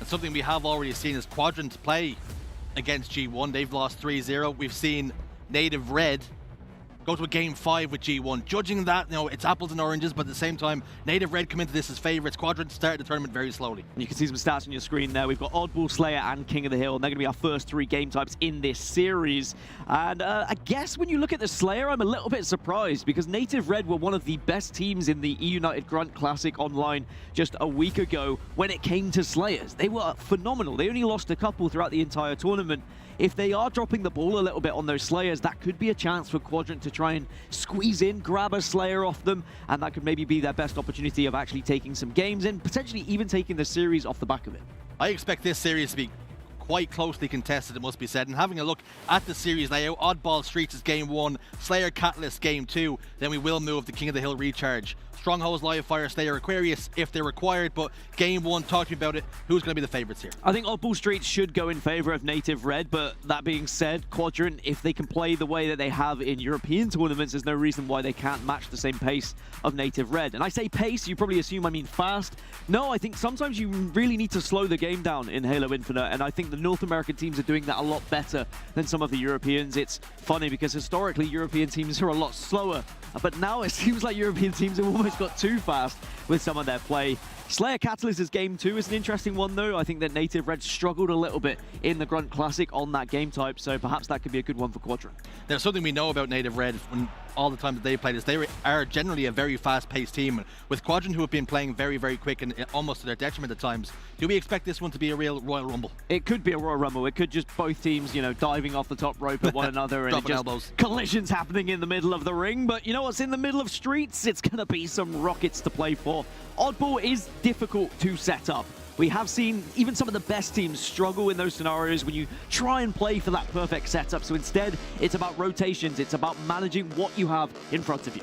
And something we have already seen is Quadrant play against G1. They've lost 3-0. We've seen Native Red go to a Game 5 with G1. Judging that, you know, it's apples and oranges, but at the same time, Native Red come into this as favourites. Quadrant started the tournament very slowly. You can see some stats on your screen there. We've got Oddball, Slayer, and King of the Hill, and they're going to be our first 3 game types in this series. And I guess when you look at the Slayer, I'm a little bit surprised, because Native Red were one of the best teams in the E-United Grunt Classic online just a week ago when it came to Slayers. They were phenomenal. They only lost a couple throughout the entire tournament. If they are dropping the ball a little bit on those Slayers, that could be a chance for Quadrant to try and squeeze in, grab a Slayer off them, and that could maybe be their best opportunity of actually taking some games and potentially even taking the series off the back of it. I expect this series to be quite closely contested, it must be said. And having a look at the series layout, Oddball Streets is Game 1, Slayer Catalyst Game 2, then we will move to King of the Hill Recharge. Strongholds, Live Fire, Slayer, Aquarius if they're required, but Game 1, talk to me about it. Who's going to be the favourites here? I think Oddball Streets should go in favour of Native Red, but that being said, Quadrant, if they can play the way that they have in European tournaments, there's no reason why they can't match the same pace of Native Red. And I say pace, you probably assume I mean fast. No, I think sometimes you really need to slow the game down in Halo Infinite, and I think the North American teams are doing that a lot better than some of the Europeans. It's funny because historically European teams are a lot slower, but now it seems like European teams have almost got too fast with some of their play. Slayer Catalyst is Game 2 is an interesting one, though. I think that Native Red struggled a little bit in the Grunt Classic on that game type, so perhaps that could be a good one for Quadrant. There's something we know about Native Red when all the time that they played is they are generally a very fast-paced team. With Quadrant, who have been playing very, very quick and almost to their detriment at times, do we expect this one to be a real Royal Rumble? It could be a Royal Rumble. It could just both teams, you know, diving off the top rope at one another and just elbows. Collisions happening in the middle of the ring. But you know what's in the middle of Streets? It's going to be some rockets to play for. Oddball is difficult to set up. We have seen even some of the best teams struggle in those scenarios when you try and play for that perfect setup. So instead, it's about rotations. It's about managing what you have in front of you.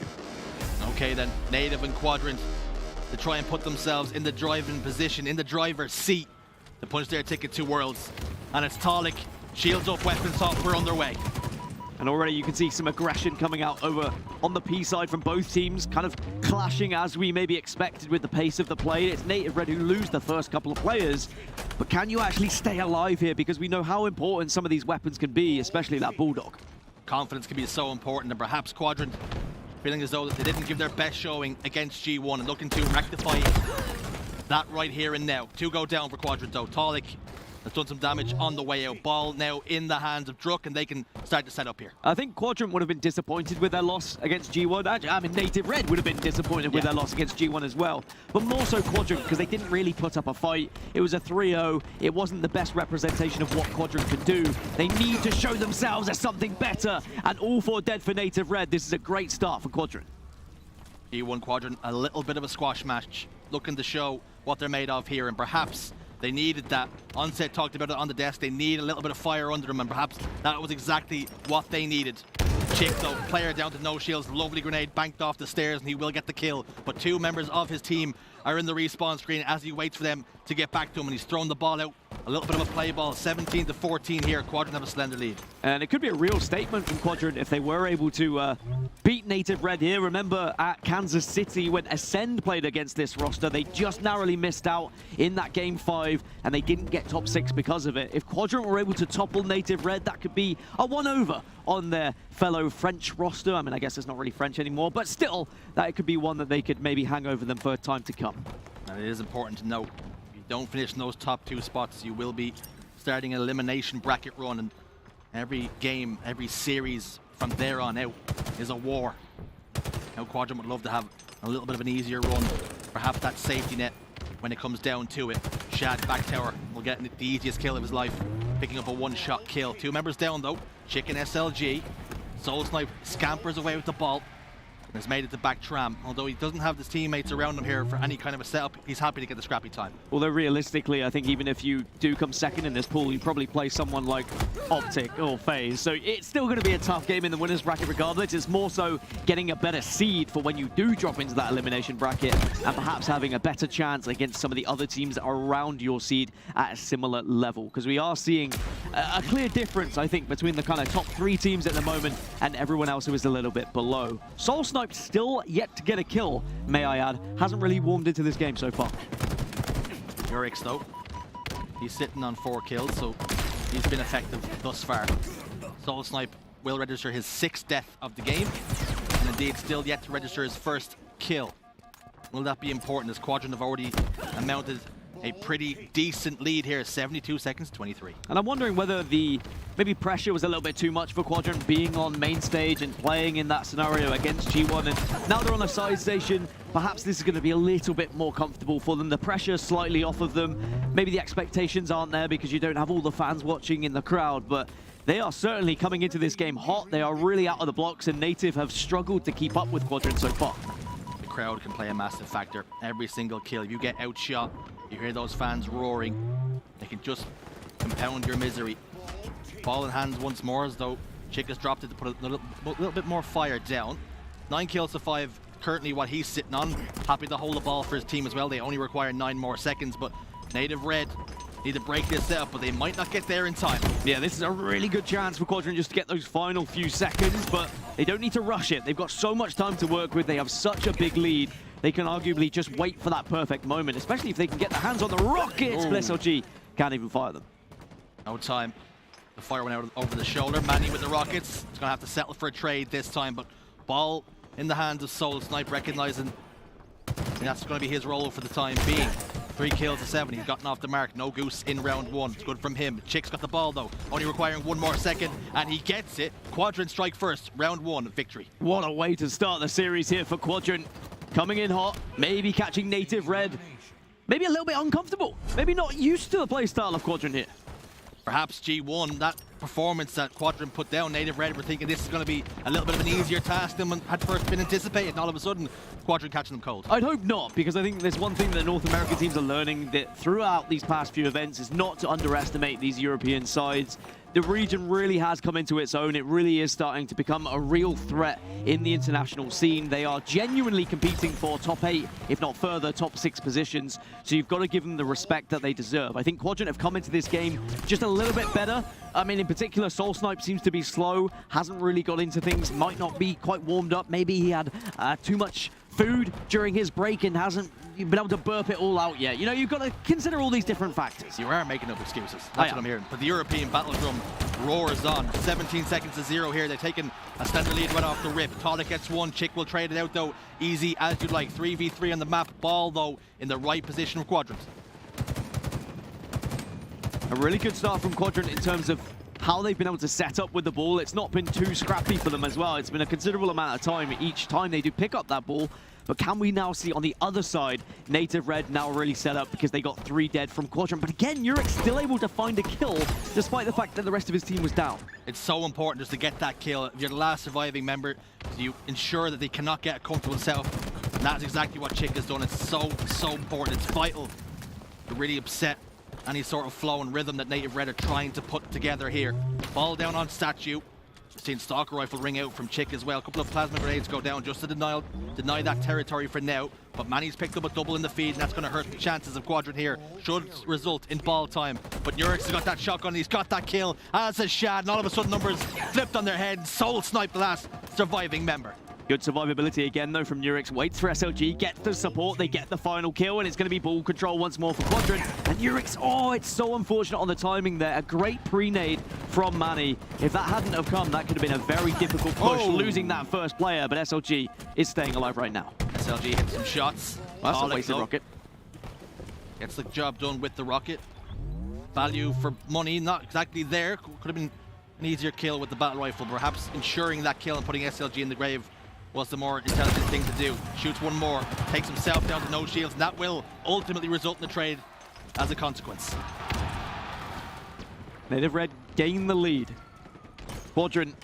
Okay, then, Native and Quadrant to try and put themselves in the driving position, in the driver's seat to punch their ticket to Worlds. And it's Talik, shields up, weapons up, we're on their way. And already you can see some aggression coming out over on the P side from both teams, kind of clashing as we maybe expected with the pace of the play. It's Native Red who lose the first couple of players, but can you actually stay alive here? Because we know how important some of these weapons can be, especially that Bulldog. Confidence can be so important, and perhaps Quadrant feeling as though that they didn't give their best showing against G1 and looking to rectify that right here and now. 2 go down for Quadrant though. Talik has done some damage on the way out. Ball now in the hands of Druk, and they can start to set up here. I think Quadrant would have been disappointed with their loss against G1. Actually, I mean, Native Red would have been disappointed with their loss against G1 as well. But more so Quadrant, because they didn't really put up a fight. It was a 3-0. It wasn't the best representation of what Quadrant could do. They need to show themselves as something better. And all 4 dead for Native Red. This is a great start for Quadrant. G1 Quadrant, a little bit of a squash match, looking to show what they're made of here, and perhaps they needed that. Onset talked about it on the desk. They need a little bit of fire under them, and perhaps that was exactly what they needed. Chick though, player down to no shields, lovely grenade banked off the stairs, and he will get the kill. But two members of his team are in the respawn screen as he waits for them to get back to him, and he's thrown the ball out. A little bit of a play ball, 17-14 here. Quadrant have a slender lead. And it could be a real statement from Quadrant if they were able to beat Native Red here. Remember at Kansas City when Ascend played against this roster, they just narrowly missed out in that game 5 and they didn't get top 6 because of it. If Quadrant were able to topple Native Red, that could be a 1-over on their fellow French roster. I mean, I guess it's not really French anymore, but still, that could be one that they could maybe hang over them for time to come. And it is important to note, if you don't finish in those top 2 spots, you will be starting an elimination bracket run, and every game, every series from there on out is a war. Now Quadrant would love to have a little bit of an easier run, perhaps that safety net when it comes down to it. Shad back tower will get the easiest kill of his life, picking up a one-shot kill. 2 members down though, Chicken SLG. Soul Snipe scampers away with the ball and has made it to back tram. Although he doesn't have his teammates around him here for any kind of a setup, he's happy to get the scrappy time. Although realistically, I think even if you do come second in this pool, you probably play someone like Optic or FaZe. So it's still going to be a tough game in the winners bracket regardless. It's more so getting a better seed for when you do drop into that elimination bracket and perhaps having a better chance against some of the other teams around your seed at a similar level. Because we are seeing a clear difference, I think, between the kind of top 3 teams at the moment and everyone else who is a little bit below. Soul Snipe still yet to get a kill, may I add. Hasn't really warmed into this game so far. Urix though, he's sitting on 4 kills, so he's been effective thus far. Soul Snipe will register his 6th death of the game, and indeed still yet to register his 1st kill. Will that be important, as Quadrant have already amounted a pretty decent lead here, 72 seconds, 23. And I'm wondering whether the maybe pressure was a little bit too much for Quadrant being on main stage and playing in that scenario against G1, and now they're on a side station. Perhaps this is going to be a little bit more comfortable for them. The pressure slightly off of them. Maybe the expectations aren't there because you don't have all the fans watching in the crowd, but they are certainly coming into this game hot. They are really out of the blocks, and Native have struggled to keep up with Quadrant so far. The crowd can play a massive factor. Every single kill, you get outshot, you hear those fans roaring, they can just compound your misery. Ball in hands once more, as though Chick has dropped it to put a little bit more fire down. 9 kills to 5, currently what he's sitting on. Happy to hold the ball for his team as well. They only require 9 more seconds, but Native Red need to break this setup, but they might not get there in time. Yeah, this is a really good chance for Quadrant just to get those final few seconds, but they don't need to rush it. They've got so much time to work with. They have such a big lead. They can arguably just wait for that perfect moment, especially if they can get their hands on the rockets. But SLG can't even fire them. No time. The fire went out over the shoulder. Manny with the rockets. He's going to have to settle for a trade this time, but ball in the hands of Soul Snipe, recognizing that's going to be his role for the time being. 3 kills to 7. He's gotten off the mark. No goose in round 1. It's good from him. Chick's got the ball though, only requiring 1 more second, and he gets it. Quadrant strike first. Round 1 victory. What a way to start the series here for Quadrant. Coming in hot, maybe catching Native Red. Maybe a little bit uncomfortable. Maybe not used to the playstyle of Quadrant here. Perhaps G1, that performance that Quadrant put down, Native Red were thinking this is going to be a little bit of an easier task than had first been anticipated, and all of a sudden, Quadrant catching them cold. I'd hope not, because I think there's one thing that North American teams are learning that throughout these past few events is not to underestimate these European sides. The region really has come into its own. It really is starting to become a real threat in the international scene. They are genuinely competing for top 8, if not further, top 6 positions. So you've got to give them the respect that they deserve. I think Quadrant have come into this game just a little bit better. I mean, in particular, Soul Snipe seems to be slow, hasn't really got into things, might not be quite warmed up. Maybe he had too much food during his break and hasn't been able to burp it all out yet. You know, you've got to consider all these different factors. You are making up excuses. That's what I'm hearing. But the European battle drum roars on. 17 seconds to 0 here. They've taken a standard lead right off the rip. Tonic gets 1. Chick will trade it out though. Easy as you'd like. 3v3 on the map. Ball though in the right position of Quadrant. A really good start from Quadrant in terms of how they've been able to set up with the ball. It's not been too scrappy for them as well. It's been a considerable amount of time each time they do pick up that ball. But can we now see on the other side, Native Red now really set up because they got 3 dead from Quadrant. But again, Urix still able to find a kill despite the fact that the rest of his team was down. It's so important just to get that kill. If you're the last surviving member, you ensure that they cannot get a comfortable setup. And that's exactly what Chick has done. It's so important. It's vital to really upset any sort of flow and rhythm that Native Red are trying to put together here. Ball down on Statue. Seen Stalker Rifle ring out from Chick as well. A couple of plasma grenades go down just to deny that territory for now. But Manny's picked up a double in the feed, and that's going to hurt the chances of Quadrant here. Should result in ball time. But Nurex has got that shotgun, he's got that kill. As a Shad, and all of a sudden numbers flipped on their head. Soul sniped the last surviving member. Good survivability again, though, from Nurex. Waits for SLG, gets the support, they get the final kill, and it's going to be ball control once more for Quadrant. And Nurex, oh, it's so unfortunate on the timing there. A great pre-nade from Manny. If that hadn't have come, that could have been a very difficult push, losing that first player, but SLG is staying alive right now. SLG hits some shots. Well, that's a wasted rocket. Gets the job done with the rocket. Value for money, not exactly there. Could have been an easier kill with the battle rifle. Perhaps ensuring that kill and putting SLG in the grave was the more intelligent thing to do. Shoots one more, takes himself down to no shields, and that will ultimately result in a trade as a consequence. Native Red gain the lead. Quadrant,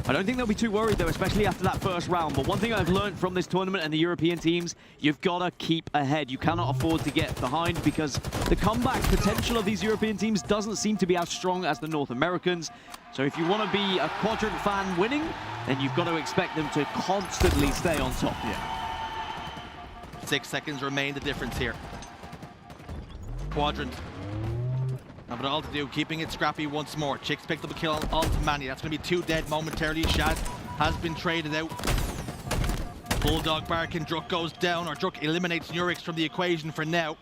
I don't think they'll be too worried though, especially after that first round. But one thing I've learned from this tournament and the European teams, you've got to keep ahead. You cannot afford to get behind because the comeback potential of these European teams doesn't seem to be as strong as the North Americans. So if you want to be a Quadrant fan winning, then you've got to expect them to constantly stay on top. Yeah. 6 seconds remain the difference here. Quadrant have it all to do, keeping it scrappy once more. Chick's picked up a kill on to Manny. That's going to be 2 dead momentarily. Shad has been traded out. Bulldog barking, Druk goes down, or Druk eliminates Nurex from the equation for now.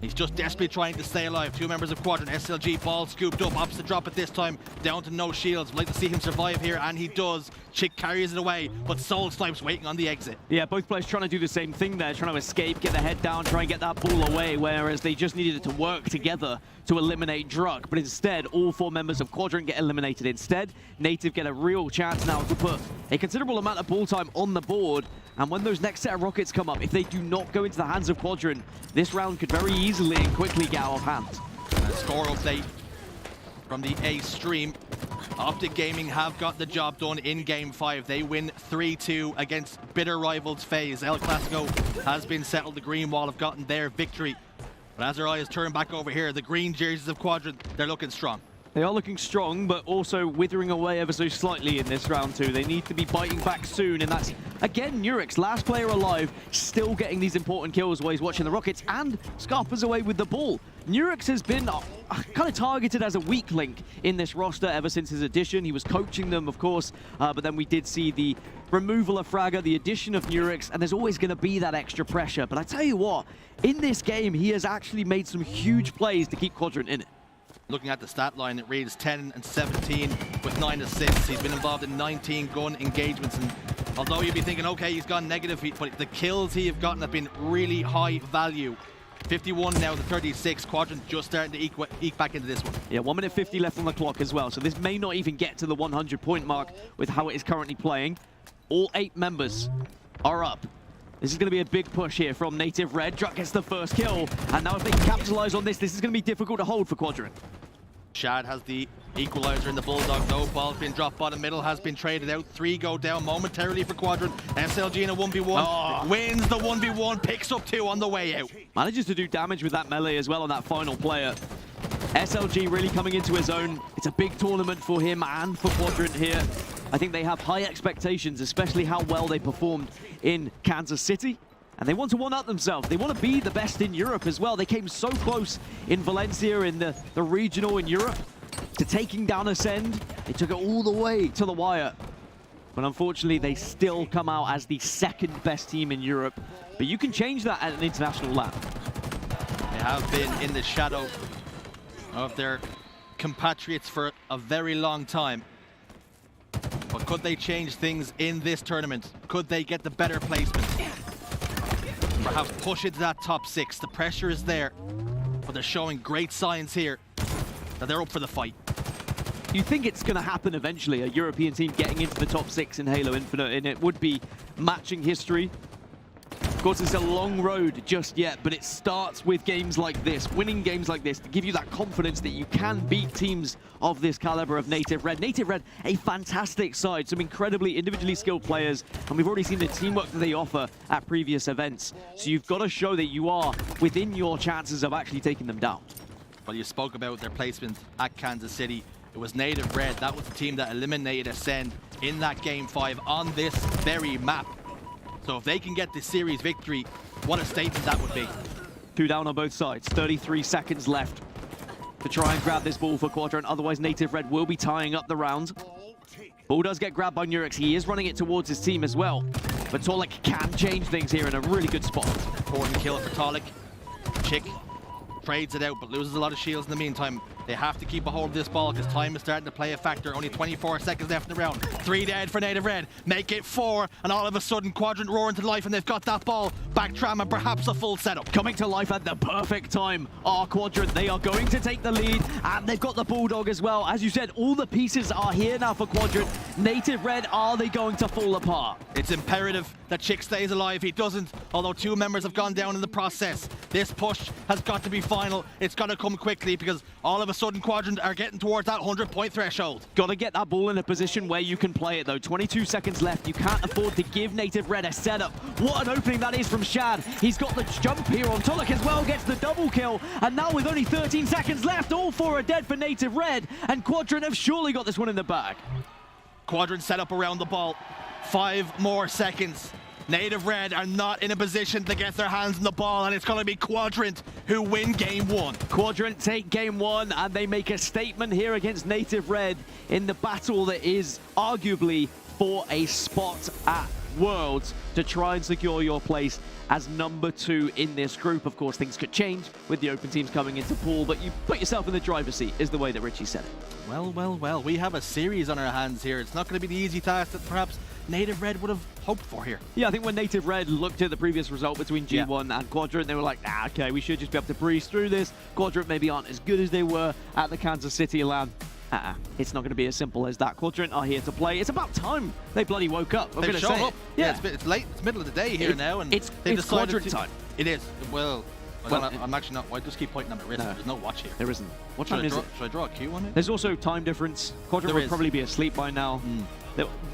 He's just desperately trying to stay alive. 2 members of Quadrant. SLG, ball scooped up, opposite drop at this time, down to no shields. We'd like to see him survive here, and he does. Chick carries it away, but Soul Snipes waiting on the exit. Yeah, both players trying to do the same thing there, trying to escape, get their head down, try and get that ball away, whereas they just needed it to work together to eliminate Druk. But instead, all 4 members of Quadrant get eliminated. Instead, Native get a real chance now to put a considerable amount of ball time on the board. And when those next set of rockets come up, if they do not go into the hands of Quadrant, this round could very easily and quickly get out of hand. A score update from the A stream. Optic Gaming have got the job done in Game 5. They win 3-2 against bitter rivals FaZe. El Clasico has been settled. The Green Wall have gotten their victory. But as our eyes turn back over here, the green jerseys of Quadrant, they're looking strong. They are looking strong, but also withering away ever so slightly in this round too. They need to be biting back soon, and that's, again, Nurex, last player alive, still getting these important kills while he's watching the Rockets, and Scarpa's away with the ball. Nurex has been kind of targeted as a weak link in this roster ever since his addition. He was coaching them, of course, but then we did see the removal of Fragger, the addition of Nurex, and there's always going to be that extra pressure. But I tell you what, in this game, he has actually made some huge plays to keep Quadrant in it. Looking at the stat line, it reads 10 and 17 with 9 assists. He's been involved in 19 gun engagements, and although you'd be thinking, okay, he's gone negative, but the kills he have gotten have been really high value. 51 now to 36. Quadrant just starting to eke back into this one. Yeah, 1 minute 50 left on the clock as well, so this may not even get to the 100-point mark with how it is currently playing. All 8 members are up. This is going to be a big push here from Native Red. Druk gets the first kill, and now if they can capitalize on this, this is going to be difficult to hold for Quadrant. Shad has the equalizer in the Bulldog though. Ball's been dropped bottom middle, has been traded out. 3 go down momentarily for Quadrant. SLG in a 1v1, wins the 1v1, picks up 2 on the way out. Manages to do damage with that melee as well on that final player. SLG really coming into his own. It's a big tournament for him and for Quadrant here. I think they have high expectations, especially how well they performed in Kansas City. And they want to one-up themselves. They want to be the best in Europe as well. They came so close in Valencia in the regional in Europe to taking down Ascend. They took it all the way to the wire. But unfortunately, they still come out as the 2nd best team in Europe. But you can change that at an international lap. They have been in the shadow of their compatriots for a very long time. But could they change things in this tournament? Could they get the better placement? Perhaps push it to that top 6. The pressure is there, but they're showing great signs here that they're up for the fight. You think it's going to happen eventually, a European team getting into the top 6 in Halo Infinite, and it would be matching history. Of course, it's a long road just yet, but it starts with games like this, winning games like this, to give you that confidence that you can beat teams of this caliber of Native Red. Native Red, a fantastic side, some incredibly individually skilled players, and we've already seen the teamwork that they offer at previous events. So you've got to show that you are within your chances of actually taking them down. Well, you spoke about their placement at Kansas City. it was Native Red. That was the team that eliminated Ascend in that Game 5 on this very map. So if they can get this series victory, what a statement that would be. 2 down on both sides, 33 seconds left to try and grab this ball for Quadrant. Otherwise, Native Red will be tying up the round. Ball does get grabbed by Nurex. He is running it towards his team as well. But Torlik can change things here in a really good spot. Important kill for Torlik. Chick trades it out, but loses a lot of shields in the meantime. They have to keep a hold of this ball because time is starting to play a factor. Only 24 seconds left in the round. 3 dead for Native Red. Make it 4, and all of a sudden Quadrant roaring to life, and they've got that ball. Back tram and perhaps a full setup. Coming to life at the perfect time. Our Quadrant, they are going to take the lead, and they've got the Bulldog as well. As you said, all the pieces are here now for Quadrant. Native Red, are they going to fall apart? It's imperative that Chick stays alive. He doesn't, although 2 members have gone down in the process. This push has got to be final. It's got to come quickly because all of a sudden Quadrant are getting towards that 100-point threshold. Got to get that ball in a position where you can play it though. 22 seconds left. You can't afford to give Native Red a setup. What an opening that is from Shad. He's got the jump here on Torlik as well, gets the double kill. And now with only 13 seconds left, all 4 are dead for Native Red. And Quadrant have surely got this one in the bag. Quadrant set up around the ball. 5 more seconds. Native Red are not in a position to get their hands on the ball, and it's going to be Quadrant who win Game 1. Quadrant take Game 1, and they make a statement here against Native Red in the battle that is arguably for a spot at Worlds to try and secure your place as number 2 in this group. Of course, things could change with the open teams coming into pool, but you put yourself in the driver's seat, is the way that Richie said it. Well, well, well, we have a series on our hands here. It's not going to be the easy task that perhaps Native Red would have hoped for here. Yeah, I think when Native Red looked at the previous result between G1 and Quadrant, they were like, nah, okay, we should just be able to breeze through this. Quadrant maybe aren't as good as they were at the Kansas City LAN. It's not going to be as simple as that. Quadrant are here to play. It's about time they bloody woke up. They've shown up. Yeah, it's late. It's middle of the day here now, and it's Quadrant time. It is. Well, I'm actually not. I just keep pointing at my wrist. No. There's no watch here. There isn't. What time is it? Should I draw a Q on it? There's also time difference. Quadrant would probably be asleep by now.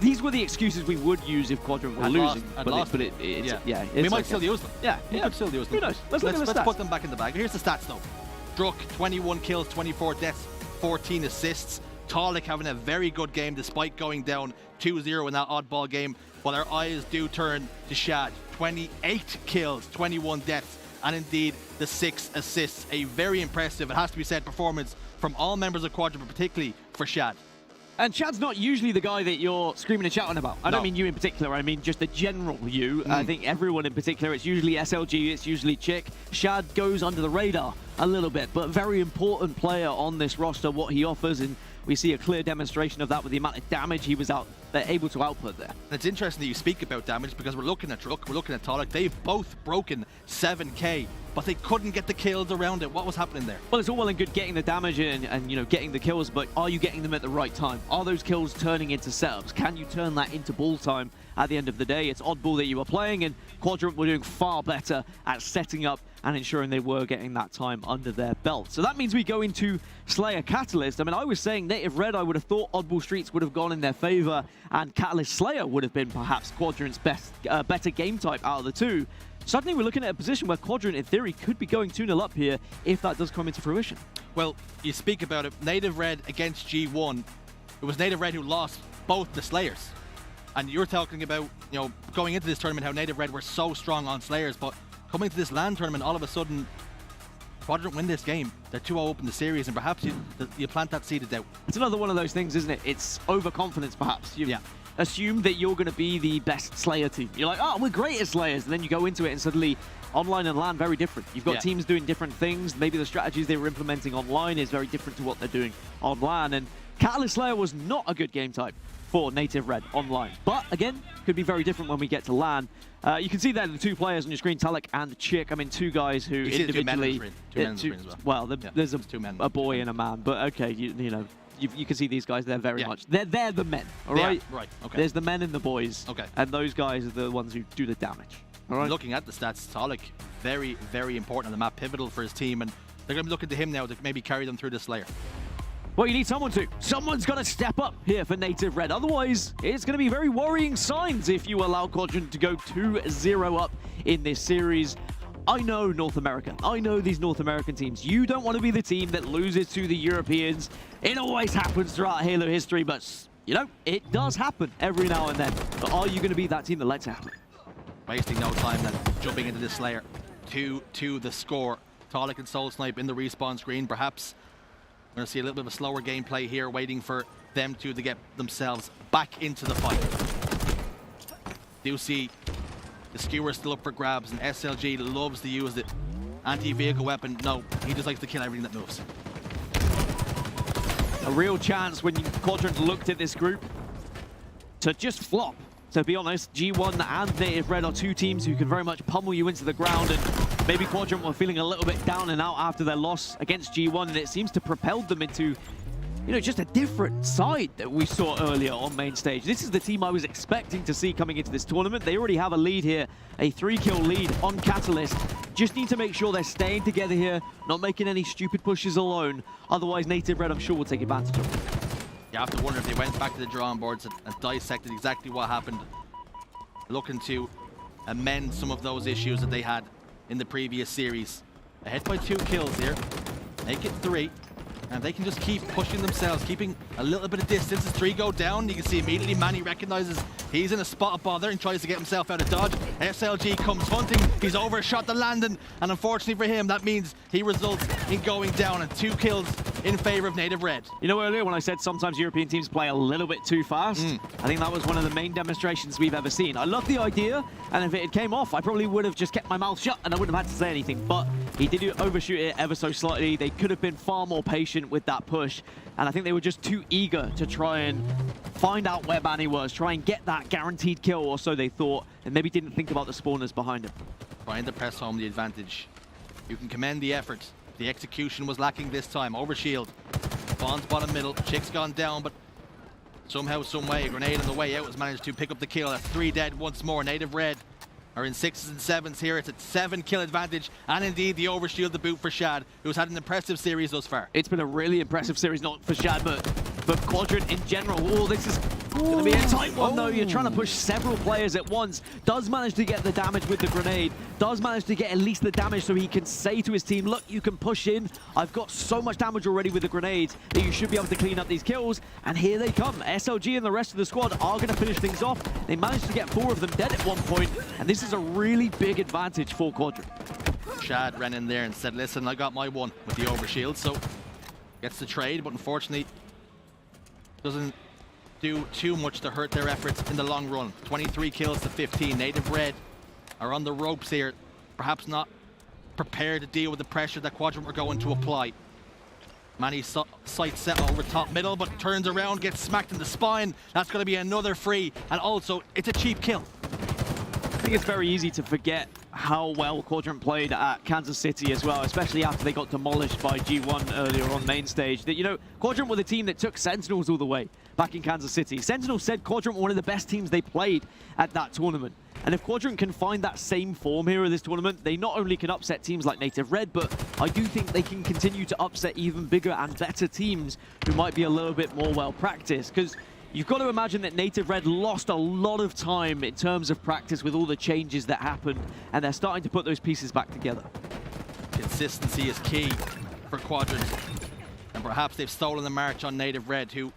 These were the excuses we would use if Quadrant were losing. We might still use them. Yeah, we could still use them. Who knows? Let's put them back in the bag. Here's the stats though. Druk, 21 kills, 24 deaths, 14 assists. Torlik having a very good game despite going down 2-0 in that oddball game. While our eyes do turn to Shad. 28 kills, 21 deaths, and indeed the 6 assists. A very impressive, it has to be said, performance from all members of Quadrant, but particularly for Shad. And Shad's not usually the guy that you're screaming and shouting about. I don't mean you in particular, I mean just the general you. I think everyone in particular, it's usually SLG, it's usually Chick. Shad goes under the radar a little bit, but very important player on this roster, what he offers, and we see a clear demonstration of that with the amount of damage he was able to output there. And it's interesting that you speak about damage because we're looking at Druk, we're looking at Torlik. They've both broken 7k, but they couldn't get the kills around it. What was happening there? Well, it's all well and good getting the damage and you know, getting the kills, but are you getting them at the right time? Are those kills turning into setups? Can you turn that into ball time at the end of the day? It's Oddball that you were playing, and Quadrant were doing far better at setting up and ensuring they were getting that time under their belt. So that means we go into Slayer Catalyst. I mean, I was saying Native Red, I would have thought Oddball Streets would have gone in their favor, and Catalyst Slayer would have been perhaps Quadrant's better game type out of the two. Suddenly we're looking at a position where Quadrant, in theory, could be going 2-0 up here if that does come into fruition. Well, you speak about it. Native Red against G1. It was Native Red who lost both the Slayers. And you're talking about, you know, going into this tournament, how Native Red were so strong on Slayers, but coming to this LAN tournament, all of a sudden, Quadrant win this game. They're 2-0 open the series, and perhaps you plant that seed of doubt. It's another one of those things, isn't it? It's overconfidence, perhaps. You assume that you're going to be the best Slayer team. You're like, oh, we're great as Slayers, and then you go into it, and suddenly online and LAN very different. You've got teams doing different things. Maybe the strategies they were implementing online is very different to what they're doing on LAN, and Catalyst Slayer was not a good game type for Native Red online. But again, could be very different when we get to LAN. You can see there the 2 players on your screen, Talek and Chick. I mean, 2 guys who individually... Two men on the screen as well. There's a boy and a man, but okay, you know, you can see these guys, they're very much... They're the men, all right? Right, okay. There's the men and the boys, okay, and those guys are the ones who do the damage, all right? Looking at the stats, Talek, very, very important on the map, pivotal for his team, and they're going to be looking to him now to maybe carry them through the Slayer. Well, you need someone to. Someone's got to step up here for Native Red. Otherwise, it's going to be very worrying signs if you allow Quadrant to go 2-0 up in this series. I know North America. I know these North American teams. You don't want to be the team that loses to the Europeans. It always happens throughout Halo history, but you know, it does happen every now and then. But are you going to be that team that lets it happen? Wasting no time then, jumping into the Slayer. 2-2 the score. Talik and Soul Snipe in the respawn screen. Perhaps we're going to see a little bit of a slower gameplay here, waiting for them two to get themselves back into the fight. Do see the skewer still up for grabs, and SLG loves to use the anti-vehicle weapon. No, he just likes to kill everything that moves. A real chance when Quadrant looked at this group to just flop. To be honest, G1 and Native Red are two teams who can very much pummel you into the ground, and maybe Quadrant were feeling a little bit down and out after their loss against G1, and it seems to propel them into, you know, just a different side that we saw earlier on main stage. This is the team I was expecting to see coming into this tournament. They already have a lead here, a 3-kill lead on Catalyst. Just need to make sure they're staying together here, not making any stupid pushes alone. Otherwise, Native Red, I'm sure, will take advantage of it. You have to wonder if they went back to the drawing boards and dissected exactly what happened, looking to amend some of those issues that they had in the previous series. Ahead by 2 kills here, make it 3, and they can just keep pushing themselves, keeping a little bit of distance. As 3 go down, you can see immediately Manny recognizes he's in a spot of bother and tries to get himself out of dodge. SLG comes hunting, he's overshot the landing, and unfortunately for him, that means he results in going down, and 2 kills in favor of Native Red. You know, earlier when I said sometimes European teams play a little bit too fast, I think that was one of the main demonstrations we've ever seen. I love the idea, and if it had came off, I probably would have just kept my mouth shut and I wouldn't have had to say anything, but he did overshoot it ever so slightly. They could have been far more patient with that push, and I think they were just too eager to try and find out where Manny was, try and get that guaranteed kill, or so they thought, and maybe didn't think about the spawners behind him. Trying to press home the advantage. You can commend the effort. The execution was lacking this time. Overshield. Bond's bottom middle. Chick's gone down, but somehow, some way, a grenade on the way out has managed to pick up the kill. That's 3 dead once more. Native Red are in 6s and 7s here. It's a 7-kill advantage, and indeed the overshield the boot for Shad, who's had an impressive series thus far. It's been a really impressive series, not for Shad, but for Quadrant in general. Oh, this is going to be a tight one, though. You're trying to push several players at once. Does manage to get the damage with the grenade. Does manage to get at least the damage so he can say to his team, look, you can push in. I've got so much damage already with the grenades that you should be able to clean up these kills. And here they come. SLG and the rest of the squad are going to finish things off. They managed to get 4 of them dead at one point, and this is a really big advantage for Quadrant. Shad ran in there and said, listen, I got my one with the overshield, so gets the trade, but unfortunately doesn't do too much to hurt their efforts in the long run. 23 kills to 15. Native Red are on the ropes here, perhaps not prepared to deal with the pressure that Quadrant were going to apply. Manny sights set over top middle, but turns around, gets smacked in the spine. That's going to be another free, and also it's a cheap kill. I think it's very easy to forget how well Quadrant played at Kansas City as well, especially after they got demolished by G1 earlier on main stage. That, you know, Quadrant were the team that took Sentinels all the way back in Kansas City. Sentinels said Quadrant were one of the best teams they played at that tournament. And if Quadrant can find that same form here in this tournament, they not only can upset teams like Native Red, but I do think they can continue to upset even bigger and better teams who might be a little bit more well-practiced. Because you've got to imagine that Native Red lost a lot of time in terms of practice with all the changes that happened, and they're starting to put those pieces back together. Consistency is key for Quadrant, and perhaps they've stolen the march on Native Red, who,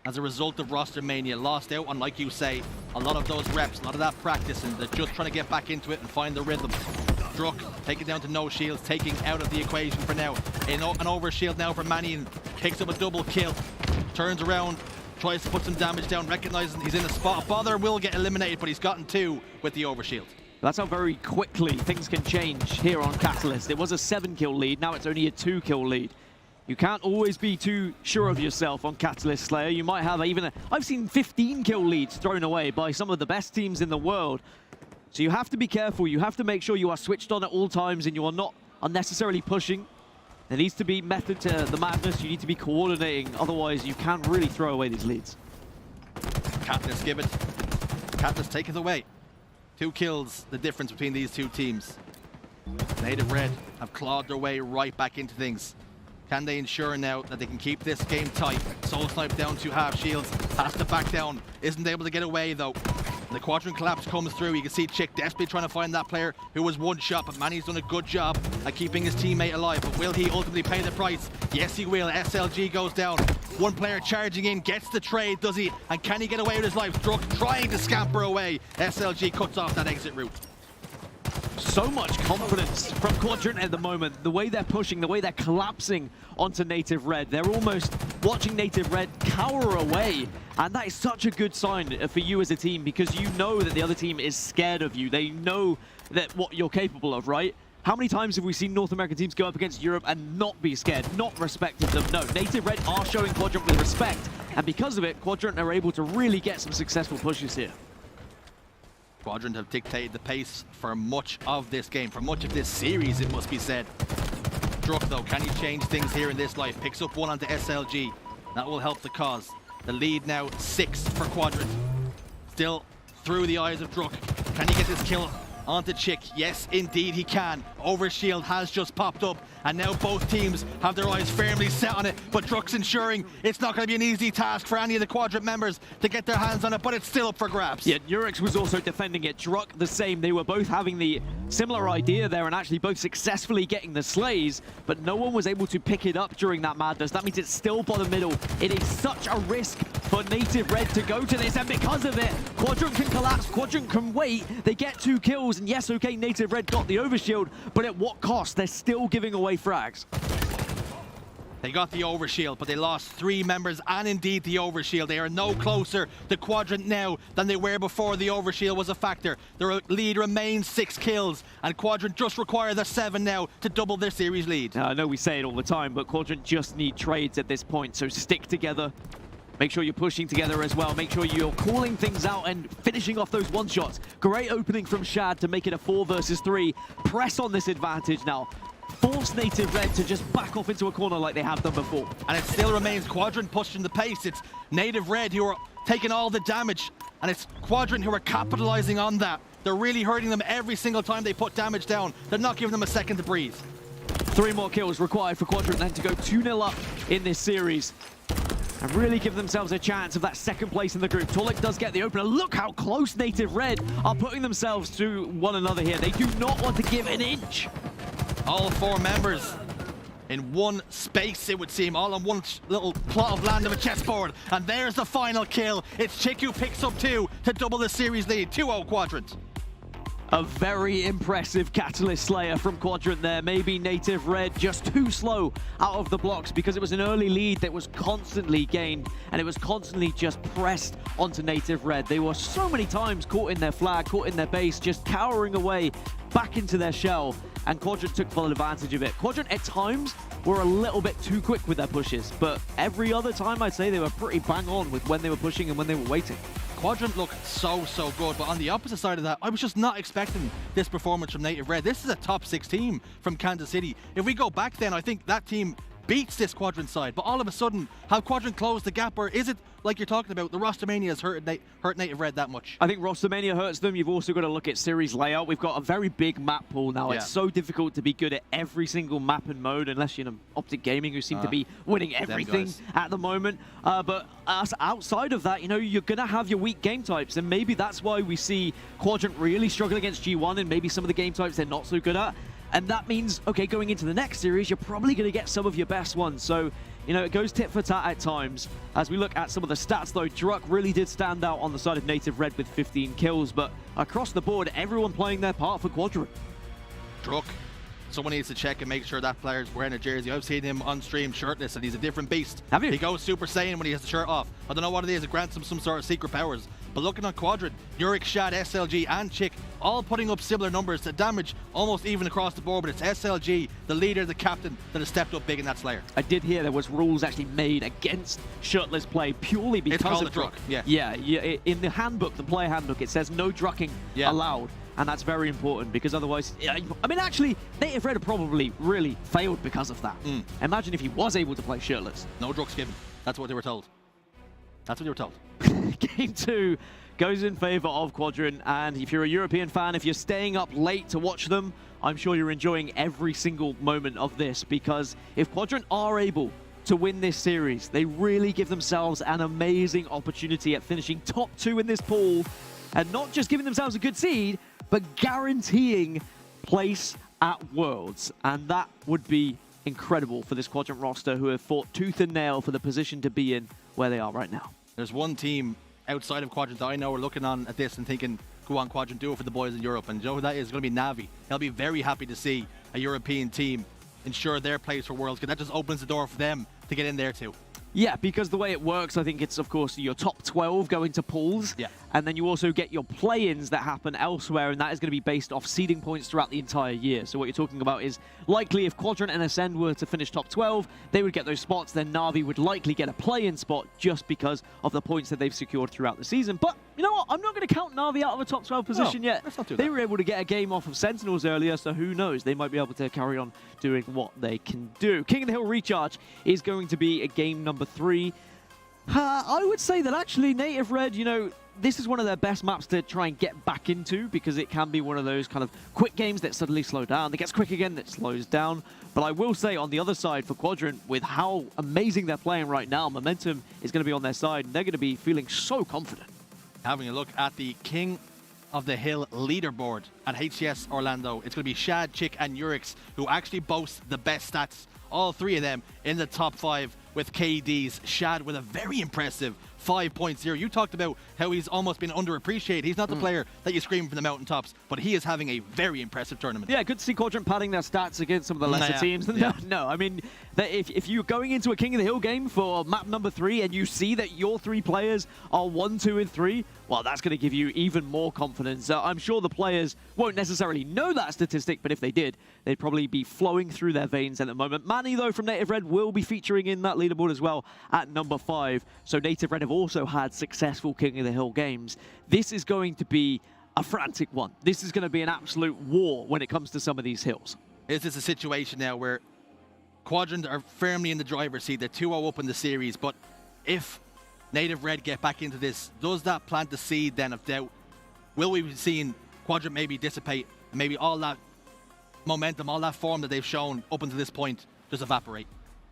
as a result of roster mania, lost out on, like you say, a lot of those reps, a lot of that practice, and they're just trying to get back into it and find the rhythm. Druk taking down to no shields, taking out of the equation for now. An overshield now for Manny, and picks up a double kill. Turns around, tries to put some damage down, recognizing he's in a spot. Bother will get eliminated, but he's gotten 2 with the overshield. That's how very quickly things can change here on Catalyst. It was a 7-kill lead, now it's only a 2-kill lead. You can't always be too sure of yourself on Catalyst Slayer. You might have I've seen 15-kill leads thrown away by some of the best teams in the world. So you have to be careful. You have to make sure you are switched on at all times and you are not unnecessarily pushing. There needs to be method to the madness. You need to be coordinating. Otherwise, you can really throw away these leads. Catalyst give it. Catalyst take it away. 2 kills, the difference between these two teams. Native Red have clawed their way right back into things. Can they ensure now that they can keep this game tight? Soul Snipe down to half shields, has to back down, isn't able to get away though. The Quadrant collapse comes through. You can see Chick desperately trying to find that player who was one shot, but Manny's done a good job at keeping his teammate alive. But will he ultimately pay the price? Yes, he will. SLG goes down. One player charging in, gets the trade, does he? And can he get away with his life? Druk trying to scamper away. SLG cuts off that exit route. So much confidence from Quadrant at the moment. The way they're pushing, the way they're collapsing onto Native Red. They're almost watching Native Red cower away. And that is such a good sign for you as a team, because you know that the other team is scared of you. They know that what you're capable of, right? How many times have we seen North American teams go up against Europe and not be scared, not respected them? No, Native Red are showing Quadrant with respect. And because of it, Quadrant are able to really get some successful pushes here. Quadrant have dictated the pace for much of this game, for much of this series, it must be said. Druk, though, can he change things here in this life? Picks up one onto SLG. That will help the cause. The lead now 6 for Quadrant. Still through the eyes of Druk. Can he get this kill onto Chick? Yes, indeed he can. Overshield has just popped up, and now both teams have their eyes firmly set on it, but Druk's ensuring it's not going to be an easy task for any of the Quadrant members to get their hands on it, but it's still up for grabs. Yeah, Nurex was also defending it. Druk the same. They were both having the similar idea there and actually both successfully getting the slays, but no one was able to pick it up during that madness. That means it's still bottom middle. It is such a risk for Native Red to go to this, and because of it, Quadrant can collapse, Quadrant can wait. They get 2 kills, and yes, okay, Native Red got the overshield, but at what cost? They're still giving away frags. They got the overshield, but they lost 3 members and indeed the overshield. They are no closer to Quadrant now than they were before the overshield was a factor. Their lead remains 6 kills, and Quadrant just require the 7 now to double their series lead. Now, I know we say it all the time, but Quadrant just need trades at this point, so stick together. Make sure you're pushing together as well. Make sure you're calling things out and finishing off those one-shots. Great opening from Shad to make it a 4 versus 3. Press on this advantage now. Force Native Red to just back off into a corner like they have done before. And it still remains Quadrant pushing the pace. It's Native Red who are taking all the damage, and it's Quadrant who are capitalizing on that. They're really hurting them every single time they put damage down. They're not giving them a second to breathe. 3 more kills required for Quadrant then to go 2-0 up in this series and really give themselves a chance of that second place in the group. Torlik does get the opener. Look how close Native Red are putting themselves to one another here. They do not want to give an inch. All 4 members in one space, it would seem, all on one little plot of land of a chessboard. And there's the final kill. It's Chick who picks up 2 to double the series lead. 2-0 Quadrant. A very impressive Catalyst Slayer from Quadrant there. Maybe Native Red just too slow out of the blocks because it was an early lead that was constantly gained and it was constantly just pressed onto Native Red. They were so many times caught in their flag, caught in their base, just cowering away back into their shell, and Quadrant took full advantage of it. Quadrant at times were a little bit too quick with their pushes, but every other time I'd say they were pretty bang on with when they were pushing and when they were waiting. Quadrant looked so good, but on the opposite side of that, I was just not expecting this performance from Native Red. This is a top 6 team from Kansas City. If we go back then, I think that team beats this Quadrant side, but all of a sudden, how Quadrant closed the gap, or is it, like you're talking about, the Rostermania has hurt Native Red that much? I think Rostermania hurts them. You've also got to look at series layout. We've got a very big map pool now. Yeah. It's so difficult to be good at every single map and mode, unless you're Optic Gaming, who seem to be winning everything at the moment. But outside of that, you know, you're going to have your weak game types, and maybe that's why we see Quadrant really struggle against G1 and maybe some of the game types they're not so good at. And that means, okay, going into the next series, you're probably going to get some of your best ones. So, you know, it goes tit for tat at times. As we look at some of the stats, though, Druk really did stand out on the side of Native Red with 15 kills. But across the board, everyone playing their part for Quadrant. Druk, someone needs to check and make sure that player's wearing a jersey. I've seen him on stream shirtless, and he's a different beast. Have you? He goes Super Saiyan when he has the shirt off. I don't know what it is. It grants him some sort of secret powers. But looking on Quadrant, Yurik, Shad, SLG, and Chick, all putting up similar numbers to damage almost even across the board. But it's SLG, the leader, the captain, that has stepped up big in that Slayer. I did hear there was rules actually made against shirtless play purely because of Druk. Yeah, in the handbook, the player handbook, it says no drucking allowed. And that's very important because otherwise, I mean, actually, Native Red probably really failed because of that. Imagine if he was able to play shirtless. No drugs given. That's what they were told. That's what they were told. Game 2 goes in favor of Quadrant, and if you're a European fan, if you're staying up late to watch them, I'm sure you're enjoying every single moment of this, because if Quadrant are able to win this series, they really give themselves an amazing opportunity at finishing top 2 in this pool and not just giving themselves a good seed, but guaranteeing place at Worlds. And that would be incredible for this Quadrant roster, who have fought tooth and nail for the position to be in where they are right now. There's one team outside of Quadrant that I know are looking on at this and thinking, go on Quadrant, do it for the boys in Europe. And you know who that is? It's going to be Navi. They'll be very happy to see a European team ensure their place for Worlds, because that just opens the door for them to get in there too. Yeah, because the way it works, I think it's, of course, your top 12 go into pools, and then you also get your play-ins that happen elsewhere, and that is going to be based off seeding points throughout the entire year. So what you're talking about is likely if Quadrant and Ascend were to finish top 12, they would get those spots, then Navi would likely get a play-in spot just because of the points that they've secured throughout the season. But you know what? I'm not going to count Navi out of a top 12 position yet. Let's not do that. They were able to get a game off of Sentinels earlier, so who knows? They might be able to carry on doing what they can do. King of the Hill Recharge is going to be a game number 3. I would say that actually Native Red, you know, this is one of their best maps to try and get back into, because it can be one of those kind of quick games that suddenly slow down. It gets quick again, that slows down. But I will say on the other side for Quadrant, with how amazing they're playing right now, momentum is going to be on their side, and they're going to be feeling so confident. Having a look at the King of the Hill leaderboard at HCS Orlando, it's going to be Shad, Chick, and Urix who actually boast the best stats. All 3 of them in the top 5 with KDs. Shad with a very impressive 5.0. You talked about how he's almost been underappreciated. He's not the player that you scream from the mountaintops, but he is having a very impressive tournament. Yeah, good to see Quadrant padding their stats against some of the lesser teams. No, I mean, if you're going into a King of the Hill game for map number 3 and you see that your 3 players are 1, 2, and 3, well, that's going to give you even more confidence. I'm sure the players won't necessarily know that statistic, but if they did, they'd probably be flowing through their veins at the moment. Manny, though, from Native Red will be featuring in that leaderboard as well at number 5. So Native Red have also had successful King of the Hill games. This is going to be a frantic one. This is going to be an absolute war when it comes to some of these hills. Is this a situation now where Quadrant are firmly in the driver's seat? They're 2-0 up in the series, but if Native Red get back into this, does that plant the seed then of doubt? Will we be seeing Quadrant maybe dissipate, and maybe all that momentum, all that form that they've shown up until this point just evaporate?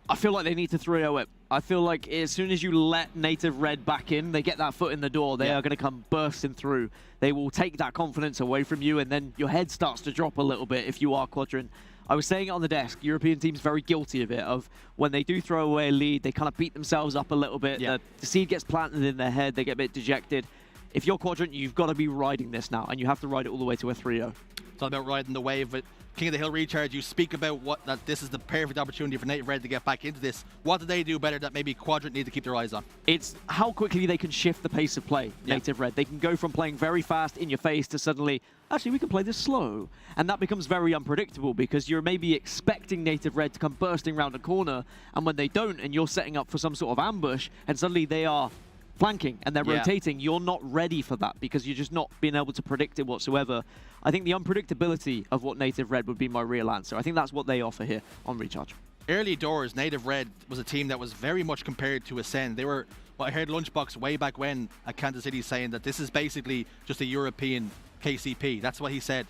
I feel like they need to 3-0 it. I feel like as soon as you let Native Red back in, they get that foot in the door, they are going to come bursting through. They will take that confidence away from you, and then your head starts to drop a little bit if you are Quadrant. I was saying it on the desk, European teams very guilty of it, of when they do throw away a lead, they kind of beat themselves up a little bit. The seed gets planted in their head, they get a bit dejected. If you're Quadrant, you've got to be riding this now, and you have to ride it all the way to a 3-0. It's all about riding the wave. But King of the Hill Recharge, you speak about that this is the perfect opportunity for Native Red to get back into this. What do they do better that maybe Quadrant need to keep their eyes on? It's how quickly they can shift the pace of play, Native Red. They can go from playing very fast in your face to suddenly, actually, we can play this slow. And that becomes very unpredictable, because you're maybe expecting Native Red to come bursting around a corner, and when they don't, and you're setting up for some sort of ambush, and suddenly they are flanking and they're rotating, you're not ready for that because you're just not being able to predict it whatsoever. I think the unpredictability of what Native Red would be my real answer. I think that's what they offer here on Recharge. Early doors, Native Red was a team that was very much compared to Ascend. They were, well, I heard Lunchbox way back when at Kansas City saying that this is basically just a European KCP. That's what he said.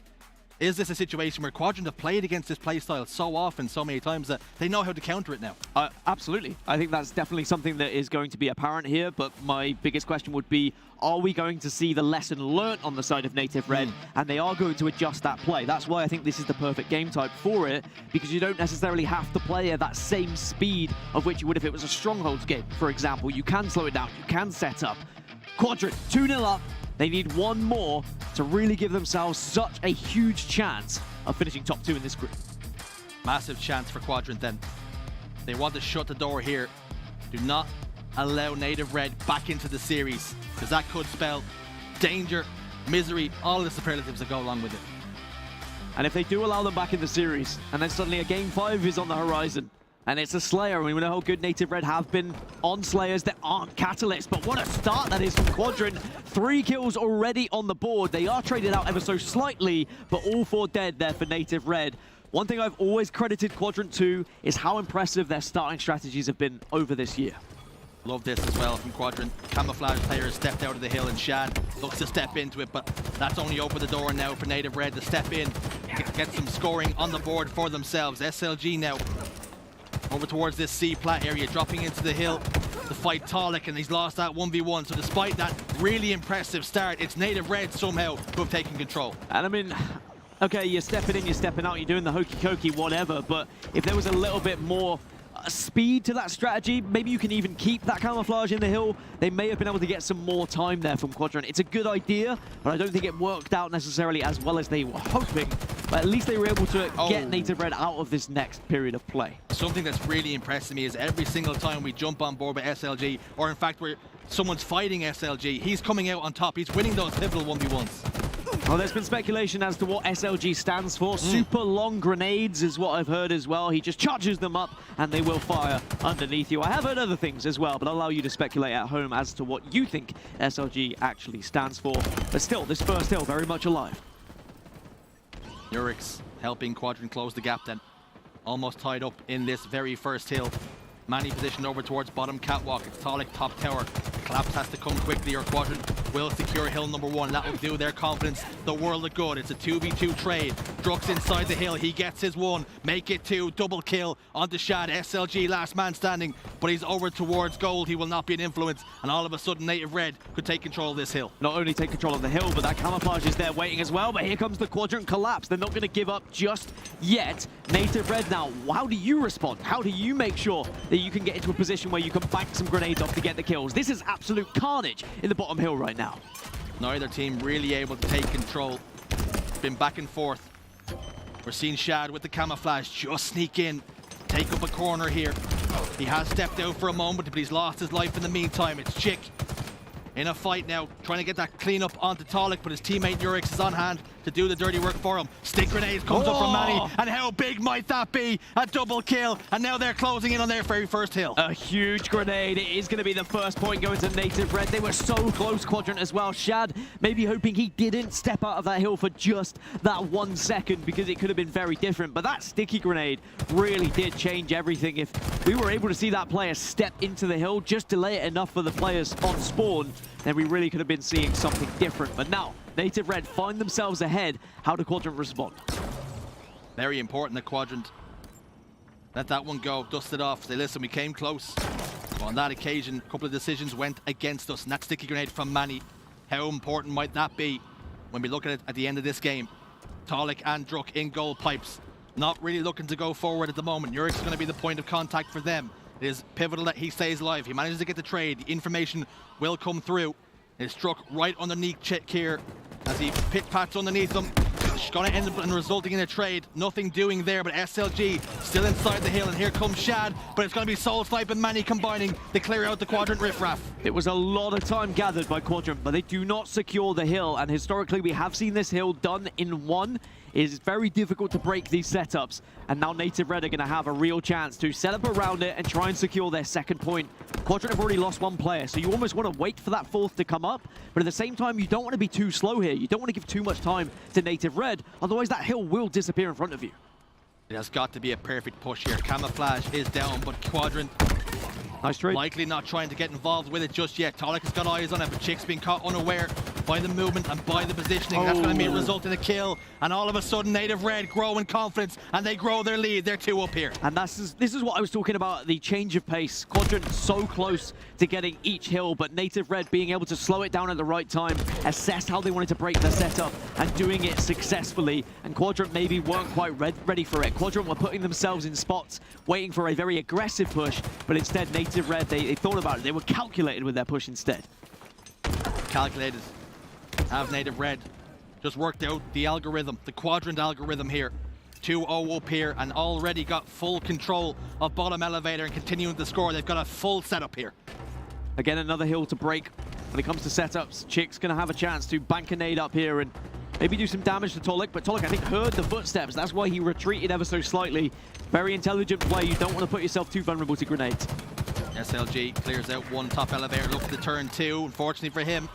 Is this a situation where Quadrant have played against this playstyle so often, so many times, that they know how to counter it now? Absolutely. I think that's definitely something that is going to be apparent here, but my biggest question would be, are we going to see the lesson learnt on the side of Native Red, and they are going to adjust that play? That's why I think this is the perfect game type for it, because you don't necessarily have to play at that same speed of which you would if it was a Strongholds game, for example. You can slow it down, you can set up. Quadrant, 2-0 up. They need one more to really give themselves such a huge chance of finishing top 2 in this group. Massive chance for Quadrant then. They want to shut the door here. Do not allow Native Red back into the series, because that could spell danger, misery, all the superlatives that go along with it. And if they do allow them back in the series, and then suddenly a Game 5 is on the horizon, and it's a Slayer. We know how good Native Red have been on Slayers that aren't Catalysts, but what a start that is from Quadrant. 3 kills already on the board. They are traded out ever so slightly, but all 4 dead there for Native Red. One thing I've always credited Quadrant to is how impressive their starting strategies have been over this year. Love this as well from Quadrant. Camouflage players stepped out of the hill, and Shad looks to step into it, but that's only opened the door now for Native Red to step in, get some scoring on the board for themselves. SLG now over towards this C plat area, dropping into the hill. to fight Talik, and he's lost that 1v1. So despite that really impressive start, it's Native Red somehow who have taken control. And I mean, okay, you're stepping in, you're stepping out, you're doing the hokey cokey, whatever, but if there was a little bit more speed to that strategy, maybe you can even keep that camouflage in the hill. They may have been able to get some more time there from Quadrant. It's a good idea, but I don't think it worked out necessarily as well as they were hoping. But at least they were able to get Native Red out of this next period of play. Something that's really impressing me is every single time we jump on board with SLG, or in fact someone's fighting SLG, he's coming out on top. He's winning those pivotal 1v1s. Well, there's been speculation as to what SLG stands for. Super long grenades is what I've heard as well. He just charges them up and they will fire underneath you. I have heard other things as well, but I'll allow you to speculate at home as to what you think SLG actually stands for. But still, this first hill very much alive. Urix helping Quadrant close the gap then. Almost tied up in this very first hill. Manny positioned over towards bottom catwalk. It's Talik top tower. Collapse has to come quickly or Quadrant will secure hill number 1. That will do their confidence the world of good. It's a 2v2 trade. Drux inside the hill. He gets his 1. Make it 2. Double kill onto Shad. SLG last man standing, but he's over towards gold. He will not be an influence, and all of a sudden Native Red could take control of this hill. Not only take control of the hill, but that camouflage is there waiting as well. But here comes the Quadrant collapse. They're not going to give up just yet. Native Red now, how do you respond? How do you make sure that you can get into a position where you can bank some grenades off to get the kills? This is absolute carnage in the bottom hill right now. Neither team really able to take control. Been back and forth. We're seeing Shad with the camouflage just sneak in, take up a corner here. He has stepped out for a moment, but he's lost his life in the meantime. It's Chick in a fight now, trying to get that cleanup onto Talik, but his teammate Urix is on hand to do the dirty work for him. Stick grenade comes up from Manny, and how big might that be? A double kill, and now they're closing in on their very first hill. A huge grenade. It is going to be the first point going to Native Red. They were so close, Quadrant as well. Shad maybe hoping he didn't step out of that hill for just that 1 second, because it could have been very different. But that sticky grenade really did change everything. If we were able to see that player step into the hill, just delay it enough for the players on spawn, then we really could have been seeing something different. But now, Native Red find themselves ahead. How do Quadrant respond? Very important that Quadrant let that one go, dust it off. Say, listen, we came close. Well, on that occasion, a couple of decisions went against us, and that sticky grenade from Manny. How important might that be when we look at it at the end of this game? Talik and Druk in goal pipes. Not really looking to go forward at the moment. Urix is going to be the point of contact for them. It is pivotal that he stays alive. He manages to get the trade. The information will come through. It's struck right underneath Chick here as he pit-pats underneath them. It's going to end up resulting in a trade. Nothing doing there, but SLG still inside the hill, and here comes Shad, but it's going to be Soul Snipe and Manny combining to clear out the Quadrant riffraff. It was a lot of time gathered by Quadrant, but they do not secure the hill, and historically we have seen this hill done in one. It is very difficult to break these setups, and now Native Red are going to have a real chance to set up around it and try and secure their second point. Quadrant have already lost 1 player, so you almost want to wait for that fourth to come up, but at the same time, you don't want to be too slow here. You don't want to give too much time to Native Red, otherwise that hill will disappear in front of you. It has got to be a perfect push here. Camouflage is down, but Quadrant nice trade. Likely not trying to get involved with it just yet. Talik has got eyes on it, but Chick's been caught unaware by the movement and by the positioning. That's going to be a result in a kill. And all of a sudden, Native Red grow in confidence, and they grow their lead. They're 2 up here. And this is what I was talking about, the change of pace. Quadrant so close to getting each hill, but Native Red being able to slow it down at the right time, assess how they wanted to break the setup, and doing it successfully. And Quadrant maybe weren't quite ready for it. Quadrant were putting themselves in spots, waiting for a very aggressive push, but instead Native Red, they thought about it. They were calculated with their push instead. Calculated. Have Native Red just worked out the algorithm, the Quadrant algorithm here. 2-0 up here, and already got full control of bottom elevator and continuing to score. They've got a full setup here. Again, another hill to break. When it comes to setups, Chick's going to have a chance to bank a nade up here and maybe do some damage to Talik, but Talik, I think, heard the footsteps. That's why he retreated ever so slightly. Very intelligent play. You don't want to put yourself too vulnerable to grenades. SLG clears out 1 top elevator, looks to turn 2. Unfortunately for him,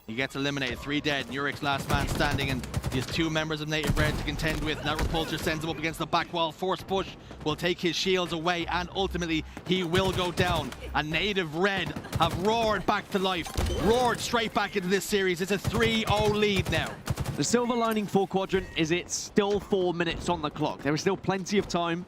he gets eliminated. 3 dead. Urix last man standing, and he has 2 members of Native Red to contend with. That repulsor sends him up against the back wall. Force push will take his shields away, and ultimately he will go down. And Native Red have roared back to life, roared straight back into this series. It's a 3-0 lead now. The silver lining for Quadrant is it's still 4 minutes on the clock. There is still plenty of time.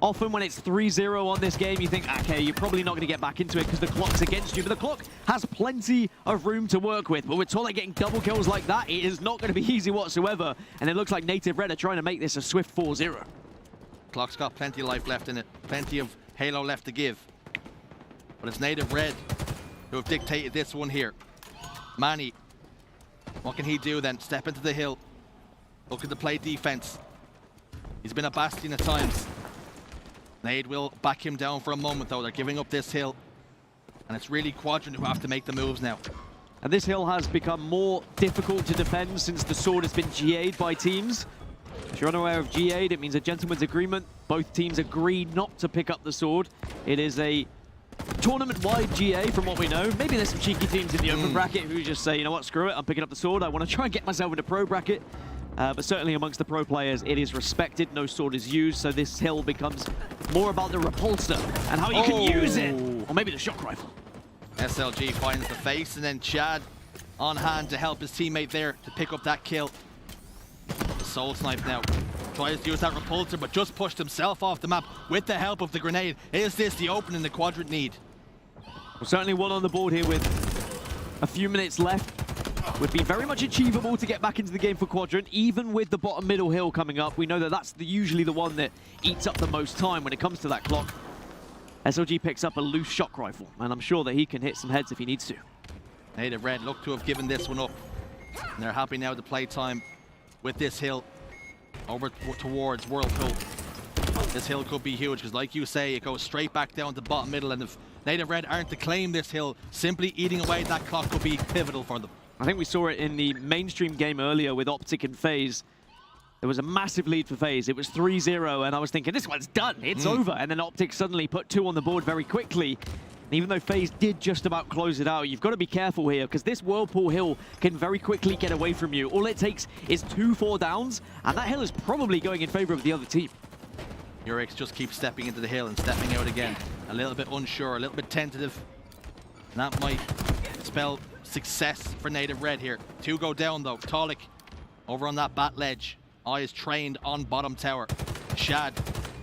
Often when it's 3-0 on this game, you think, okay, you're probably not going to get back into it because the clock's against you, but the clock has plenty of room to work with. But with Tolik getting double kills like that, it is not going to be easy whatsoever. And it looks like Native Red are trying to make this a swift 4-0. Clock's got plenty of life left in it, plenty of Halo left to give. But it's Native Red who have dictated this one here. Manny, what can he do then? Step into the hill, looking to play defense. He's been a bastion at times. Nade will back him down for a moment though. They're giving up this hill. And it's really Quadrant who have to make the moves now. And this hill has become more difficult to defend since the sword has been GA'd by teams. If you're unaware of GA'd, it means a gentleman's agreement. Both teams agree not to pick up the sword. It is a tournament-wide GA from what we know. Maybe there's some cheeky teams in the open bracket who just say, you know what, screw it, I'm picking up the sword. I want to try and get myself into pro bracket. But certainly amongst the pro players, it is respected. No sword is used, so this hill becomes more about the repulsor and how you can use it. Or maybe the shock rifle. SLG finds the face, and then Chad on hand to help his teammate there to pick up that kill. The Soul Snipe now tries to use that repulsor, but just pushed himself off the map with the help of the grenade. Is this the opening the Quadrant need? Well, certainly one on the board here with a few minutes left. Would be very much achievable to get back into the game for Quadrant, even with the bottom middle hill coming up. We know that that's usually the one that eats up the most time when it comes to that clock. SLG picks up a loose shock rifle, and I'm sure that he can hit some heads if he needs to. Native Red look to have given this one up, and they're happy now to play time with this hill over towards Whirlpool. This hill could be huge, because like you say, it goes straight back down to bottom middle, and if Native Red aren't to claim this hill, simply eating away that clock could be pivotal for them. I think we saw it in the mainstream game earlier with Optic and FaZe. There was a massive lead for FaZe. It was 3-0, and I was thinking, this one's done. It's over. And then Optic suddenly put 2 on the board very quickly. And even though FaZe did just about close it out, you've got to be careful here, because this Whirlpool hill can very quickly get away from you. All it takes is 2 4 downs, and that hill is probably going in favor of the other team. Urix just keeps stepping into the hill and stepping out again. A little bit unsure, a little bit tentative. And that might spell success for Native Red here. 2 go down though. Tolik over on that bat ledge. Eyes trained on bottom tower. Shad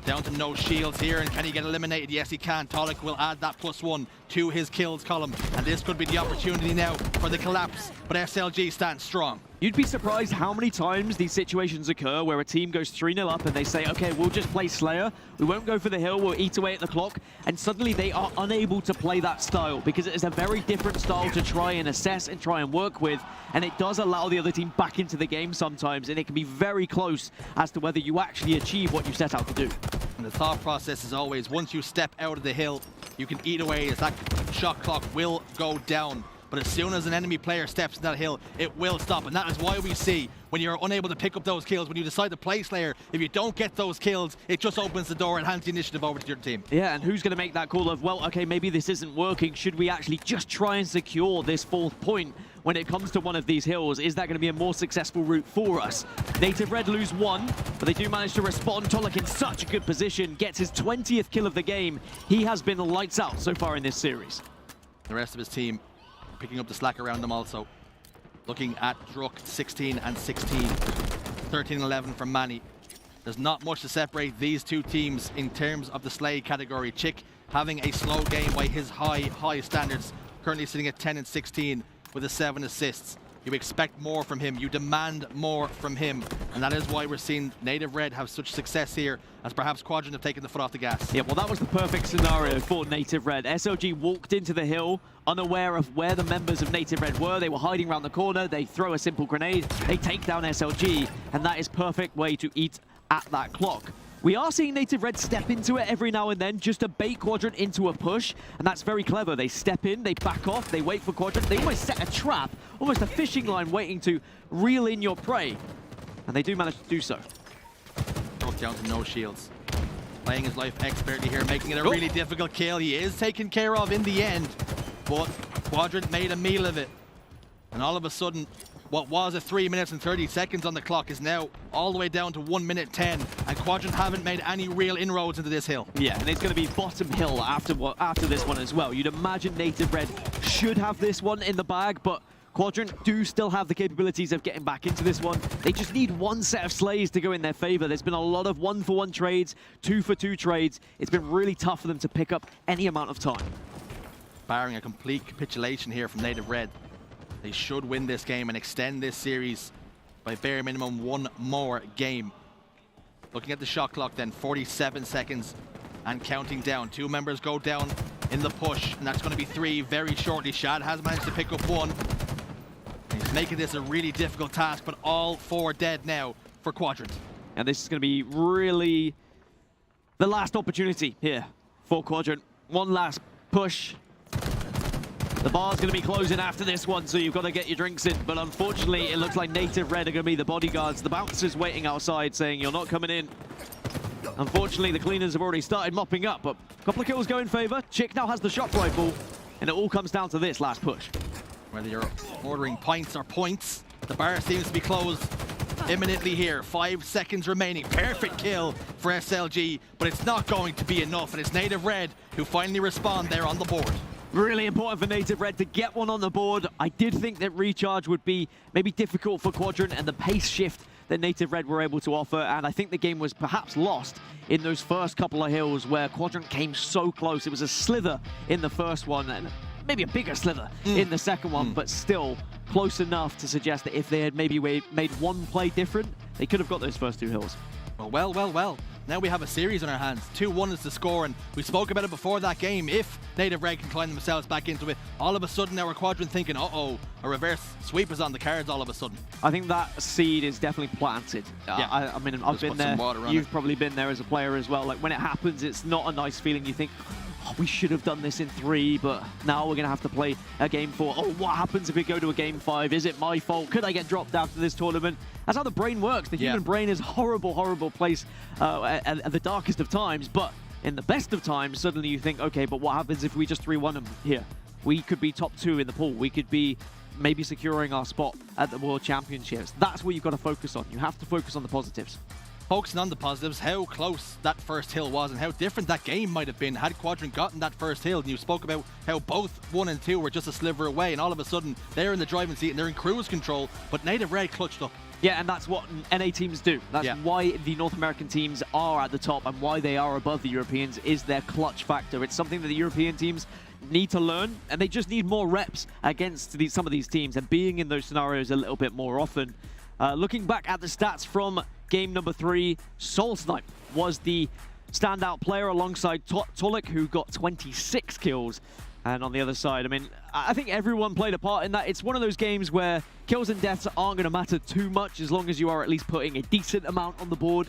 down to no shields here, and can he get eliminated? Yes, he can. Tolik will add that +1 to his kills column, and this could be the opportunity now for the collapse, but SLG stands strong. You'd be surprised how many times these situations occur where a team goes 3-0 up and they say, okay, we'll just play Slayer, we won't go for the hill, we'll eat away at the clock, and suddenly they are unable to play that style because it is a very different style to try and assess and try and work with, and it does allow the other team back into the game sometimes, and it can be very close as to whether you actually achieve what you set out to do. And the thought process is always, once you step out of the hill, you can eat away as that shot clock will go down. But as soon as an enemy player steps in that hill, it will stop. And that is why we see, when you're unable to pick up those kills, when you decide to play Slayer, if you don't get those kills, it just opens the door and hands the initiative over to your team. Yeah, and who's going to make that call of, well, okay, maybe this isn't working. Should we actually just try and secure this 4th point when it comes to one of these hills? Is that going to be a more successful route for us? Native Red lose 1, but they do manage to respond. Tolik in such a good position, gets his 20th kill of the game. He has been lights out so far in this series. The rest of his team picking up the slack around them also. Looking at Druk, 16 and 16. 13 and 11 from Manny. There's not much to separate these two teams in terms of the Slay category. Chick having a slow game by his high standards. Currently sitting at 10 and 16 with 7 assists. You expect more from him. You demand more from him. And that is why we're seeing Native Red have such success here, as perhaps Quadrant have taken the foot off the gas. Yeah, well, that was the perfect scenario for Native Red. SLG walked into the hill, unaware of where the members of Native Red were. They were hiding around the corner. They throw a simple grenade. They take down SLG, and that is perfect way to eat at that clock. We are seeing Native Red step into it every now and then just to bait Quadrant into a push, and that's very clever. They step in, they back off, they wait for Quadrant. They almost set a trap, almost a fishing line waiting to reel in your prey, and they do manage to do so. Broke down to no shields. Playing his life expertly here, making it a really difficult kill. He is taken care of in the end, but Quadrant made a meal of it. And all of a sudden, what was a 3 minutes and 30 seconds on the clock is now all the way down to 1 minute 10, and Quadrant haven't made any real inroads into this hill. Yeah, and it's going to be bottom hill after this one as well. You'd imagine Native Red should have this one in the bag, but Quadrant do still have the capabilities of getting back into this one. They just need one set of slays to go in their favor. There's been a lot of 1-for-1 trades, 2-for-2 trades. It's been really tough for them to pick up any amount of time. Barring a complete capitulation here from Native Red, they should win this game and extend this series by bare minimum one more game. Looking at the shot clock then, 47 seconds and counting down. 2 members go down in the push, and that's going to be 3 very shortly. Shad has managed to pick up 1. He's making this a really difficult task, but all 4 dead now for Quadrant. And this is going to be really the last opportunity here for Quadrant. One last push. The bar's going to be closing after this one, so you've got to get your drinks in. But unfortunately, it looks like Native Red are going to be the bodyguards. The bouncers waiting outside saying, you're not coming in. Unfortunately, the cleaners have already started mopping up, but a couple of kills go in favor. Chick now has the shock rifle, and it all comes down to this last push. Whether you're ordering pints or points, the bar seems to be closed imminently here. 5 seconds remaining. Perfect kill for SLG, but it's not going to be enough, and it's Native Red who finally respond there on the board. Really important for Native Red to get one on the board. I did think that recharge would be maybe difficult for Quadrant, and the pace shift that Native Red were able to offer, and I think the game was perhaps lost in those first couple of hills where Quadrant came so close. It was a slither in the first one, and maybe a bigger slither in the second one, but still close enough to suggest that if they had maybe made one play different, they could have got those first 2 hills. Well. Now we have a series on our hands. 2-1 is the score, and we spoke about it before that game. If Native Red can climb themselves back into it, all of a sudden now we're Quadrant thinking, uh-oh, a reverse sweep is on the cards all of a sudden. I think that seed is definitely planted. Yeah. I mean, I've been there. You've probably been there as a player as well. Like, when it happens, it's not a nice feeling. You think, oh, we should have done this in 3, but now we're going to have to play a game 4. Oh, what happens if we go to a game 5? Is it my fault? Could I get dropped after this tournament? That's how the brain works. The human brain is a horrible place at the darkest of times, but in the best of times, suddenly you think, okay, but what happens if we just 3-1 them here? We could be top 2 in the pool. We could be maybe securing our spot at the World Championships. That's what you've got to focus on. You have to focus on the positives. Focusing on the positives, how close that first hill was and how different that game might have been had Quadrant gotten that first hill. And you spoke about how both 1 and 2 were just a sliver away, and all of a sudden they're in the driving seat and they're in cruise control, but Native Red clutched up. Yeah, and that's what NA teams do. That's why the North American teams are at the top and why they are above the Europeans is their clutch factor. It's something that the European teams need to learn, and they just need more reps against some of these teams and being in those scenarios a little bit more often. Looking back at the stats from game number 3, Soul Snipe was the standout player alongside Tolik, who got 26 kills. And on the other side, I mean, I think everyone played a part in that. It's one of those games where kills and deaths aren't going to matter too much as long as you are at least putting a decent amount on the board,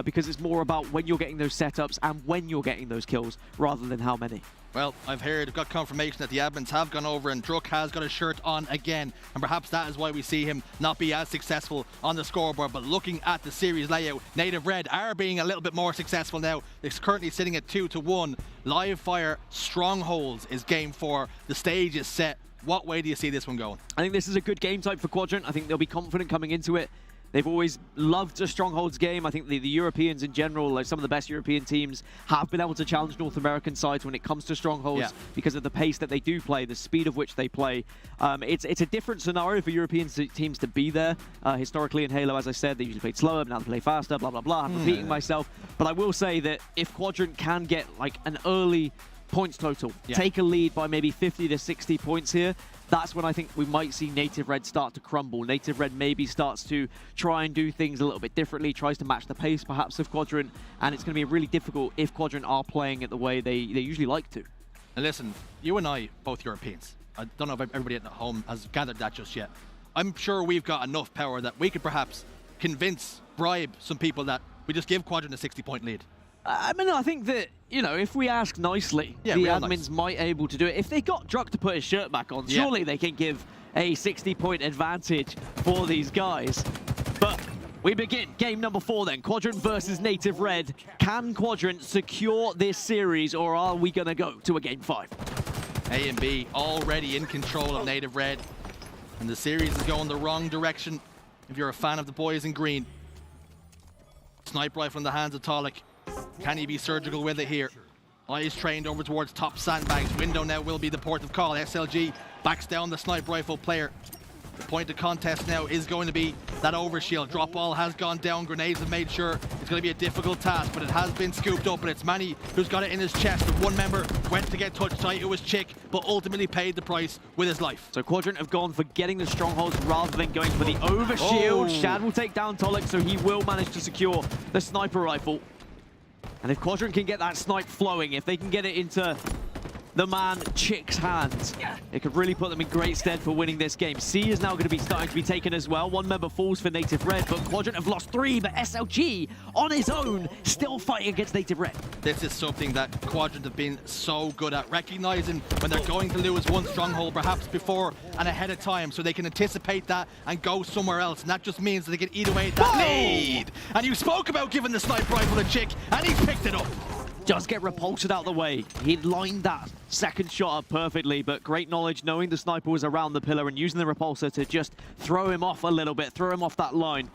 because it's more about when you're getting those setups and when you're getting those kills rather than how many. Well, I've got confirmation that the admins have gone over and Druk has got a shirt on again, and perhaps that is why we see him not be as successful on the scoreboard. But looking at the series layout, Native Red are being a little bit more successful now. It's currently sitting at 2-1. Live Fire Strongholds is game 4. The stage is set. What way do you see this one going? I think this is a good game type for Quadrant. I think they'll be confident coming into it. They've always loved a Strongholds game. I think the Europeans in general, like some of the best European teams, have been able to challenge North American sides when it comes to Strongholds because of the pace that they do play, the speed of which they play. It's a different scenario for European teams to be there. Historically in Halo, as I said, they usually played slower, but now they play faster, blah, blah, blah. I'm repeating myself. But I will say that if Quadrant can get like an early points total, take a lead by maybe 50 to 60 points here, that's when I think we might see Native Red start to crumble. Native Red maybe starts to try and do things a little bit differently, tries to match the pace perhaps of Quadrant, and it's going to be really difficult if Quadrant are playing it the way they usually like to. And listen, you and I, both Europeans, I don't know if everybody at home has gathered that just yet. I'm sure we've got enough power that we could perhaps bribe some people that we just give Quadrant a 60-point lead. I mean, I think that, you know, if we ask nicely, the admins might able to do it. If they got Druk to put his shirt back on, surely they can give a 60-point advantage for these guys. But we begin game number 4 then. Quadrant versus Native Red. Can Quadrant secure this series, or are we going to go to a game 5? A and B already in control of Native Red. And the series is going the wrong direction if you're a fan of the boys in green. Snipe rifle in the hands of Tolik. Can he be surgical with it here? Eyes trained over towards top sandbags. Window now will be the port of call. SLG backs down the snipe rifle player. The point of contest now is going to be that overshield. Drop ball has gone down. Grenades have made sure it's going to be a difficult task, but it has been scooped up, and it's Manny who's got it in his chest. The one member went to get touch tight. It was Chick, but ultimately paid the price with his life. So Quadrant have gone for getting the strongholds rather than going for the overshield. Shad will take down Tolik, so he will manage to secure the sniper rifle. And if Quadrant can get that snipe flowing, if they can get it into the man Chick's hands, it could really put them in great stead for winning this game. C is now going to be starting to be taken as well. One member falls for Native Red, but Quadrant have lost 3, but SLG on his own still fighting against Native Red. This is something that Quadrant have been so good at, recognizing when they're going to lose one stronghold perhaps before and ahead of time, so they can anticipate that and go somewhere else, and that just means that they can eat away at that lead. And you spoke about giving the sniper rifle to Chick, and he picked it up. Just get repulsed out the way. He lined that second shot up perfectly, but great knowledge knowing the sniper was around the pillar and using the repulsor to just throw him off a little bit, throw him off that line.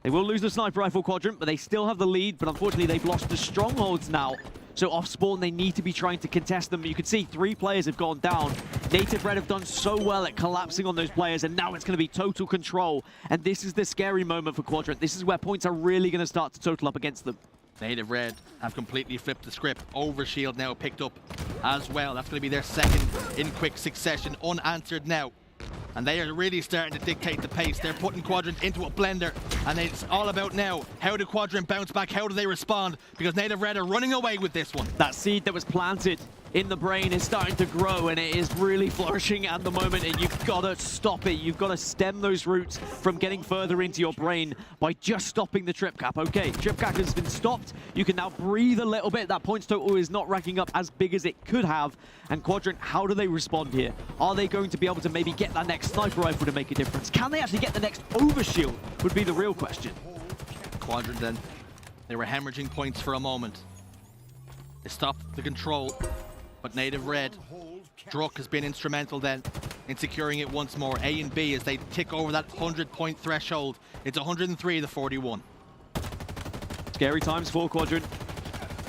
They will lose the sniper rifle Quadrant, but they still have the lead, but unfortunately they've lost the strongholds now. So off spawn, they need to be trying to contest them. You can see 3 players have gone down. Native Red have done so well at collapsing on those players, and now it's going to be total control. And this is the scary moment for Quadrant. This is where points are really going to start to total up against them. Native Red have completely flipped the script. Overshield now picked up as well. That's going to be their second in quick succession, unanswered now. And they are really starting to dictate the pace. They're putting Quadrant into a blender, and it's all about now, how do Quadrant bounce back? How do they respond? Because Native Red are running away with this one. That seed that was planted in the brain is starting to grow, and it is really flourishing at the moment, and you've got to stop it. You've got to stem those roots from getting further into your brain by just stopping the trip cap. Okay, trip cap has been stopped. You can now breathe a little bit. That points total is not racking up as big as it could have. And Quadrant, how do they respond here? Are they going to be able to maybe get that next sniper rifle to make a difference? Can they actually get the next overshield would be the real question. Quadrant then, they were hemorrhaging points for a moment. They stopped the control. But Native Red, Druk has been instrumental then in securing it once more. A and B as they tick over that 100-point threshold. It's 103 to 41. Scary times for Quadrant.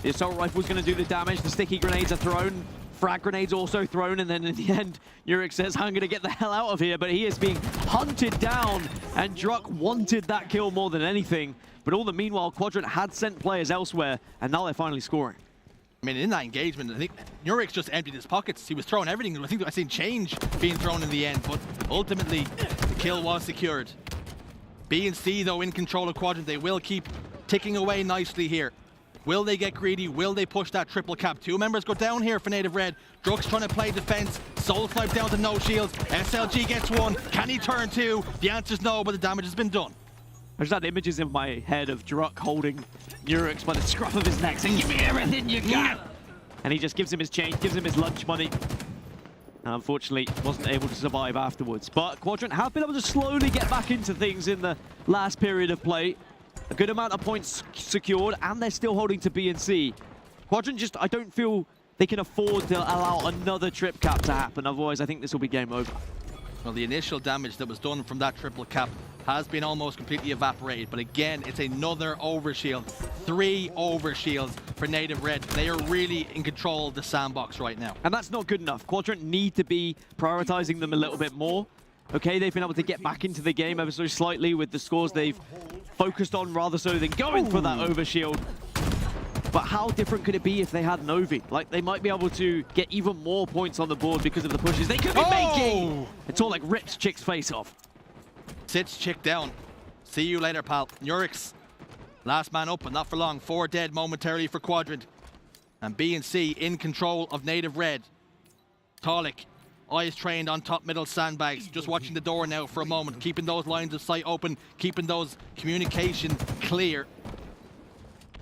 The assault rifle is going to do the damage. The sticky grenades are thrown. Frag grenades also thrown, and then in the end, Yurik says, I'm going to get the hell out of here, but he is being hunted down, and Druk wanted that kill more than anything. But all the meanwhile, Quadrant had sent players elsewhere, and now they're finally scoring. I mean, in that engagement, I think Nurix just emptied his pockets. He was throwing everything. I think I've seen change being thrown in the end, but ultimately, the kill was secured. B and C, though, in control of Quadrant. They will keep ticking away nicely here. Will they get greedy? Will they push that triple cap? 2 members go down here for Native Red. Druk's trying to play defense. Soul Snipe down to no shields. SLG gets 1. Can he turn 2? The answer's no, but the damage has been done. I just had images in my head of Druk holding Nurix by the scruff of his neck saying, give me everything you got! And he just gives him his change, gives him his lunch money. And unfortunately, wasn't able to survive afterwards. But Quadrant have been able to slowly get back into things in the last period of play. A good amount of points secured, and they're still holding to B and C. Quadrant just, I don't feel they can afford to allow another trip cap to happen. Otherwise, I think this will be game over. Well, the initial damage that was done from that triple cap has been almost completely evaporated. But again, it's another overshield. 3 overshields for Native Red. They are really in control of the sandbox right now. And that's not good enough. Quadrant need to be prioritizing them a little bit more. Okay, they've been able to get back into the game ever so slightly with the scores they've focused on rather so than going for that overshield. But how different could it be if they had Novi? Like, they might be able to get even more points on the board because of the pushes they could be making. It's all like rips Chick's face off. Sits Chick down. See you later, pal. Nurix, last man up, but not for long. 4 dead momentarily for Quadrant. And B and C in control of Native Red. Tolik, eyes trained on top middle sandbags. Just watching the door now for a moment. Keeping those lines of sight open. Keeping those communication clear.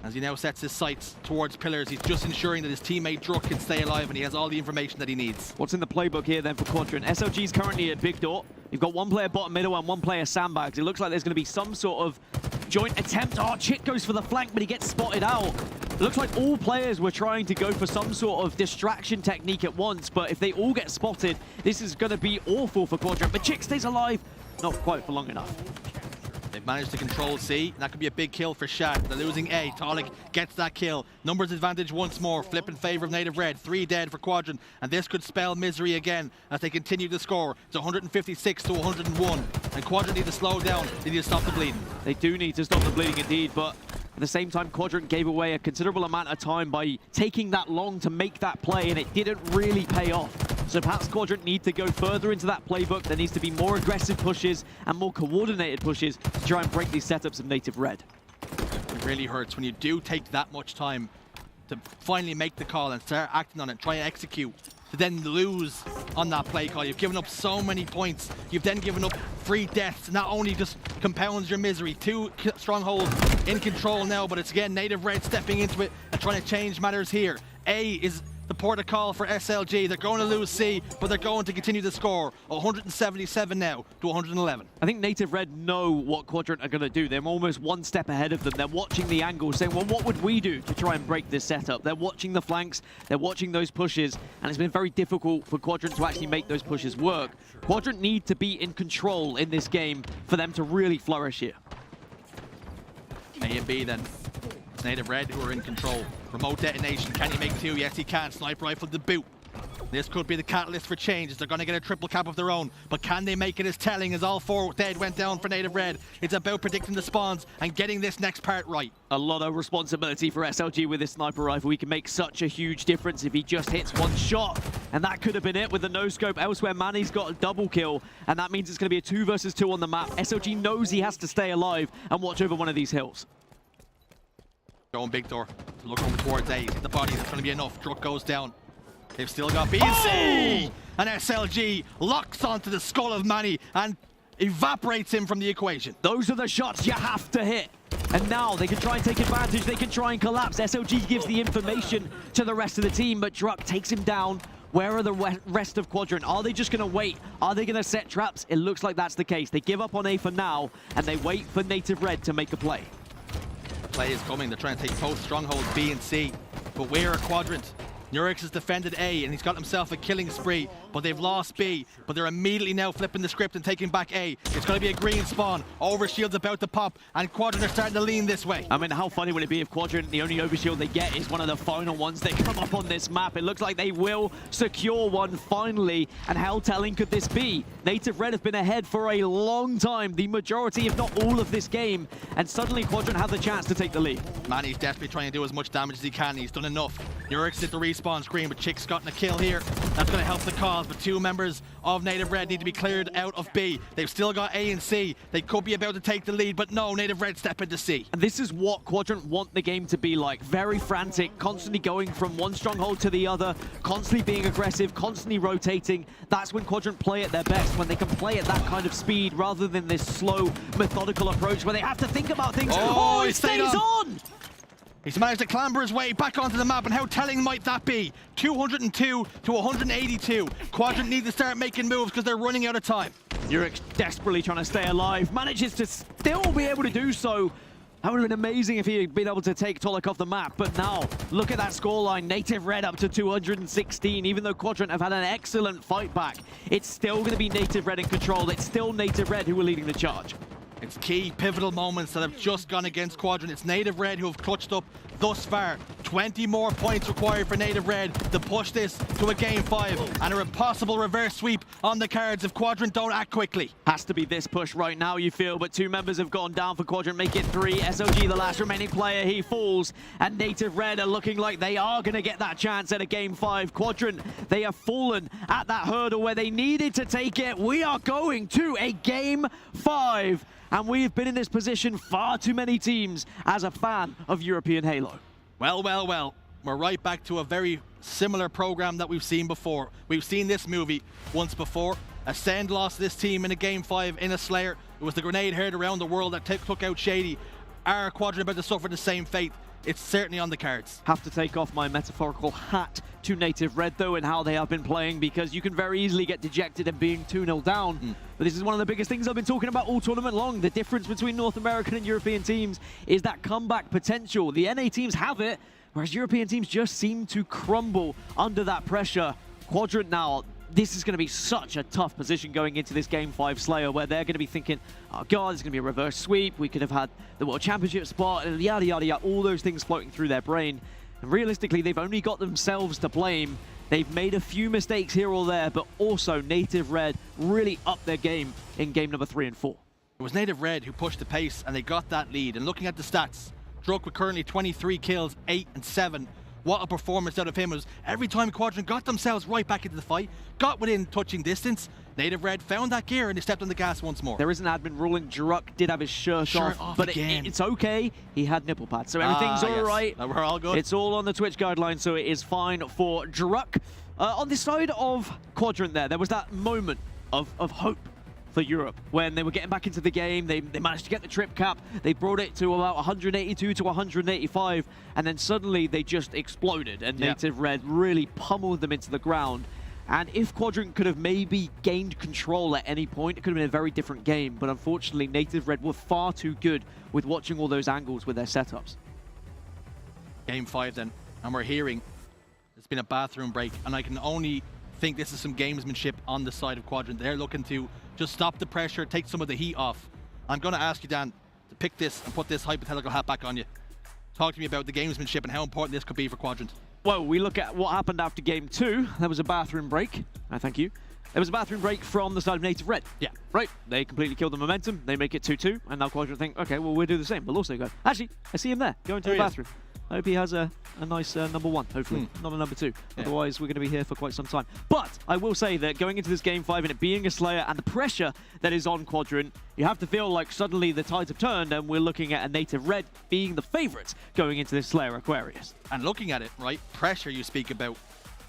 As he now sets his sights towards pillars, he's just ensuring that his teammate Druk can stay alive and he has all the information that he needs. What's in the playbook here then for Quadrant? SLG's currently at big door. You've got 1 player bottom middle and 1 player sandbags. It looks like there's going to be some sort of joint attempt. Oh, Chick goes for the flank, but he gets spotted out. It looks like all players were trying to go for some sort of distraction technique at once, but if they all get spotted, this is going to be awful for Quadrant. But Chick stays alive, not quite for long enough. They've managed to control C, and that could be a big kill for Shad. They're losing A. Talik gets that kill. Numbers advantage once more. Flip in favor of Native Red. 3 dead for Quadrant, and this could spell misery again as they continue to score. It's 156 to 101, and Quadrant need to slow down. They need to stop the bleeding. They do need to stop the bleeding indeed, but at the same time, Quadrant gave away a considerable amount of time by taking that long to make that play, and it didn't really pay off. So perhaps Quadrant need to go further into that playbook. There needs to be more aggressive pushes and more coordinated pushes to try and break these setups of Native Red. It really hurts when you do take that much time to finally make the call and start acting on it, try and execute, to then lose on that play call. You've given up so many points. You've then given up 3 deaths. Not only just compounds your misery. 2 Strongholds in control now, but it's again Native Red stepping into it and trying to change matters here. A is the port of call for SLG. They're going to lose C, but they're going to continue to score. 177 now to 111. I think Native Red know what Quadrant are going to do. They're almost one step ahead of them. They're watching the angles, saying, well, what would we do to try and break this setup? They're watching the flanks, they're watching those pushes, and it's been very difficult for Quadrant to actually make those pushes work. Quadrant need to be in control in this game for them to really flourish here. A and B then. It's Native Red who are in control. Remote detonation, can he make 2? Yes he can. Sniper rifle to boot. This could be the catalyst for change as they're going to get a triple cap of their own. But can they make it as telling as all 4 dead went down for Native Red? It's about predicting the spawns and getting this next part right. A lot of responsibility for SLG with this sniper rifle. He can make such a huge difference if he just hits one shot. And that could have been it with the no-scope. Elsewhere, Manny's got a double kill. And that means it's going to be a 2 versus 2 on the map. SLG knows he has to stay alive and watch over one of these hills. Going big door. To look over towards A. Hit the body. That's going to be enough. Druk goes down. They've still got B and C. And SLG locks onto the skull of Manny and evaporates him from the equation. Those are the shots you have to hit. And now they can try and take advantage. They can try and collapse. SLG gives the information to the rest of the team, but Druk takes him down. Where are the rest of Quadrant? Are they just going to wait? Are they going to set traps? It looks like that's the case. They give up on A for now, and they wait for Native Red to make a play. Play is coming. They're trying to take both strongholds B and C, but where are Quadrant? Nurix has defended A and he's got himself a killing spree, but they've lost B, but they're immediately now flipping the script and taking back A. It's going to be a green spawn. Overshield's about to pop and Quadrant are starting to lean this way. I mean, how funny would it be if Quadrant, the only overshield they get is one of the final ones that come up on this map? It looks like they will secure one finally, and how telling could this be? Native Red have been ahead for a long time, the majority if not all of this game, and suddenly Quadrant have the chance to take the lead. Manny's desperately trying to do as much damage as he can. He's done enough. Nurix hit the respawn screen, but Chick's gotten a kill here. That's going to help the cause, but 2 members of Native Red need to be cleared out of B. They've still got A and C. They could be about to take the lead, but no, Native Red step into C. And this is what Quadrant want the game to be like. Very frantic, constantly going from one stronghold to the other, constantly being aggressive, constantly rotating. That's when Quadrant play at their best, when they can play at that kind of speed rather than this slow, methodical approach where they have to think about things. Oh, it stays on! He's managed to clamber his way back onto the map, and how telling might that be? 202 to 182. Quadrant need to start making moves because they're running out of time. Nurix desperately trying to stay alive, manages to still be able to do so. That would have been amazing if he had been able to take Tolek off the map, but now, look at that scoreline. Native Red up to 216, even though Quadrant have had an excellent fight back. It's still going to be Native Red in control. It's still Native Red who are leading the charge. It's key, pivotal moments that have just gone against Quadrant. It's Native Red who have clutched up thus far. 20 more points required for Native Red to push this to a game 5, and a impossible reverse sweep on the cards if Quadrant don't act quickly. Has to be this push right now, you feel, but 2 members have gone down for Quadrant, make it 3. SLG, the last remaining player, he falls, and Native Red are looking like they are going to get that chance at a game 5. Quadrant, they have fallen at that hurdle where they needed to take it. We are going to a game 5. And we've been in this position far too many teams as a fan of European Halo. Well, well, well. We're right back to a very similar program that we've seen before. We've seen this movie once before. Ascend lost this team in a game 5 in a Slayer. It was the grenade heard around the world that took out Shady. Are Quadrant about to suffer the same fate? It's certainly on the cards. Have to take off my metaphorical hat to Native Red, though, and how they have been playing, because you can very easily get dejected and being 2-0 down. But this is one of the biggest things I've been talking about all tournament long. The difference between North American and European teams is that comeback potential. The NA teams have it, whereas European teams just seem to crumble under that pressure. Quadrant now, this is going to be such a tough position going into this Game 5 Slayer, where they're going to be thinking, oh god, there's going to be a reverse sweep, we could have had the World Championship spot, and yada yada yada, all those things floating through their brain. And realistically, they've only got themselves to blame. They've made a few mistakes here or there, but also Native Red really upped their game in game number 3 and 4. It was Native Red who pushed the pace, and they got that lead. And looking at the stats, Druk with currently 23 kills, 8 and 7. What a performance out of him. It was every time Quadrant got themselves right back into the fight, got within touching distance, Native Red found that gear and they stepped on the gas once more. There is an admin ruling. Druk did have his shirt off, but it's okay. He had nipple pads, so everything's all right. We're all good. It's all on the Twitch guidelines, so it is fine for Druk. On the side of Quadrant there was that moment of hope for Europe when they were getting back into the game. They managed to get the trip cap. They brought it to about 182 to 185, and then suddenly they just exploded, and Native Red really pummeled them into the ground. And if Quadrant could have maybe gained control at any point, it could have been a very different game. But unfortunately, Native Red were far too good with watching all those angles with their setups. Game 5 then, and we're hearing it's been a bathroom break, and I can only think this is some gamesmanship on the side of Quadrant. They're looking to just stop the pressure, take some of the heat off. I'm going to ask you, Dan, to pick this and put this hypothetical hat back on you. Talk to me about the gamesmanship and how important this could be for Quadrant. Well, we look at what happened after game 2. There was a bathroom break. Thank you. There was a bathroom break from the side of Native Red. Yeah, right. They completely killed the momentum. They make it 2-2, and now Quadrant think, okay, well, we'll do the same. We'll also go. Actually, I see him there, going to the bathroom. I hope he has a nice number 1, hopefully, not a number 2. Otherwise, we're going to be here for quite some time. But I will say that going into this Game 5 and it being a Slayer and the pressure that is on Quadrant, you have to feel like suddenly the tides have turned and we're looking at a Native Red being the favourites going into this Slayer Aquarius. And looking at it, right, pressure you speak about.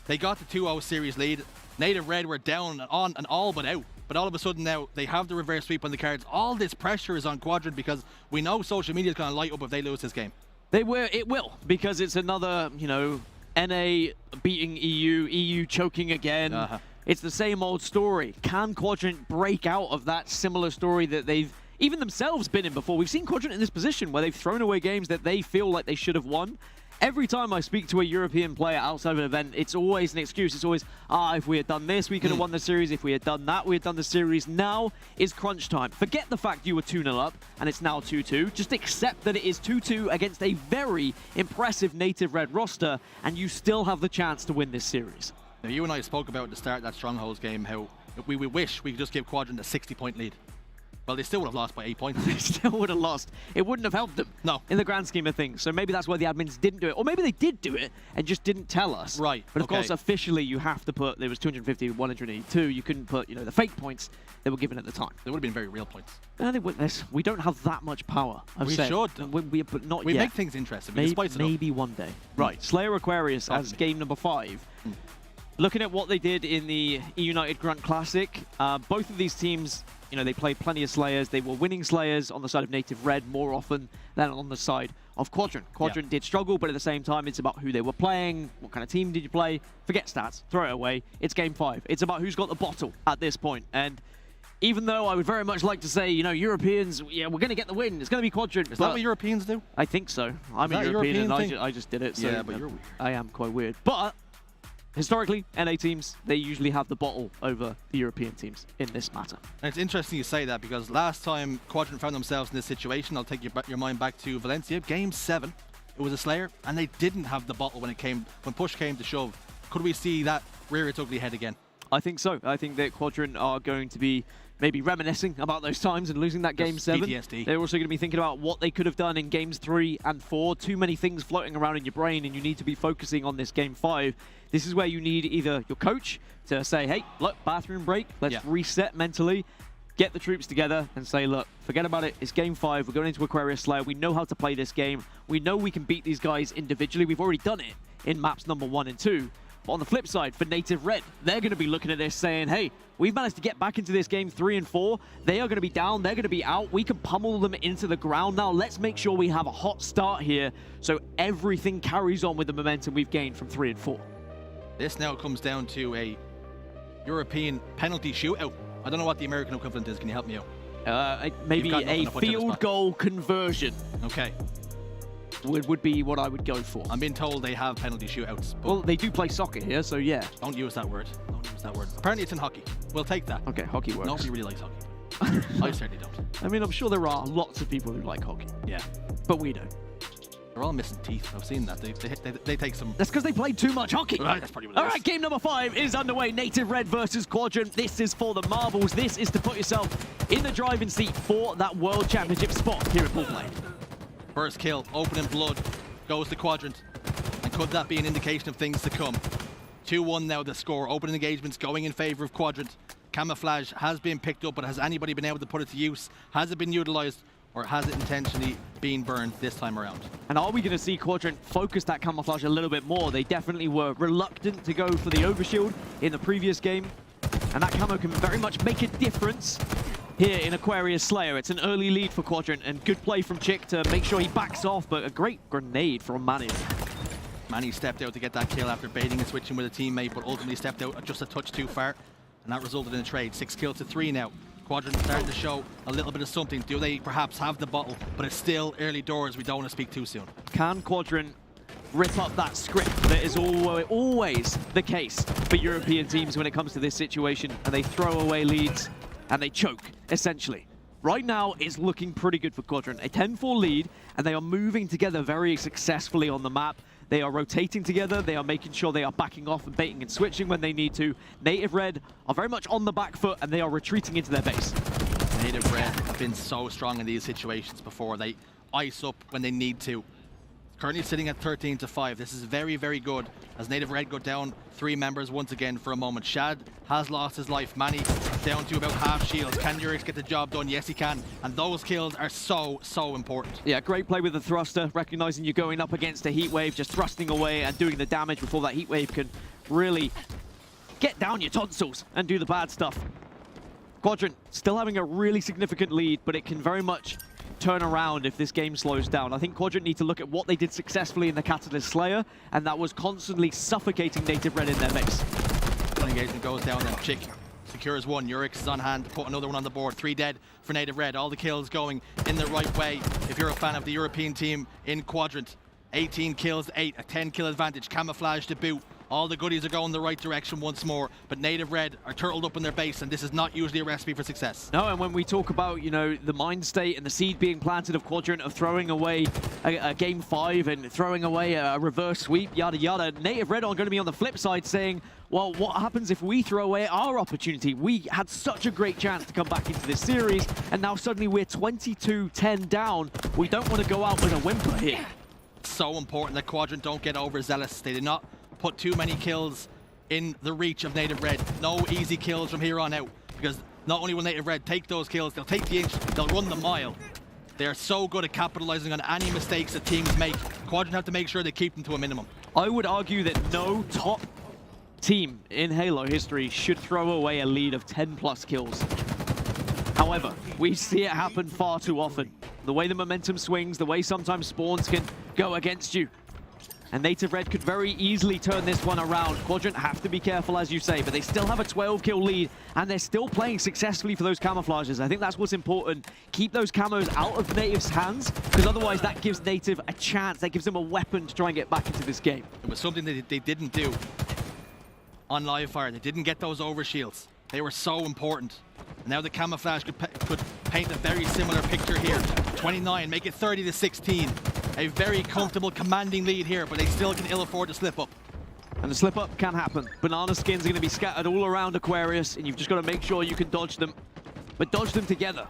They got the 2-0 series lead. Native Red were down and on and all but out. But all of a sudden now, they have the reverse sweep on the cards. All this pressure is on Quadrant because we know social media is going to light up if they lose this game. It will, because it's another, NA beating EU choking again. It's the same old story. Can Quadrant break out of that similar story that they've even themselves been in before? We've seen Quadrant in this position where they've thrown away games that they feel like they should have won. Every time I speak to a European player outside of an event, it's always an excuse. It's always, if we had done this, we could have won the series. If we had done that, we had done the series. Now is crunch time. Forget the fact you were 2-0 up and it's now 2-2. Just accept that it is 2-2 against a very impressive Native Red roster, and you still have the chance to win this series. Now, you and I spoke about at the start of that Strongholds game how we wish we could just give Quadrant a 60-point lead. Well, they still would have lost by 8 points. They still would have lost. It wouldn't have helped them in the grand scheme of things. So maybe that's why the admins didn't do it. Or maybe they did do it and just didn't tell us. Right. But of course, officially, you have to put, there was 250, 182. You couldn't put, the fake points they were given at the time. They would have been very real points. No, they wouldn't. We don't have that much power. We should. But not yet. We make things interesting. Maybe one day. Right. Slayer Aquarius as game number 5. Looking at what they did in the E-United Grunt Classic, both of these teams, they played plenty of Slayers. They were winning Slayers on the side of Native Red more often than on the side of Quadrant. Quadrant did struggle, but at the same time, it's about who they were playing, what kind of team did you play. Forget stats, throw it away. It's game 5. It's about who's got the bottle at this point. And even though I would very much like to say, Europeans, we're going to get the win. It's going to be Quadrant. Is that what Europeans do? I think so. I'm a European and I just did it. So, yeah, but you're weird. I am quite weird. But historically, NA teams, they usually have the bottle over the European teams in this matter. And it's interesting you say that because last time Quadrant found themselves in this situation, I'll take your mind back to Valencia, game 7. It was a Slayer, and they didn't have the bottle when push came to shove. Could we see that rear its ugly head again? I think so. I think that Quadrant are going to be maybe reminiscing about those times and losing that game 7. PTSD. They're also going to be thinking about what they could have done in games 3 and 4. Too many things floating around in your brain, and you need to be focusing on this game 5. This is where you need either your coach to say, hey, look, bathroom break, let's reset mentally, get the troops together and say, look, forget about it, it's game 5, we're going into Aquarius Slayer, we know how to play this game, we know we can beat these guys individually, we've already done it in maps number 1 and 2. But on the flip side, for Native Red, they're going to be looking at this saying, hey, we've managed to get back into this game 3 and 4. They are going to be down. They're going to be out. We can pummel them into the ground now. Let's make sure we have a hot start here so everything carries on with the momentum we've gained from 3 and 4. This now comes down to a European penalty shootout. I don't know what the American equivalent is. Can you help me out? Maybe a field goal conversion. Okay. Would be what I would go for. I'm being told they have penalty shootouts. Well, they do play soccer here, so yeah. Don't use that word. What's that word? Apparently it's in hockey. We'll take that. Okay, hockey works. Nobody really likes hockey. I certainly don't. I mean, I'm sure there are lots of people who like hockey. Yeah. But we don't. They're all missing teeth. I've seen that. They take some... That's because they played too much hockey. Right, that's probably what it All is. right, game number 5 is underway. Native Red versus Quadrant. This is for the marbles. This is to put yourself in the driving seat for that World Championship spot here at Pool Play. First kill, opening blood, goes to Quadrant. And could that be an indication of things to come? 2-1 now the score. Opening engagements going in favor of Quadrant. Camouflage has been picked up, but has anybody been able to put it to use? Has it been utilized? Or has it intentionally been burned this time around? And are we going to see Quadrant focus that camouflage a little bit more? They definitely were reluctant to go for the overshield in the previous game. And that camo can very much make a difference here in Aquarius Slayer. It's an early lead for Quadrant, and good play from Chick to make sure he backs off, but a great grenade from Manny. Manny stepped out to get that kill after baiting and switching with a teammate, but ultimately stepped out just a touch too far. And that resulted in a trade. 6 kills to 3 now. Quadrant starting to show a little bit of something. Do they perhaps have the bottle? But it's still early doors. We don't want to speak too soon. Can Quadrant rip up that script that is always the case for European teams when it comes to this situation, and they throw away leads and they choke, essentially? Right now, it's looking pretty good for Quadrant. A 10-4 lead, and they are moving together very successfully on the map. They are rotating together. They are making sure they are backing off and baiting and switching when they need to. Native Red are very much on the back foot, and they are retreating into their base. Native Red have been so strong in these situations before. They ice up when they need to. Currently sitting at 13-5. This is very, very good as Native Red go down 3 members once again for a moment. Shad has lost his life. Manny down to about half shields. Can Urix get the job done? Yes, he can. And those kills are so, so important. Yeah, great play with the thruster, recognizing you're going up against a heat wave, just thrusting away and doing the damage before that heat wave can really get down your tonsils and do the bad stuff. Quadrant still having a really significant lead, but it can very much turn around if this game slows down. I think Quadrant need to look at what they did successfully in the Catalyst Slayer, and that was constantly suffocating Native Red in their base. One engagement goes down then. Chick secures 1. Urix is on hand to put another one on the board. 3 dead for Native Red. All the kills going in the right way. If you're a fan of the European team in Quadrant, 18 kills, 8, a 10-kill advantage. Camouflage to boot. All the goodies are going the right direction once more, but Native Red are turtled up in their base, and this is not usually a recipe for success. No, and when we talk about, you know, the mind state and the seed being planted of Quadrant, of throwing away a game 5 and throwing away a reverse sweep, yada yada, Native Red are going to be on the flip side saying, well, what happens if we throw away our opportunity? We had such a great chance to come back into this series, and now suddenly we're 22-10 down. We don't want to go out with a whimper here. It's so important that Quadrant don't get overzealous. They did not put too many kills in the reach of Native Red. No easy kills from here on out, because not only will Native Red take those kills, they'll take the inch, they'll run the mile. They are so good at capitalizing on any mistakes that teams make. Quadrant have to make sure they keep them to a minimum. I would argue that no top team in Halo history should throw away a lead of 10+ kills. However, we see it happen far too often. The way the momentum swings, the way sometimes spawns can go against you. And Native Red could very easily turn this one around. Quadrant have to be careful, as you say, but they still have a 12-kill lead, and they're still playing successfully for those camouflages. I think that's what's important. Keep those camos out of Native's hands, because otherwise that gives Native a chance. That gives them a weapon to try and get back into this game. It was something that they didn't do on live fire. They didn't get those overshields. They were so important. And now the camouflage could paint a very similar picture here. 29, make it 30-16. A very comfortable, commanding lead here, but they still can ill afford to slip up. And the slip up can happen. Banana skins are going to be scattered all around Aquarius, and you've just got to make sure you can dodge them, but dodge them together.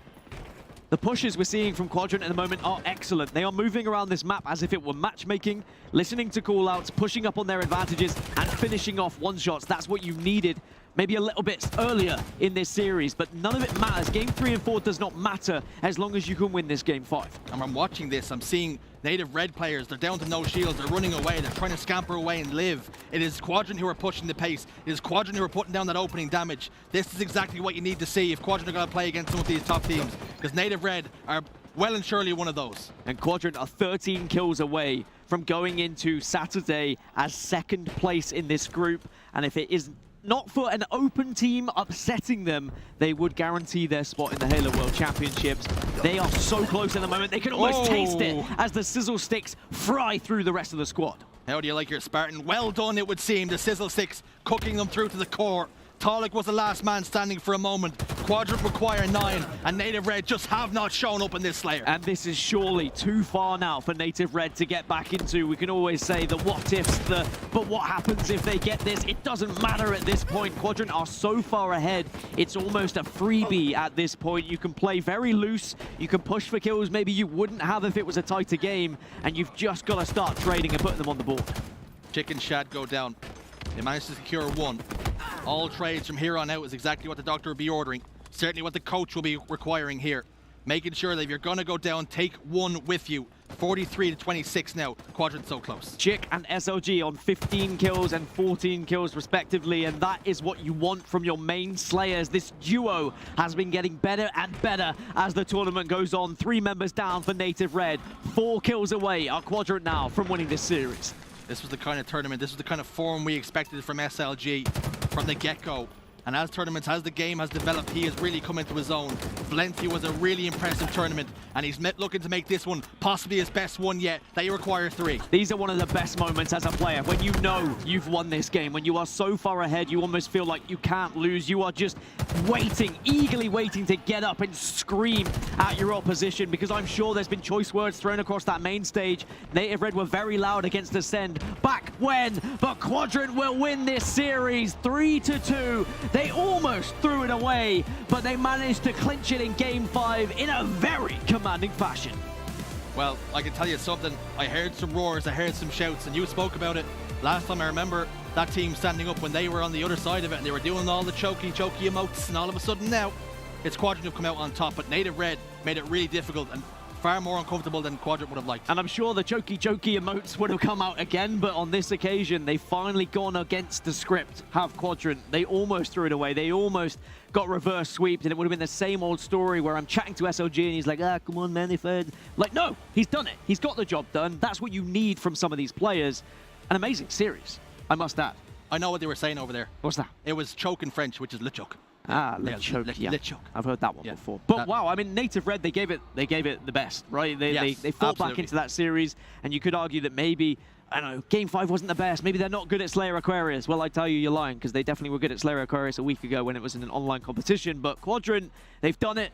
The pushes we're seeing from Quadrant at the moment are excellent. They are moving around this map as if it were matchmaking, listening to callouts, pushing up on their advantages, and finishing off one-shots. That's what you needed maybe a little bit earlier in this series, but none of it matters. Game 3 and 4 does not matter as long as you can win this game 5. And I'm watching this, I'm seeing Native Red players, they're down to no shields, they're running away, they're trying to scamper away and live. It is Quadrant who are pushing the pace. It is Quadrant who are putting down that opening damage. This is exactly what you need to see if Quadrant are going to play against some of these top teams, because Native Red are well and surely one of those. And Quadrant are 13 kills away from going into Saturday as second place in this group, and if it is not for an open team upsetting them, they would guarantee their spot in the Halo World Championships. They are so close at the moment, they can almost taste it as the sizzle sticks fry through the rest of the squad. How do you like your Spartan? Well done, it would seem. The sizzle sticks cooking them through to the core. Talik was the last man standing for a moment. Quadrant require 9, and Native Red just have not shown up in this Slayer. And this is surely too far now for Native Red to get back into. We can always say the what ifs, but what happens if they get this? It doesn't matter at this point. Quadrant are so far ahead, it's almost a freebie at this point. You can play very loose, you can push for kills maybe you wouldn't have if it was a tighter game, and you've just got to start trading and putting them on the board. Chicken Shad go down. They managed to secure 1. All trades from here on out is exactly what the doctor will be ordering. Certainly what the coach will be requiring here. Making sure that if you're going to go down, take 1 with you. 43 to 26 now. Quadrant so close. Chick and SLG on 15 kills and 14 kills respectively, and that is what you want from your main Slayers. This duo has been getting better and better as the tournament goes on. 3 members down for Native Red. 4 kills away are Quadrant now from winning this series. This was the kind of tournament, this was the kind of form we expected from SLG from the get-go. And as tournaments, as the game has developed, he has really come into his own. Valencia was a really impressive tournament, and he's looking to make this one possibly his best one yet. They require 3. These are one of the best moments as a player, when you know you've won this game, when you are so far ahead, you almost feel like you can't lose. You are just waiting, eagerly waiting to get up and scream at your opposition, because I'm sure there's been choice words thrown across that main stage. Native Red were very loud against Ascend back when, but Quadrant will win this series 3-2. They almost threw it away, but they managed to clinch it in Game 5 in a very commanding fashion. Well, I can tell you something. I heard some roars, I heard some shouts, and you spoke about it. Last time I remember that team standing up when they were on the other side of it, and they were doing all the choky emotes, and all of a sudden now, it's Quadrant who've come out on top, but Native Red made it really difficult and far more uncomfortable than Quadrant would have liked. And I'm sure the choky emotes would have come out again, but on this occasion, they've finally gone against the script, have Quadrant. They almost threw it away. They almost got reverse sweeped, and it would have been the same old story where I'm chatting to SLG and he's like, come on, man, like, no, he's done it. He's got the job done. That's what you need from some of these players. An amazing series, I must add. I know what they were saying over there. What's that? It was choke in French, which is le choke. Ah, le choke, yeah. Le choke. I've heard that one before. But wow, I mean, Native Red, they gave it the best, right? They fought back into that series, and you could argue that maybe, I don't know, Game 5 wasn't the best. Maybe they're not good at Slayer Aquarius. Well, I tell you, you're lying, because they definitely were good at Slayer Aquarius a week ago when it was in an online competition. But Quadrant, they've done it.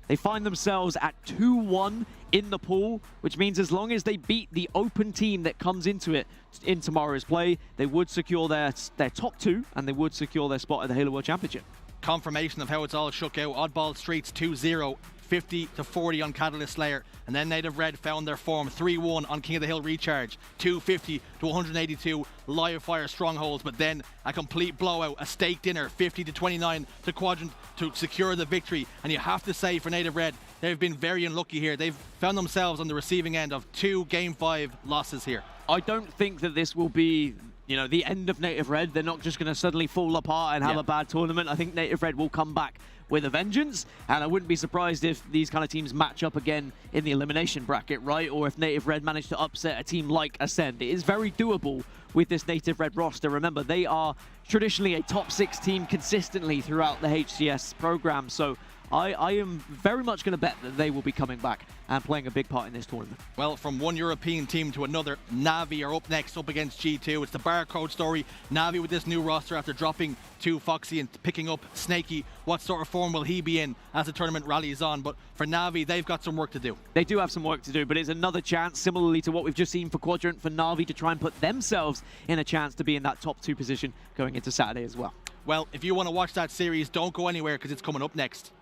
They find themselves at 2-1 in the pool, which means as long as they beat the open team that comes into it in tomorrow's play, they would secure their top 2, and they would secure their spot at the Halo World Championship. Confirmation of how it's all shook out. Oddball Streets 2-0, 50-40 on Catalyst Slayer, and then Native Red found their form 3-1 on King of the Hill Recharge, 250-182 Live Fire Strongholds, but then a complete blowout, a steak dinner, 50-29 to Quadrant to secure the victory. And you have to say for Native Red, they've been very unlucky here. They've found themselves on the receiving end of 2 Game 5 losses here. I don't think that this will be, you know, the end of Native Red. They're not just going to suddenly fall apart and have a bad tournament. I think Native Red will come back with a vengeance, and I wouldn't be surprised if these kind of teams match up again in the elimination bracket, right? Or if Native Red manage to upset a team like Ascend. It is very doable with this Native Red roster. Remember, they are traditionally a top 6 team consistently throughout the HCS program, so I am very much going to bet that they will be coming back and playing a big part in this tournament. Well, from one European team to another, Navi are up next, up against G2. It's the barcode story. Navi with this new roster after dropping 2 Foxy and picking up Snaky. What sort of form will he be in as the tournament rallies on? But for Navi, they've got some work to do. They do have some work to do, but it's another chance, similarly to what we've just seen for Quadrant, for Navi to try and put themselves in a chance to be in that top 2 position going into Saturday as well. Well, if you want to watch that series, don't go anywhere because it's coming up next.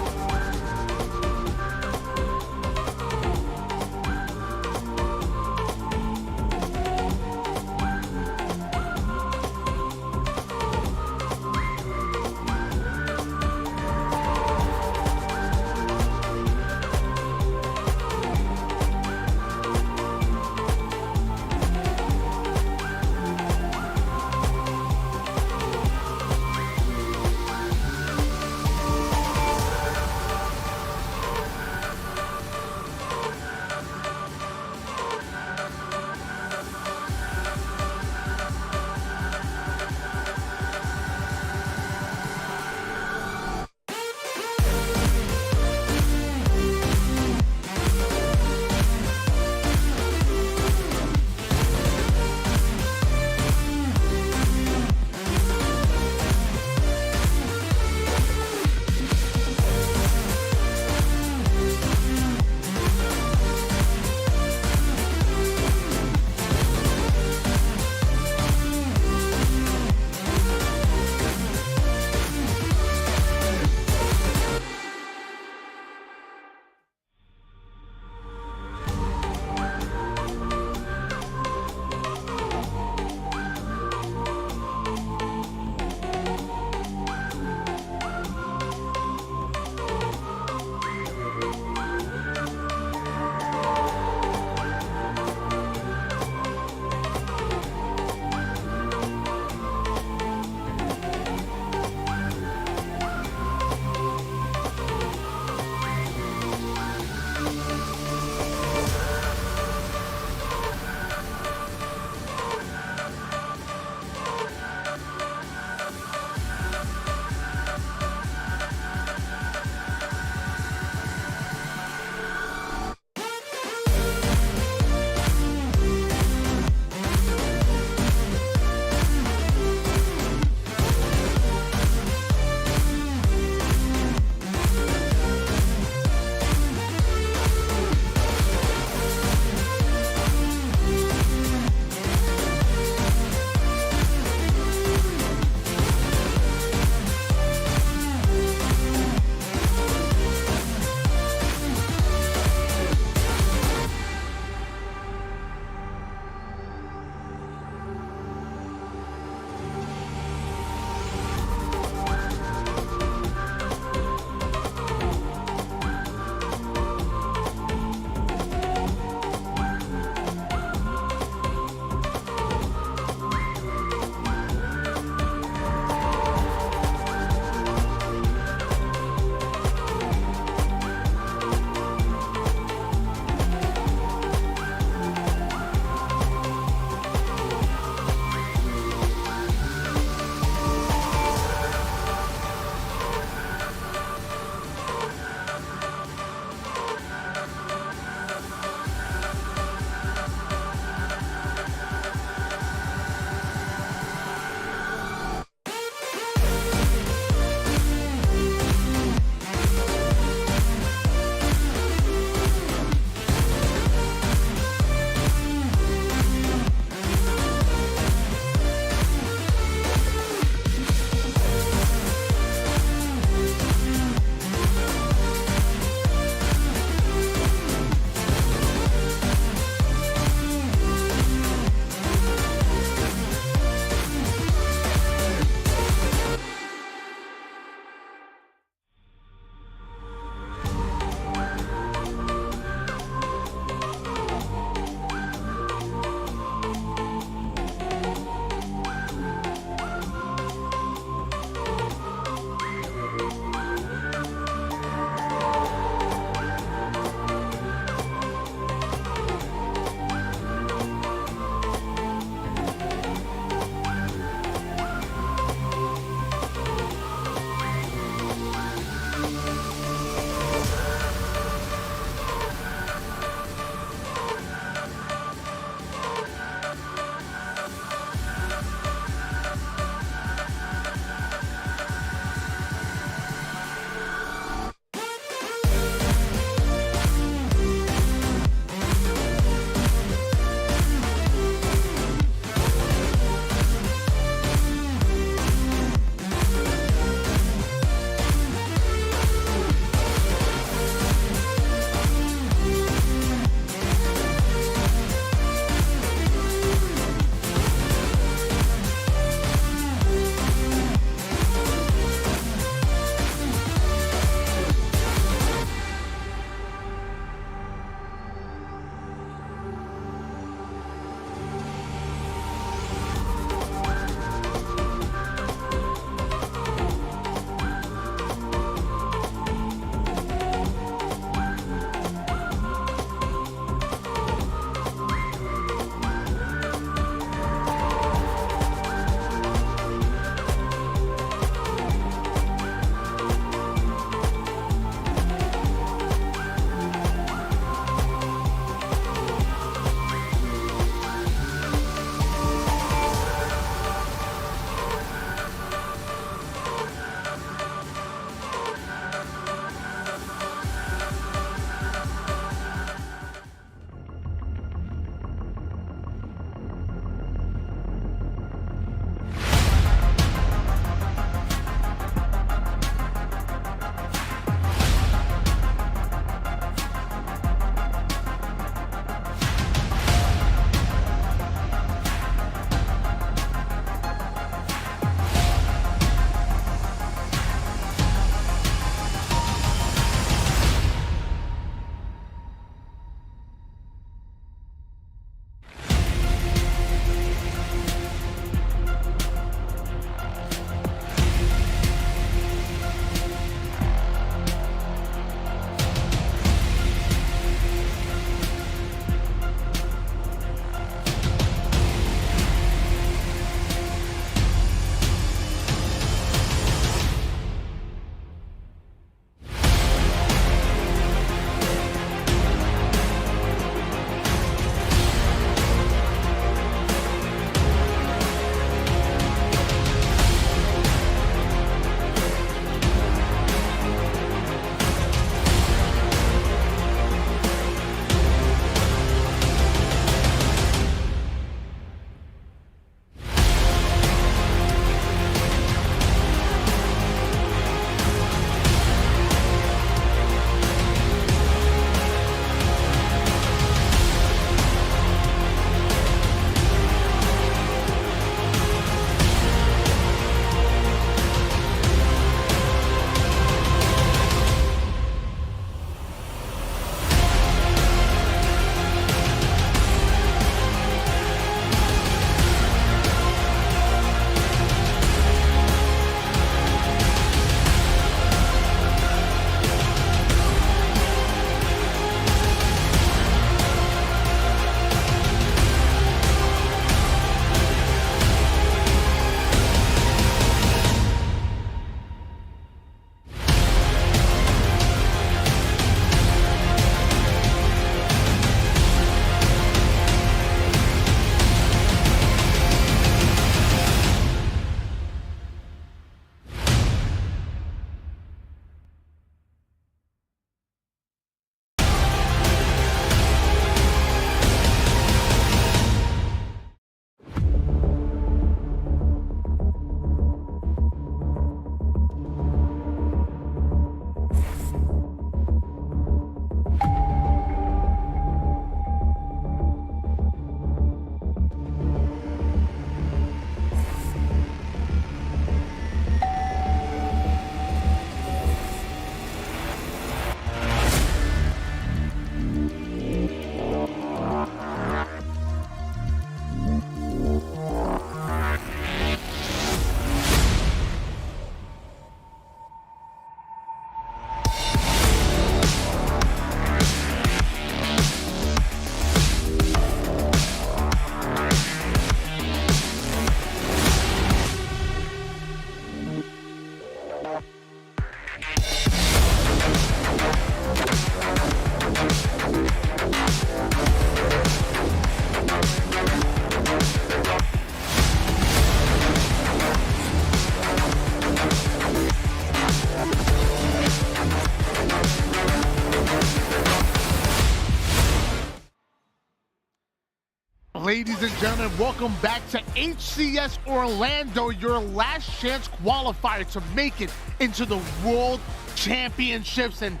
Ladies and gentlemen, welcome back to HCS Orlando, your last chance qualifier to make it into the World Championships. And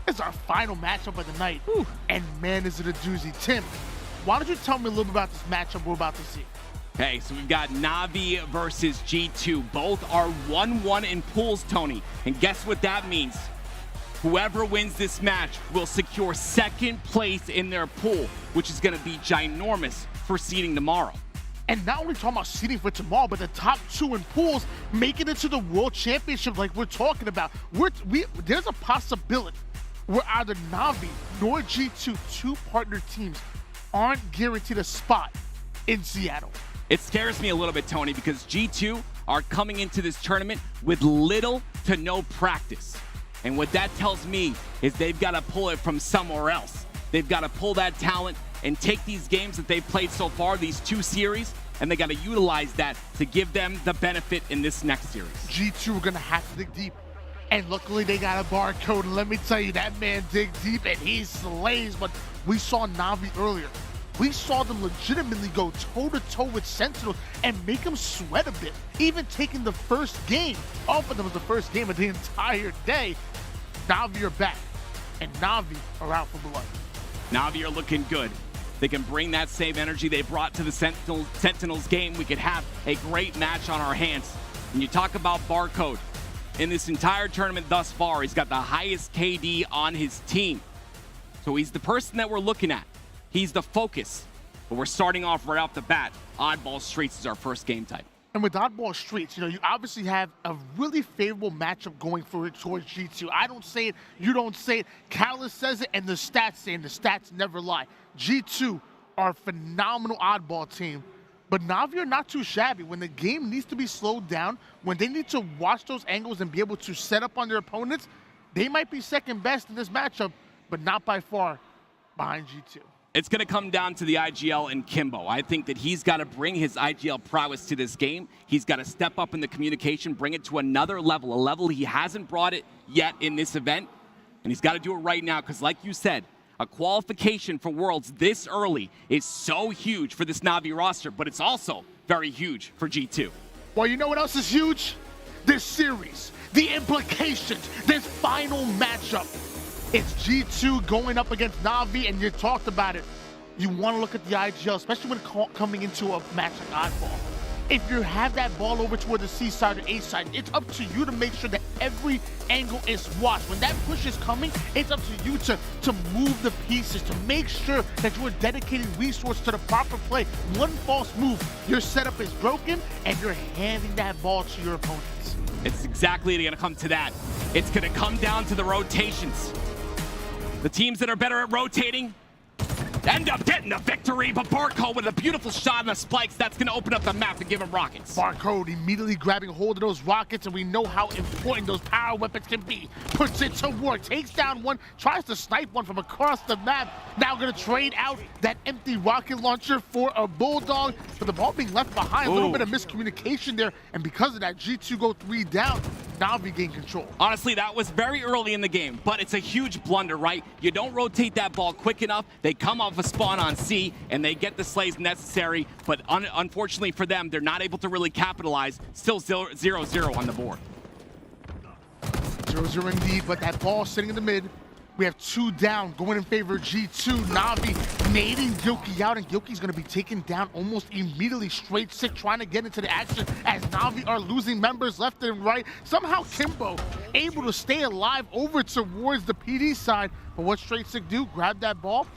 it's our final matchup of the night. Whew. And man, is it a doozy. Tim, why don't you tell me a little bit about this matchup we're about to see? Hey, so we've got Navi versus G2. Both are 1-1 in pools, Tony. And guess what that means? Whoever wins this match will secure second place in their pool, which is going to be ginormous for seeding tomorrow. And not only talking about seeding for tomorrow, but the top 2 in pools make it into the World Championship like we're talking about. There's a possibility where either Navi nor G2, 2 partner teams, aren't guaranteed a spot in Seattle. It scares me a little bit, Tony, because G2 are coming into this tournament with little to no practice. And what that tells me is they've got to pull it from somewhere else. They've got to pull that talent and take these games that they've played so far, these 2 series, and they got to utilize that to give them the benefit in this next series. G2 are going to have to dig deep. And luckily they got a barcode. And let me tell you, that man digs deep and he slays. But we saw Navi earlier. We saw them legitimately go toe-to-toe with Sentinels and make them sweat a bit. Even taking the first game. Oh, but that was the first game of the entire day. Navi are back, and Navi are out for blood. Navi are looking good. They can bring that same energy they brought to the Sentinels game. We could have a great match on our hands. When you talk about barcode, in this entire tournament thus far, he's got the highest KD on his team. So he's the person that we're looking at. He's the focus, but we're starting off right off the bat. Oddball Streets is our first game type. And with Oddball Streets, you obviously have a really favorable matchup going for it towards G2. I don't say it, you don't say it. Callus says it, and the stats say it, and the stats never lie. G2 are a phenomenal Oddball team, but Navi are not too shabby. When the game needs to be slowed down, when they need to watch those angles and be able to set up on their opponents, they might be second best in this matchup, but not by far behind G2. It's going to come down to the IGL and Kimbo. I think that he's got to bring his IGL prowess to this game. He's got to step up in the communication, bring it to another level, a level he hasn't brought it yet in this event. And he's got to do it right now because, like you said, a qualification for Worlds this early is so huge for this Navi roster, but it's also very huge for G2. Well, you know what else is huge? This series, the implications, this final matchup. It's G2 going up against Navi, and you talked about it. You want to look at the IGL, especially when coming into a match like Oddball. If you have that ball over toward the C side or A side, it's up to you to make sure that every angle is watched. When that push is coming, it's up to you to move the pieces, to make sure that you are dedicating resources to the proper play. One false move, your setup is broken, and you're handing that ball to your opponents. It's exactly going to come to that. It's going to come down to the rotations. The teams that are better at rotating end up getting the victory, but Barcode with a beautiful shot on the spikes, that's going to open up the map and give him rockets. Barcode immediately grabbing hold of those rockets, and we know how important those power weapons can be. Puts it to work, takes down one, tries to snipe one from across the map. Now going to trade out that empty rocket launcher for a Bulldog, but the ball being left behind. A little bit of miscommunication there, and because of that, G2 go 3 down. Navi gain control. Honestly, that was very early in the game, but it's a huge blunder, right? You don't rotate that ball quick enough. They come off a spawn on C, and they get the slays necessary, but unfortunately for them, they're not able to really capitalize. Still 0-0 on the board. 0-0 indeed, but that ball sitting in the mid. We have 2 down, going in favor of G2. Navi nading Gilkey out, and Gilkey's going to be taken down almost immediately. Straight Sick trying to get into the action as Navi are losing members left and right. Somehow Kimbo able to stay alive over towards the PD side. But what Straight Sick do? Grab that ball,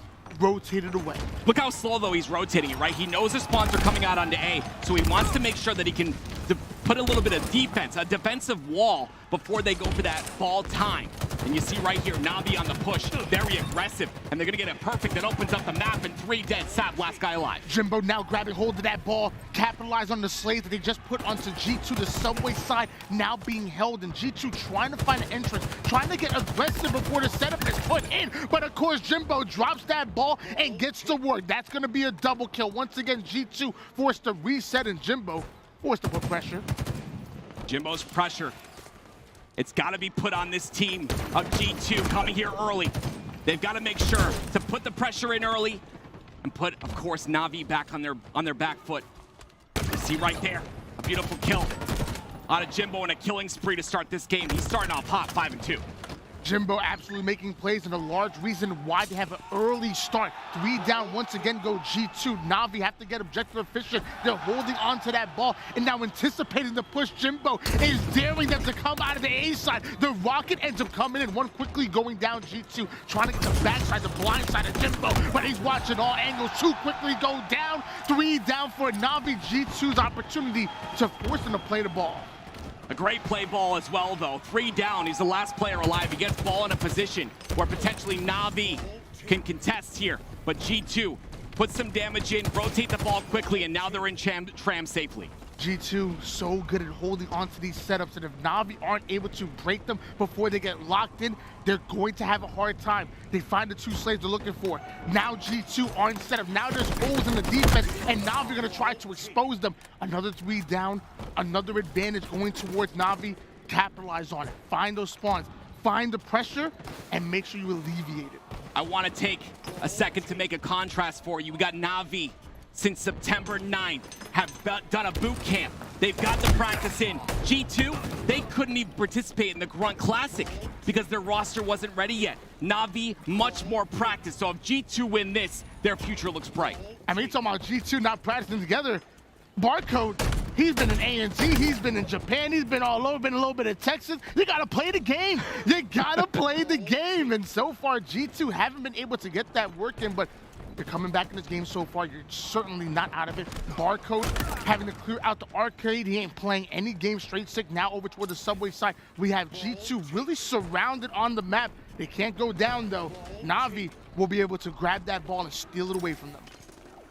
rotate it away. Look how slow, though, he's rotating it, right? He knows the spawns are coming out onto A, so he wants to make sure that he can put a little bit of defense, a defensive wall, before they go for that ball time. And you see right here, Navi on the push, very aggressive, and they're going to get it perfect. That opens up the map, and 3 dead. Sab, last guy alive. Jimbo now grabbing hold of that ball, capitalize on the slays that they just put onto G2, the subway side now being held, and G2 trying to find an entrance, trying to get aggressive before the setup is put in. But of course, Jimbo drops that ball and gets to work. That's going to be a double kill. Once again, G2 forced to reset, and Jimbo forced to put pressure. Jimbo's pressure. It's got to be put on this team of G2 coming here early. They've got to make sure to put the pressure in early, and put, of course, Navi back on their back foot. You see right there, a beautiful kill out of Jimbo and a killing spree to start this game. He's starting off hot, 5-2. Jimbo absolutely making plays, and a large reason why they have an early start. 3 down, once again go G2. Navi have to get objective efficient. They're holding on to that ball and now anticipating the push. Jimbo is daring them to come out of the A side. The rocket ends up coming in, one quickly going down G2, trying to get the backside, the blind side of Jimbo, but he's watching all angles. 2 quickly go down, 3 down for Navi. G2's opportunity to force them to play the ball. A great play ball as well, though. 3 down, he's the last player alive. He gets ball in a position where potentially Navi can contest here. But G2 puts some damage in, rotate the ball quickly, and now they're in tram safely. G2 so good at holding on to these setups, and if Navi aren't able to break them before they get locked in, they're going to have a hard time. They find the 2 slaves they're looking for. Now G2 are in setup. Now there's holes in the defense, and Navi are going to try to expose them. Another 3 down, another advantage going towards Navi. Capitalize on it. Find those spawns. Find the pressure, and make sure you alleviate it. I want to take a second to make a contrast for you. We got Navi since September 9th, have done a boot camp. They've got the practice in. G2, they couldn't even participate in the Grunt Classic because their roster wasn't ready yet. Navi, much more practice. So if G2 win this, their future looks bright. I mean, you're talking about G2 not practicing together. Barcode, he's been in ANZ, he's been in Japan, he's been all over, been a little bit of Texas. You gotta play the game. You gotta play the game. And so far, G2 haven't been able to get that work in, but you're coming back in this game so far. You're certainly not out of it. Barcode having to clear out the arcade. He ain't playing any game straight stick. Now over toward the subway side. We have G2 really surrounded on the map. They can't go down though. Navi will be able to grab that ball and steal it away from them.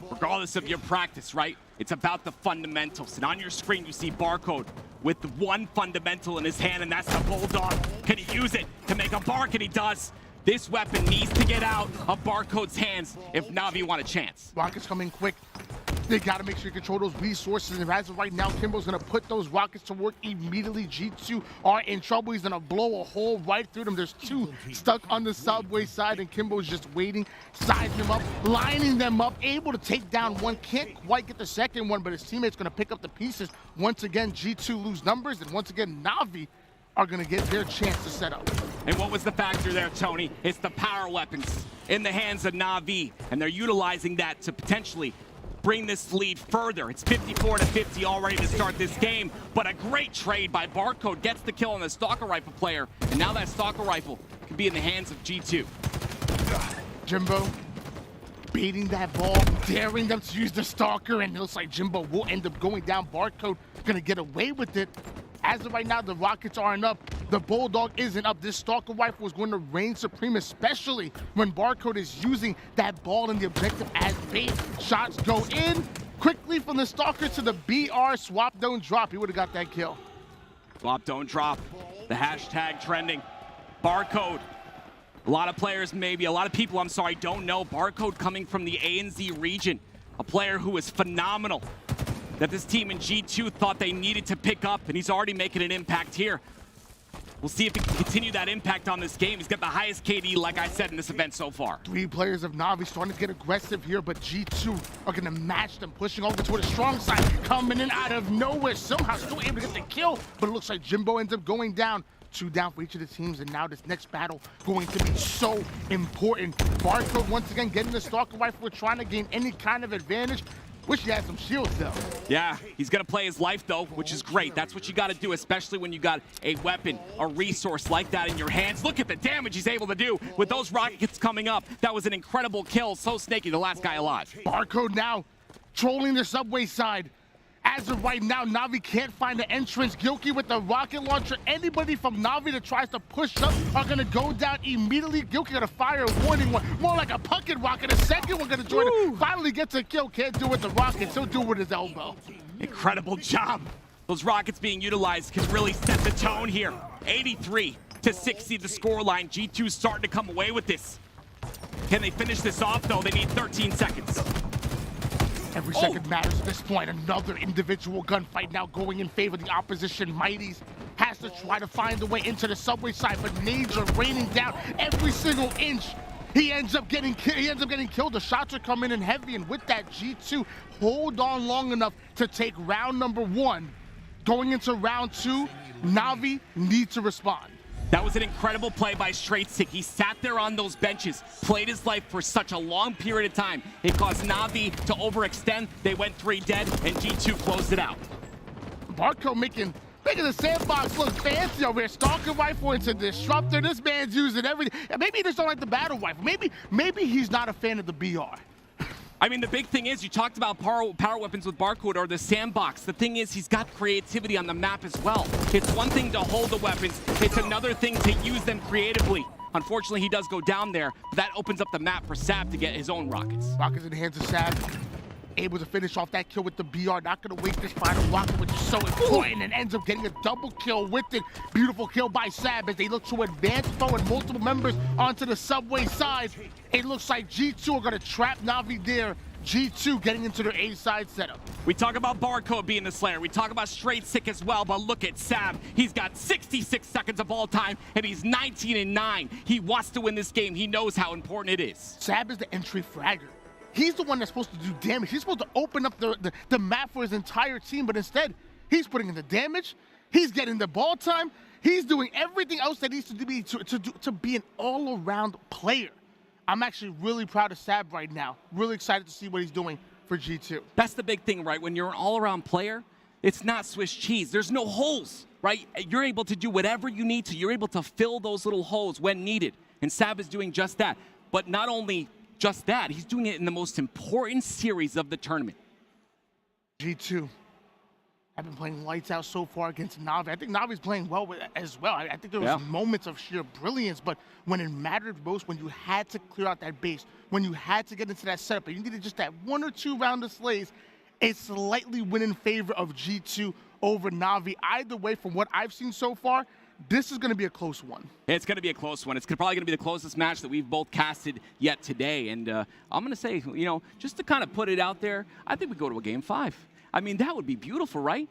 Regardless of your practice, right? It's about the fundamentals. And on your screen, you see Barcode with the one fundamental in his hand, and that's the Bulldog. Can he use it to make a bark? And he does. This weapon needs to get out of Barcode's hands if Navi want a chance. Rockets coming quick. They got to make sure you control those resources. And as of right now, Kimbo's going to put those rockets to work immediately. G2 are in trouble. He's going to blow a hole right through them. There's 2 stuck on the subway side, and Kimbo's just waiting, sizing them up, lining them up, able to take down one. Can't quite get the second one, but his teammate's going to pick up the pieces. Once again, G2 lose numbers, and once again, Navi are going to get their chance to set up. And what was the factor there, Tony? It's the power weapons in the hands of Navi, and they're utilizing that to potentially bring this lead further. It's 54-50 already to start this game, but a great trade by Barcode gets the kill on the Stalker Rifle player, and now that Stalker Rifle can be in the hands of G2. Jimbo baiting that ball, daring them to use the Stalker, and it looks like Jimbo will end up going down. Barcode gonna get away with it. As of right now, the Rockets aren't up. The Bulldog isn't up. This Stalker Rifle is going to reign supreme, especially when Barcode is using that ball in the objective as bait. Shots go in quickly from the Stalker to the BR. Swap, don't drop. He would have got that kill. Swap, don't drop. The hashtag trending. Barcode. A lot of players, maybe, a lot of people, I'm sorry, don't know. Barcode coming from the ANZ region. A player who is phenomenal, that this team in G2 thought they needed to pick up, and he's already making an impact here. We'll see if he can continue that impact on this game. He's got the highest KD, like I said, in this event so far. 3 players of Navi starting to get aggressive here, but G2 are going to match them, pushing over toward the strong side, coming in out of nowhere, somehow still able to get the kill, but it looks like Jimbo ends up going down. 2 down for each of the teams, and now this next battle going to be so important. Barcode once again getting the Stalker Rifle, trying to gain any kind of advantage. Wish he had some shields, though. Yeah, he's going to play his life, though, which is great. That's what you got to do, especially when you got a weapon, a resource like that in your hands. Look at the damage he's able to do with those rockets coming up. That was an incredible kill. So snaky, the last guy alive. Barcode now trolling the subway side. As of right now, Navi can't find the entrance. Gilkey with the rocket launcher. Anybody from Navi that tries to push up are going to go down immediately. Gilkey going to fire a warning one. More like a pucket rocket. A second one going to join it. Finally gets a kill. Can't do it with the rockets. He'll do it with his elbow. Incredible job. Those rockets being utilized can really set the tone here. 83-60 the scoreline. G2 starting to come away with this. Can they finish this off, though? They need 13 seconds. Every second matters at this point. Another individual gunfight now going in favor of the opposition. Mighties has to try to find a way into the subway side, but Major raining down every single inch. He ends up getting killed. The shots are coming in heavy, and with that, G2 hold on long enough to take round number 1. Going into round 2, Navi needs to respond. That was an incredible play by Straight Sick. He sat there on those benches, played his life for such a long period of time. It caused Navi to overextend. They went 3 dead, and G2 closed it out. Barco making the sandbox look fancy over here. Stalker rifle into disruptor. This man's using everything. Maybe he just don't like the battle rifle. Maybe he's not a fan of the BR. I mean, the big thing is, you talked about power weapons with Barcode or the sandbox. The thing is, he's got creativity on the map as well. It's one thing to hold the weapons. It's another thing to use them creatively. Unfortunately, he does go down there, but that opens up the map for Sab to get his own rockets. Rockets in the hands of Sab. Able to finish off that kill with the BR. Not going to waste this final rocket, which is so important, and ends up getting a double kill with it. Beautiful kill by Sab as they look to advance, throwing multiple members onto the subway side. It looks like G2 are going to trap Navi there. G2 getting into their A side setup. We talk about Barcode being the Slayer. We talk about Straight Sick as well, but look at Sab. He's got 66 seconds of all time, and he's 19-9. He wants to win this game. He knows how important it is. Sab is the entry fragger. He's the one that's supposed to do damage. He's supposed to open up the map for his entire team, but instead, he's putting in the damage. He's getting the ball time. He's doing everything else that needs to be to be an all-around player. I'm actually really proud of Sab right now. Really excited to see what he's doing for G2. That's the big thing, right? When you're an all-around player, it's not Swiss cheese. There's no holes, right? You're able to do whatever you need to. You're able to fill those little holes when needed. And Sab is doing just that. But not only just that, he's doing it in the most important series of the tournament. G2 have been playing lights out so far against Navi. I think Navi's playing well as well. I think there was moments of sheer brilliance, but when it mattered most, when you had to clear out that base, when you had to get into that setup, and you needed just that 1 or 2 round of slays, it slightly went in favor of G2 over Navi. Either way, from what I've seen so far, this is going to be a close one. It's going to be a close one. It's probably going to be the closest match that we've both casted yet today. And I'm going to say, you know, just to kind of put it out there, I think we go to a Game 5. I mean, that would be beautiful, right?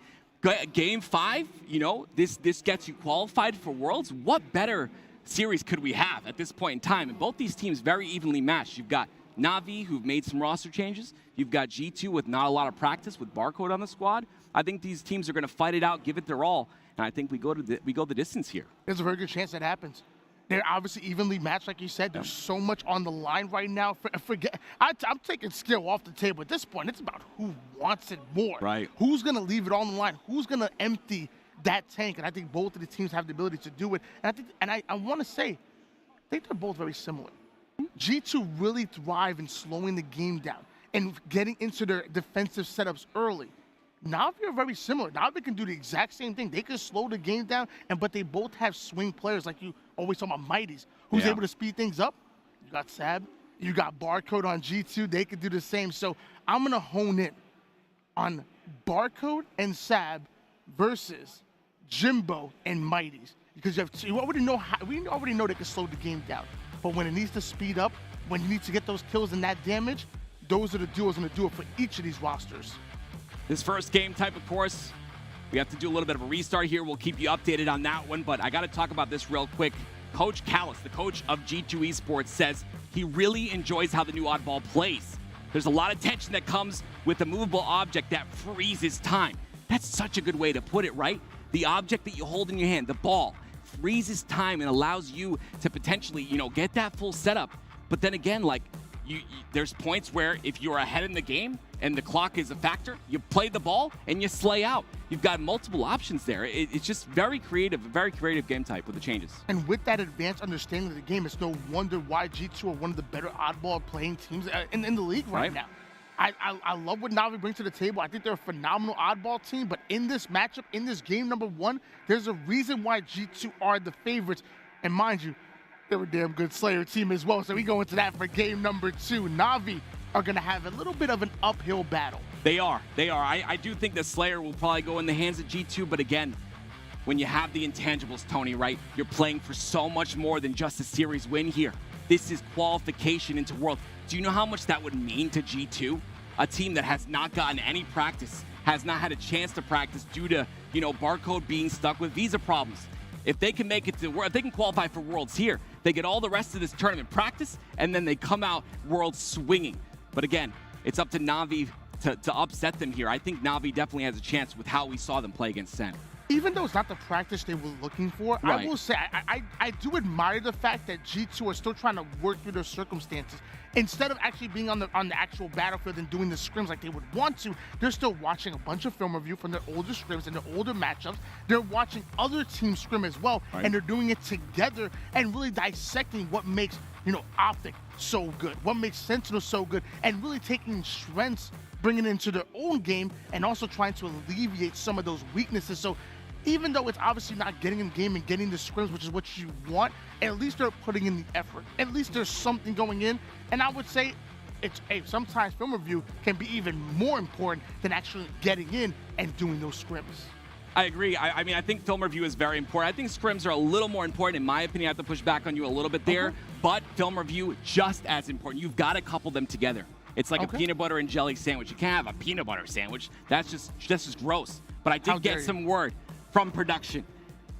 Game 5, you know, this gets you qualified for Worlds. What better series could we have at this point in time? And both these teams very evenly matched. You've got Navi, who've made some roster changes. You've got G2 with not a lot of practice with Barcode on the squad. I think these teams are going to fight it out, give it their all. And I think we go the distance here. There's a very good chance that happens. They're obviously evenly matched, like you said. There's so much on the line right now. I'm taking skill off the table at this point. It's about who wants it more. Right. Who's going to leave it on the line? Who's going to empty that tank? And I think both of the teams have the ability to do it. And I want to say, I think they're both very similar. G2 really thrive in slowing the game down and getting into their defensive setups early. Navi are very similar. Navi can do the exact same thing. They can slow the game down, but they both have swing players, like you always talk about Mighties, who's able to speed things up. You got Sab, you got Barcode on G2. They could do the same. So I'm going to hone in on Barcode and Sab versus Jimbo and Mighties, because we already know they can slow the game down. But when it needs to speed up, when you need to get those kills and that damage, those are the duos going to do it for each of these rosters. This first game type, of course, we have to do a little bit of a restart here. We'll keep you updated on that one, but I got to talk about this real quick. Coach Callis, the coach of G2 Esports, says he really enjoys how the new Oddball plays. There's a lot of tension that comes with a movable object that freezes time. That's such a good way to put it, right? The object that you hold in your hand, the ball, freezes time and allows you to potentially, you know, get that full setup. But then again, like, there's points where if you're ahead in the game and the clock is a factor, you play the ball and you slay out. You've got multiple options there. It's just very creative game type with the changes. And with that advanced understanding of the game, it's no wonder why G2 are one of the better oddball playing teams in the league right now. I love what Navi brings to the table. I think they're a phenomenal oddball team, but in this matchup, in this game number 1, there's a reason why G2 are the favorites. And mind you, they're a damn good Slayer team as well, so we go into that for game number 2. Navi are going to have a little bit of an uphill battle. They are. I do think the Slayer will probably go in the hands of G2, but again, when you have the intangibles, Tony, right, you're playing for so much more than just a series win here. This is qualification into World. Do you know how much that would mean to G2? A team that has not gotten any practice, has not had a chance to practice due to, you know, Barcode being stuck with visa problems. If they can make it to World, if they can qualify for Worlds here, They get all the rest of this tournament practice, and then they come out world swinging. But again, it's up to Navi to upset them here. I think Navi definitely has a chance with how we saw them play against Sen. Even though it's not the practice they were looking for, Right. I will say I do admire the fact that G2 are still trying to work through their circumstances. Instead of actually being on the actual battlefield and doing the scrims like they would want to, they're still watching a bunch of film review from their older scrims and their older matchups. They're watching other teams scrim as well, Right. and they're doing it together and really dissecting what makes, Optic so good, what makes Sentinel so good, and really taking strengths, bringing it into their own game, and also trying to alleviate some of those weaknesses. So even though it's obviously not getting in game and getting the scrims, which is what you want, at least they're putting in the effort. At least there's something going in. And I would say sometimes film review can be even more important than actually getting in and doing those scrims. I agree. I mean, I think film review is very important. I think scrims are a little more important. In my opinion, I have to push back on you a little bit there. But film review, just as important. You've got to couple them together. It's like a peanut butter and jelly sandwich. You can't have a peanut butter sandwich. That's just gross. But I did get some word from production.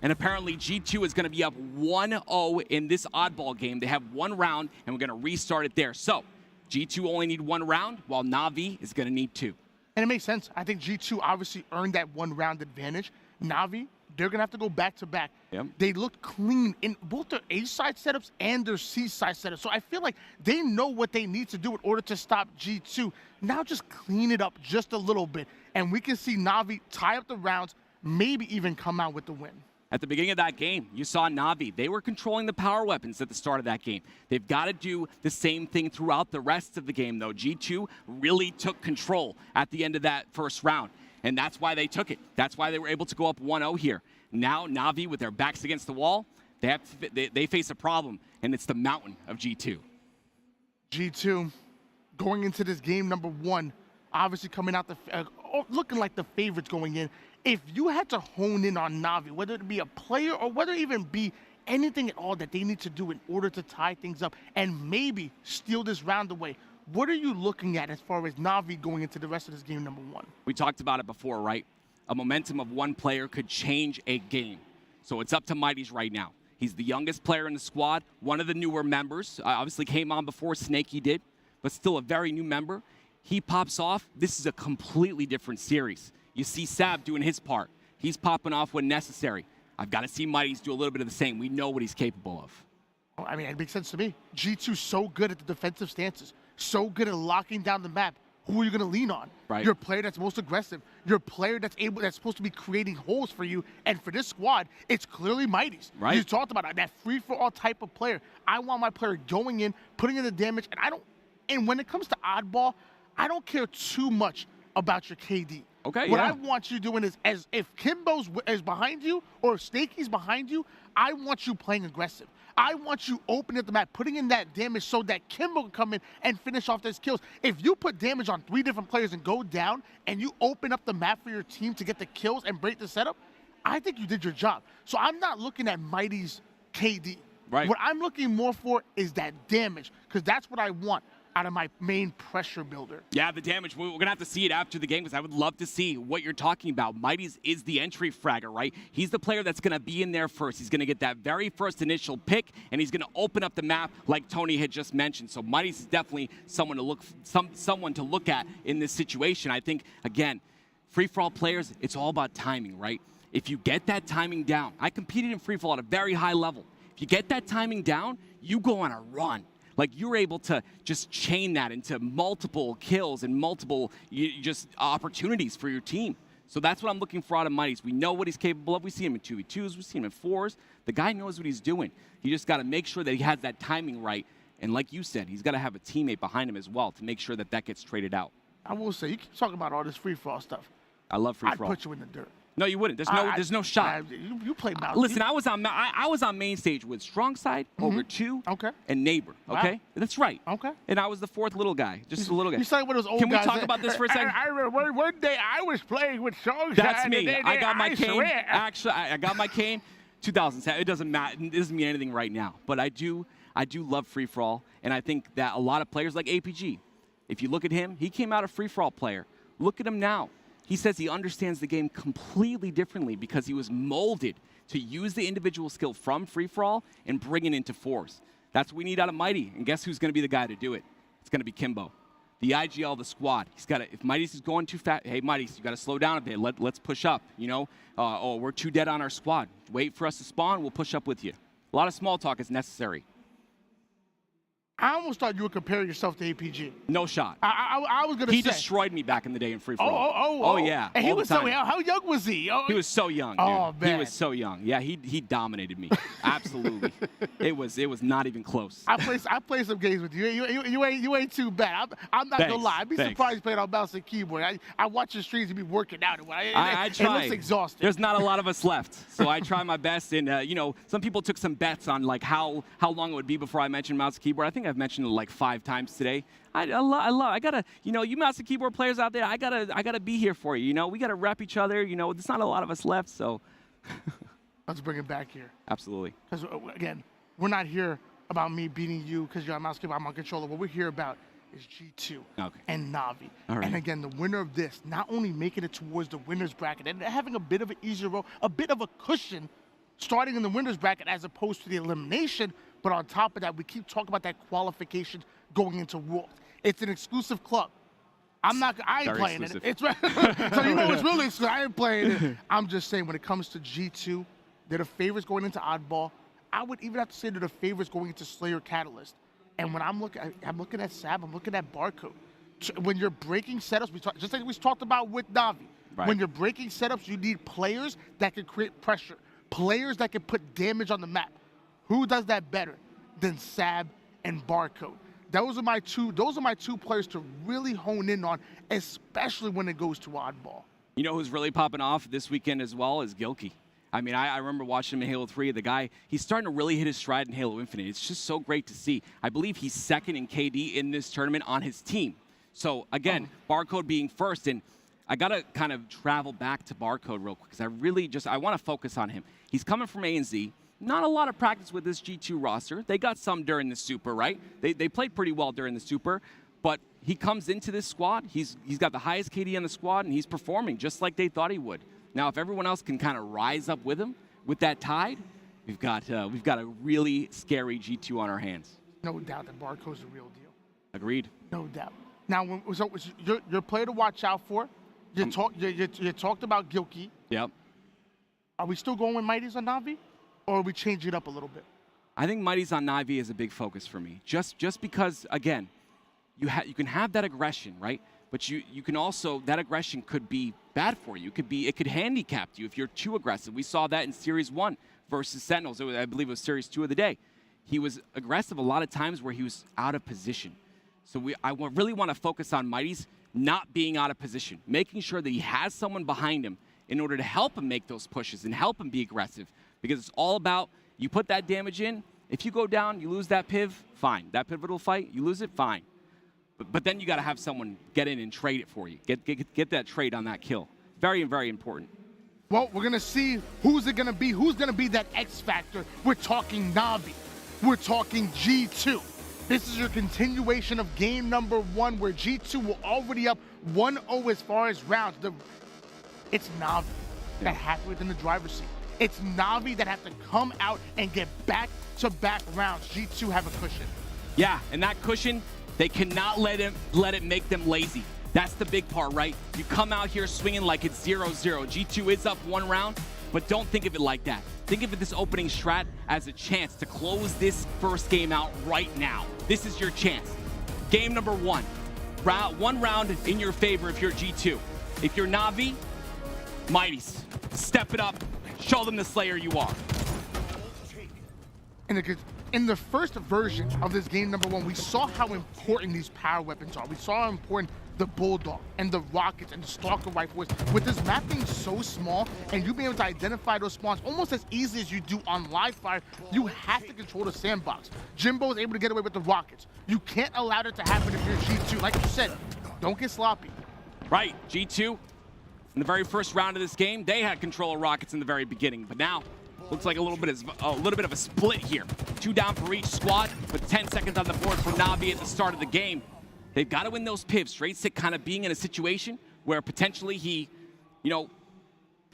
And apparently G2 is going to be up 1-0 in this oddball game. They have one round, and we're going to restart it there. So G2 only need one round, while Navi is going to need two. And it makes sense. I think G2 obviously earned that one round advantage. Navi, they're going to have to go back-to-back. Yep. They look clean in both their A-side setups and their C-side setups. So I feel like they know what they need to do in order to stop G2. Now just clean it up just a little bit. And we can see Navi tie up the rounds, maybe even come out with the win. At the beginning of that game, you saw Navi. They were controlling the power weapons at the start of that game. They've got to do the same thing throughout the rest of the game, though. G2 really took control at the end of that first round, and that's why they took it. That's why they were able to go up 1-0 here. Now, Navi, with their backs against the wall, they face a problem, and it's the mountain of G2. G2, going into this game number one, obviously coming out looking like the favorites going in. If you had to hone in on Navi, whether it be a player or whether it even be anything at all that they need to do in order to tie things up and maybe steal this round away, what are you looking at as far as Navi going into the rest of this game number one? We talked about it before, right? A momentum of one player could change a game. So it's up to Mighty's right now. He's the youngest player in the squad, one of the newer members. Obviously came on before Snakey did, but still a very new member. He pops off. This is a completely different series. You see Sab doing his part. He's popping off when necessary. I've got to see Mighty's do a little bit of the same. We know what he's capable of. I mean, it makes sense to me. G2's so good at the defensive stances, so good at locking down the map. Who are you going to lean on? Right. Your player that's most aggressive. Your player that's supposed to be creating holes for you. And for this squad, it's clearly Mighty's. Right. You talked about it, that free-for-all type of player. I want my player going in, putting in the damage, and when it comes to oddball, I don't care too much about your KD. Okay, what yeah. I want you doing is if Kimbo's is behind you or if Snakey's behind you, I want you playing aggressive. I want you opening up the map, putting in that damage so that Kimbo can come in and finish off those kills. If you put damage on 3 different players and go down and you open up the map for your team to get the kills and break the setup, I think you did your job. So I'm not looking at Mighty's KD. Right. What I'm looking more for is that damage because that's what I want out of my main pressure builder. Yeah, the damage. We're going to have to see it after the game because I would love to see what you're talking about. Mighty's is the entry fragger, right? He's the player that's going to be in there first. He's going to get that very first initial pick, and he's going to open up the map like Tony had just mentioned. So Mighty's is definitely someone to look at in this situation. I think, again, free-for-all players, it's all about timing, right? If you get that timing down, I competed in free-for-all at a very high level. If you get that timing down, you go on a run. Like, you're able to just chain that into multiple kills and multiple just opportunities for your team. So that's what I'm looking for out of Mighty's. We know what he's capable of. We see him in 2v2s. We see him in 4s. The guy knows what he's doing. He just got to make sure that he has that timing right. And like you said, he's got to have a teammate behind him as well to make sure that that gets traded out. I will say, you keep talking about all this free-for-all stuff. I love free-for-all. I'd put you in the dirt. No, you wouldn't. There's no shot. You play Mouse. Listen, I was on main stage with Strong Side, Over 2, and Neighbor. Okay, Wow. That's right. Okay. And I was the 4th little guy, just a little guy. You started with those old Can we guys. talk about this for a second? I remember one day I was playing with Strong Side. That's me. I got my cane. Swear. Actually, I got my cane. 2007. It doesn't matter. It doesn't mean anything right now. But I do love free for all, and I think that a lot of players like APG, if you look at him, he came out a free for all player. Look at him now. He says he understands the game completely differently because he was molded to use the individual skill from free-for-all and bring it into fours. That's what we need out of Mighty. And guess who's going to be the guy to do it? It's going to be Kimbo. The IGL of the squad. He's got to, if Mighty's is going too fast, hey, Mighty's, you got to slow down a bit. Let's push up, you know? Oh, we're too dead on our squad. Wait for us to spawn, we'll push up with you. A lot of small talk is necessary. I almost thought you would compare yourself to APG. No shot. I was going to say. He destroyed me back in the day in free-for-all. Oh, yeah. And he was so young. How young was he? He was so young, dude. Oh, man. He was so young. Yeah, he dominated me. Absolutely. It was not even close. I played some games with you. You ain't too bad. I'm not gonna lie. I'd be surprised playing on mouse and keyboard. I watch your streams and be working out. I try. It looks exhausting. There's not a lot of us left, so I try my best. And you know, some people took some bets on like how long it would be before I mentioned mouse and keyboard. I think I've mentioned it like 5 times today. I gotta, you know, you mouse and keyboard players out there, I gotta be here for you. You know, we gotta rep each other. You know, there's not a lot of us left, so. Let's bring it back here. Absolutely. Because again, we're not here about me beating you because you're on mouse keyboard, I'm on controller. What we're here about is G2 and Navi. Right. And again, the winner of this, not only making it towards the winner's bracket and having a bit of an easier role, a bit of a cushion starting in the winner's bracket as opposed to the elimination, but on top of that, we keep talking about that qualification going into Worlds. It's an exclusive club. I ain't playing exclusive. it. It's so you know it's really exclusive. I ain't playing it. I'm just saying when it comes to G2, they're the favorites going into Oddball. I would even have to say they're the favorites going into Slayer Catalyst. And when I'm looking at Sab, I'm looking at Barcode. When you're breaking setups, just like we talked about with Navi, when you're breaking setups, you need players that can create pressure, players that can put damage on the map. Who does that better than Sab and Barcode? Those are my two players to really hone in on, especially when it goes to Oddball. You know who's really popping off this weekend as well is Gilkey. I mean, I remember watching him in Halo 3. The guy, he's starting to really hit his stride in Halo Infinite. It's just so great to see. I believe he's second in KD in this tournament on his team. So, again, Barcode being first. And I got to kind of travel back to Barcode real quick because I want to focus on him. He's coming from A&Z. Not a lot of practice with this G2 roster. They got some during the Super, right? They played pretty well during the Super. But he comes into this squad. He's got the highest KD on the squad, and he's performing just like they thought he would. Now, if everyone else can kind of rise up with him, with that tide, we've got a really scary G2 on our hands. No doubt that Barcode's the real deal. Agreed. No doubt. Now, so your player to watch out for. You talked about Gilkey. Yep. Are we still going with Mighty's on Navi, or are we changing it up a little bit? I think Mighty's on Navi is a big focus for me. Just because, again, you can have that aggression, right? But you can also, that aggression could be bad for you. It could handicap you if you're too aggressive. We saw that in Series 1 versus Sentinels. I believe it was Series 2 of the day. He was aggressive a lot of times where he was out of position. So I really want to focus on Mighty's not being out of position, making sure that he has someone behind him in order to help him make those pushes and help him be aggressive. Because it's all about, you put that damage in, if you go down, you lose that piv, fine. That pivotal fight, you lose it, fine. But then you got to have someone get in and trade it for you. Get that trade on that kill. Very, very important. Well, we're going to see who's it going to be. Who's going to be that X factor? We're talking Navi. We're talking G2. This is your continuation of game number 1 where G2 will already up 1-0 as far as rounds. It's Navi that has to be in the driver's seat. It's Navi that have to come out and get back-to-back rounds. G2 have a cushion. Yeah, and that cushion, they cannot let it make them lazy. That's the big part, right? You come out here swinging like it's 0-0. G2 is up 1 round, but don't think of it like that. Think of it, this opening strat as a chance to close this first game out right now. This is your chance. Game number 1. 1 round in your favor if you're G2. If you're Navi, Mighties, step it up. Show them the Slayer you are. In the first version of this game number 1, we saw how important these power weapons are. We saw how important the Bulldog and the Rockets and the Stalker Rifle is. With this map being so small and you being able to identify those spawns almost as easy as you do on live fire, you have to control the sandbox. Jimbo is able to get away with the Rockets. You can't allow that to happen if you're G2. Like you said, don't get sloppy. Right, G2, in the very first round of this game, they had control of Rockets in the very beginning, but now looks like a little bit of a split here. 2 down for each squad, with 10 seconds on the board for Navi at the start of the game. They've got to win those pivs. Straight Sick kind of being in a situation where potentially he,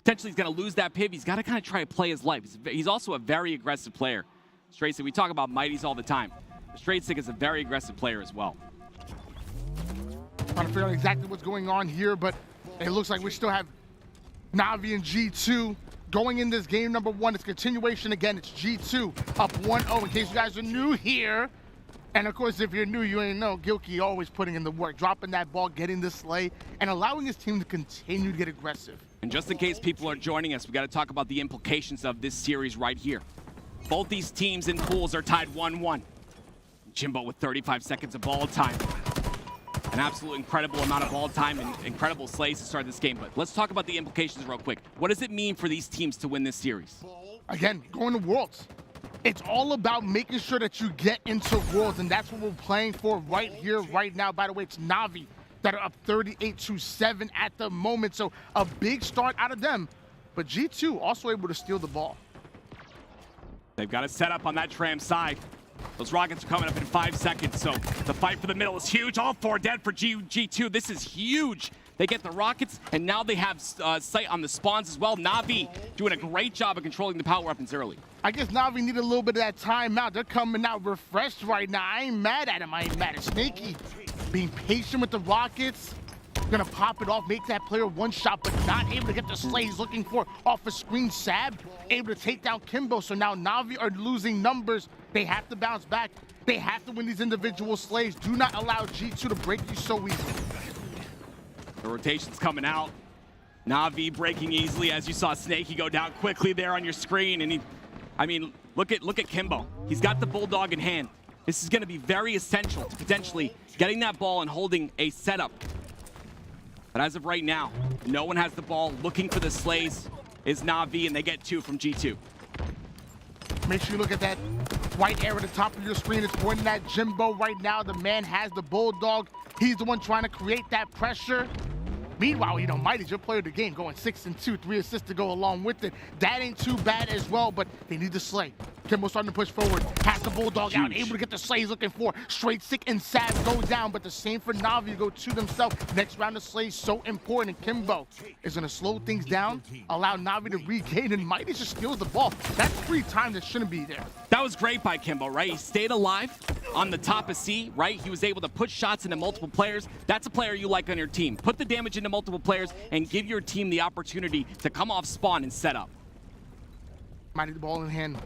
Potentially he's going to lose that piv. He's got to kind of try to play his life. He's also a very aggressive player. Straight Stick, we talk about Mighties all the time. The Straight Stick is a very aggressive player as well. Trying to figure out exactly what's going on here, but it looks like we still have Navi and G2 going in this game number 1. It's continuation again. It's G2 up 1-0 in case you guys are new here. And of course, if you're new, you ain't know. Gilkey always putting in the work, dropping that ball, getting the slay, and allowing his team to continue to get aggressive. And just in case people are joining us, we got to talk about the implications of this series right here. Both these teams in pools are tied 1-1. Jimbo with 35 seconds of ball time. An absolute incredible amount of ball time and incredible slays to start this game. But let's talk about the implications real quick. What does it mean for these teams to win this series? Again, going to Worlds. It's all about making sure that you get into Worlds, and that's what we're playing for right here, right now. By the way, it's Navi that are up 38-7 at the moment, so a big start out of them. But G2 also able to steal the ball. They've got to set up on that tram side. Those rockets are coming up in 5 seconds, so the fight for the middle is huge. All 4 dead for G2. This is huge. They get the rockets, and now they have sight on the spawns as well. Navi doing a great job of controlling the power weapons early. I guess Navi need a little bit of that timeout. They're coming out refreshed right now. I ain't mad at him. I ain't mad at Snaky. Being patient with the rockets. Gonna pop it off, make that player one shot, but not able to get the slay he's looking for off a screen. Sab able to take down Kimbo, so now Navi are losing numbers. They have to bounce back. They have to win these individual slays. Do not allow G2 to break you so easily. The rotation's coming out. Navi breaking easily, as you saw Snaky go down quickly there on your screen. And look at Kimbo. He's got the Bulldog in hand. This is gonna be very essential to potentially getting that ball and holding a setup. But as of right now, no one has the ball. Looking for the slays is Navi, and they get 2 from G2. Make sure you look at that white arrow at the top of your screen. It's pointing at Jimbo right now. The man has the Bulldog. He's the one trying to create that pressure. Meanwhile, you know, Mighty's your player of the game, going 6-2, 3 assists to go along with it. That ain't too bad as well, but they need the slay. Kimbo starting to push forward, has the Bulldog out, able to get the slay he's looking for. Straight Stick and Sab go down, but the same for Navi, go to themselves. Next round of slay is so important, and Kimbo is gonna slow things down, allow Navi to regain, and Mighty just steals the ball. That's 3 times that shouldn't be there. That was great by Kimbo, right? He stayed alive on the top of C, right? He was able to put shots into multiple players. That's a player you like on your team. Put the damage into multiple players and give your team the opportunity to come off spawn and set up. Mighty the ball in hand,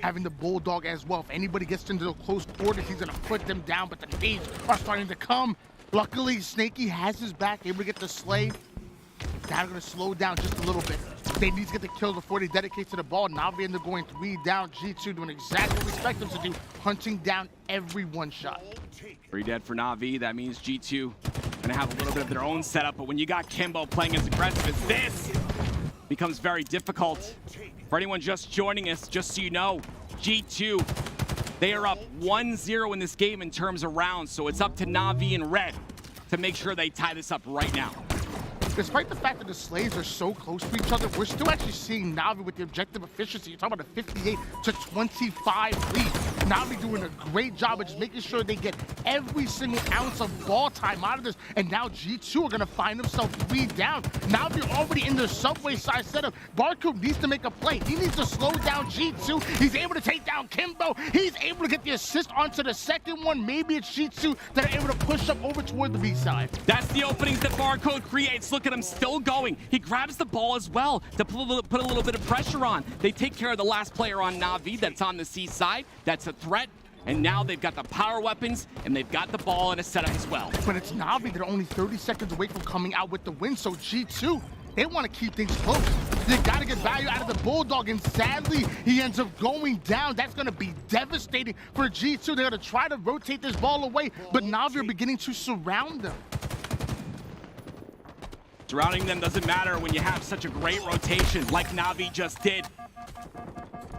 having the Bulldog as well. If anybody gets into the close quarters, he's gonna put them down, but the nades are starting to come. Luckily, Snaky has his back, able to get the slay. Now gonna slow down just a little bit. They need to get the kills before they dedicate to the ball. Navi and they're going 3 down. G2 doing exactly what we expect them to do, hunting down every one shot. 3 dead for Navi. That means G2 gonna have a little bit of their own setup, but when you got Kimbo playing as aggressive as this, becomes very difficult. For anyone just joining us, just so you know, G2, they are up 1-0 in this game in terms of rounds, so it's up to Navi and Red to make sure they tie this up right now. Despite the fact that the slays are so close to each other, we're still actually seeing Navi with the objective efficiency. You're talking about a 58-25 lead. Navi doing a great job of just making sure they get every single ounce of ball time out of this. And now G2 are going to find themselves 3 down. Navi already in the subway side setup. Barcode needs to make a play. He needs to slow down G2. He's able to take down Kimbo. He's able to get the assist onto the second one. Maybe it's G2 that are able to push up over toward the B side. That's the openings that Barcode creates. Look at him still going. He grabs the ball as well to put a little bit of pressure on. They take care of the last player on Navi that's on the C side. That's a threat. And now they've got the power weapons and they've got the ball in a setup as well. But it's Navi that are only 30 seconds away from coming out with the win. So G2, they want to keep things close. You got to get value out of the Bulldog, and sadly, he ends up going down. That's going to be devastating for G2. They're going to try to rotate this ball away, but Navi are beginning to surround them. Surrounding them doesn't matter when you have such a great rotation like Navi just did.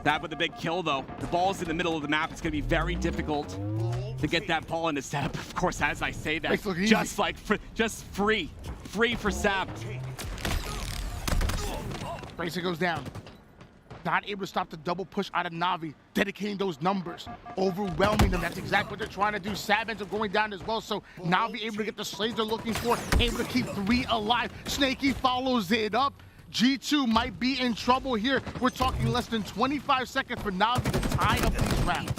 That with a big kill, though. The ball's in the middle of the map. It's going to be very difficult to get that ball into setup. Of course, as I say that, just free for Sab. Tracer goes down. Not able to stop the double push out of Navi, dedicating those numbers, overwhelming them. That's exactly what they're trying to do. Sab ends up going down as well, so Navi able to get the slays they're looking for, able to keep 3 alive. Snaky follows it up. G2 might be in trouble here. We're talking less than 25 seconds for Navi to tie up these rounds.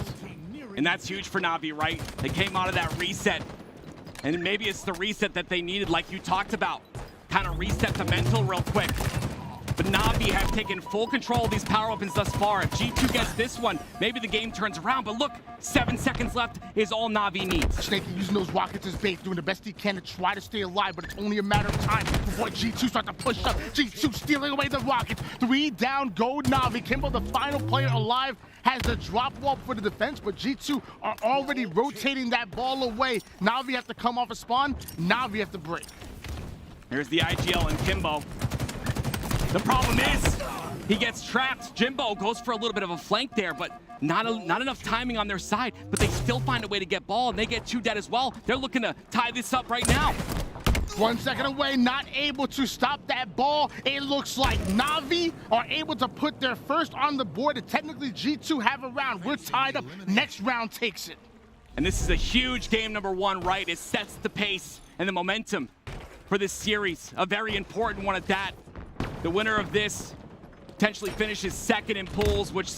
And that's huge for Navi, right? They came out of that reset. And maybe it's the reset that they needed, like you talked about. Kind of reset the mental real quick. But Navi have taken full control of these power weapons thus far. If G2 gets this one, maybe the game turns around. But look, 7 seconds left is all Navi needs. Snakey using those rockets as bait, doing the best he can to try to stay alive, but it's only a matter of time before G2 start to push up. G2 stealing away the rockets. 3 down, go Navi. Kimbo, the final player alive, has the drop wall for the defense, but G2 are already rotating that ball away. Navi have to come off a spawn. Navi have to break. Here's the IGL and Kimbo. The problem is, he gets trapped. Jimbo goes for a little bit of a flank there, but not enough timing on their side. But they still find a way to get ball, and they get 2 dead as well. They're looking to tie this up right now. 1 second away, not able to stop that ball. It looks like Navi are able to put their first on the board, and technically G2 have a round. We're tied up. Next round takes it. And this is a huge game number 1, right? It sets the pace and the momentum for this series. A very important one at that. The winner of this potentially finishes second in pools, which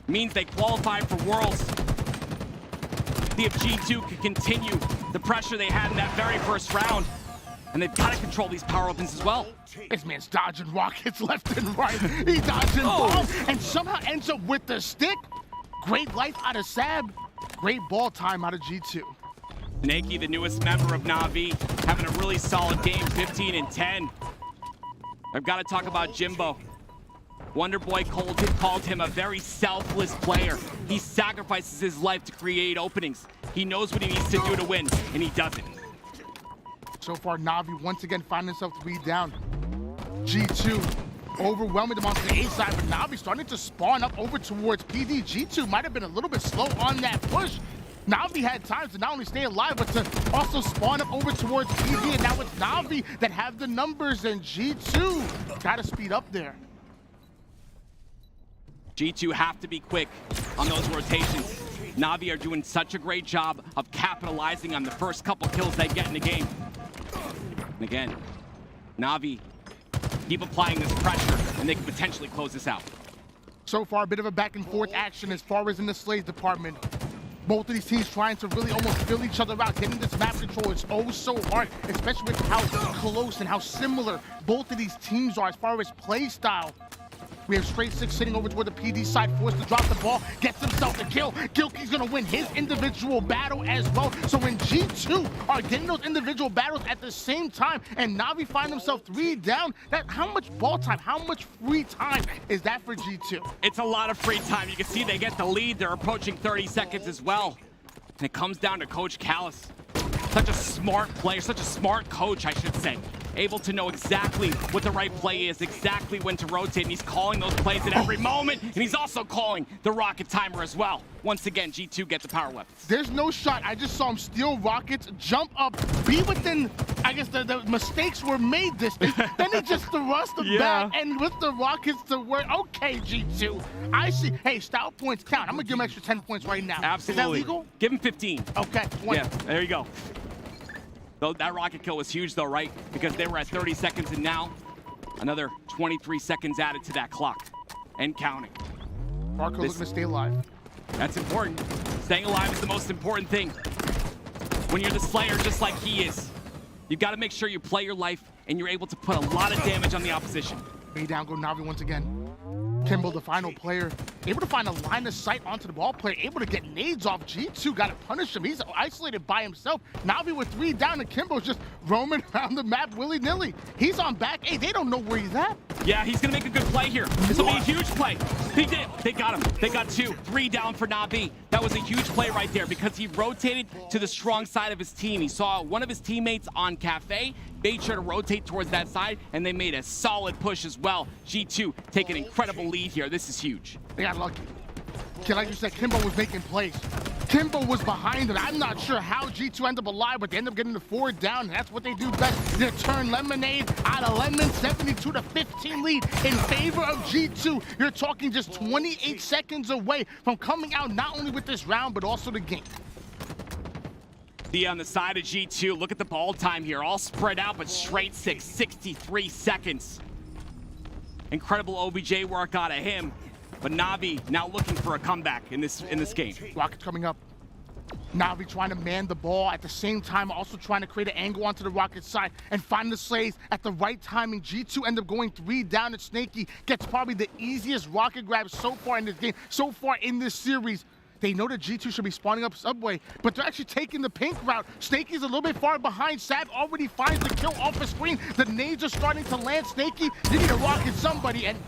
means they qualify for Worlds. See if G2 can continue the pressure they had in that very first round. And they've got to control these power weapons as well. This man's dodging rockets left and right. He dodging bombs and somehow ends up with the stick. Great life out of Sab. Great ball time out of G2. Snakey, the newest member of Navi, having a really solid game, 15 and 10. I've got to talk about Jimbo. Wonderboy called him a very selfless player. He sacrifices his life to create openings. He knows what he needs to do to win, and he does it. So far, Navi once again finding himself 3 down. G2 overwhelming them onto the A side, but Navi starting to spawn up over towards PD. G2 might have been a little bit slow on that push. Navi had time to not only stay alive, but to also spawn up over towards PD, and now it's Navi that have the numbers, and G2 gotta speed up there. G2 have to be quick on those rotations. Navi are doing such a great job of capitalizing on the first couple kills they get in the game. And again, Navi keep applying this pressure, and they can potentially close this out. So far, a bit of a back and forth action as far as in the Slays department. Both of these teams trying to really almost fill each other out. Getting this map control is oh so hard, especially with how close and how similar both of these teams are as far as play style. We have Straight Six sitting over toward the PD side, forced to drop the ball, gets himself the kill. Gilkey's gonna win his individual battle as well. So when G2 are getting those individual battles at the same time, and Navi find themselves 3 down, how much ball time, how much free time is that for G2? It's a lot of free time. You can see they get the lead. They're approaching 30 seconds as well. And it comes down to Coach Callis. Such a smart player, such a smart coach, I should say. Able to know exactly what the right play is, exactly when to rotate, and he's calling those plays at every moment, and he's also calling the rocket timer as well. Once again, G2 get the power weapons. There's no shot. I just saw him steal rockets, jump up, be within, I guess the mistakes were made distance, then he just thrusts them back, and with the rockets to work. Okay, G2, I see. Hey, style points count. I'm gonna give him extra 10 points right now. Absolutely. Is that legal? Give him 15. Okay, 20. Yeah, there you go. Though that rocket kill was huge though, right? Because they were at 30 seconds and now another 23 seconds added to that clock and counting. Marco looking to stay alive. That's important. Staying alive is the most important thing. When you're the Slayer just like he is, you've got to make sure you play your life and you're able to put a lot of damage on the opposition. Way down go Navi once again. Kimbo, the final player, able to find a line of sight onto the ball player, able to get nades off. G2 got to punish him. He's isolated by himself. Navi with 3 down, and Kimbo's just roaming around the map willy-nilly. He's on back. Hey, they don't know where he's at. Yeah, he's going to make a good play here. This will be a huge play. He did. They got him. They got 2. 3 down for Navi. That was a huge play right there because he rotated to the strong side of his team. He saw one of his teammates on Cafe, made sure to rotate towards that side, and they made a solid push as well. G2 take an incredible lead here. This is huge. They got lucky. Like you said, Kimbo was making plays. Kimbo was behind it. I'm not sure how G2 ended up alive, but they end up getting the 4 down, and that's what they do best. They turn lemonade out of lemon, 72-15 lead in favor of G2. You're talking just 28 seconds away from coming out not only with this round, but also the game. See on the side of G2, look at the ball time here. All spread out, but Straight Six, 63 seconds. Incredible OBJ work out of him. But Navi now looking for a comeback in this game. Rockets coming up. Navi trying to man the ball at the same time, also trying to create an angle onto the Rocket side and find the Slays at the right timing. G2 end up going 3 down, and Snaky gets probably the easiest Rocket grab so far in this game, so far in this series. They know that G2 should be spawning up Subway, but they're actually taking the pink route. Snaky's a little bit far behind. Sab already finds the kill off the screen. The nades are starting to land. Snaky, you need to rocket somebody, and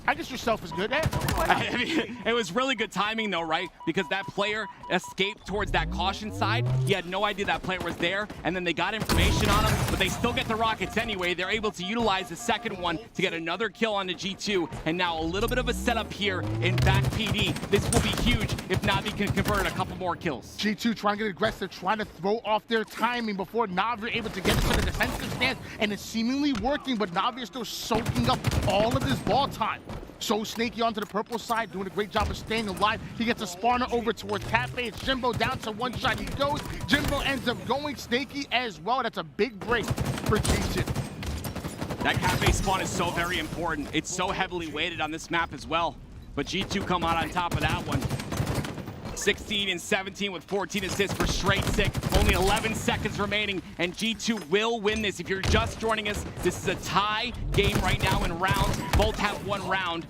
I guess yourself is good. I mean, it was really good timing though, right? Because that player escaped towards that caution side. He had no idea that player was there, and then they got information on him, but they still get the rockets anyway. They're able to utilize the second one to get another kill on the G2, and now a little bit of a setup here in back PD. This will be huge if Navi can convert a couple more kills. G2 trying to get aggressive, trying to throw off their timing before Navi are able to get into the defensive stance, and it's seemingly working, but Navi is still soaking up all of this ball time. So Snaky onto the purple side, doing a great job of staying alive. He gets a spawner over towards Cafe. It's Jimbo down to 1 shot. He goes. Jimbo ends up going. Snaky as well. That's a big break for G2. That Cafe spawn is so very important. It's so heavily weighted on this map as well. But G2 come out on top of that one. 16 and 17 with 14 assists for Straight Sick. Only 11 seconds remaining, and G2 will win this. If you're just joining us, this is a tie game right now in rounds. Both have 1 round.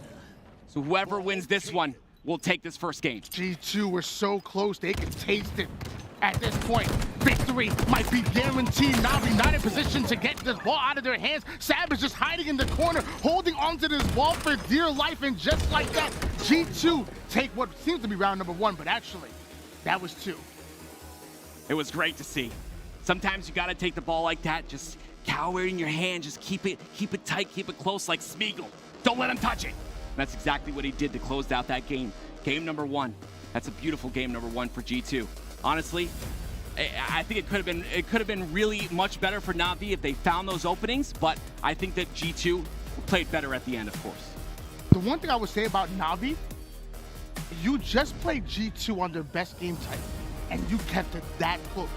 So whoever wins this one will take this first game. G2 were so close, they can taste it. At this point, victory might be guaranteed. Navi not in position to get this ball out of their hands. Sab is just hiding in the corner, holding onto this ball for dear life, and just like that, G2 take what seems to be round number 1, but actually, that was 2. It was great to see. Sometimes you gotta take the ball like that, just cower it in your hand, just keep it tight, keep it close like Smeagol. Don't let him touch it. And that's exactly what he did to close out that game. Game number 1. That's a beautiful game number 1 for G2. Honestly, I think it could have been really much better for Navi if they found those openings, but I think that G2 played better at the end, of course. The one thing I would say about Navi, you just played G2 on their best game type, and you kept it that close.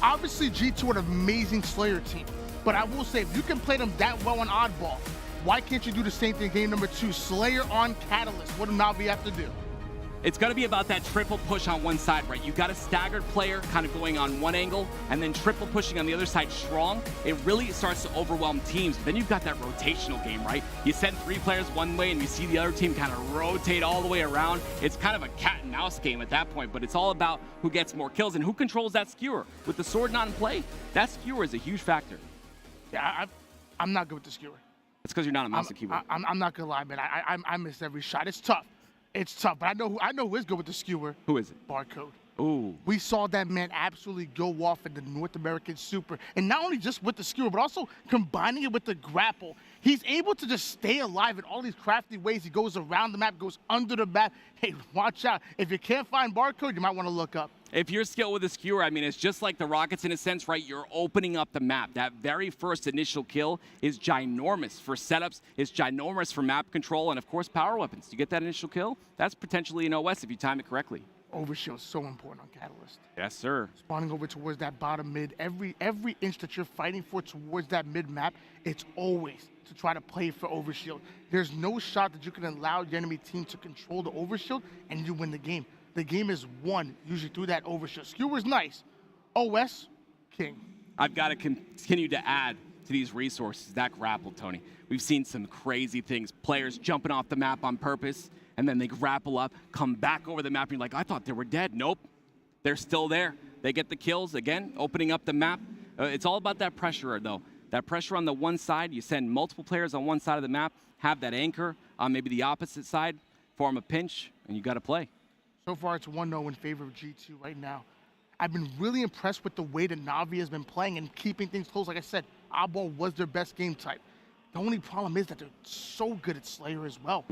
Obviously, G2 are an amazing Slayer team, but I will say, if you can play them that well on Oddball, why can't you do the same thing game number 2? Slayer on Catalyst. What do Navi have to do? It's going to be about that triple push on one side, right? You've got a staggered player kind of going on one angle and then triple pushing on the other side strong. It really starts to overwhelm teams. Then you've got that rotational game, right? You send 3 players one way and you see the other team kind of rotate all the way around. It's kind of a cat and mouse game at that point, but it's all about who gets more kills and who controls that skewer. With the sword not in play, that skewer is a huge factor. Yeah, I'm not good with the skewer. It's because you're not a mouse and keyboard. I'm not gonna lie, man. I miss every shot. It's tough. It's tough, but I know who is good with the skewer. Who is it? Barcode. Ooh. We saw that man absolutely go off in the North American Super. And not only just with the skewer, but also combining it with the grapple. He's able to just stay alive in all these crafty ways. He goes around the map, goes under the map. Hey, watch out. If you can't find Barcode, you might want to look up. If you're skilled with the skewer, I mean, it's just like the Rockets in a sense, right? You're opening up the map. That very first initial kill is ginormous for setups. It's ginormous for map control. And, of course, power weapons. You get that initial kill, that's potentially an OS if you time it correctly. Overshield is so important on Catalyst. Yes, sir. Spawning over towards that bottom mid. Every inch that you're fighting for towards that mid map, it's always to try to play for overshield. There's no shot that you can allow the enemy team to control the overshield and you win the game. The game is won usually through that overshield. Skewer's nice. OS, king. I've got to continue to add to these resources. That grapple, Tony. We've seen some crazy things. Players jumping off the map on purpose, and then they grapple up, come back over the map, and you're like, I thought they were dead. Nope. They're still there. They get the kills, again, opening up the map. It's all about that pressure, though. That pressure on the one side, you send multiple players on one side of the map, have that anchor on maybe the opposite side, form a pinch, and you got to play. So far, it's 1-0 in favor of G2 right now. I've been really impressed with the way that Navi has been playing and keeping things close. Like I said, Oddball was their best game type. The only problem is that they're so good at Slayer as well.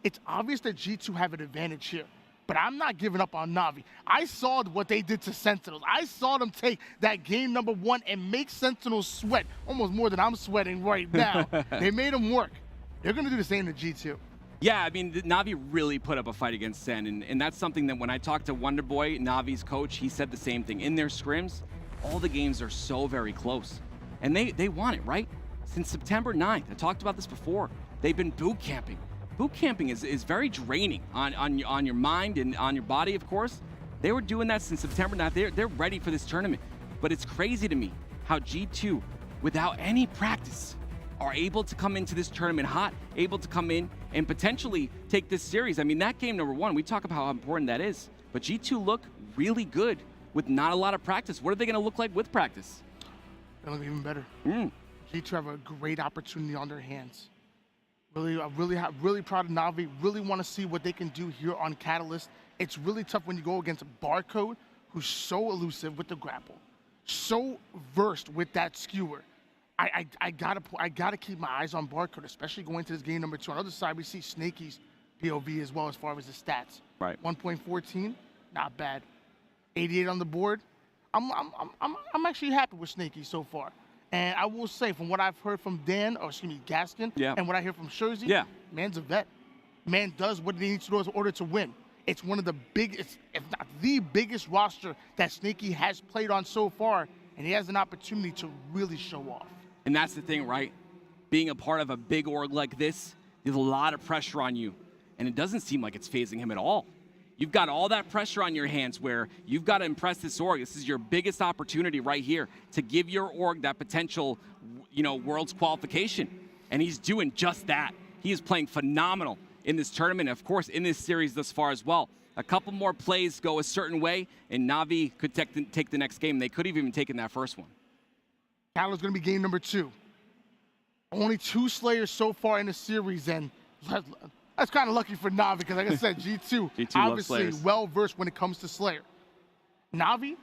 It's obvious that G2 have an advantage here, but I'm not giving up on Navi. I saw what they did to Sentinels. I saw them take that game number 1 and make Sentinels sweat, almost more than I'm sweating right now. They made them work. They're going to do the same to G2. Yeah, I mean, Navi really put up a fight against Sen, and that's something that when I talked to Wonderboy, Navi's coach, he said the same thing. In their scrims, all the games are so very close, and they want it, right? Since September 9th, I talked about this before, they've been boot camping. Boot camping is very draining on your mind and on your body, of course. They were doing that since September. Now they're ready for this tournament. But it's crazy to me how G2, without any practice, are able to come into this tournament hot, able to come in and potentially take this series. I mean, that game number 1, we talk about how important that is. But G2 look really good with not a lot of practice. What are they going to look like with practice? They look even better. G2 have a great opportunity on their hands. I'm really proud of Navi. Really want to see what they can do here on Catalyst. It's really tough when you go against Barcode, who's so elusive with the grapple, so versed with that skewer. I gotta keep my eyes on Barcode, especially going into this game number 2. On the other side, we see Snakey's POV as well as far as the stats. Right. 1.14, not bad. 88 on the board. I'm actually happy with Snakey so far. And I will say, from what I've heard from Dan, or excuse me, Gaskin, and what I hear from Shurzy, man's a vet. Man does what he needs to do in order to win. It's one of the biggest, if not the biggest roster that Snakey has played on so far, and he has an opportunity to really show off. And that's the thing, right? Being a part of a big org like this, there's a lot of pressure on you. And it doesn't seem like it's phasing him at all. You've got all that pressure on your hands where you've got to impress this org. This is your biggest opportunity right here to give your org that potential, world's qualification. And he's doing just that. He is playing phenomenal in this tournament, of course, in this series thus far as well. A couple more plays go a certain way, and Navi could take the next game. They could have even taken that first one. Catalyst's going to be game number 2. Only 2 Slayers so far in the series, and that's kind of lucky for Navi because, like I said, G2 obviously well-versed when it comes to Slayer. Navi,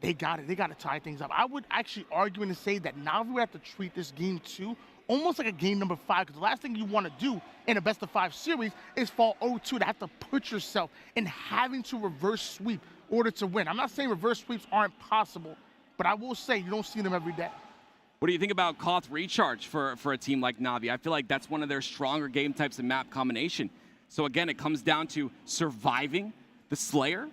they got it. They got to tie things up. I would actually argue and say that Navi would have to treat this game 2 almost like a game number 5, because the last thing you want to do in a best-of-5 series is fall 0-2 to have to put yourself in having to reverse sweep in order to win. I'm not saying reverse sweeps aren't possible, but I will say you don't see them every day. What do you think about Koth Recharge for a team like Navi? I feel like that's one of their stronger game types and map combination. So again, it comes down to surviving the Slayer,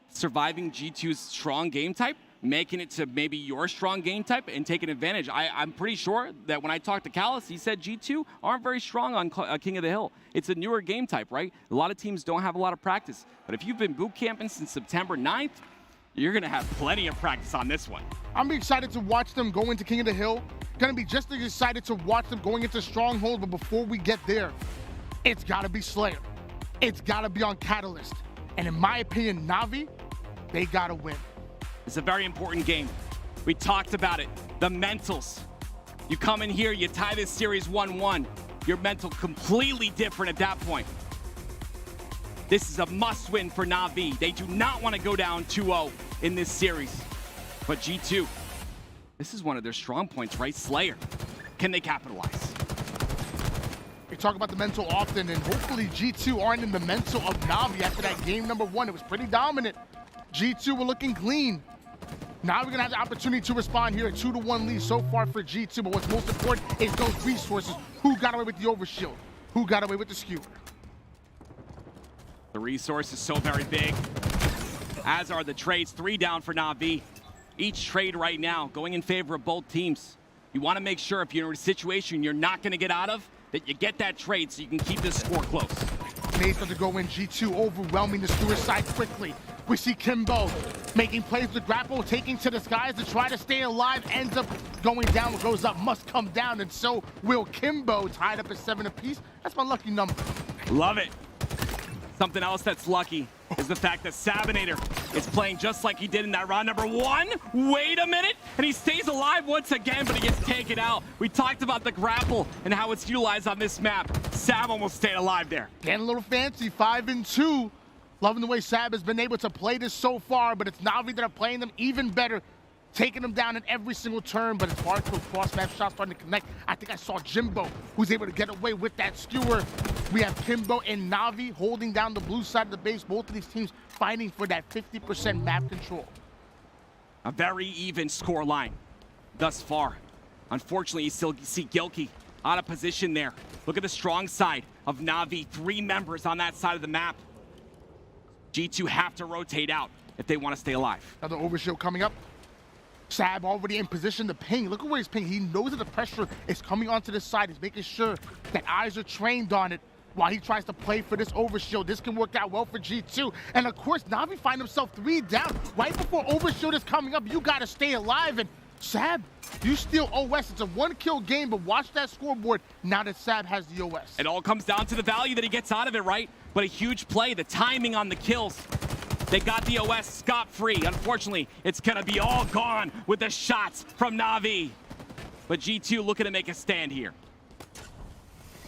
surviving G2's strong game type, making it to maybe your strong game type and taking advantage. I'm pretty sure that when I talked to Callis, he said G2 aren't very strong on King of the Hill. It's a newer game type, right? A lot of teams don't have a lot of practice. But if you've been boot camping since September 9th, you're going to have plenty of practice on this one. I'm excited to watch them go into King of the Hill. Going to be just as excited to watch them going into Strongholds, but before we get there, it's got to be Slayer. It's got to be on Catalyst. And in my opinion, Navi, they got to win. It's a very important game. We talked about it. The mentals. You come in here, you tie this series 1-1. Your mental completely different at that point. This is a must-win for Navi. They do not want to go down 2-0 in this series. But G2, this is one of their strong points, right? Slayer. Can they capitalize? We talk about the mental often, and hopefully G2 aren't in the mental of Navi after that game number 1. It was pretty dominant. G2 were looking clean. Now we're going to have the opportunity to respond here. A 2-1 lead so far for G2, but what's most important is those resources. Who got away with the overshield? Who got away with the skewer? The resource is so very big, as are the trades. 3 down for Navi. Each trade right now going in favor of both teams. You want to make sure if you're in a situation you're not going to get out of, that you get that trade so you can keep this score close. Maze to go in, G2 overwhelming the Stewart side quickly. We see Kimbo making plays with grapple, taking to the skies to try to stay alive, ends up going down. What goes up must come down, and so will Kimbo, tied up at 7 apiece. That's my lucky number. Love it. Something else that's lucky is the fact that Sabinator is playing just like he did in that round number 1. Wait a minute, and he stays alive once again, but he gets taken out. We talked about the grapple and how it's utilized on this map. Sab almost stayed alive there. Getting a little fancy, 5-2. Loving the way Sab has been able to play this so far, but it's Navi that are playing them even better, taking them down in every single turn, but it's hard to cross-map shots starting to connect. I think I saw Jimbo, who's able to get away with that skewer. We have Kimbo and Navi holding down the blue side of the base. Both of these teams fighting for that 50% map control. A very even score line thus far. Unfortunately, you still see Gilkey out of position there. Look at the strong side of Navi. 3 members on that side of the map. G2 have to rotate out if they want to stay alive. Another overshield coming up. Sab already in position to ping. Look at where he's pinging. He knows that the pressure is coming onto the side. He's making sure that eyes are trained on it while he tries to play for this overshield. This can work out well for G2. And of course, Navi find himself 3 down. Right before overshield is coming up, you gotta stay alive. And Sab, you steal OS. It's a 1-kill game, but watch that scoreboard now that Sab has the OS. It all comes down to the value that he gets out of it, right? But a huge play, the timing on the kills. They got the OS scot-free. Unfortunately, it's gonna be all gone with the shots from Navi. But G2 looking to make a stand here.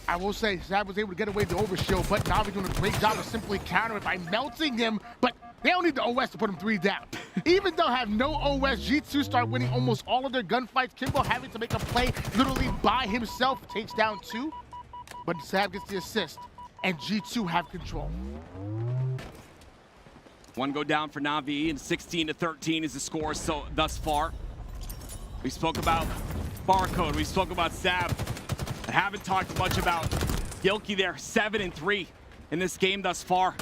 I will say, Sab was able to get away with the overshield, but Navi doing a great job of simply countering it by melting him, but they don't need the OS to put him 3 down. Even though have no OS, G2 start winning almost all of their gunfights. Kimbo having to make a play literally by himself, takes down 2, but Sab gets the assist, and G2 have control. 1 go down for Navi, and 16-13 is the score so thus far. We spoke about Barcode, we spoke about Sab. I haven't talked much about Gilkey there, 7-3 in this game thus far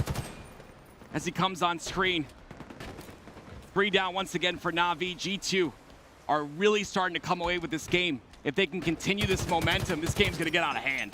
as he comes on screen. 3 down once again for Navi. G2 are really starting to come away with this game. If they can continue this momentum, this game's gonna get out of hand.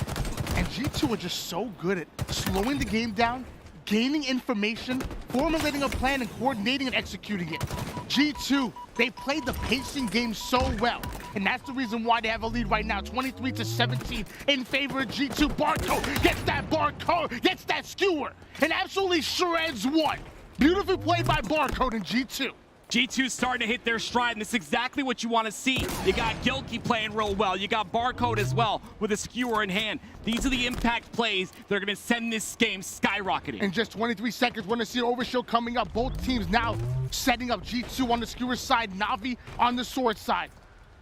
And G2 are just so good at slowing the game down, gaining information, formulating a plan, and coordinating and executing it. G2, they played the pacing game so well. And that's the reason why they have a lead right now, 23-17 in favor of G2. Barcode gets that Barcode, gets that skewer, and absolutely shreds one. Beautifully played by Barcode and G2. G2's starting to hit their stride, and this is exactly what you want to see. You got Gilkey playing real well. You got Barcode as well with a skewer in hand. These are the impact plays that are going to send this game skyrocketing. In just 23 seconds, we're going to see overshield coming up. Both teams now setting up G2 on the skewer side, Navi on the sword side.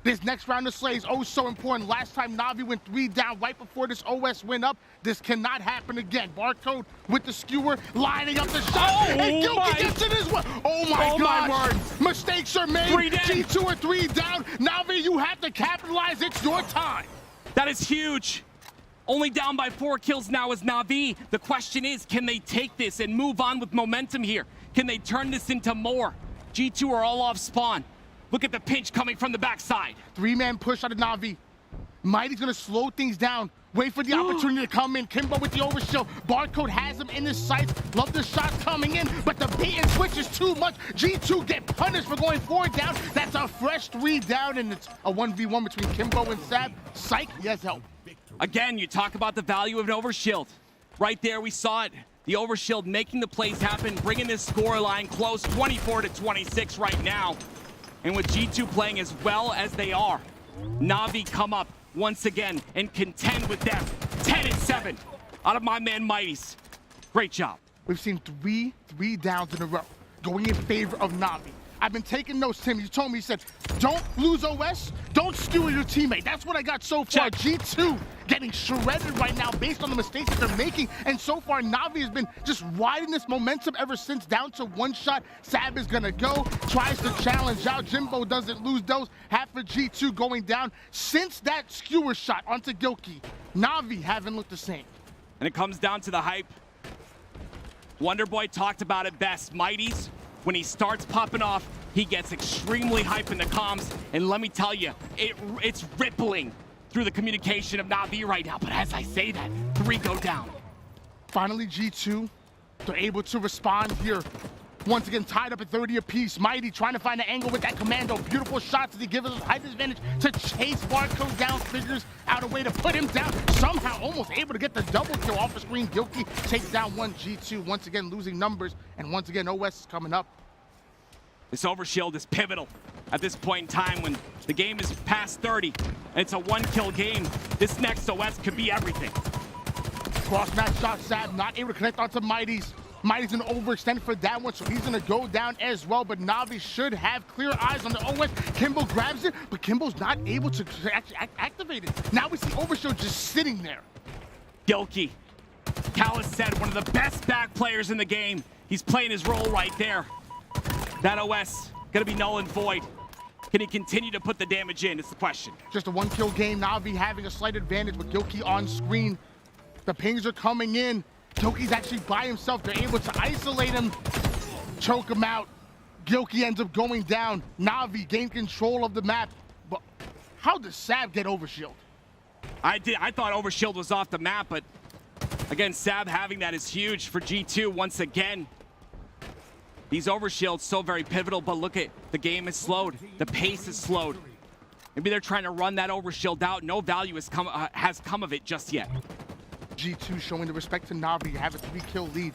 This next round of Slay is oh so important. Last time Navi went 3 down right before this OS went up. This cannot happen again. Barcode with the skewer, lining up the shot, and Gilkey gets it as well. Oh my God! My word. Mistakes are made. G2 are 3 down. Navi, you have to capitalize. It's your time. That is huge. Only down by 4 kills now is Navi. The question is, can they take this and move on with momentum here? Can they turn this into more? G2 are all off spawn. Look at the pinch coming from the backside. 3-man push out of Navi. Mighty's gonna slow things down. Wait for the opportunity to come in. Kimbo with the overshield. Barcode has him in his sights. Love the shots coming in, but the bait and switch is too much. G2 get punished for going 4 down. That's a fresh 3 down, and it's a 1v1 between Kimbo and Sab. Psych, he has help. Again, you talk about the value of an overshield. Right there, we saw it. The overshield making the plays happen, bringing this score line close, 24-26 right now. And with G2 playing as well as they are, Navi come up once again and contend with them. 10-7 out of my man Mighty's. Great job. We've seen three downs in a row going in favor of Navi. I've been taking notes, Tim. You told me, you said, don't lose OS, don't skewer your teammate. That's what I got so far. G2 getting shredded right now based on the mistakes that they're making. And so far, Navi has been just riding this momentum ever since, down to 1 shot. Sab is gonna go, tries to challenge out. Jimbo doesn't lose those. Half of G2 going down. Since that skewer shot onto Gilkey, Navi haven't looked the same. And it comes down to the hype. Wonderboy talked about it best. Mighty's, when he starts popping off, he gets extremely hype in the comms. And let me tell you, it's rippling through the communication of Navi right now. But as I say that, 3 go down. Finally, G2, they're able to respond here. Once again, tied up at 30 apiece. Mighty trying to find an angle with that commando. Beautiful shots as he gives us height advantage to chase Barcode down. Figures out a way to put him down. Somehow almost able to get the double kill off the screen. Gilkey takes down 1. G2 once again losing numbers. And once again, OS is coming up. This overshield is pivotal at this point in time when the game is past 30 and it's a 1-kill game. This next OS could be everything. Cross-match shot, Sab not able to connect onto Mighty's. Mighty's gonna overextend for that one, so he's gonna go down as well, but Navi should have clear eyes on the OS. Kimbo grabs it, but Kimbo's not able to actually activate it. Now we see Overshield just sitting there. Gilkey, Callis said, one of the best back players in the game. He's playing his role right there. That OS gonna be null and void. Can he continue to put the damage in? It's the question. Just a 1-kill game, Navi having a slight advantage with Gilkey on screen. The pings are coming in. Gilkey's actually by himself. They're able to isolate him, choke him out. Gilkey ends up going down. Navi gained control of the map. But how does Sab get overshield? I thought overshield was off the map, but again, Sab having that is huge for G2 once again. These overshields so very pivotal, but look at the game is slowed. The pace is slowed. Maybe they're trying to run that overshield out. No value has come of it just yet. G2 showing the respect to Navi, have a 3-kill lead.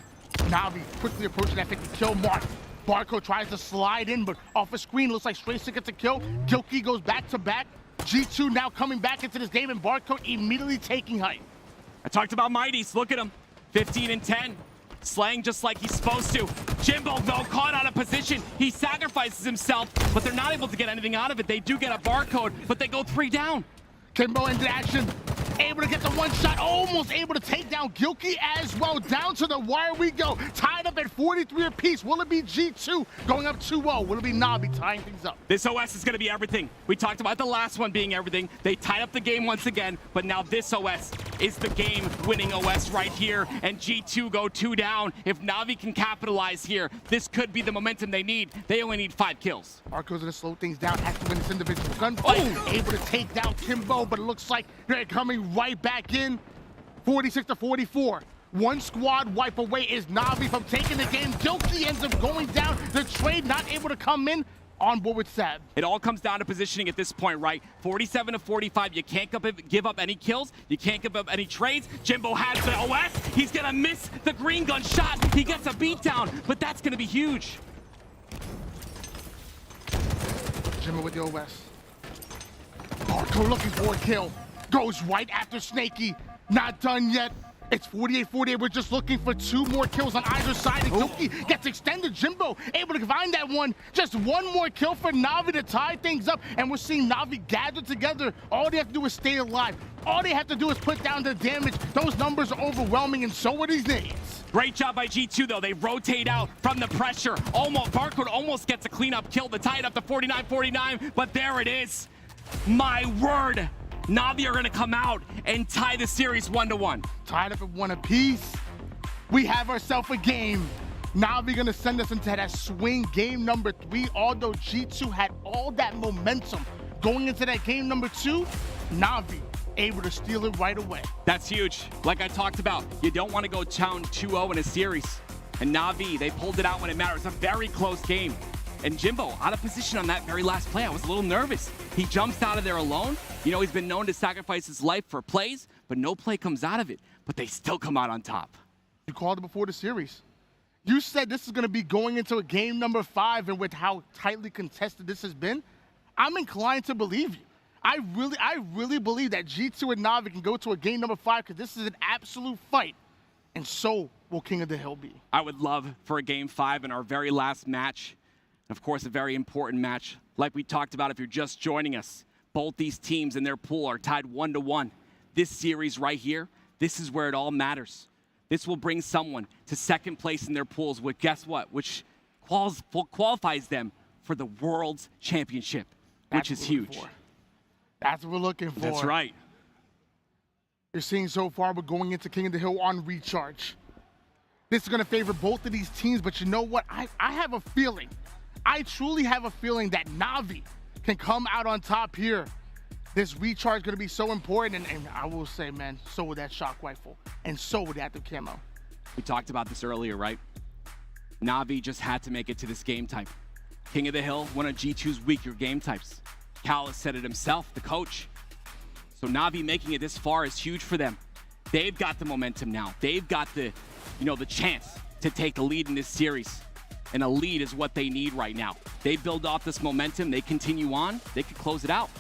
Navi quickly approaching that 50-kill mark. Barco tries to slide in, but off a screen, looks like Stracer gets a kill. Gilkey goes back to back. G2 now coming back into this game, and Barco immediately taking height. I talked about Mighties, look at him. 15 and 10. Slaying just like he's supposed to. Jimbo, though, caught out of position. He sacrifices himself, but they're not able to get anything out of it. They do get a barcode, but they go 3 down. Kimbo into action. Able to get the one shot, almost able to take down Gilkey as well. Down to the wire we go. Tied up at 43 apiece. Will it be G2 going up 2-0? Will it be Navi tying things up? This OS is going to be everything. We talked about the last one being everything. They tied up the game once again, but now this OS is the game-winning OS right here, and G2 go 2 down. If Navi can capitalize here, this could be the momentum they need. They only need 5 kills. Arco's going to slow things down, has to win this individual gunfight. Able to take down Kimbo, but it looks like they're coming right back in. 46 to 44. One squad wipe away is Navi from taking the game. Gilkey ends up going down. The trade not able to come in. On board with Sab. It all comes down to positioning at this point, right? 47 to 45. You can't give up any kills. You can't give up any trades. Jimbo has the OS. He's gonna miss the green gun shot. He gets a beatdown, but that's gonna be huge. Jimbo with the OS. Barco looking for a kill. Goes right after Snaky. Not done yet. It's 48-48. We're just looking for 2 more kills on either side. And Gilkey gets extended. Jimbo able to find that one. Just 1 more kill for Navi to tie things up. And we're seeing Navi gather together. All they have to do is stay alive. All they have to do is put down the damage. Those numbers are overwhelming, and so are these nades. Great job by G2, though. They rotate out from the pressure. Barcode almost gets a cleanup kill to tie it up to 49-49. But there it is. My word. Navi are going to come out and tie the series 1-1. Tied up at 1 apiece. We have ourselves a game. Navi going to send us into that swing game number 3, although G2 had all that momentum going into that game number 2. Navi able to steal it right away. That's huge. Like I talked about, you don't want to go down 2-0 in a series. And Navi, they pulled it out when it mattered. It's a very close game. And Jimbo, out of position on that very last play. I was a little nervous. He jumps out of there alone. You know, he's been known to sacrifice his life for plays, but no play comes out of it. But they still come out on top. You called it before the series. You said this is going to be going into a game number 5, and with how tightly contested this has been, I'm inclined to believe you. I really believe that G2 and Navi can go to a game number 5, because this is an absolute fight, and so will King of the Hill be. I would love for a game 5 in our very last match. Of course, a very important match. Like we talked about, if you're just joining us, both these teams in their pool are tied 1-1. This series right here, this is where it all matters. This will bring someone to second place in their pools, which, guess what? Which qualifies them for the World's Championship, which is huge. That's what we're looking for. That's right. You're seeing so far, we're going into King of the Hill on recharge. This is going to favor both of these teams, but you know what? I have a feeling. I truly have a feeling that Navi can come out on top here. This recharge is going to be so important, and I will say, man, so with that shock rifle, and so with the active camo. We talked about this earlier, right? Navi just had to make it to this game type. King of the Hill, one of G2's weaker game types. Cal has said it himself, the coach. So Navi making it this far is huge for them. They've got the momentum now. They've got the, the chance to take the lead in this series. And a lead is what they need right now. They build off this momentum, they continue on, they could close it out.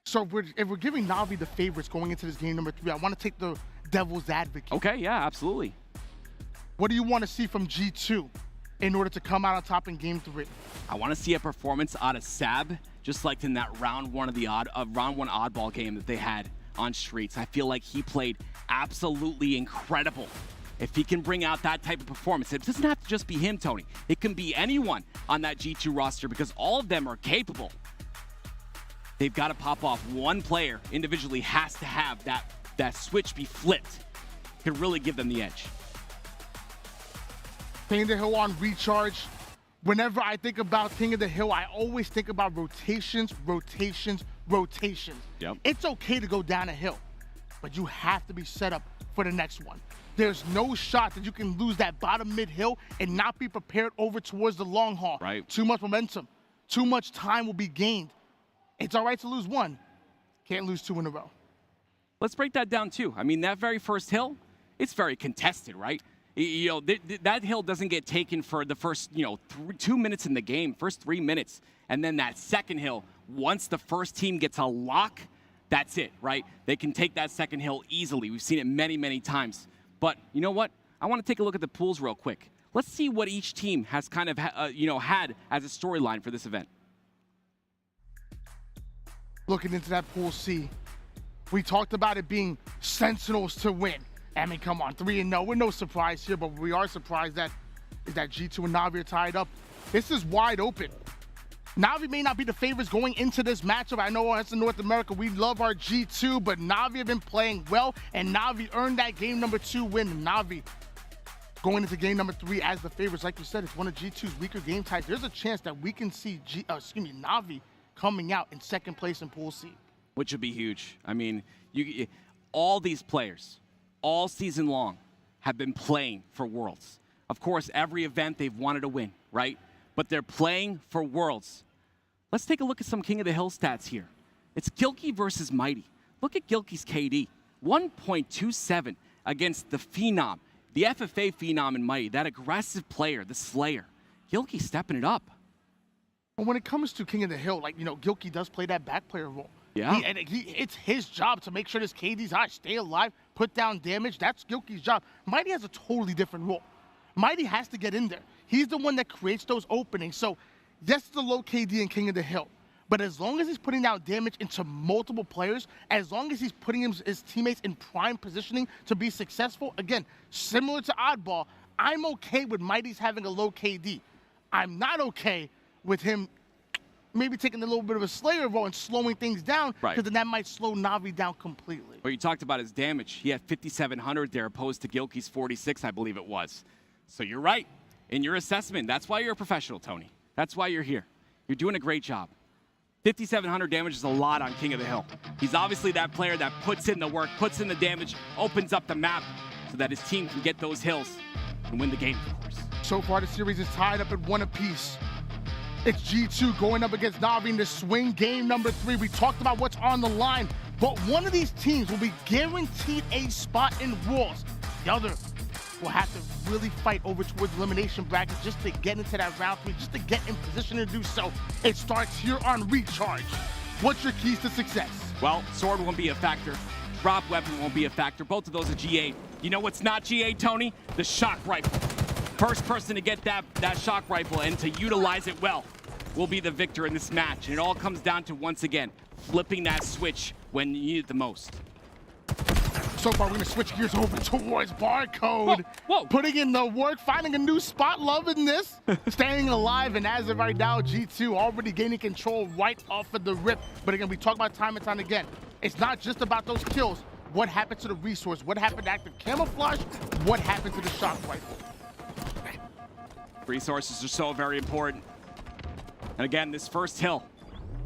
So if we're giving Navi the favorites going into this game number 3, I want to take the devil's advocate. Okay, yeah, absolutely. What do you want to see from G2 in order to come out on top in game 3? I want to see a performance out of Sab, just like in that round 1 of the round 1 oddball game that they had on Streets. I feel like he played absolutely incredible. If he can bring out that type of performance, it doesn't have to just be him, Tony. It can be anyone on that G2 roster, because all of them are capable. They've got to pop off. One player individually has to have that switch be flipped. Could really give them the edge. King of the Hill on recharge. Whenever I think about King of the Hill, I always think about rotations, rotations, rotations. Yep. It's okay to go down a hill, but you have to be set up for the next one. There's no shot that you can lose that bottom mid hill and not be prepared over towards the long haul. Right. Too much momentum, too much time will be gained. It's all right to lose one, can't lose two in a row. Let's break that down too. I mean, that very first hill, it's very contested, right? You know, that hill doesn't get taken for the first, 2 minutes in the game, first 3 minutes. And then that second hill, once the first team gets a lock, that's it, right? They can take that second hill easily. We've seen it many, many times. But you know what? I want to take a look at the pools real quick. Let's see what each team has kind of, had as a storyline for this event. Looking into that pool C, we talked about it being Sentinels to win. I mean, come on, 3-0. We're no surprise here, but we are surprised that G2 and Navi are tied up. This is wide open. Navi may not be the favorites going into this matchup. I know us in North America, we love our G2, but Navi have been playing well, and Navi earned that game number 2 win. Navi going into game number 3 as the favorites. Like you said, it's one of G2's weaker game types. There's a chance that we can see Navi coming out in second place in Pool C. Which would be huge. I mean, all these players, all season long, have been playing for Worlds. Of course, every event they've wanted to win, right? But they're playing for Worlds. Let's take a look at some King of the Hill stats here. It's Gilkey versus Mighty. Look at Gilkey's KD, 1.27 against the Phenom, the FFA Phenom in Mighty, that aggressive player, the Slayer. Gilkey stepping it up. But when it comes to King of the Hill, Gilkey does play that back player role. Yeah. It's his job to make sure this KD's high, stay alive, put down damage. That's Gilkey's job. Mighty has a totally different role. Mighty has to get in there. He's the one that creates those openings. So, yes, it's a low KD in King of the Hill. But as long as he's putting down damage into multiple players, as long as he's putting his teammates in prime positioning to be successful, again, similar to Oddball, I'm okay with Mighty's having a low KD. I'm not okay with him maybe taking a little bit of a Slayer role and slowing things down, because then that might slow Navi down completely. Well, you talked about his damage. He had 5,700 there opposed to Gilkey's 46, I believe it was. So you're right in your assessment. That's why you're a professional, Tony. That's why you're here. You're doing a great job. 5,700 damage is a lot on King of the Hill. He's obviously that player that puts in the work, puts in the damage, opens up the map so that his team can get those hills and win the game, of course. So far, the series is tied up at 1 apiece. It's G2 going up against Navi in the swing game number 3. We talked about what's on the line, but one of these teams will be guaranteed a spot in Worlds. The other will have to really fight over towards the elimination bracket just to get into that round 3, just to get in position to do so. It starts here on Recharge. What's your keys to success? Well, sword won't be a factor. Drop weapon won't be a factor. Both of those are GA. You know what's not GA, Tony? The shock rifle. First person to get that shock rifle and to utilize it well will be the victor in this match. And it all comes down to, once again, flipping that switch when you need it the most. So far, we're going to switch gears over towards Barcode. Whoa. Putting in the work, finding a new spot, loving this. Staying alive, and as of right now, G2 already gaining control right off of the rip. But again, we talk about time and time again. It's not just about those kills. What happened to the resource? What happened to active camouflage? What happened to the shock rifle? Resources are so very important. And again, this first hill,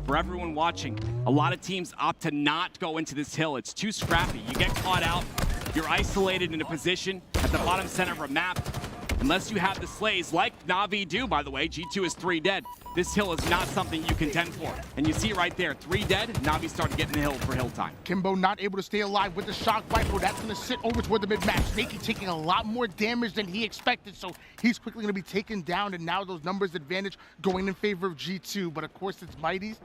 for everyone watching, a lot of teams opt to not go into this hill. It's too scrappy. You get caught out, you're isolated in a position at the bottom center of a map. Unless you have the slays, like Navi do, by the way. G2 is 3 dead. This hill is not something you contend for. And you see it right there, 3 dead, Navi started getting the hill for hill time. Kimbo not able to stay alive with the shock rifle. That's going to sit over toward the mid-match. Nakey taking a lot more damage than he expected, so he's quickly going to be taken down, and now those numbers advantage going in favor of G2. But of course, it's Mighty's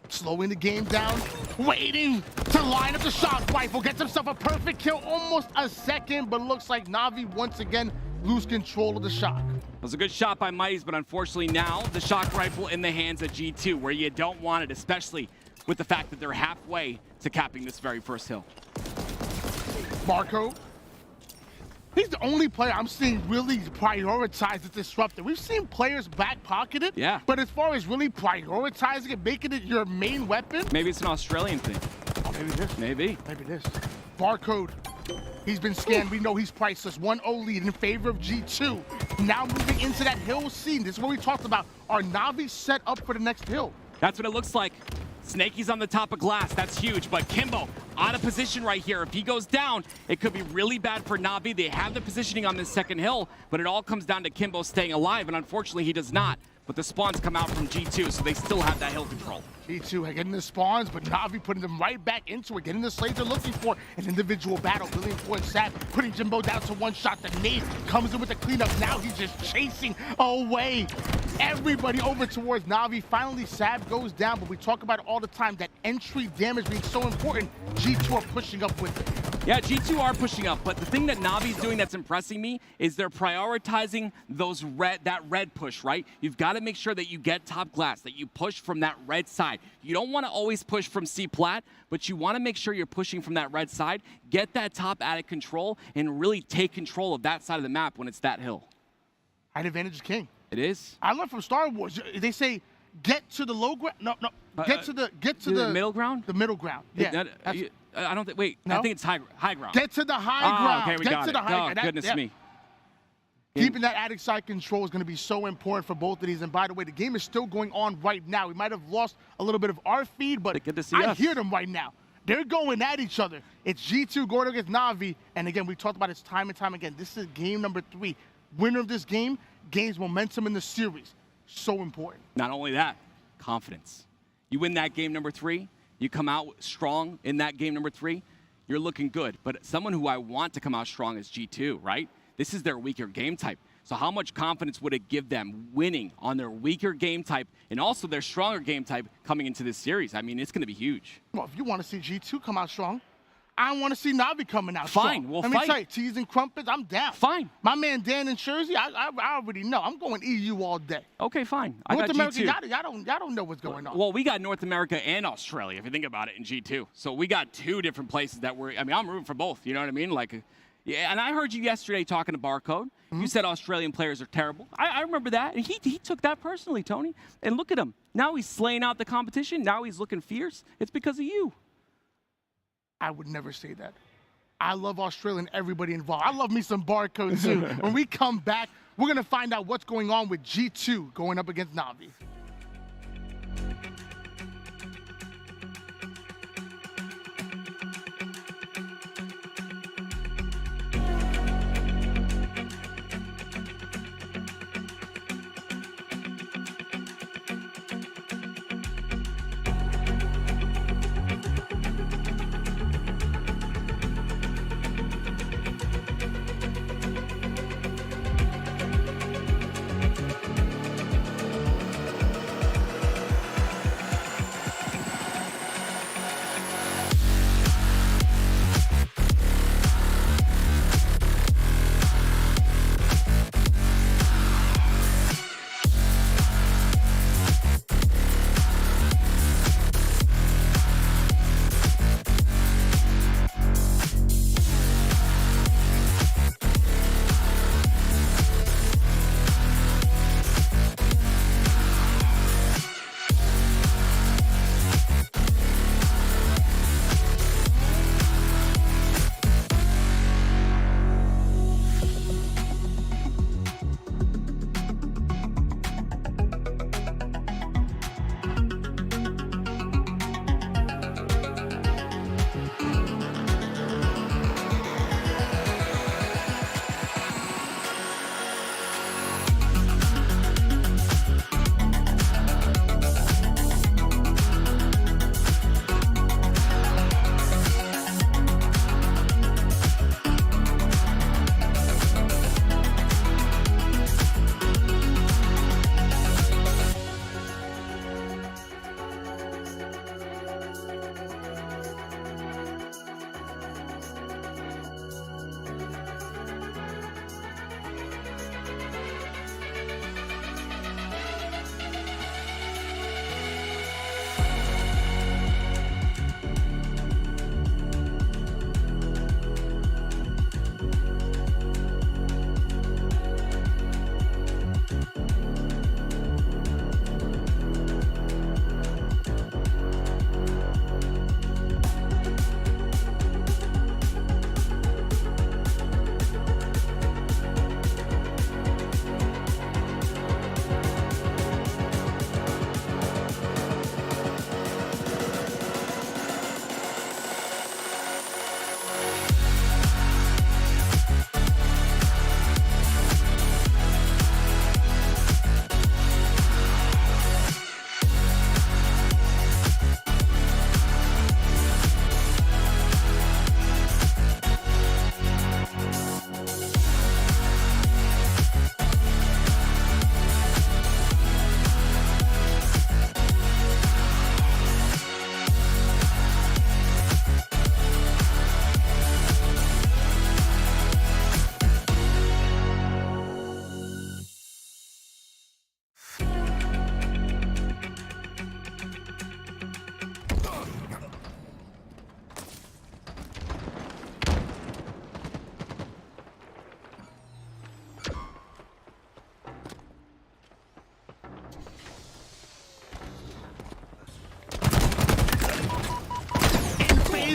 slowing the game down, waiting to line up the shock rifle, gets himself a perfect kill, almost a second, but looks like Navi once again lose control of the shock. It was a good shot by Mighty's, but unfortunately now the shock rifle in the hands of G2, where you don't want it, especially with the fact that they're halfway to capping this very first hill. Marco, he's the only player I'm seeing really prioritize the disruptor. We've seen players back pocket it, yeah, but as far as really prioritizing it, making it your main weapon. Maybe it's an Australian thing. Oh, maybe this. Maybe. Maybe this. Barcode He's been scanned. We know he's priceless. 1-0 lead in favor of G2. Now moving into that hill scene. This is what we talked about. Are Navi set up for the next hill? That's what it looks like. Snakey's on the top of glass. That's huge. But Kimbo out of position right here. If he goes down, it could be really bad for Navi. They have the positioning on this second hill, but it all comes down to Kimbo staying alive, and unfortunately he does not. But the spawns come out from G2, so they still have that hill control. G2 getting the spawns, but Navi putting them right back into it, getting the slaves they're looking for. An individual battle, really important. Sad, putting Jimbo down to one shot. The nade comes in with the cleanup. Now he's just chasing away everybody over towards Navi. Finally, Sab goes down, but we talk about it all the time, that entry damage being so important. G2 are pushing up with it. Yeah, G2 are pushing up, but the thing that Navi's doing that's impressing me is they're prioritizing that red push, right? You've got to make sure that you get top glass, that you push from that red side. You don't want to always push from C plat, but you want to make sure you're pushing from that red side, get that top out of control, and really take control of that side of the map when it's that hill. Height advantage is king. It is. I learned from Star Wars. They say get to the low ground. No. Get to the middle ground. The middle ground. Yeah. I don't think. Wait. No? I think it's high ground. Get to the high ground. Okay, we get got to it. the high ground. Goodness me. Keeping that attic side control is going to be so important for both of these. And by the way, the game is still going on right now. We might have lost a little bit of our feed, but good to see I us. hear them right now. They're going at each other. It's G2 going against Navi. And again, we talked about it time and time again. This is game number 3. Winner of this game gains momentum in the series. So important. Not only that, confidence. You win that game number 3, you come out strong in that game number 3, you're looking good. But someone who I want to come out strong is G2, right? This is their weaker game type. So how much confidence would it give them winning on their weaker game type and also their stronger game type coming into this series? I mean, it's going to be huge. Well, if you want to see G2 come out strong, I want to see Navi coming out Fine, strong. we'll Let fight. me tell you, teas and crumpets, I'm down. Fine. My man Dan in Jersey, I already know. I'm going EU all day. Okay, fine. I North got America, G2. y'all don't know what's going on. Well, we got North America and Australia, if you think about it, in G2. So we got 2 different places that we're, I mean, I'm rooting for both, you know what I mean? Like, yeah, and I heard you yesterday talking to Barcode. You said Australian players are terrible. I remember that, and he took that personally, Tony. And look at him. Now he's slaying out the competition. Now he's looking fierce. It's because of you. I would never say that. I love Australia and everybody involved. I love me some Barcode, too. When we come back, we're going to find out what's going on with G2 going up against Navi.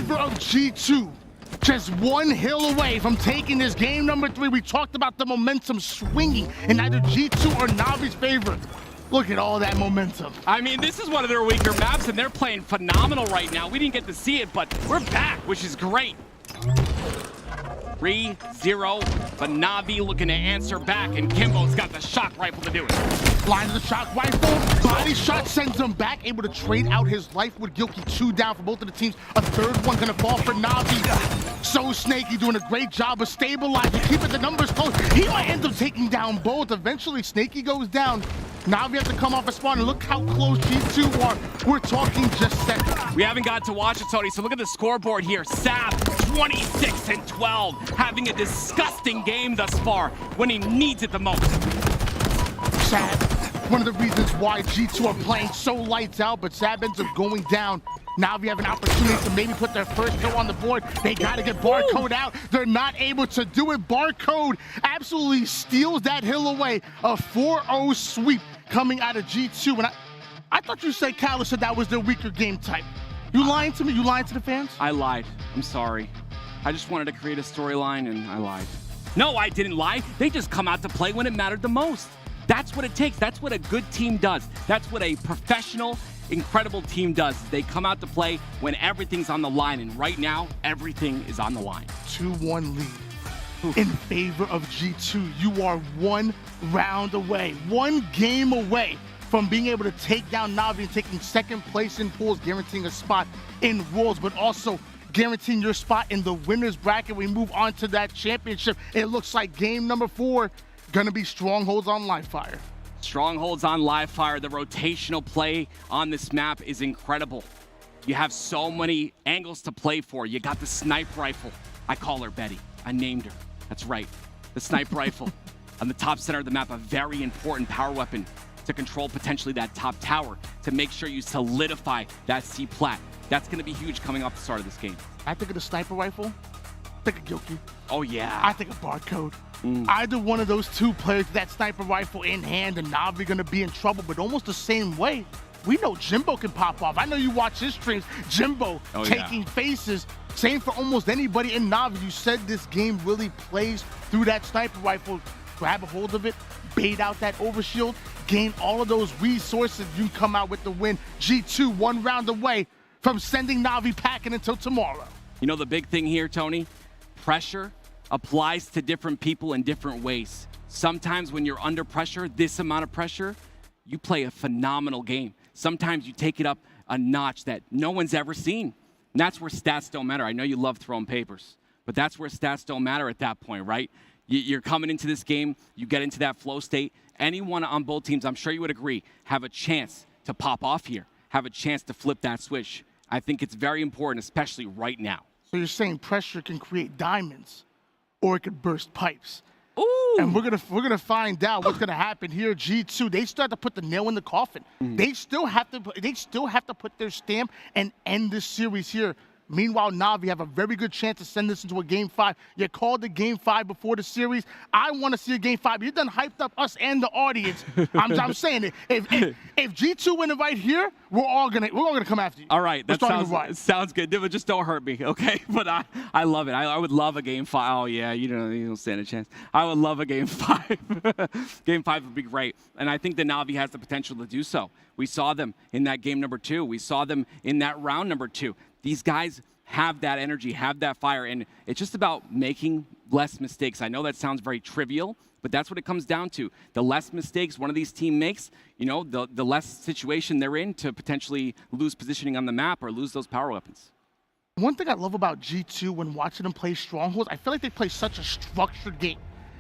favor of G2. Just one hill away from taking this game number 3. We talked about the momentum swinging in either G2 or Navi's favor. Look at all that momentum. I mean, this is one of their weaker maps, and they're playing phenomenal right now. We didn't get to see it, but we're back, which is great. 3-0, but Navi looking to answer back, and Kimbo's got the shock rifle to do it. Lines the shock rifle, body shot sends him back, able to trade out his life with Gilkey. 2 down for both of the teams. A third one gonna fall for Navi. So Snaky doing a great job of stabilizing, keeping the numbers close. He might end up taking down both. Eventually, Snaky goes down. Navi have to come off a spawn, and look how close G2 are. We're talking just seconds. We haven't got to watch it, Tony, so look at the scoreboard here. Sab, 26-12, having a disgusting game thus far when he needs it the most. Sab, one of the reasons why G2 are playing so lights out, but Sab ends up going down. Navi have an opportunity to maybe put their first kill on the board. They gotta get Barcode out. They're not able to do it. Barcode absolutely steals that hill away. A 4-0 sweep coming out of G2. And I thought you said, Callus, said that was their weaker game type. You lying to me? You lying to the fans? I lied. I'm sorry. I just wanted to create a storyline, and I lied. No, I didn't lie. They just come out to play when it mattered the most. That's what it takes. That's what a good team does. That's what a professional, incredible team does. They come out to play when everything's on the line, and right now, everything is on the line. 2-1 lead in favor of G2. You are 1 round away, 1 game away from being able to take down Navi and taking second place in pools, guaranteeing a spot in Worlds, but also guaranteeing your spot in the winner's bracket. We move on to that championship. It looks like game number 4 gonna be Strongholds on Livefire. Strongholds on Livefire. The rotational play on this map is incredible. You have so many angles to play for. You got the sniper rifle. I call her Betty. I named her. That's right. The sniper rifle on the top center of the map, a very important power weapon to control potentially that top tower, to make sure you solidify that C plat. That's going to be huge coming off the start of this game. I think of the sniper rifle, I think of Gilkey. Oh, yeah. I think of Barcode. Either one of those 2 players, that sniper rifle in hand, and Navi gonna be in trouble, but almost the same way. We know Jimbo can pop off. I know you watch his streams. Jimbo taking faces. Same for almost anybody in Navi. You said this game really plays through that sniper rifle. Grab a hold of it, bait out that overshield, gain all of those resources. You come out with the win. G2 1 round away from sending Navi packing until tomorrow. You know the big thing here, Tony? Pressure applies to different people in different ways. Sometimes when you're under pressure, this amount of pressure, you play a phenomenal game. Sometimes you take it up a notch that no one's ever seen. And that's where stats don't matter. I know you love throwing papers, but that's where stats don't matter at that point, right? You're coming into this game, you get into that flow state. Anyone on both teams, I'm sure you would agree, have a chance to pop off here, have a chance to flip that switch. I think it's very important, especially right now. So you're saying pressure can create diamonds, or it could burst pipes. Ooh. And we're gonna find out what's gonna happen here. G2, they still have to put the nail in the coffin. They still have to put their stamp and end this series here. Meanwhile, Navi have a very good chance to send this into a Game 5. You called the Game 5 before the series. I want to see a Game 5. You done hyped up us and the audience. I'm saying it. If G2 win it right here, we're all gonna come after you. All right, that sounds good. But just don't hurt me, okay? But I love it. I would love a Game 5. Oh yeah, you don't stand a chance. I would love a Game 5. Game 5 would be great, and I think the Navi has the potential to do so. We saw them in that game number 2. We saw them in that round number 2. These guys have that energy, have that fire, and it's just about making less mistakes. I know that sounds very trivial, but that's what it comes down to. The less mistakes one of these teams makes, you know, the less situation they're in to potentially lose positioning on the map or lose those power weapons. One thing I love about G2 when watching them play Strongholds, I feel like they play such a structured game.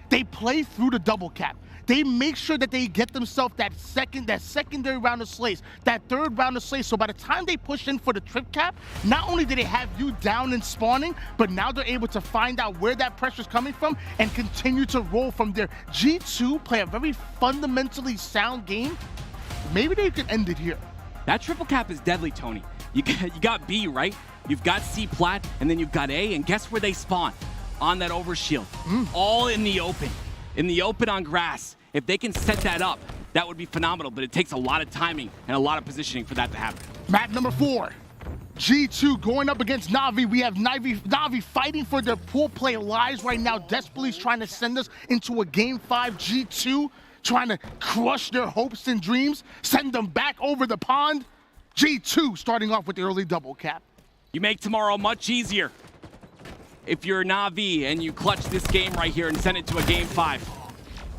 They play through the double cap. They make sure that they get themselves that secondary round of slays, that third round of slays. So by the time they push in for the trip cap, not only do they have you down and spawning, but now they're able to find out where that pressure is coming from and continue to roll from there. G2 play a very fundamentally sound game. Maybe they can end it here. That triple cap is deadly, Tony. You got B, right? You've got C plat, and then you've got A, and guess where they spawn? On that overshield. All in the open. In the open on grass. If they can set that up, that would be phenomenal, but it takes a lot of timing and a lot of positioning for that to happen. Map number 4. G2 going up against Navi. We have Navi fighting for their pool play lives right now. Desperately trying to send us into a Game 5. G2 trying to crush their hopes and dreams, send them back over the pond. G2 starting off with the early double cap. You make tomorrow much easier if you're Navi and you clutch this game right here and send it to a Game 5.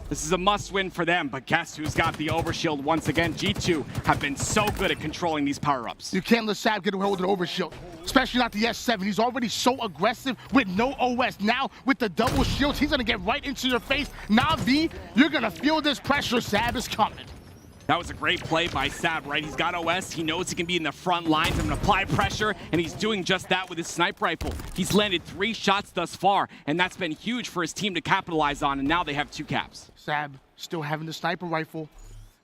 This is a must-win for them, but guess who's got the overshield once again? G2 have been so good at controlling these power-ups. You can't let Sab get away with an overshield, especially not the S7. He's already so aggressive with no OS. Now, with the double shields, he's gonna get right into your face. Navi, you're gonna feel this pressure. Sab is coming. That was a great play by Sab, right? He's got OS. He knows he can be in the front lines and apply pressure, and he's doing just that with his sniper rifle. He's landed 3 shots thus far, and that's been huge for his team to capitalize on, and now they have 2 caps. Sab still having the sniper rifle.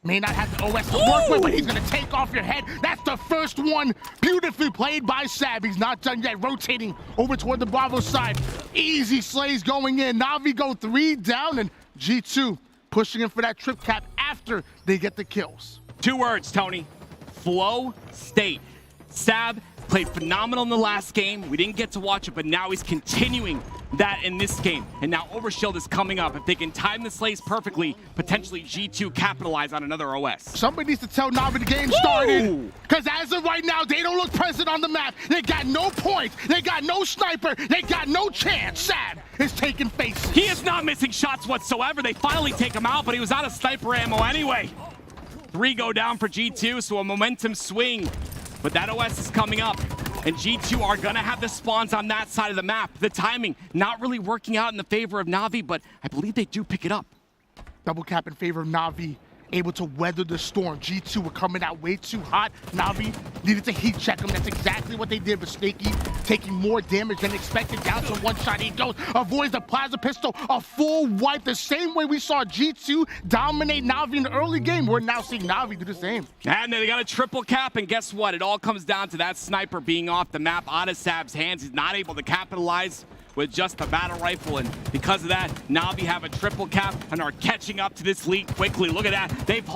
May not have the OS to work with, but he's going to take off your head. That's the first one. Beautifully played by Sab. He's not done yet. Rotating over toward the Bravo side. Easy slays going in. Navi go 3 down, and G2 pushing in for that trip cap after they get the kills. 2 words, Tony. Flow state. Sab played phenomenal in the last game. We didn't get to watch it, but now he's continuing that in this game. And now Overshield is coming up. If they can time the slays perfectly, potentially G2 capitalize on another OS. Somebody needs to tell Navi the game started. Because as of right now, they don't look present on the map. They got no points. They got no sniper. They got no chance. Sab is taking faces. He is not missing shots whatsoever. They finally take him out, but he was out of sniper ammo anyway. 3 go down for G2, so a momentum swing. But that OS is coming up, and G2 are gonna have the spawns on that side of the map. The timing not really working out in the favor of Navi, but I believe they do pick it up. Double cap in favor of Navi, able to weather the storm. G2 were coming out way too hot. Navi needed to heat check them. That's exactly what they did, but Snaky taking more damage than expected. Down to 1 shot, he goes, avoids the plasma pistol, a full wipe. The same way we saw G2 dominate Navi in the early game, we're now seeing Navi do the same. And they got a triple cap, and guess what? It all comes down to that sniper being off the map, out of Sab's hands. He's not able to capitalize with just the battle rifle, and because of that, Navi have a triple cap and are catching up to this lead quickly. Look at that. They've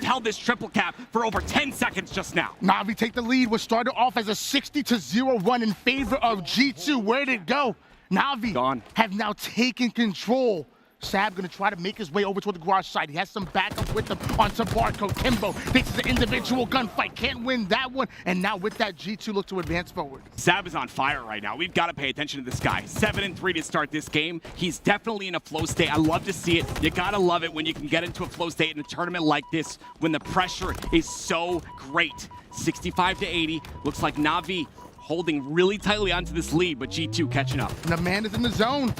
held this triple cap for over 10 seconds just now. Navi take the lead. Was started off as a 60-0 run in favor of G2. Where did it go? Navi have now taken control. Sab gonna try to make his way over toward the garage side. He has some backup with him onto Barco. Kimbo, this is an individual gunfight. Can't win that one. And now with that, G2 look to advance forward. Sab is on fire right now. We've got to pay attention to this guy. 7-3 to start this game. He's definitely in a flow state. I love to see it. You gotta love it when you can get into a flow state in a tournament like this when the pressure is so great. 65-80. Looks like Navi holding really tightly onto this lead, but G2 catching up. And the man is in the zone.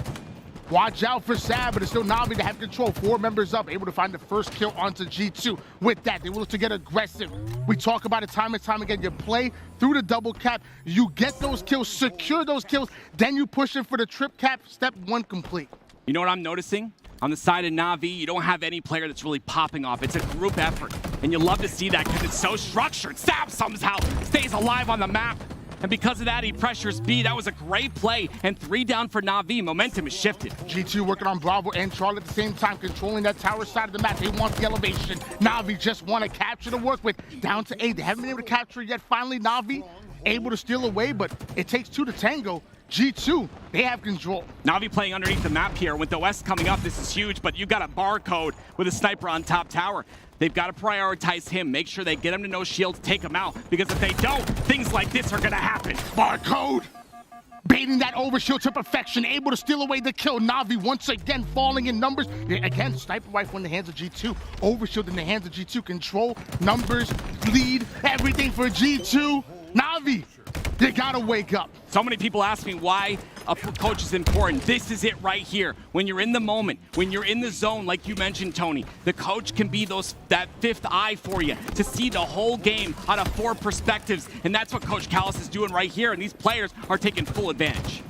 Watch out for Sab, but it's still Navi to have control. 4 members up, able to find the first kill onto G2. With that, they will look to get aggressive. We talk about it time and time again. You play through the double cap, you get those kills, secure those kills, then you push in for the trip cap. Step 1 complete. You know what I'm noticing? On the side of Navi, you don't have any player that's really popping off. It's a group effort, and you love to see that because it's so structured. Sab somehow stays alive on the map. And because of that, he pressures B. That was a great play. And 3 down for Navi. Momentum is shifted. G2 working on Bravo and Charlie at the same time, controlling that tower side of the map. They want the elevation. Navi just want to capture to work with. Down to 8. They haven't been able to capture it yet. Finally, Navi able to steal away, but it takes 2 to tango. G2, they have control. Navi playing underneath the map here. With the West coming up, this is huge, but you've got a barcode with a sniper on top tower. They've got to prioritize him, make sure they get him to no shields, take him out, because if they don't, things like this are gonna happen. Barcode! Baiting that overshield to perfection, able to steal away the kill. Navi once again falling in numbers. Again, sniper rifle in the hands of G2. Overshield in the hands of G2. Control, numbers, lead, everything for G2. Navi, they gotta wake up. So many people ask me why a coach is important. This is it right here. When you're in the moment, when you're in the zone, like you mentioned, Tony, the coach can be that 5th eye for you to see the whole game out of 4 perspectives. And that's what Coach Callis is doing right here. And these players are taking full advantage.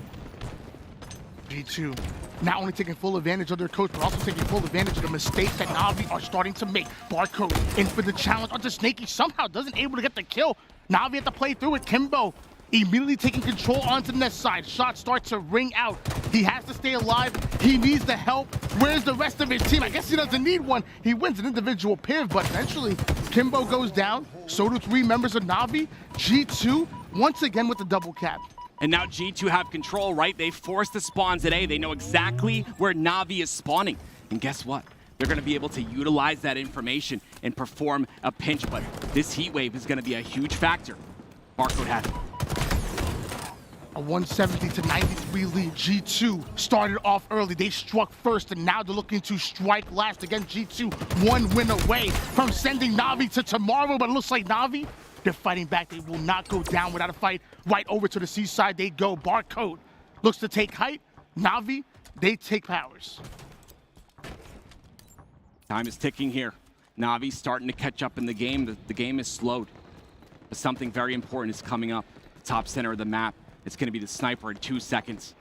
G2 not only taking full advantage of their coach, but also taking full advantage of the mistakes that Navi are starting to make. Barcode in for the challenge onto Snaky. Somehow doesn't able to get the kill. Navi had to play through it. Kimbo immediately taking control onto the next side. Shots start to ring out. He has to stay alive. He needs the help. Where's the rest of his team? I guess he doesn't need one. He wins an individual pair, but eventually Kimbo goes down. So do 3 members of Navi. G2 once again with the double cap. And now G2 have control, right? They forced the spawns at A. They know exactly where Navi is spawning. And guess what? They're going to be able to utilize that information and perform a pinch, but this heat wave is going to be a huge factor. Barcode has it. A 170 to 93 lead. G2 started off early. They struck first, and now they're looking to strike last. Again, G2 one win away from sending Navi to tomorrow, but it looks like Navi, they're fighting back. They will not go down without a fight. Right over to the C side they go. Barcode looks to take height. Navi, they take powers. Time is ticking here. Navi's starting to catch up in the game. The game is slowed. But something very important is coming up. The top center of the map. It's going to be the sniper in 2 seconds.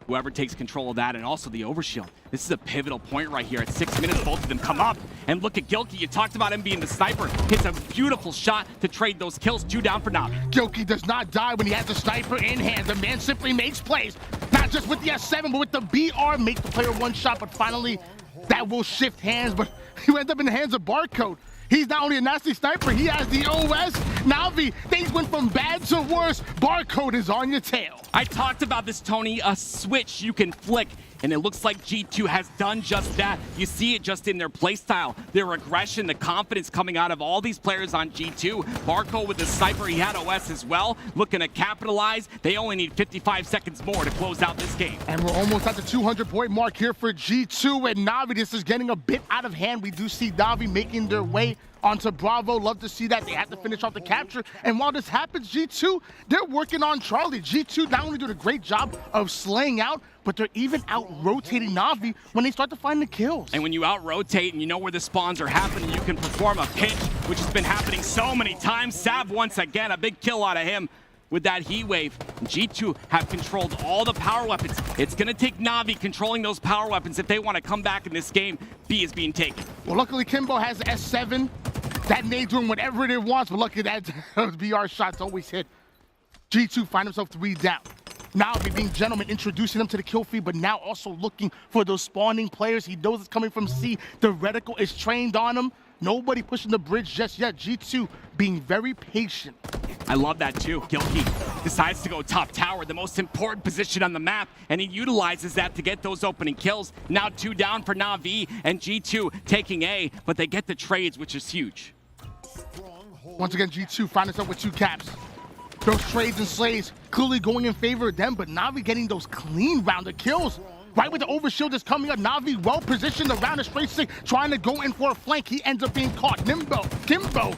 Whoever takes control of that, and also the overshield. This is a pivotal point right here. At 6 minutes, both of them come up. And look at Gilkey. You talked about him being the sniper. Hits a beautiful shot to trade those kills. 2 down for Navi. Gilkey does not die when he has the sniper in hand. The man simply makes plays. Not just with the S7, but with the BR. Makes the player one shot, but finally, that will shift hands. But he ends up in the hands of Barcode. He's not only a nasty sniper, he has the OS. Navi, things went from bad to worse. Barcode is on your tail. I talked about this, Tony, a switch you can flick, and it looks like G2 has done just that. You see it just in their playstyle, their aggression, the confidence coming out of all these players on G2. Barco with the sniper, he had OS as well, looking to capitalize. They only need 55 seconds more to close out this game. And we're almost at the 200-point mark here for G2 and Navi. This is getting a bit out of hand. We do see Navi making their way onto Bravo. Love to see that. They have to finish off the capture. And while this happens, G2, they're working on Charlie. G2 not only doing a great job of slaying out, but they're even out-rotating Navi when they start to find the kills. And when you out-rotate and you know where the spawns are happening, you can perform a pinch, which has been happening so many times. Sav once again, a big kill out of him with that heat wave. G2 have controlled all the power weapons. It's going to take Navi controlling those power weapons if they want to come back in this game. B is being taken. Well, luckily, Kimbo has S7. That nade doing whatever it wants, but luckily that BR shots always hit. G2 find himself 3 down. Navi being gentlemen, introducing them to the kill feed, but now also looking for those spawning players. He knows it's coming from C. The reticle is trained on him. Nobody pushing the bridge just yet. G2 being very patient. I love that too. Gilkey decides to go top tower, the most important position on the map, and he utilizes that to get those opening kills. Now 2 down for Navi, and G2 taking A, but they get the trades, which is huge. Once again, G2 find itself with 2 caps. Those trades and slays clearly going in favor of them, but Navi getting those clean rounded kills. Right with the overshield is coming up, Navi well positioned around a straight stick, trying to go in for a flank. He ends up being caught. Kimbo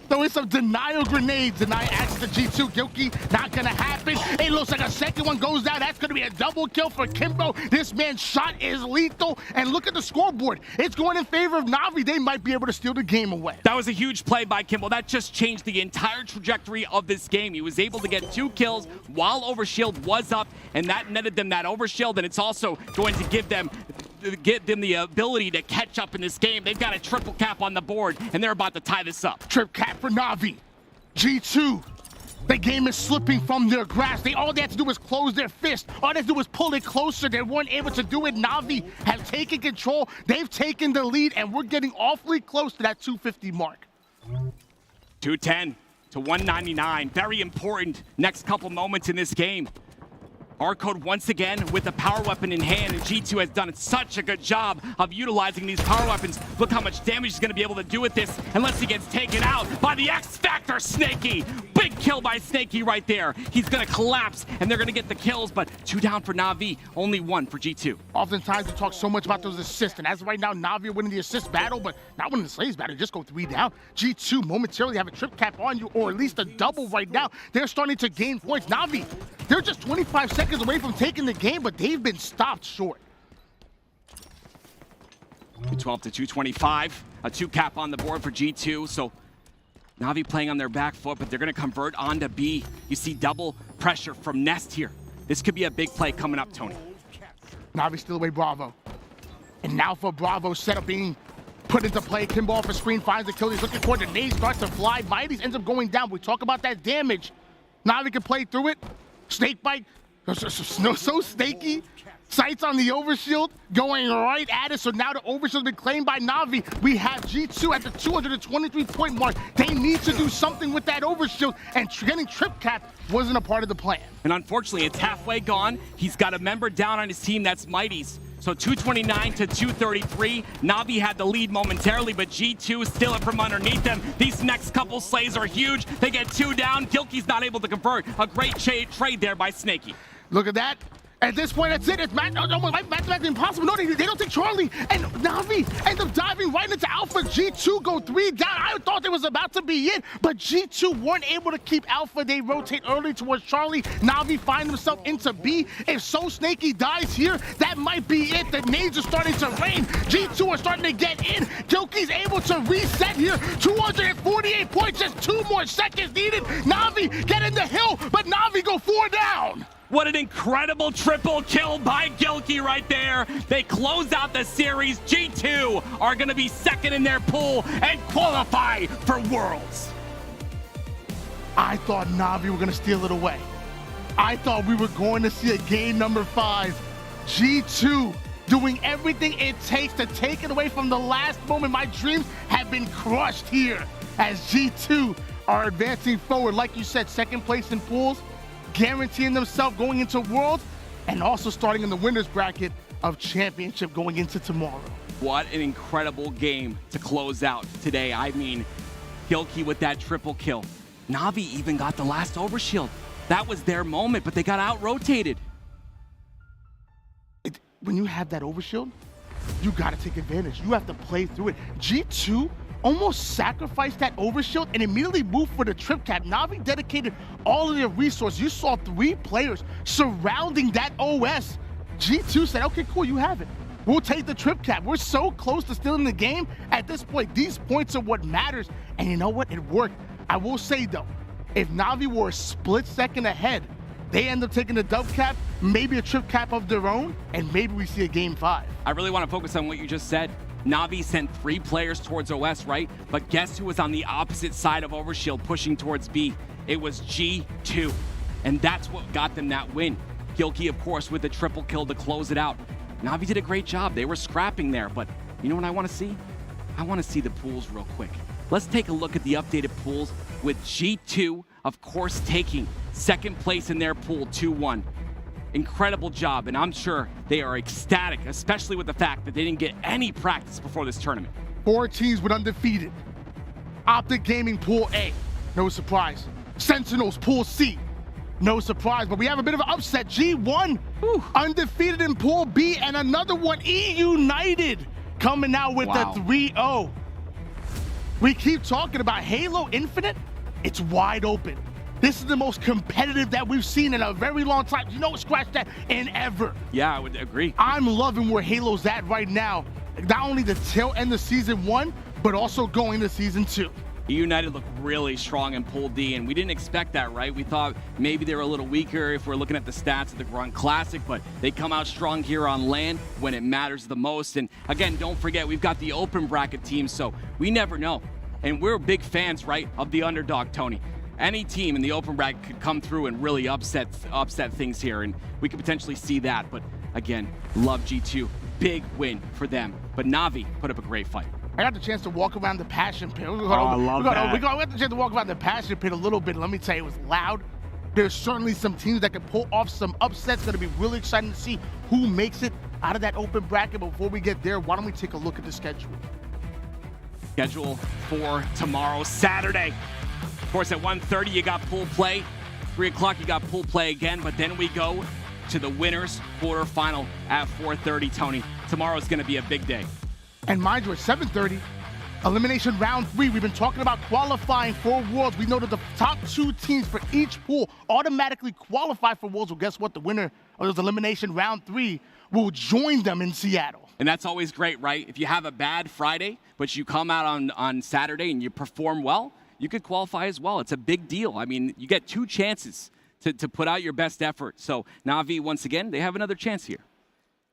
throwing some denial grenades, deny access to G2. Gilkey, not gonna happen. It looks like a second one goes down. That's gonna be a double kill for Kimbo. This man's shot is lethal, and look at the scoreboard. It's going in favor of Navi. They might be able to steal the game away. That was a huge play by Kimbo. That just changed the entire trajectory of this game. He was able to get 2 kills while overshield was up, and that netted them that overshield, and it's also going to give them the ability to catch up in this game. They've got a triple cap on the board, and they're about to tie this up. Trip cap for Navi. G2, the game is slipping from their grasp. All they had to do was close their fist. All they had to do was pull it closer. They weren't able to do it. Navi have taken control. They've taken the lead, and we're getting awfully close to that 250 mark. 210 to 199. Very important next couple moments in this game. Barcode once again with the power weapon in hand, and G2 has done such a good job of utilizing these power weapons. Look how much damage he's going to be able to do with this unless he gets taken out by the X Factor Snakey. Big kill by Snakey right there. He's going to collapse, and they're going to get the kills, but 2 down for Navi, only 1 for G2. Oftentimes we talk so much about those assists, and as of right now, Navi are winning the assist battle, but not winning the slays battle. Just go 3 down. G2 momentarily have a trip cap on you, or at least a double right now. They're starting to gain points. Navi, they're just 25 seconds away from taking the game, but they've been stopped short. 12 to 225, a 2 cap on the board for G2, so Navi playing on their back foot, but they're going to convert onto B. You see double pressure from Nest here. This could be a big play coming up, Tony. Navi steal away Bravo. And now for Bravo setup being put into play. Kimbo off a screen, finds the kill. He's looking for it. The nade starts to fly. Mighty's ends up going down. We talk about that damage. Navi can play through it. Snake bite. So snaky. Sights on the overshield, going right at it. So now the overshield's been claimed by Navi. We have G2 at the 223-point mark. They need to do something with that overshield, and getting trip cap wasn't a part of the plan. And unfortunately, it's halfway gone. He's got a member down on his team, that's Mighty's. So 229 to 233. Navi had the lead momentarily, but G2 still up from underneath them. These next couple slays are huge. They get 2 down. Gilkey's not able to convert. A great trade there by Snakey. Look at that. At this point, that's it. It's mathematically impossible. No, they don't take Charlie. And Navi end up diving right into Alpha. G2 go 3 down. I thought it was about to be it, but G2 weren't able to keep Alpha. They rotate early towards Charlie. Navi find himself into B. If So Snakey dies here, that might be it. The nades are starting to rain. G2 are starting to get in. Gilkey's able to reset here. 248 points, just 2 more seconds needed. Navi get in the hill, but Navi go 4 down. What an incredible triple kill by Gilkey right there. They close out the series. G2 are going to be second in their pool and qualify for Worlds. I thought Navi were going to steal it away. I thought we were going to see a game number 5. G2 doing everything it takes to take it away from the last moment. My dreams have been crushed here as G2 are advancing forward. Like you said, second place in pools, guaranteeing themselves going into Worlds, and also starting in the winner's bracket of Championship going into tomorrow. What an incredible game to close out today. I mean, Gilkey with that triple kill. Navi even got the last overshield. That was their moment, but they got out-rotated. When you have that overshield, you got to take advantage. You have to play through it. G2 almost sacrificed that overshield and immediately moved for the trip cap. Navi dedicated all of their resources. You saw 3 players surrounding that OS. G2 said, okay, cool, you have it. We'll take the trip cap. We're so close to stealing the game. At this point, these points are what matters. And you know what? It worked. I will say, though, if Navi were a split second ahead, they end up taking the dub cap, maybe a trip cap of their own, and maybe we see a game 5. I really want to focus on what you just said. Navi sent 3 players towards OS, right? But guess who was on the opposite side of Overshield pushing towards B? It was G2. And that's what got them that win. Gilkey, of course, with the triple kill to close it out. Navi did a great job. They were scrapping there, but you know what I want to see? I want to see the pools real quick. Let's take a look at the updated pools with G2, of course, taking second place in their pool 2-1. Incredible job, and I'm sure they are ecstatic, especially with the fact that they didn't get any practice before this tournament. 4 teams went undefeated. Optic Gaming Pool A, no surprise. Sentinels Pool C, no surprise, but we have a bit of an upset. G1 undefeated in Pool B, and another one, E United, coming out with the 3-0. We keep talking about Halo Infinite. It's wide open. This is the most competitive that we've seen in a very long time. You know, scratch that, in ever. Yeah, I would agree. I'm loving where Halo's at right now. Not only the tail end of Season 1, but also going to Season 2. United looked really strong in Pool D, and we didn't expect that, right? We thought maybe they were a little weaker if we're looking at the stats of the Grunt Classic, but they come out strong here on land when it matters the most. And again, don't forget, we've got the open bracket team, so we never know. And we're big fans, right, of the underdog, Tony. Any team in the open bracket could come through and really upset things here, and we could potentially see that. But again, love G2. Big win for them. But Navi put up a great fight. I got the chance to walk around the Passion Pit. I love that. We got the chance to walk around the Passion Pit a little bit. Let me tell you, it was loud. There's certainly some teams that can pull off some upsets. Going to be really exciting to see who makes it out of that open bracket. But before we get there, why don't we take a look at the schedule? Schedule for tomorrow, Saturday. Of course, at 1:30, you got pool play. 3 o'clock, you got pool play again. But then we go to the winners quarterfinal at 4:30, Tony. Tomorrow's going to be a big day. And mind you, at 7:30, elimination round 3. We've been talking about qualifying for Worlds. We know that the top 2 teams for each pool automatically qualify for Worlds. Well, guess what? The winner of those elimination round 3 will join them in Seattle. And that's always great, right? If you have a bad Friday, but you come out on Saturday and you perform well, you could qualify as well. It's a big deal. I mean, you get 2 chances to put out your best effort. So Navi, once again, they have another chance here.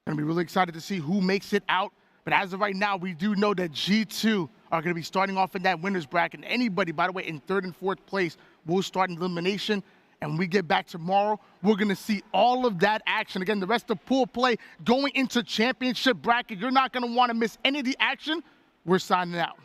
Gonna be really excited to see who makes it out. But as of right now, we do know that G2 are going to be starting off in that winner's bracket. And anybody, by the way, in 3rd and 4th place will start in elimination. and we get back tomorrow, we're going to see all of that action. Again, the rest of pool play going into championship bracket. You're not going to want to miss any of the action. We're signing out.